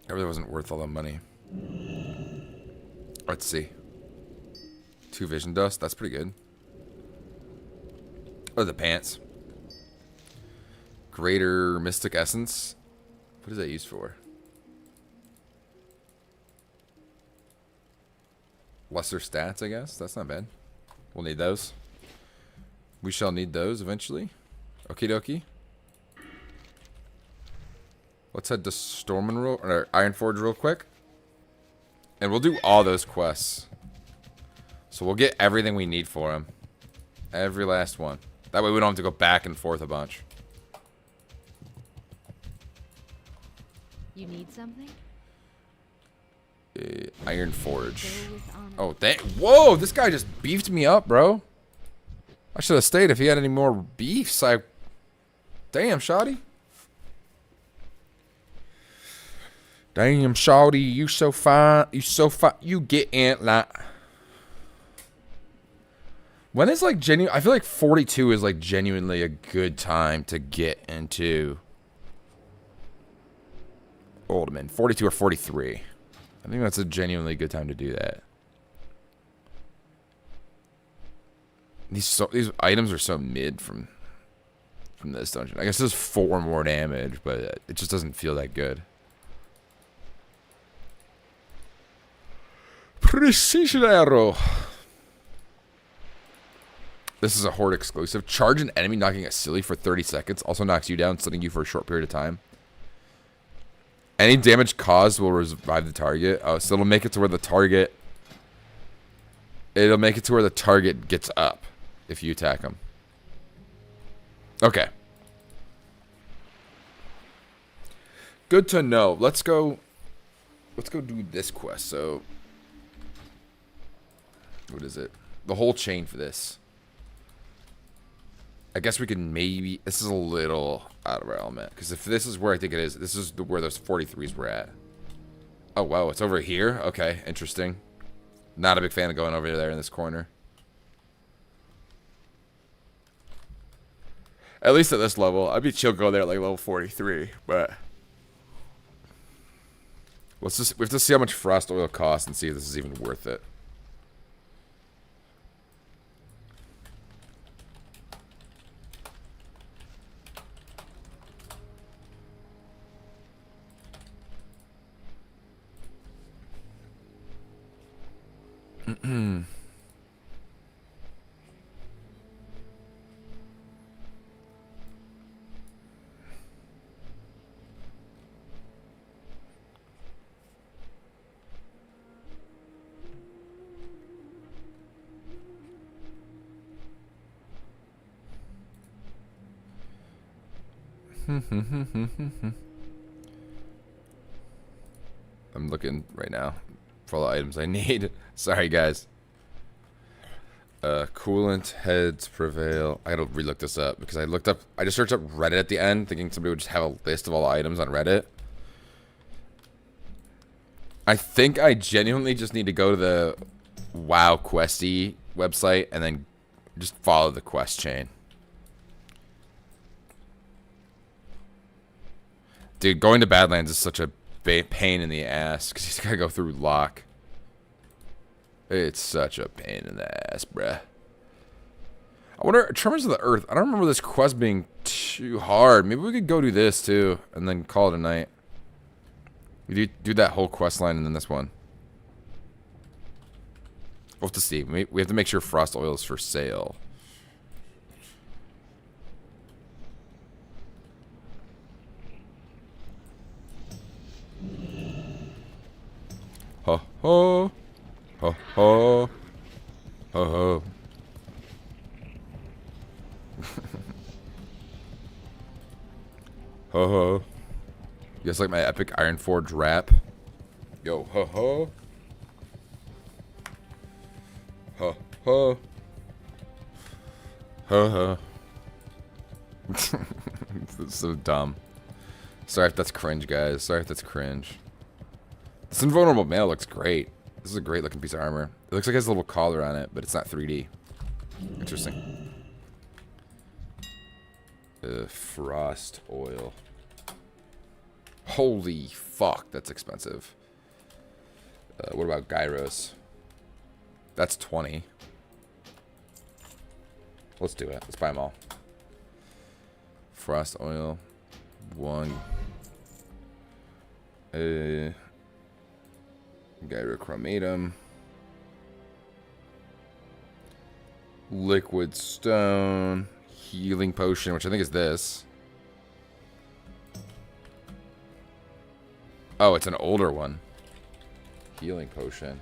really wasn't worth all the money. Let's see. 2 vision dust. That's pretty good. Oh, the pants. Greater mystic essence. What is that used for? Lesser stats, I guess. That's not bad. We'll need those. We shall need those eventually. Okie dokie. Let's head to Ironforge real quick. And we'll do all those quests. So we'll get everything we need for them. Every last one. That way we don't have to go back and forth a bunch. You need something? Ironforge. Go with honor. Oh, whoa! This guy just beefed me up, bro. I should have stayed if he had any more beefs. Damn, shawty. Damn, shawty, you so fine. You so fine. You get in like. When is like genuine? I feel like 42 is like genuinely a good time to get into Oldman. 42 or 43. I think that's a genuinely good time to do that. These items are so mid from this dungeon. I guess there's 4 more damage, but it just doesn't feel that good. Precision arrow. This is a horde exclusive. Charge an enemy knocking it silly for 30 seconds. Also knocks you down, stunning you for a short period of time. Any damage caused will revive the target. Oh, so it'll make it to where the target... It'll make it to where the target gets up if you attack him. Okay. Good to know. Let's go do this quest. So... What is it? The whole chain for this. I guess we can maybe... This is a little out of our element. Because if this is where I think it is, this is where those 43s were at. Oh, wow. It's over here? Okay. Interesting. Not a big fan of going over there in this corner. At least at this level. I'd be chill going there at like level 43. But... we have to see how much frost oil costs and see if this is even worth it. I'm looking right now for all the items I need. Sorry, guys. Coolant heads prevail. I gotta relook this up because I just searched up Reddit at the end thinking somebody would just have a list of all the items on Reddit. I think I genuinely just need to go to the WoW Questy website and then just follow the quest chain. Dude, going to Badlands is such a pain in the ass because he's gotta go through Lock. It's such a pain in the ass, bruh. I wonder, Tremors of the Earth, I don't remember this quest being too hard. Maybe we could go do this, too, and then call it a night. We do that whole quest line and then this one. We'll have to see. We have to make sure Frost Oil is for sale. Ho ho. Ho ho. Ho ho. Ho ho. You guys like my epic Iron Forge rap? Yo, ho ho. Ho ho. Ho ho. That's so dumb. Sorry if that's cringe, guys. Sorry if that's cringe. This invulnerable mail looks great. This is a great looking piece of armor. It looks like it has a little collar on it, but it's not 3D. Interesting. Frost oil. Holy fuck, that's expensive. What about gyros? That's 20. Let's do it. Let's buy them all. Frost oil. 1. Gyrochromatum. Liquid stone. Healing potion, which I think is this. Oh, it's an older one. Healing potion.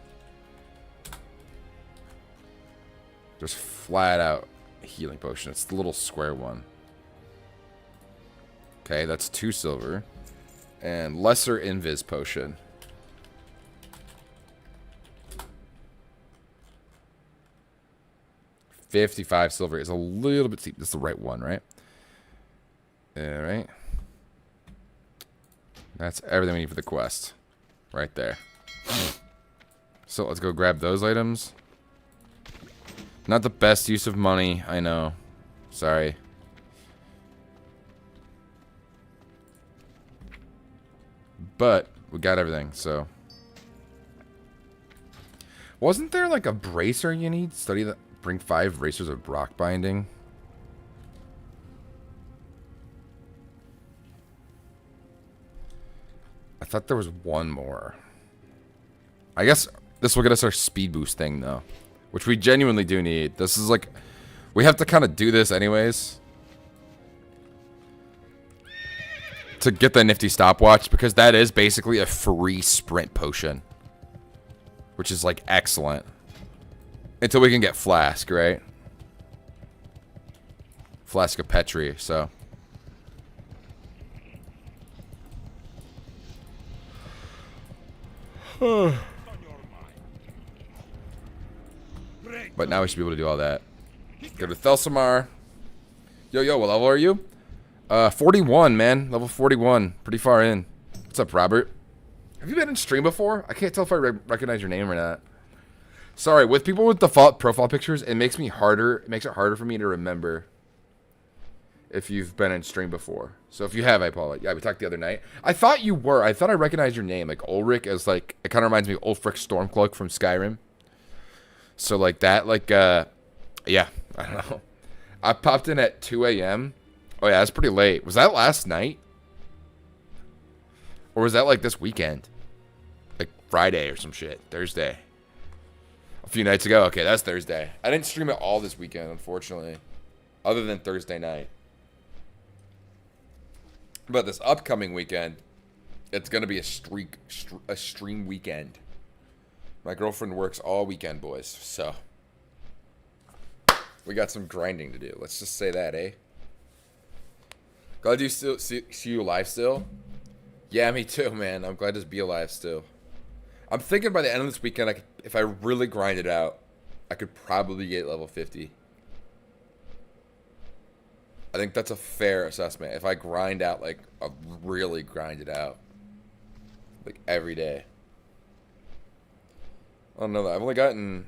Just flat out healing potion. It's the little square one. Okay, that's 2 silver. And lesser invis potion. $55 silver is a little bit steep. This is the right one, right? Alright. That's everything we need for the quest. Right there. So let's go grab those items. Not the best use of money, I know. Sorry. But we got everything, so. Wasn't there like a bracer you need? Study that. Bring 5 bracers of rock binding. I thought there was one more. I guess this will get us our speed boost thing, though. Which we genuinely do need. This is like... We have to kind of do this anyways. To get the nifty stopwatch. Because that is basically a free sprint potion. Which is like excellent. Until we can get Flask, right? Flask of Petri, so. But now we should be able to do all that. Go to Thelsamar. Yo, what level are you? 41, man. Level 41. Pretty far in. What's up, Robert? Have you been in stream before? I can't tell if I recognize your name or not. Sorry, with people with default profile pictures, it makes it harder for me to remember if you've been in stream before. So if you have, I apologize. Yeah, we talked the other night. I thought you were. I thought I recognized your name. Like Ulrich as like, it kind of reminds me of Ulfric Stormcloak from Skyrim. So like that, like, yeah, I don't know. I popped in at 2 a.m. Oh yeah, that's pretty late. Was that last night? Or was that like this weekend? Like Friday or some shit. Thursday. A few nights ago. Okay, that's Thursday. I didn't stream it all this weekend, unfortunately. Other than Thursday night. But this upcoming weekend, it's going to be a stream weekend. My girlfriend works all weekend, boys. So, we got some grinding to do. Let's just say that, eh? Glad to see you alive still. Yeah, me too, man. I'm glad to be alive still. I'm thinking by the end of this weekend, if I really grind it out, I could probably get level 50. I think that's a fair assessment. If I grind out, like, really grind it out. Like, every day. I don't know that. I've only gotten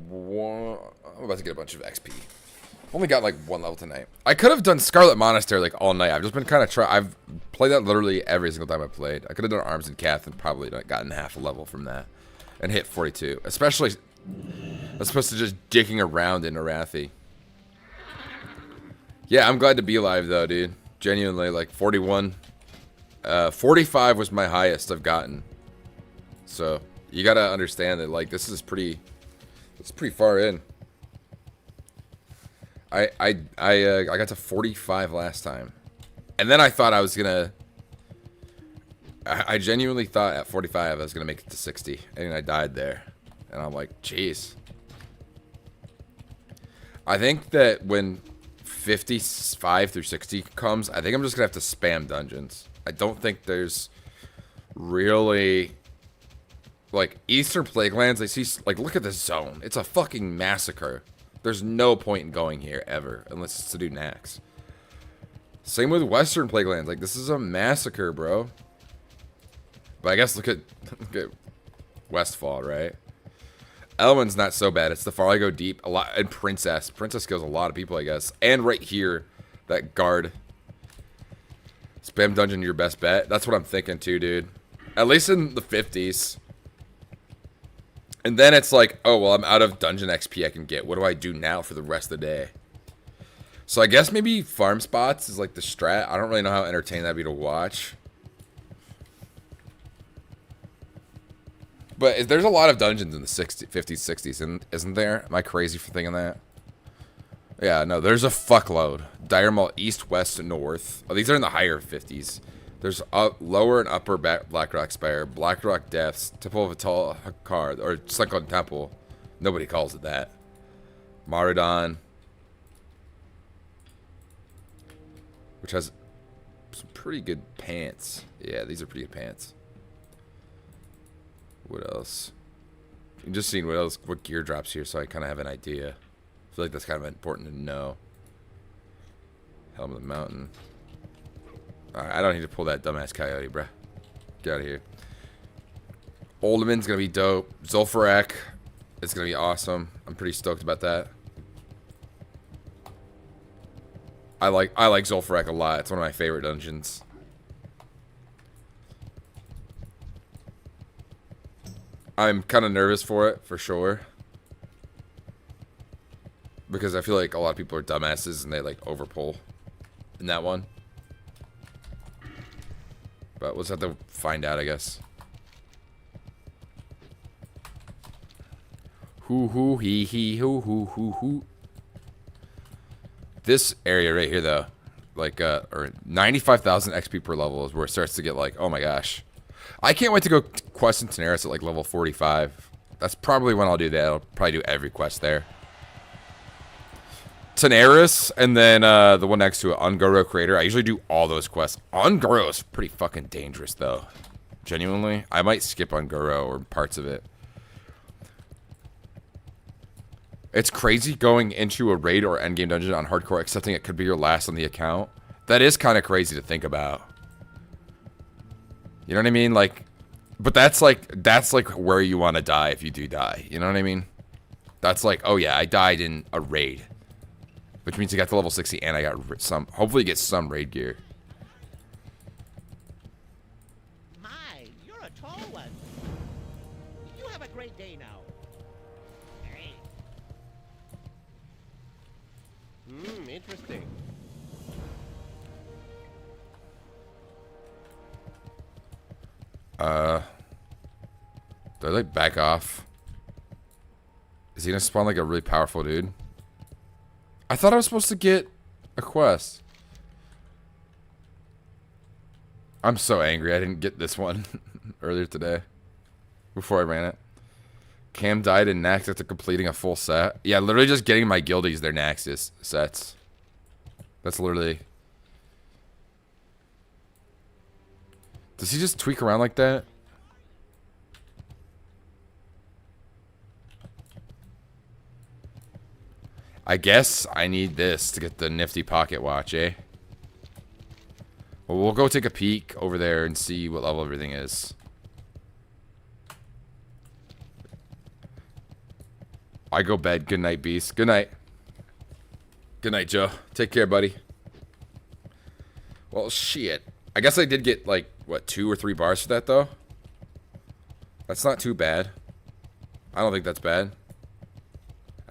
one... I'm about to get a bunch of XP. I've only got, like, 1 level tonight. I could have done Scarlet Monastery, like, all night. I've just been kind of trying... I've played that literally every single time I played. I could have done Arms and Cath and probably gotten half a level from that. And hit 42. Especially... as opposed to just dicking around in Arathi. Yeah, I'm glad to be alive, though, dude. Genuinely, like, 41. 45 was my highest I've gotten. So, you gotta understand that, like, this is pretty... It's pretty far in. I got to 45 last time. And then I thought I was gonna... I genuinely thought at 45 I was gonna make it to 60. And I died there. And I'm like, jeez. I think that when 55 through 60 comes, I think I'm just gonna have to spam dungeons. I don't think there's really... Like, Eastern Plaguelands, I see... Like, look at this zone. It's a fucking massacre. There's no point in going here, ever. Unless it's to do Nax. Same with Western Plaguelands. Like, this is a massacre, bro. But I guess look at Westfall, right? Elwyn's not so bad. It's the farther I go deep. A lot... And Princess. Princess kills a lot of people, I guess. And right here, that guard. Spam dungeon, your best bet. That's what I'm thinking, too, dude. At least in the 50s. And then it's like, oh, well, I'm out of dungeon XP I can get. What do I do now for the rest of the day? So I guess maybe farm spots is like the strat. I don't really know how entertaining that'd be to watch. But there's a lot of dungeons in the 50s, 60s, isn't there? Am I crazy for thinking that? Yeah, no, there's a fuckload. Dire Maul East, West, and North. Oh, these are in the higher 50s. There's lower and upper Blackrock Spire, Blackrock Depths, Temple of Atal Hakar, or Sunken Temple. Nobody calls it that. Maradon. Which has some pretty good pants. Yeah, these are pretty good pants. What else? I'm just seeing what gear drops here so I kind of have an idea. I feel like that's kind of important to know. Helm of the Mountain. Alright, I don't need to pull that dumbass coyote, bruh. Get out of here. Oldeman's gonna be dope. Zul'Farrak is gonna be awesome. I'm pretty stoked about that. I like Zul'Farrak a lot. It's one of my favorite dungeons. I'm kind of nervous for it, for sure. Because I feel like a lot of people are dumbasses and they like overpull in that one. But we'll just have to find out, I guess. Hoo hee hee hoo. This area right here, though, like, or 95,000 XP per level is where it starts to get like, oh my gosh. I can't wait to go quest in Tenaris at like level 45. That's probably when I'll do that. I'll probably do every quest there. Tenaris, and then the one next to it, Ungoro Crater. I usually do all those quests. Ungoro is pretty fucking dangerous, though. Genuinely. I might skip Ungoro or parts of it. It's crazy going into a raid or endgame dungeon on hardcore, accepting it could be your last on the account. That is kind of crazy to think about. You know what I mean? Like, but that's like where you want to die if you do die. You know what I mean? That's like, oh yeah, I died in a raid. Which means I got to level 60 and I got some, hopefully get some raid gear. My, you're a tall one. You have a great day now. Hey. Interesting. Do I like back off? Is he gonna spawn like a really powerful dude? I thought I was supposed to get a quest. I'm so angry I didn't get this one earlier today. Before I ran it. Cam died in Nax after completing a full set. Yeah, literally just getting my guildies their Naxxus sets. That's literally... Does he just tweak around like that? I guess I need this to get the nifty pocket watch, eh? Well, we'll go take a peek over there and see what level everything is. I go bed. Good night, Beast. Good night. Good night, Joe. Take care, buddy. Well, shit. I guess I did get, like, what, 2 or 3 bars for that, though? That's not too bad. I don't think that's bad.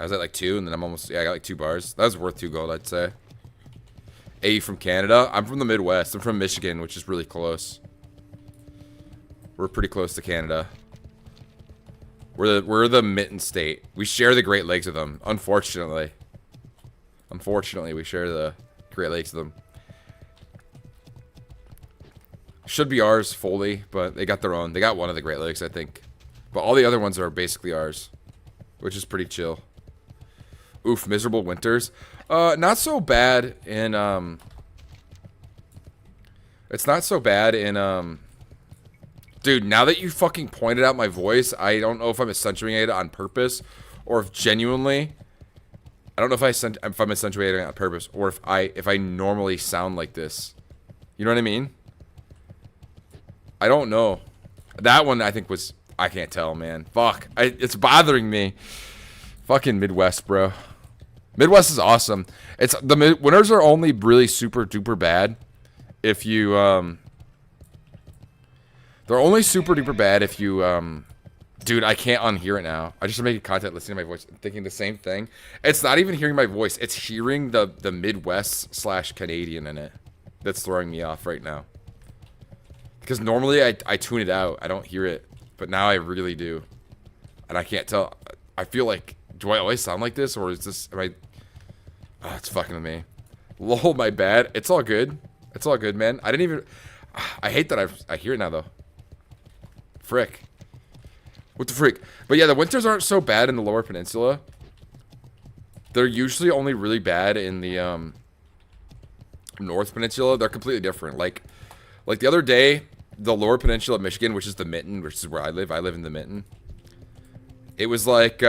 I was at, like, 2, and then I'm almost... Yeah, I got, like, 2 bars. That was worth 2 gold, I'd say. A from Canada? I'm from the Midwest. I'm from Michigan, which is really close. We're pretty close to Canada. We're the Mitten State. We share the Great Lakes with them, unfortunately. Unfortunately, we share the Great Lakes with them. Should be ours fully, but they got their own. They got one of the Great Lakes, I think. But all the other ones are basically ours, which is pretty chill. Oof, miserable winters. Not so bad in, It's not so bad in, Dude, now that you fucking pointed out my voice, I don't know if I'm accentuating it on purpose, or if genuinely... I don't know if I'm accentuating it on purpose, or if I normally sound like this. You know what I mean? I don't know. That one, I think, was... I can't tell, man. Fuck. It's bothering me. Fucking Midwest, bro. Midwest is awesome. The winters are only really super duper bad if you they're only super duper bad if you dude, I can't unhear it now. I just making content listening to my voice thinking the same thing. It's not even hearing my voice, it's hearing the Midwest / Canadian in it that's throwing me off right now. Because normally I tune it out. I don't hear it, but now I really do. And I can't tell. I feel like, do I always sound like this, or is this, am I... Oh, it's fucking with me. Lol, my bad. It's all good. It's all good, man. I didn't even... I hate that I hear it now, though. Frick. What the frick? But yeah, the winters aren't so bad in the Lower Peninsula. They're usually only really bad in the North Peninsula. They're completely different. Like the other day, the Lower Peninsula of Michigan, which is the Mitten, which is where I live in the Mitten. It was like,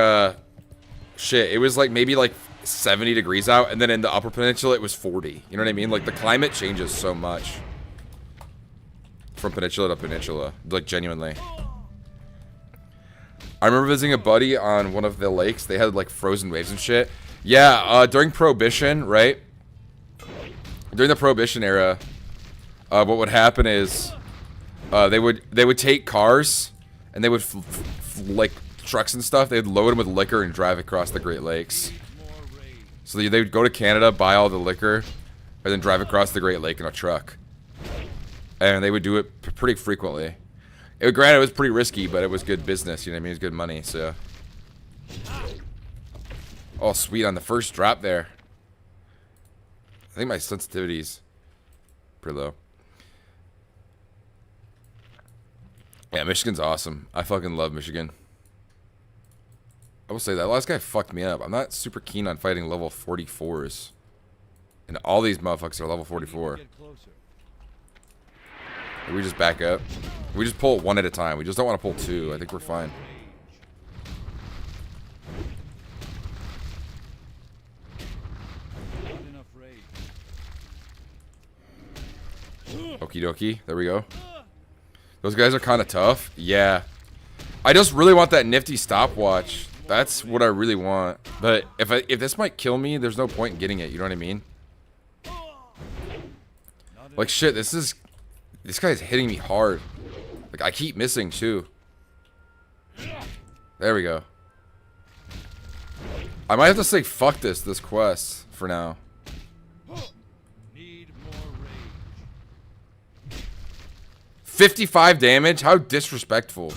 shit, it was like maybe like 70 degrees out, and then in the Upper Peninsula it was 40. You know what I mean? Like, the climate changes so much from peninsula to peninsula, like, genuinely. I remember visiting a buddy on one of the lakes. They had like frozen waves and shit. Yeah, during Prohibition, right? During the Prohibition era, what would happen is they would take cars and they would like trucks and stuff. They'd load them with liquor and drive across the Great Lakes. So they would go to Canada, buy all the liquor, and then drive across the Great Lake in a truck. And they would do it pretty frequently. Granted, it was pretty risky, but it was good business. You know what I mean? It was good money, so. Oh, sweet. On the first drop there. I think my sensitivity's pretty low. Yeah, Michigan's awesome. I fucking love Michigan. I will say that last guy fucked me up. I'm not super keen on fighting level 44s. And all these motherfuckers are level 44. We just back up. We just pull one at a time. We just don't want to pull two. I think we're fine. Okie dokie. There we go. Those guys are kind of tough. Yeah. I just really want that nifty stopwatch. That's what I really want. But if this might kill me, there's no point in getting it. You know what I mean? Like, shit, this guy's hitting me hard. Like, I keep missing, too. There we go. I might have to say fuck this quest for now. Need more rage. 55 damage? How disrespectful.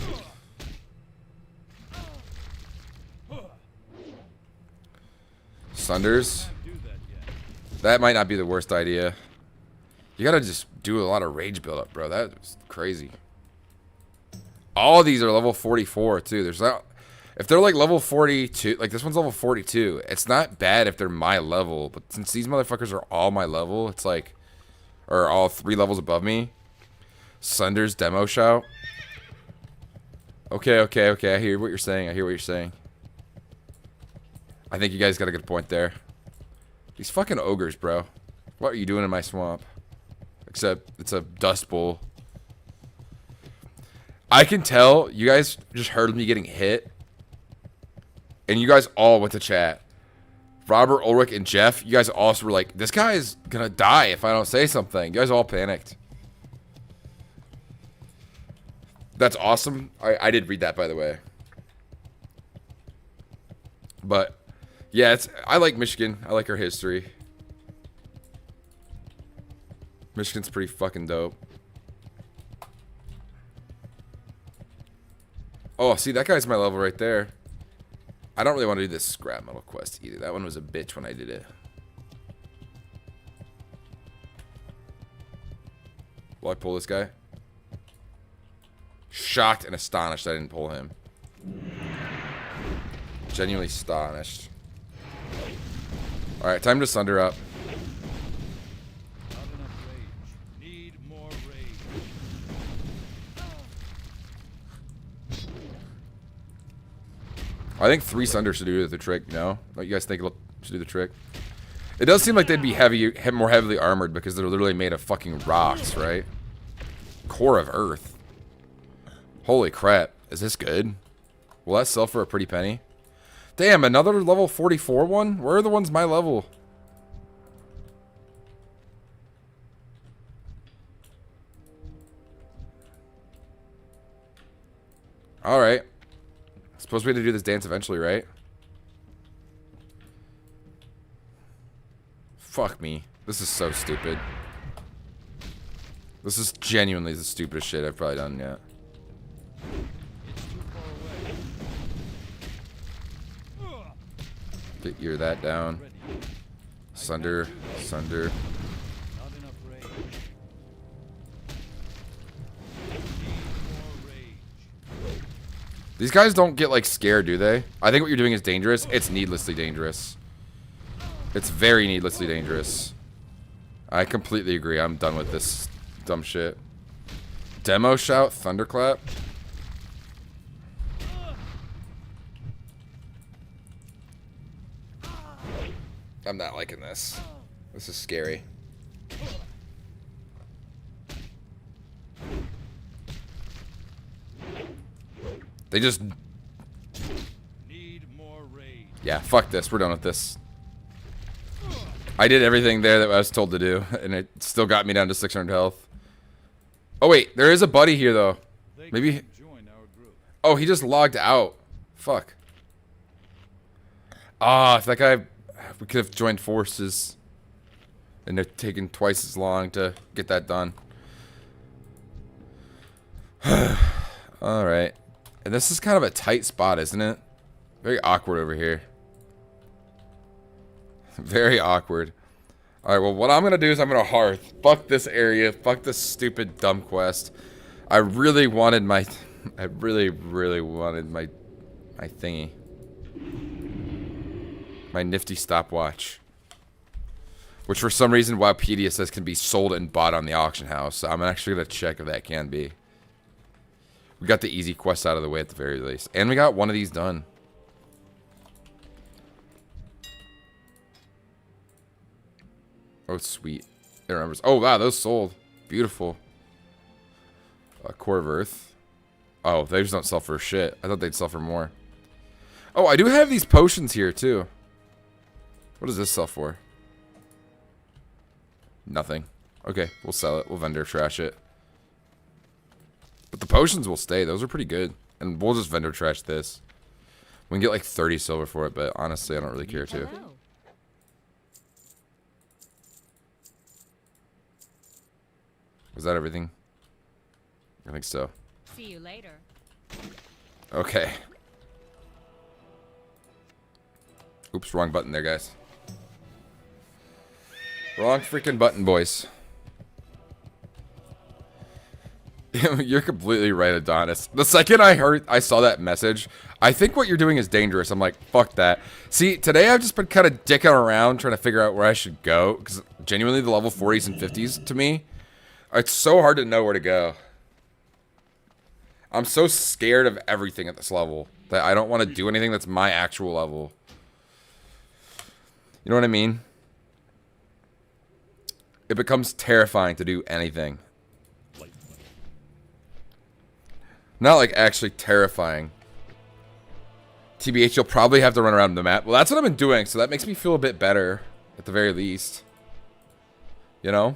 Sunders. That might not be the worst idea. You gotta just do a lot of rage buildup, bro. That's crazy. All these are level 44 too. There's not, if they're like level 42, like this one's level 42. It's not bad if they're my level, but since these motherfuckers are all my level, it's like, or all 3 levels above me. Sunders demo shout. Okay. I hear what you're saying. I think you guys got a good point there. These fucking ogres, bro. What are you doing in my swamp? Except it's a dust bowl. I can tell you guys just heard me getting hit. And you guys all went to chat. Robert, Ulrich, and Jeff, you guys also were like, this guy is gonna die if I don't say something. You guys all panicked. That's awesome. I did read that, by the way. But, yeah, I like Michigan. I like our history. Michigan's pretty fucking dope. Oh, see, that guy's my level right there. I don't really want to do this scrap metal quest either. That one was a bitch when I did it. Will I pull this guy? Shocked and astonished I didn't pull him. Genuinely astonished. Alright, time to sunder up. Not enough rage. Need more rage. I think 3 sunder should do the trick, you know? Don't you guys think it should do the trick? It does seem like they'd be more heavily armored because they're literally made of fucking rocks, right? Core of Earth. Holy crap. Is this good? Will that sell for a pretty penny? Damn, another level 44 one? Where are the ones my level? Alright. Suppose we had to do this dance eventually, right? Fuck me. This is so stupid. This is genuinely the stupidest shit I've probably done yet. It's too far away. Get your that down. Sunder. Sunder. Not enough rage. Need more rage. These guys don't get, like, scared, do they? I think what you're doing is dangerous. It's needlessly dangerous. It's very needlessly dangerous. I completely agree. I'm done with this dumb shit. Demo shout, thunderclap. I'm not liking this. This is scary. They just... Need more rage. Yeah, fuck this. We're done with this. I did everything there that I was told to do, and it still got me down to 600 health. Oh, wait. There is a buddy here, though. Maybe... Join our group. Oh, he just logged out. Fuck. Ah, if that guy... We could have joined forces. And they're taking twice as long to get that done. Alright. And this is kind of a tight spot, isn't it? Very awkward over here. Very awkward. Alright, well, what I'm going to do is I'm going to hearth. Fuck this area. Fuck this stupid dumb quest. I really wanted my... I really wanted my thingy. My nifty stopwatch. Which for some reason Wowpedia says can be sold and bought on the auction house. So I'm actually going to check if that can be. We got the easy quest out of the way at the very least. And we got one of these done. Oh, sweet. It remembers. Oh, wow, those sold. Beautiful. Core of Earth. Oh, they just don't sell for shit. I thought they'd sell for more. Oh, I do have these potions here, too. What does this sell for? Nothing. Okay, we'll sell it. We'll vendor trash it. But the potions will stay. Those are pretty good. And we'll just vendor trash this. We can get like 30 silver for it, but honestly, I don't really care to. Hello. Was that everything? I think so. See you later. Okay. Oops, wrong button there, guys. Wrong freaking button, boys. You're completely right, Adonis. The second I saw that message, I think what you're doing is dangerous. I'm like, fuck that. See, today I've just been kind of dicking around trying to figure out where I should go. Because genuinely, the level 40s and 50s, to me, it's so hard to know where to go. I'm so scared of everything at this level that I don't want to do anything that's my actual level. You know what I mean? It becomes terrifying to do anything. Not like actually terrifying. TBH, you'll probably have to run around the map. Well, that's what I've been doing, so that makes me feel a bit better, at the very least. You know?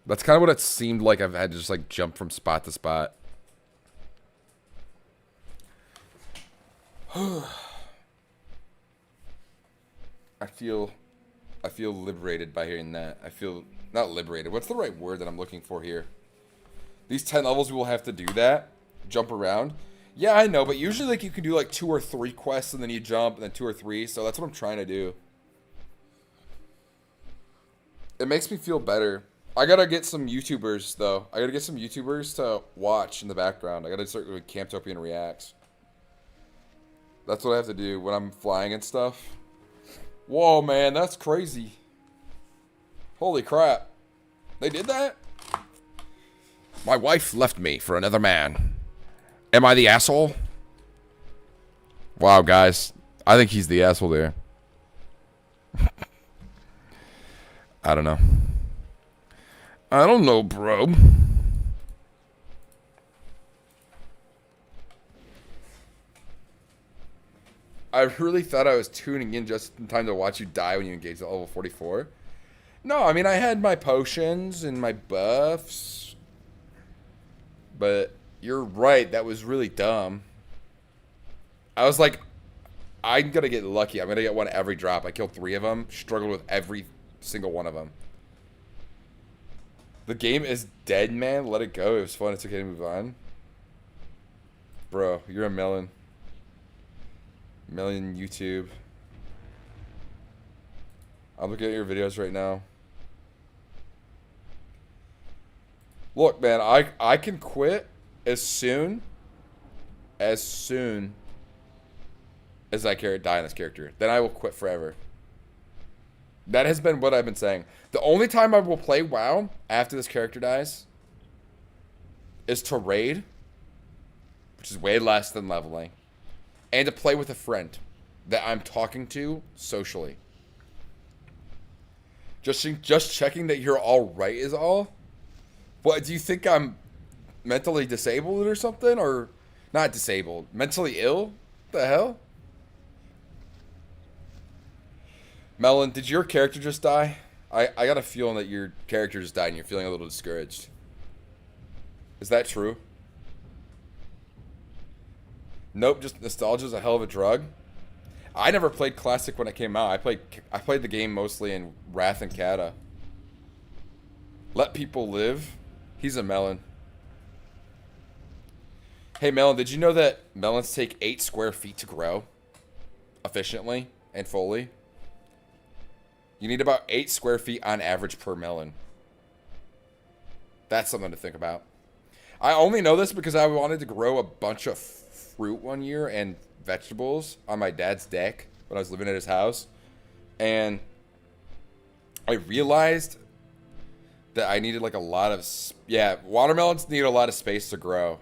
That's kind of what it seemed like. I've had to just like jump from spot to spot. I feel liberated by hearing that. I feel not liberated. What's the right word that I'm looking for here? These 10 levels we will have to do that. Jump around. Yeah, I know, but usually like you can do like 2 or 3 quests and then you jump and then 2 or 3. So that's what I'm trying to do. It makes me feel better. I gotta get some YouTubers though. I gotta get some YouTubers to watch in the background. I gotta start doing Camtopian reacts. That's what I have to do when I'm flying and stuff. Whoa, man, that's crazy. Holy crap. They did that? My wife left me for another man. Am I the asshole? Wow, guys. I think he's the asshole there. I don't know. I don't know, bro. I really thought I was tuning in just in time to watch you die when you engaged at level 44. No, I mean, I had my potions and my buffs. But you're right, that was really dumb. I was like, I'm going to get lucky. I'm going to get one every drop. I killed 3 of them. Struggled with every single one of them. The game is dead, man. Let it go. It was fun. It's okay to move on. Bro, you're a melon. Million YouTube. I'm looking at your videos right now. Look, man, I can quit as soon as I die in this character. Then I will quit forever. That has been what I've been saying. The only time I will play WoW after this character dies is to raid, which is way less than leveling, and to play with a friend that I'm talking to socially. Just checking that you're all right is all. What, do you think I'm mentally disabled or something? Or not disabled, mentally ill? What the hell? Melon, did your character just die? I got a feeling that your character just died and you're feeling a little discouraged. Is that true? Nope, just nostalgia's a hell of a drug. I never played Classic when it came out. I played the game mostly in Wrath and Kata. Let people live. He's a melon. Hey, Melon, did you know that melons take 8 square feet to grow? Efficiently and fully? You need about 8 square feet on average per melon. That's something to think about. I only know this because I wanted to grow a bunch of fruit one year and vegetables on my dad's deck when I was living at his house. And I realized that I needed like a lot of... Yeah, watermelons need a lot of space to grow.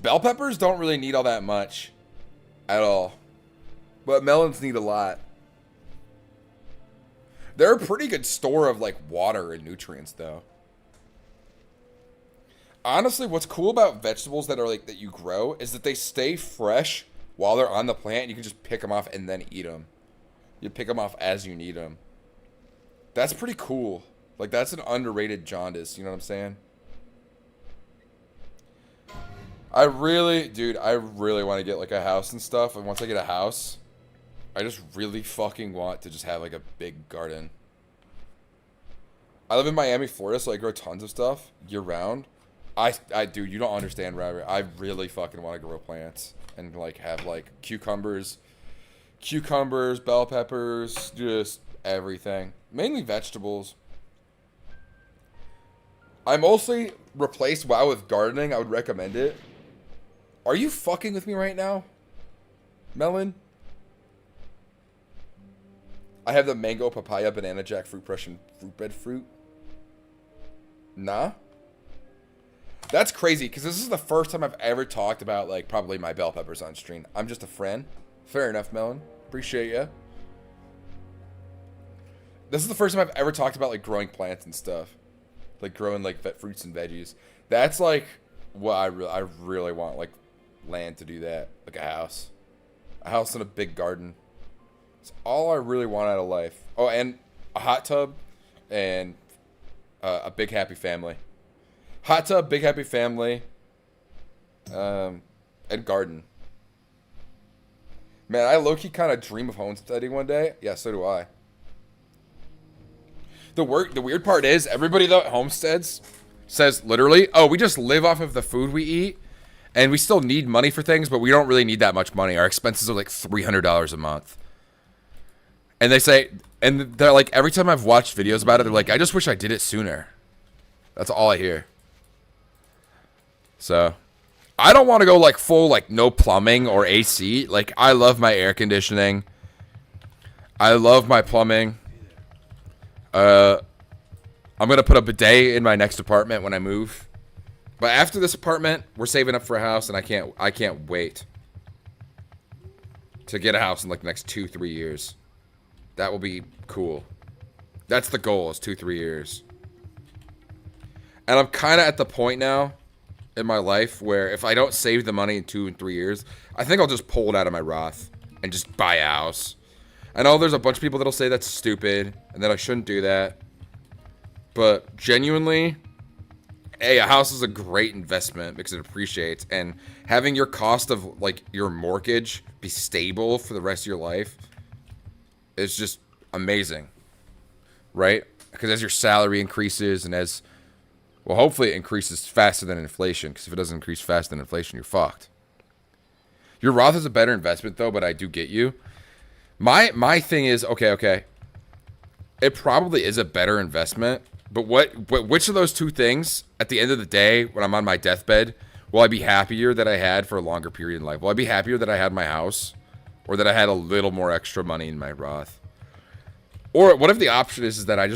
Bell peppers don't really need all that much at all. But melons need a lot. They're a pretty good store of like water and nutrients though. Honestly, what's cool about vegetables that are like that you grow is that they stay fresh while they're on the plant. You can just pick them off and then eat them. You pick them off as you need them. That's pretty cool. Like that's an underrated jaundice, you know what I'm saying? I really want to get like a house and stuff. And once I get a house, I just really fucking want to just have like a big garden. I live in Miami, Florida, so I grow tons of stuff year round. Dude, you don't understand, Robert. I really fucking want to grow plants and like have like cucumbers, bell peppers, just everything. Mainly vegetables. I mostly replaced WoW with gardening. I would recommend it. Are you fucking with me right now, Melon? I have the mango, papaya, banana, jackfruit, Prussian fruit bread fruit. Nah. That's crazy, because this is the first time I've ever talked about, like, probably my bell peppers on stream. I'm just a friend. Fair enough, Melon. Appreciate ya. This is the first time I've ever talked about like growing plants and stuff, like growing like fruits and veggies. That's like what I really want, like land to do that, like a house and a big garden. It's all I really want out of life. Oh, and a hot tub, and a big happy family. Hot tub, big happy family, and garden. Man, I low-key kind of dream of homesteading one day. Yeah, so do I. The weird part is, everybody that homesteads says literally, oh, we just live off of the food we eat, and we still need money for things, but we don't really need that much money. Our expenses are like $300 a month. And they say, and they're like, every time I've watched videos about it, they're like, I just wish I did it sooner. That's all I hear. So, I don't want to go like full, like no plumbing or AC. Like, I love my air conditioning. I love my plumbing. I'm going to put a bidet in my next apartment when I move. But after this apartment, we're saving up for a house, and I can't wait to get a house in like the next 2-3 years. That will be cool. That's the goal, is 2-3 years. And I'm kind of at the point now in my life where if I don't save the money in 2 and 3 years, I think I'll just pull it out of my Roth and just buy a house. I know there's a bunch of people that'll say that's stupid and that I shouldn't do that. But genuinely, hey, a house is a great investment because it appreciates, and having your cost of like your mortgage be stable for the rest of your life is just amazing, right? Because as your salary increases and as, well, hopefully it increases faster than inflation, because if it doesn't increase faster than inflation, you're fucked. Your Roth is a better investment though, but I do get you. My thing is, okay. It probably is a better investment, but which of those two things, at the end of the day, when I'm on my deathbed, will I be happier that I had for a longer period in life? Will I be happier that I had my house, or that I had a little more extra money in my Roth? Or what if the option is that I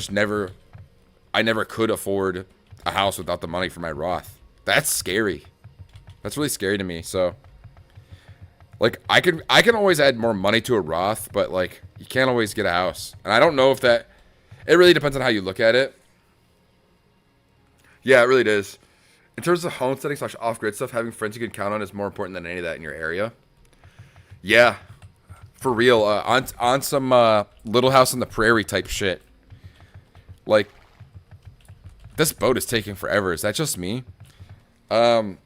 never could afford a house without the money for my Roth? That's scary. That's really scary to me. So, like, I can always add more money to a Roth, but like, you can't always get a house. And I don't know if that, it really depends on how you look at it. Yeah, it really does. In terms of homesteading / off-grid stuff, having friends you can count on is more important than any of that in your area. Yeah, for real. On some Little House on the Prairie type shit. Like, this boat is taking forever. Is that just me? Like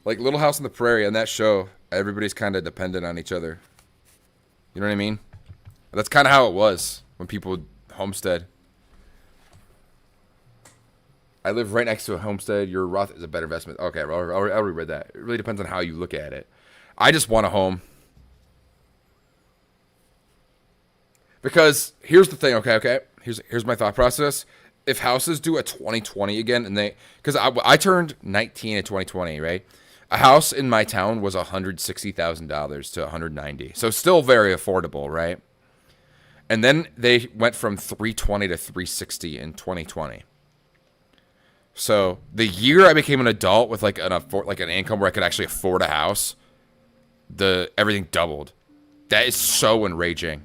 Little House on the Prairie and that show, everybody's kind of dependent on each other. You know what I mean? That's kind of how it was when people would homestead. I live right next to a homestead. Your Roth is a better investment. Okay, I already read that. It really depends on how you look at it. I just want a home. Because here's the thing, okay? Here's my thought process. If houses do a 2020 again, and because I turned 19 in 2020, right? A house in my town was $160,000 to $190,000, so still very affordable, right? And then they went from $320,000 to $360,000 in 2020. So the year I became an adult with like an income where I could actually afford a house, everything doubled. That is so enraging.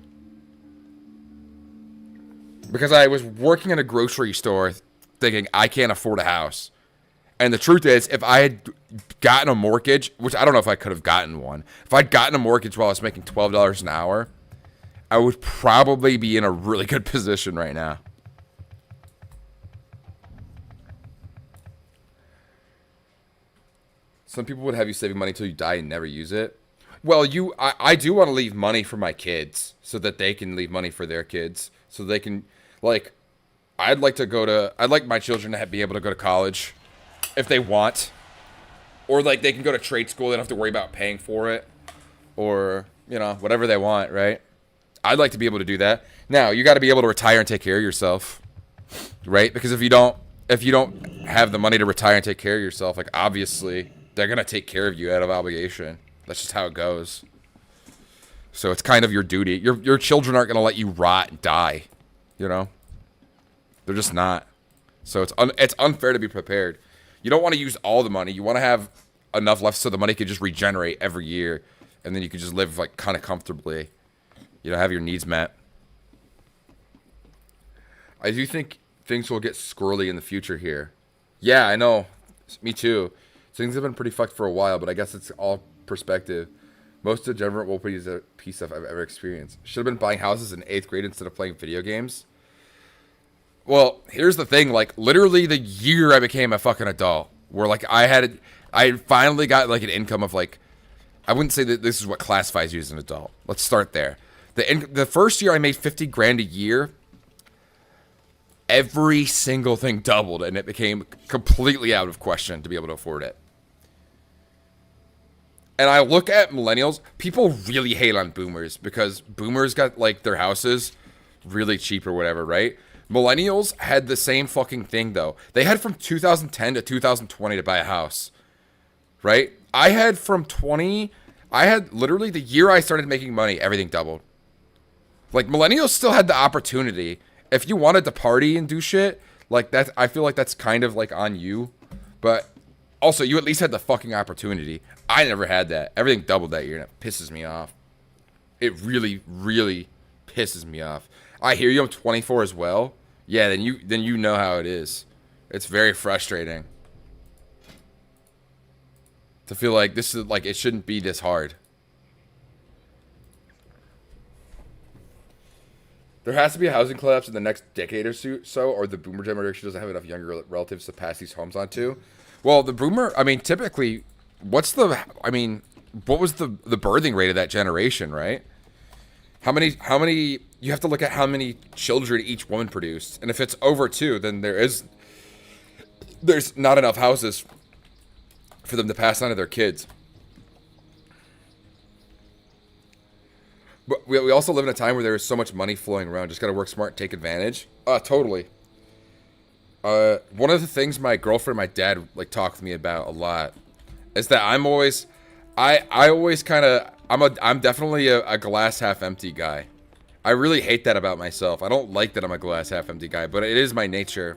Because I was working in a grocery store thinking I can't afford a house. And the truth is, if I had gotten a mortgage, which I don't know if I could have gotten one, if I'd gotten a mortgage while I was making $12 an hour, I would probably be in a really good position right now. Some people would have you saving money until you die and never use it. Well, I do want to leave money for my kids so that they can leave money for their kids. So they can, like, I'd like my children to be able to go to college if they want. Or, like, they can go to trade school. They don't have to worry about paying for it. Or, you know, whatever they want, right? I'd like to be able to do that. Now, you got to be able to retire and take care of yourself, right? Because if you don't have the money to retire and take care of yourself, like, obviously they're going to take care of you out of obligation. That's just how it goes. So it's kind of your duty. Your children aren't going to let you rot and die, you know? They're just not. So it's unfair to be prepared. You don't want to use all the money. You want to have enough left so the money can just regenerate every year and then you could just live like kind of comfortably, you know, have your needs met. I do think things will get squirrely in the future here. Yeah, I know. Me too. Things have been pretty fucked for a while, but I guess it's all perspective. Most degenerate world peace stuff I've ever experienced. Should have been buying houses in 8th grade instead of playing video games. Well, here's the thing. Like, literally the year I became a fucking adult, where like I finally got like an income of like, I wouldn't say that this is what classifies you as an adult. Let's start there. The first year I made 50 grand a year. Every single thing doubled, and it became completely out of question to be able to afford it. And I look at millennials, people really hate on boomers because boomers got like their houses really cheap or whatever, right? Millennials had the same fucking thing though. They had from 2010 to 2020 to buy a house, right? I had literally the year I started making money, everything doubled. Like millennials still had the opportunity. If you wanted to party and do shit, like that, I feel like that's kind of like on you. But also, you at least had the fucking opportunity. I never had that. Everything doubled that year, and it pisses me off. It really, really pisses me off. I hear you. I'm 24 as well. Yeah, then you know how it is. It's very frustrating to feel like this is like it shouldn't be this hard. There has to be a housing collapse in the next decade or so, or the boomer generation doesn't have enough younger relatives to pass these homes on to. Well, the boomer, I mean, typically, what was the birthing rate of that generation, right? How many, you have to look at how many children each woman produced. And if it's over 2, then there's not enough houses for them to pass on to their kids. But we also live in a time where there is so much money flowing around. Just got to work smart and take advantage. Totally. One of the things my girlfriend and my dad like talk to me about a lot is that I'm definitely a glass half empty guy. I really hate that about myself. I don't like that I'm a glass half empty guy, but it is my nature.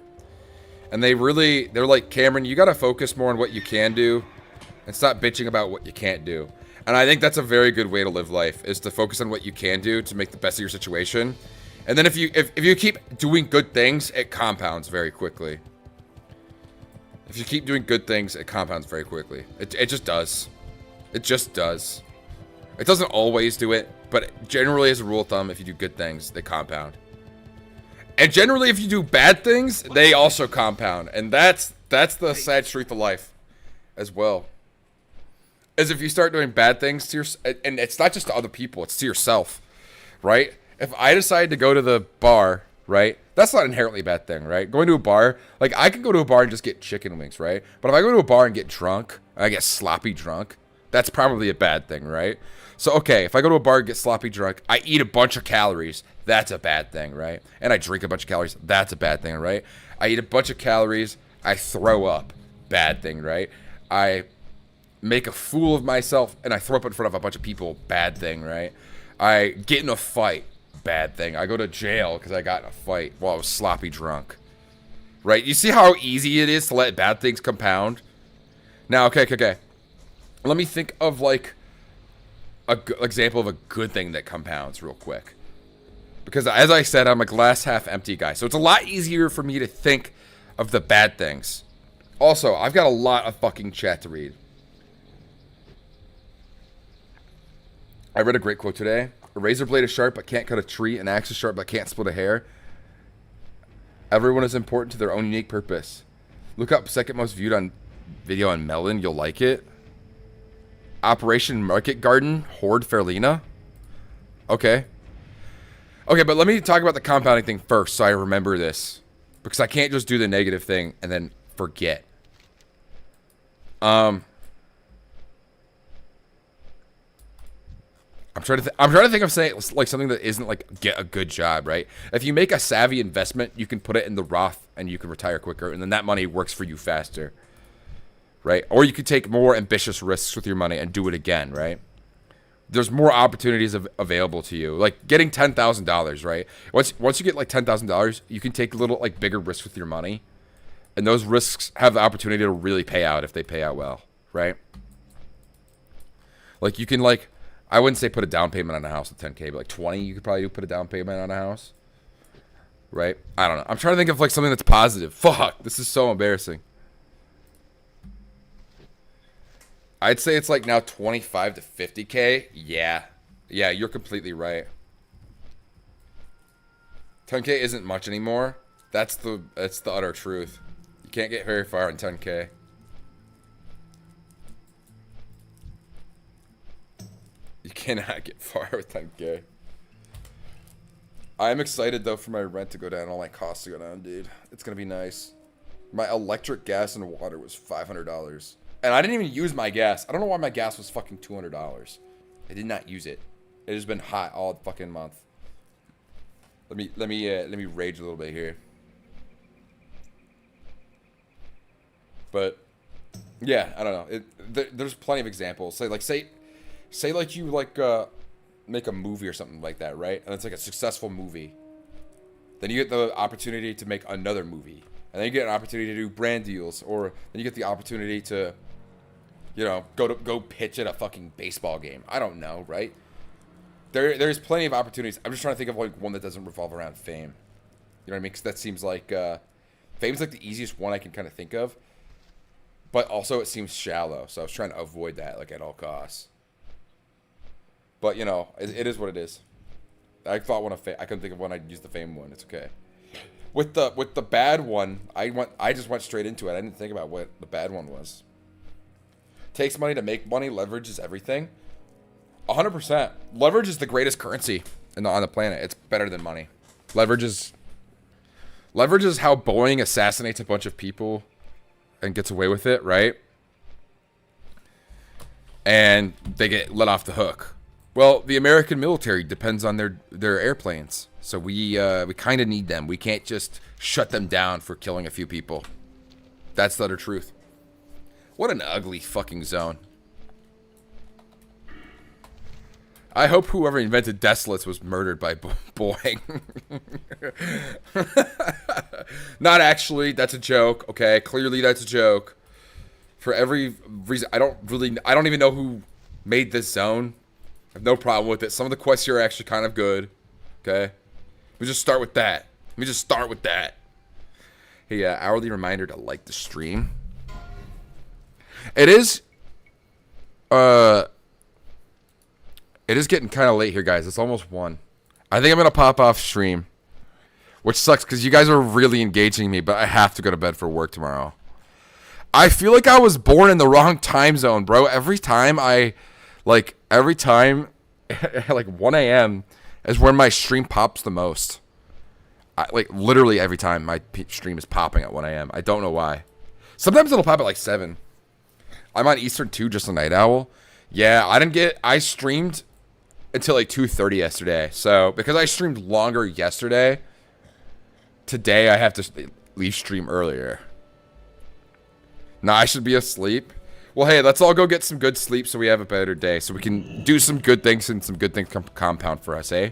And they're like, Cameron, you got to focus more on what you can do and stop bitching about what you can't do. And I think that's a very good way to live life, is to focus on what you can do to make the best of your situation. And then if you keep doing good things, it compounds very quickly. If you keep doing good things, it compounds very quickly. It just does. It just does. It doesn't always do it, but generally as a rule of thumb, if you do good things, they compound. And generally if you do bad things, they also compound. And that's the sad truth of life as well. Is if you start doing bad things to and it's not just to other people, it's to yourself, right? If I decide to go to the bar, right? That's not inherently a bad thing, right? Going to a bar, like I can go to a bar and just get chicken wings, right? But if I go to a bar and get drunk, I get sloppy drunk, that's probably a bad thing, right? So, okay, if I go to a bar and get sloppy drunk, I eat a bunch of calories, that's a bad thing, right? And I drink a bunch of calories, that's a bad thing, right? I eat a bunch of calories, I throw up, bad thing, right? I make a fool of myself and I throw up in front of a bunch of people, bad thing, right? I get in a fight, bad thing. I go to jail because I got in a fight while I was sloppy drunk, right? You see how easy it is to let bad things compound? Now, okay. Let me think of like a example of a good thing that compounds real quick. Because as I said, I'm a glass half empty guy. So it's a lot easier for me to think of the bad things. Also, I've got a lot of fucking chat to read. I read a great quote today. A razor blade is sharp but can't cut a tree. An axe is sharp but can't split a hair. Everyone is important to their own unique purpose. Look up second most viewed on video on Melon. You'll like it. Operation Market Garden. Horde Fairlina. Okay. Okay, but let me talk about the compounding thing first so I remember this. Because I can't just do the negative thing and then forget. I'm trying to think of saying like something that isn't like get a good job, right? If you make a savvy investment, you can put it in the Roth and you can retire quicker, and then that money works for you faster, right? Or you could take more ambitious risks with your money and do it again, right? There's more opportunities available to you, like getting $10,000, right? Once you get like $10,000, you can take a little like bigger risks with your money, and those risks have the opportunity to really pay out if they pay out well, right? Like you can like I wouldn't say put a down payment on a house with 10K, but like 20, you could probably put a down payment on a house. Right? I don't know. I'm trying to think of like something that's positive. Fuck, this is so embarrassing. I'd say it's like now 25 to 50K. Yeah. Yeah, you're completely right. 10K isn't much anymore. That's the utter truth. You can't get very far in 10K. You cannot get far with 10K. I'm excited though for my rent to go down, all my costs to go down, dude. It's gonna be nice. My electric, gas, and water was $500. And I didn't even use my gas. I don't know why my gas was fucking $200. I did not use it. It has been hot all fucking month. Let me rage a little bit here. But yeah, I don't know. There's plenty of examples. Say like you like make a movie or something like that, right? And it's like a successful movie. Then you get the opportunity to make another movie. And then you get an opportunity to do brand deals, or then you get the opportunity to, you know, go pitch at a fucking baseball game. I don't know, right? There's plenty of opportunities. I'm just trying to think of like one that doesn't revolve around fame. You know what I mean? Because that seems like fame's like the easiest one I can kind of think of, but also it seems shallow. So I was trying to avoid that like at all costs. But you know, it is what it is. I thought one of I couldn't think of one. I'd use the fame one. It's okay. With the bad one, I just went straight into it. I didn't think about what the bad one was. Takes money to make money. Leverage is everything. 100%. Leverage is the greatest currency on the planet. It's better than money. Leverage is how Boeing assassinates a bunch of people and gets away with it, right? And they get let off the hook. Well, the American military depends on their airplanes. So we kind of need them. We can't just shut them down for killing a few people. That's the utter truth. What an ugly fucking zone. I hope whoever invented Desolates was murdered by Boeing. Not actually. That's a joke. Okay, clearly that's a joke. For every reason, I don't even know who made this zone. I have no problem with it. Some of the quests here are actually kind of good. Okay, let me just start with that. Hey, hourly reminder to like the stream. It is getting kind of late here, guys. It's almost 1. I think I'm going to pop off stream, which sucks because you guys are really engaging me, but I have to go to bed for work tomorrow. I feel like I was born in the wrong time zone, bro. Every time like 1 a.m. is when my stream pops the most. Like literally every time my stream is popping at 1 a.m. I don't know why. Sometimes it'll pop at like 7. I'm on Eastern too, just a night owl. Yeah, I streamed until like 2:30 yesterday. So because I streamed longer yesterday, today I have to leave stream earlier. Now I should be asleep. Well, hey, let's all go get some good sleep so we have a better day. So we can do some good things and some good things compound for us, eh?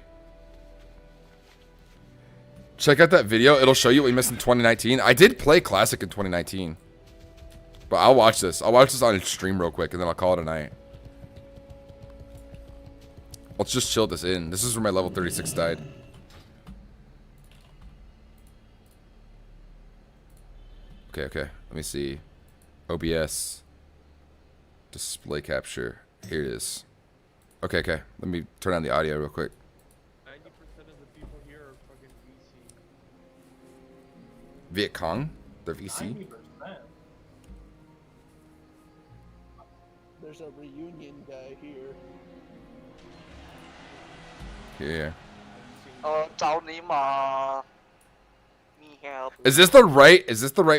Check out that video. It'll show you what we missed in 2019. I did play Classic in 2019. But I'll watch this. I'll watch this on stream real quick and then I'll call it a night. Let's just chill this in. This is where my level 36 died. Okay. Let me see. OBS. Display capture. Here it is. Okay. Let me turn on the audio real quick. 90% of the people here are fucking VC. Viet Cong? They're VC? 90%. There's a reunion guy here. Yeah. 找你嘛 me help. Is this the right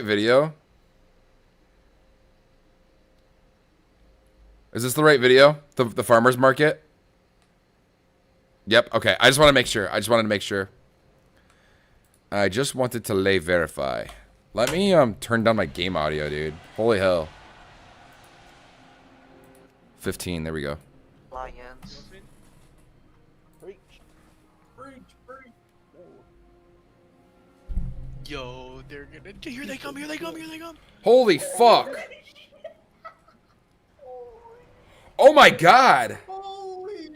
video? Is this the right video? The farmer's market? Yep, okay. I just want to make sure. I just wanted to lay verify. Let me turn down my game audio, dude. Holy hell. 15, there we go. Lions. Preach. Yo, they're gonna. Here they come. Holy fuck. Oh my god. Holy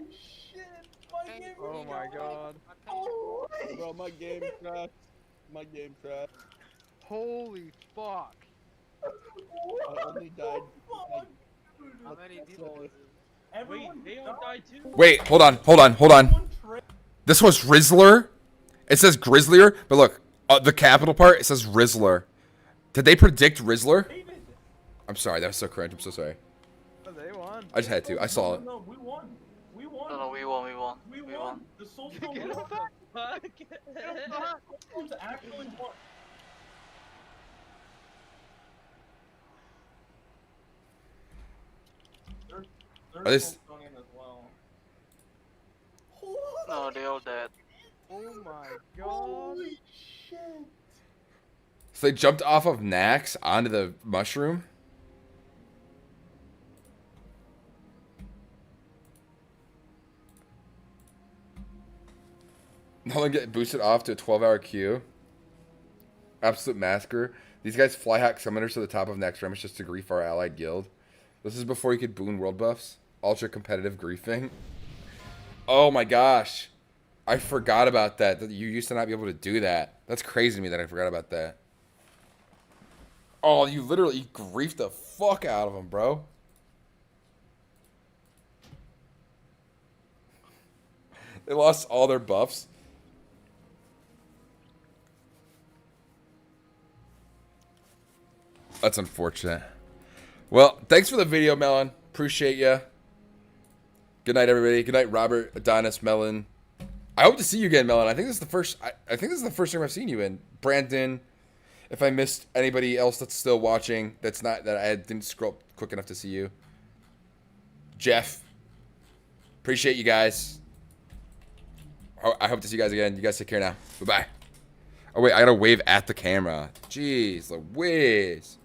Bro, my game crashed. My game crashed. Holy fuck. I only died. Like, How many people? solid. Wait, they all died too? Wait, hold on. This was Rizzler. It says Grizzlier, but look, the capital part, it says Rizzler. Did they predict Rizzler? I'm sorry, that was so cringe. I'm so sorry. Oh, they won. I just had to. I saw it. No, we won. We won. No, we won. We won. The Soulstone Get won. him back. Soulstones actually won. Are they s- Soulstone in as well. No, they all dead. Oh my god. So they jumped off of Nax onto the mushroom? No one get boosted off to a 12-hour queue. Absolute massacre. These guys fly hack summoners to the top of Nax Remus just to grief our allied guild. This is before you could boon world buffs. Ultra competitive griefing. Oh my gosh. I forgot about that. That you used to not be able to do that. That's crazy to me that I forgot about that. Oh, you literally griefed the fuck out of them, bro. They lost all their buffs. That's unfortunate. Well, thanks for the video, Melon. Appreciate ya. Good night, everybody. Good night, Robert, Adonis, Melon. I hope to see you again, Melon. I think this is the first. I think this is the first time I've seen you in. Brandon. If I missed anybody else that's still watching, that's not that I didn't scroll up quick enough to see you. Jeff. Appreciate you guys. I hope to see you guys again. You guys take care now. Bye bye. Oh wait, I gotta wave at the camera. Jeez, Louise.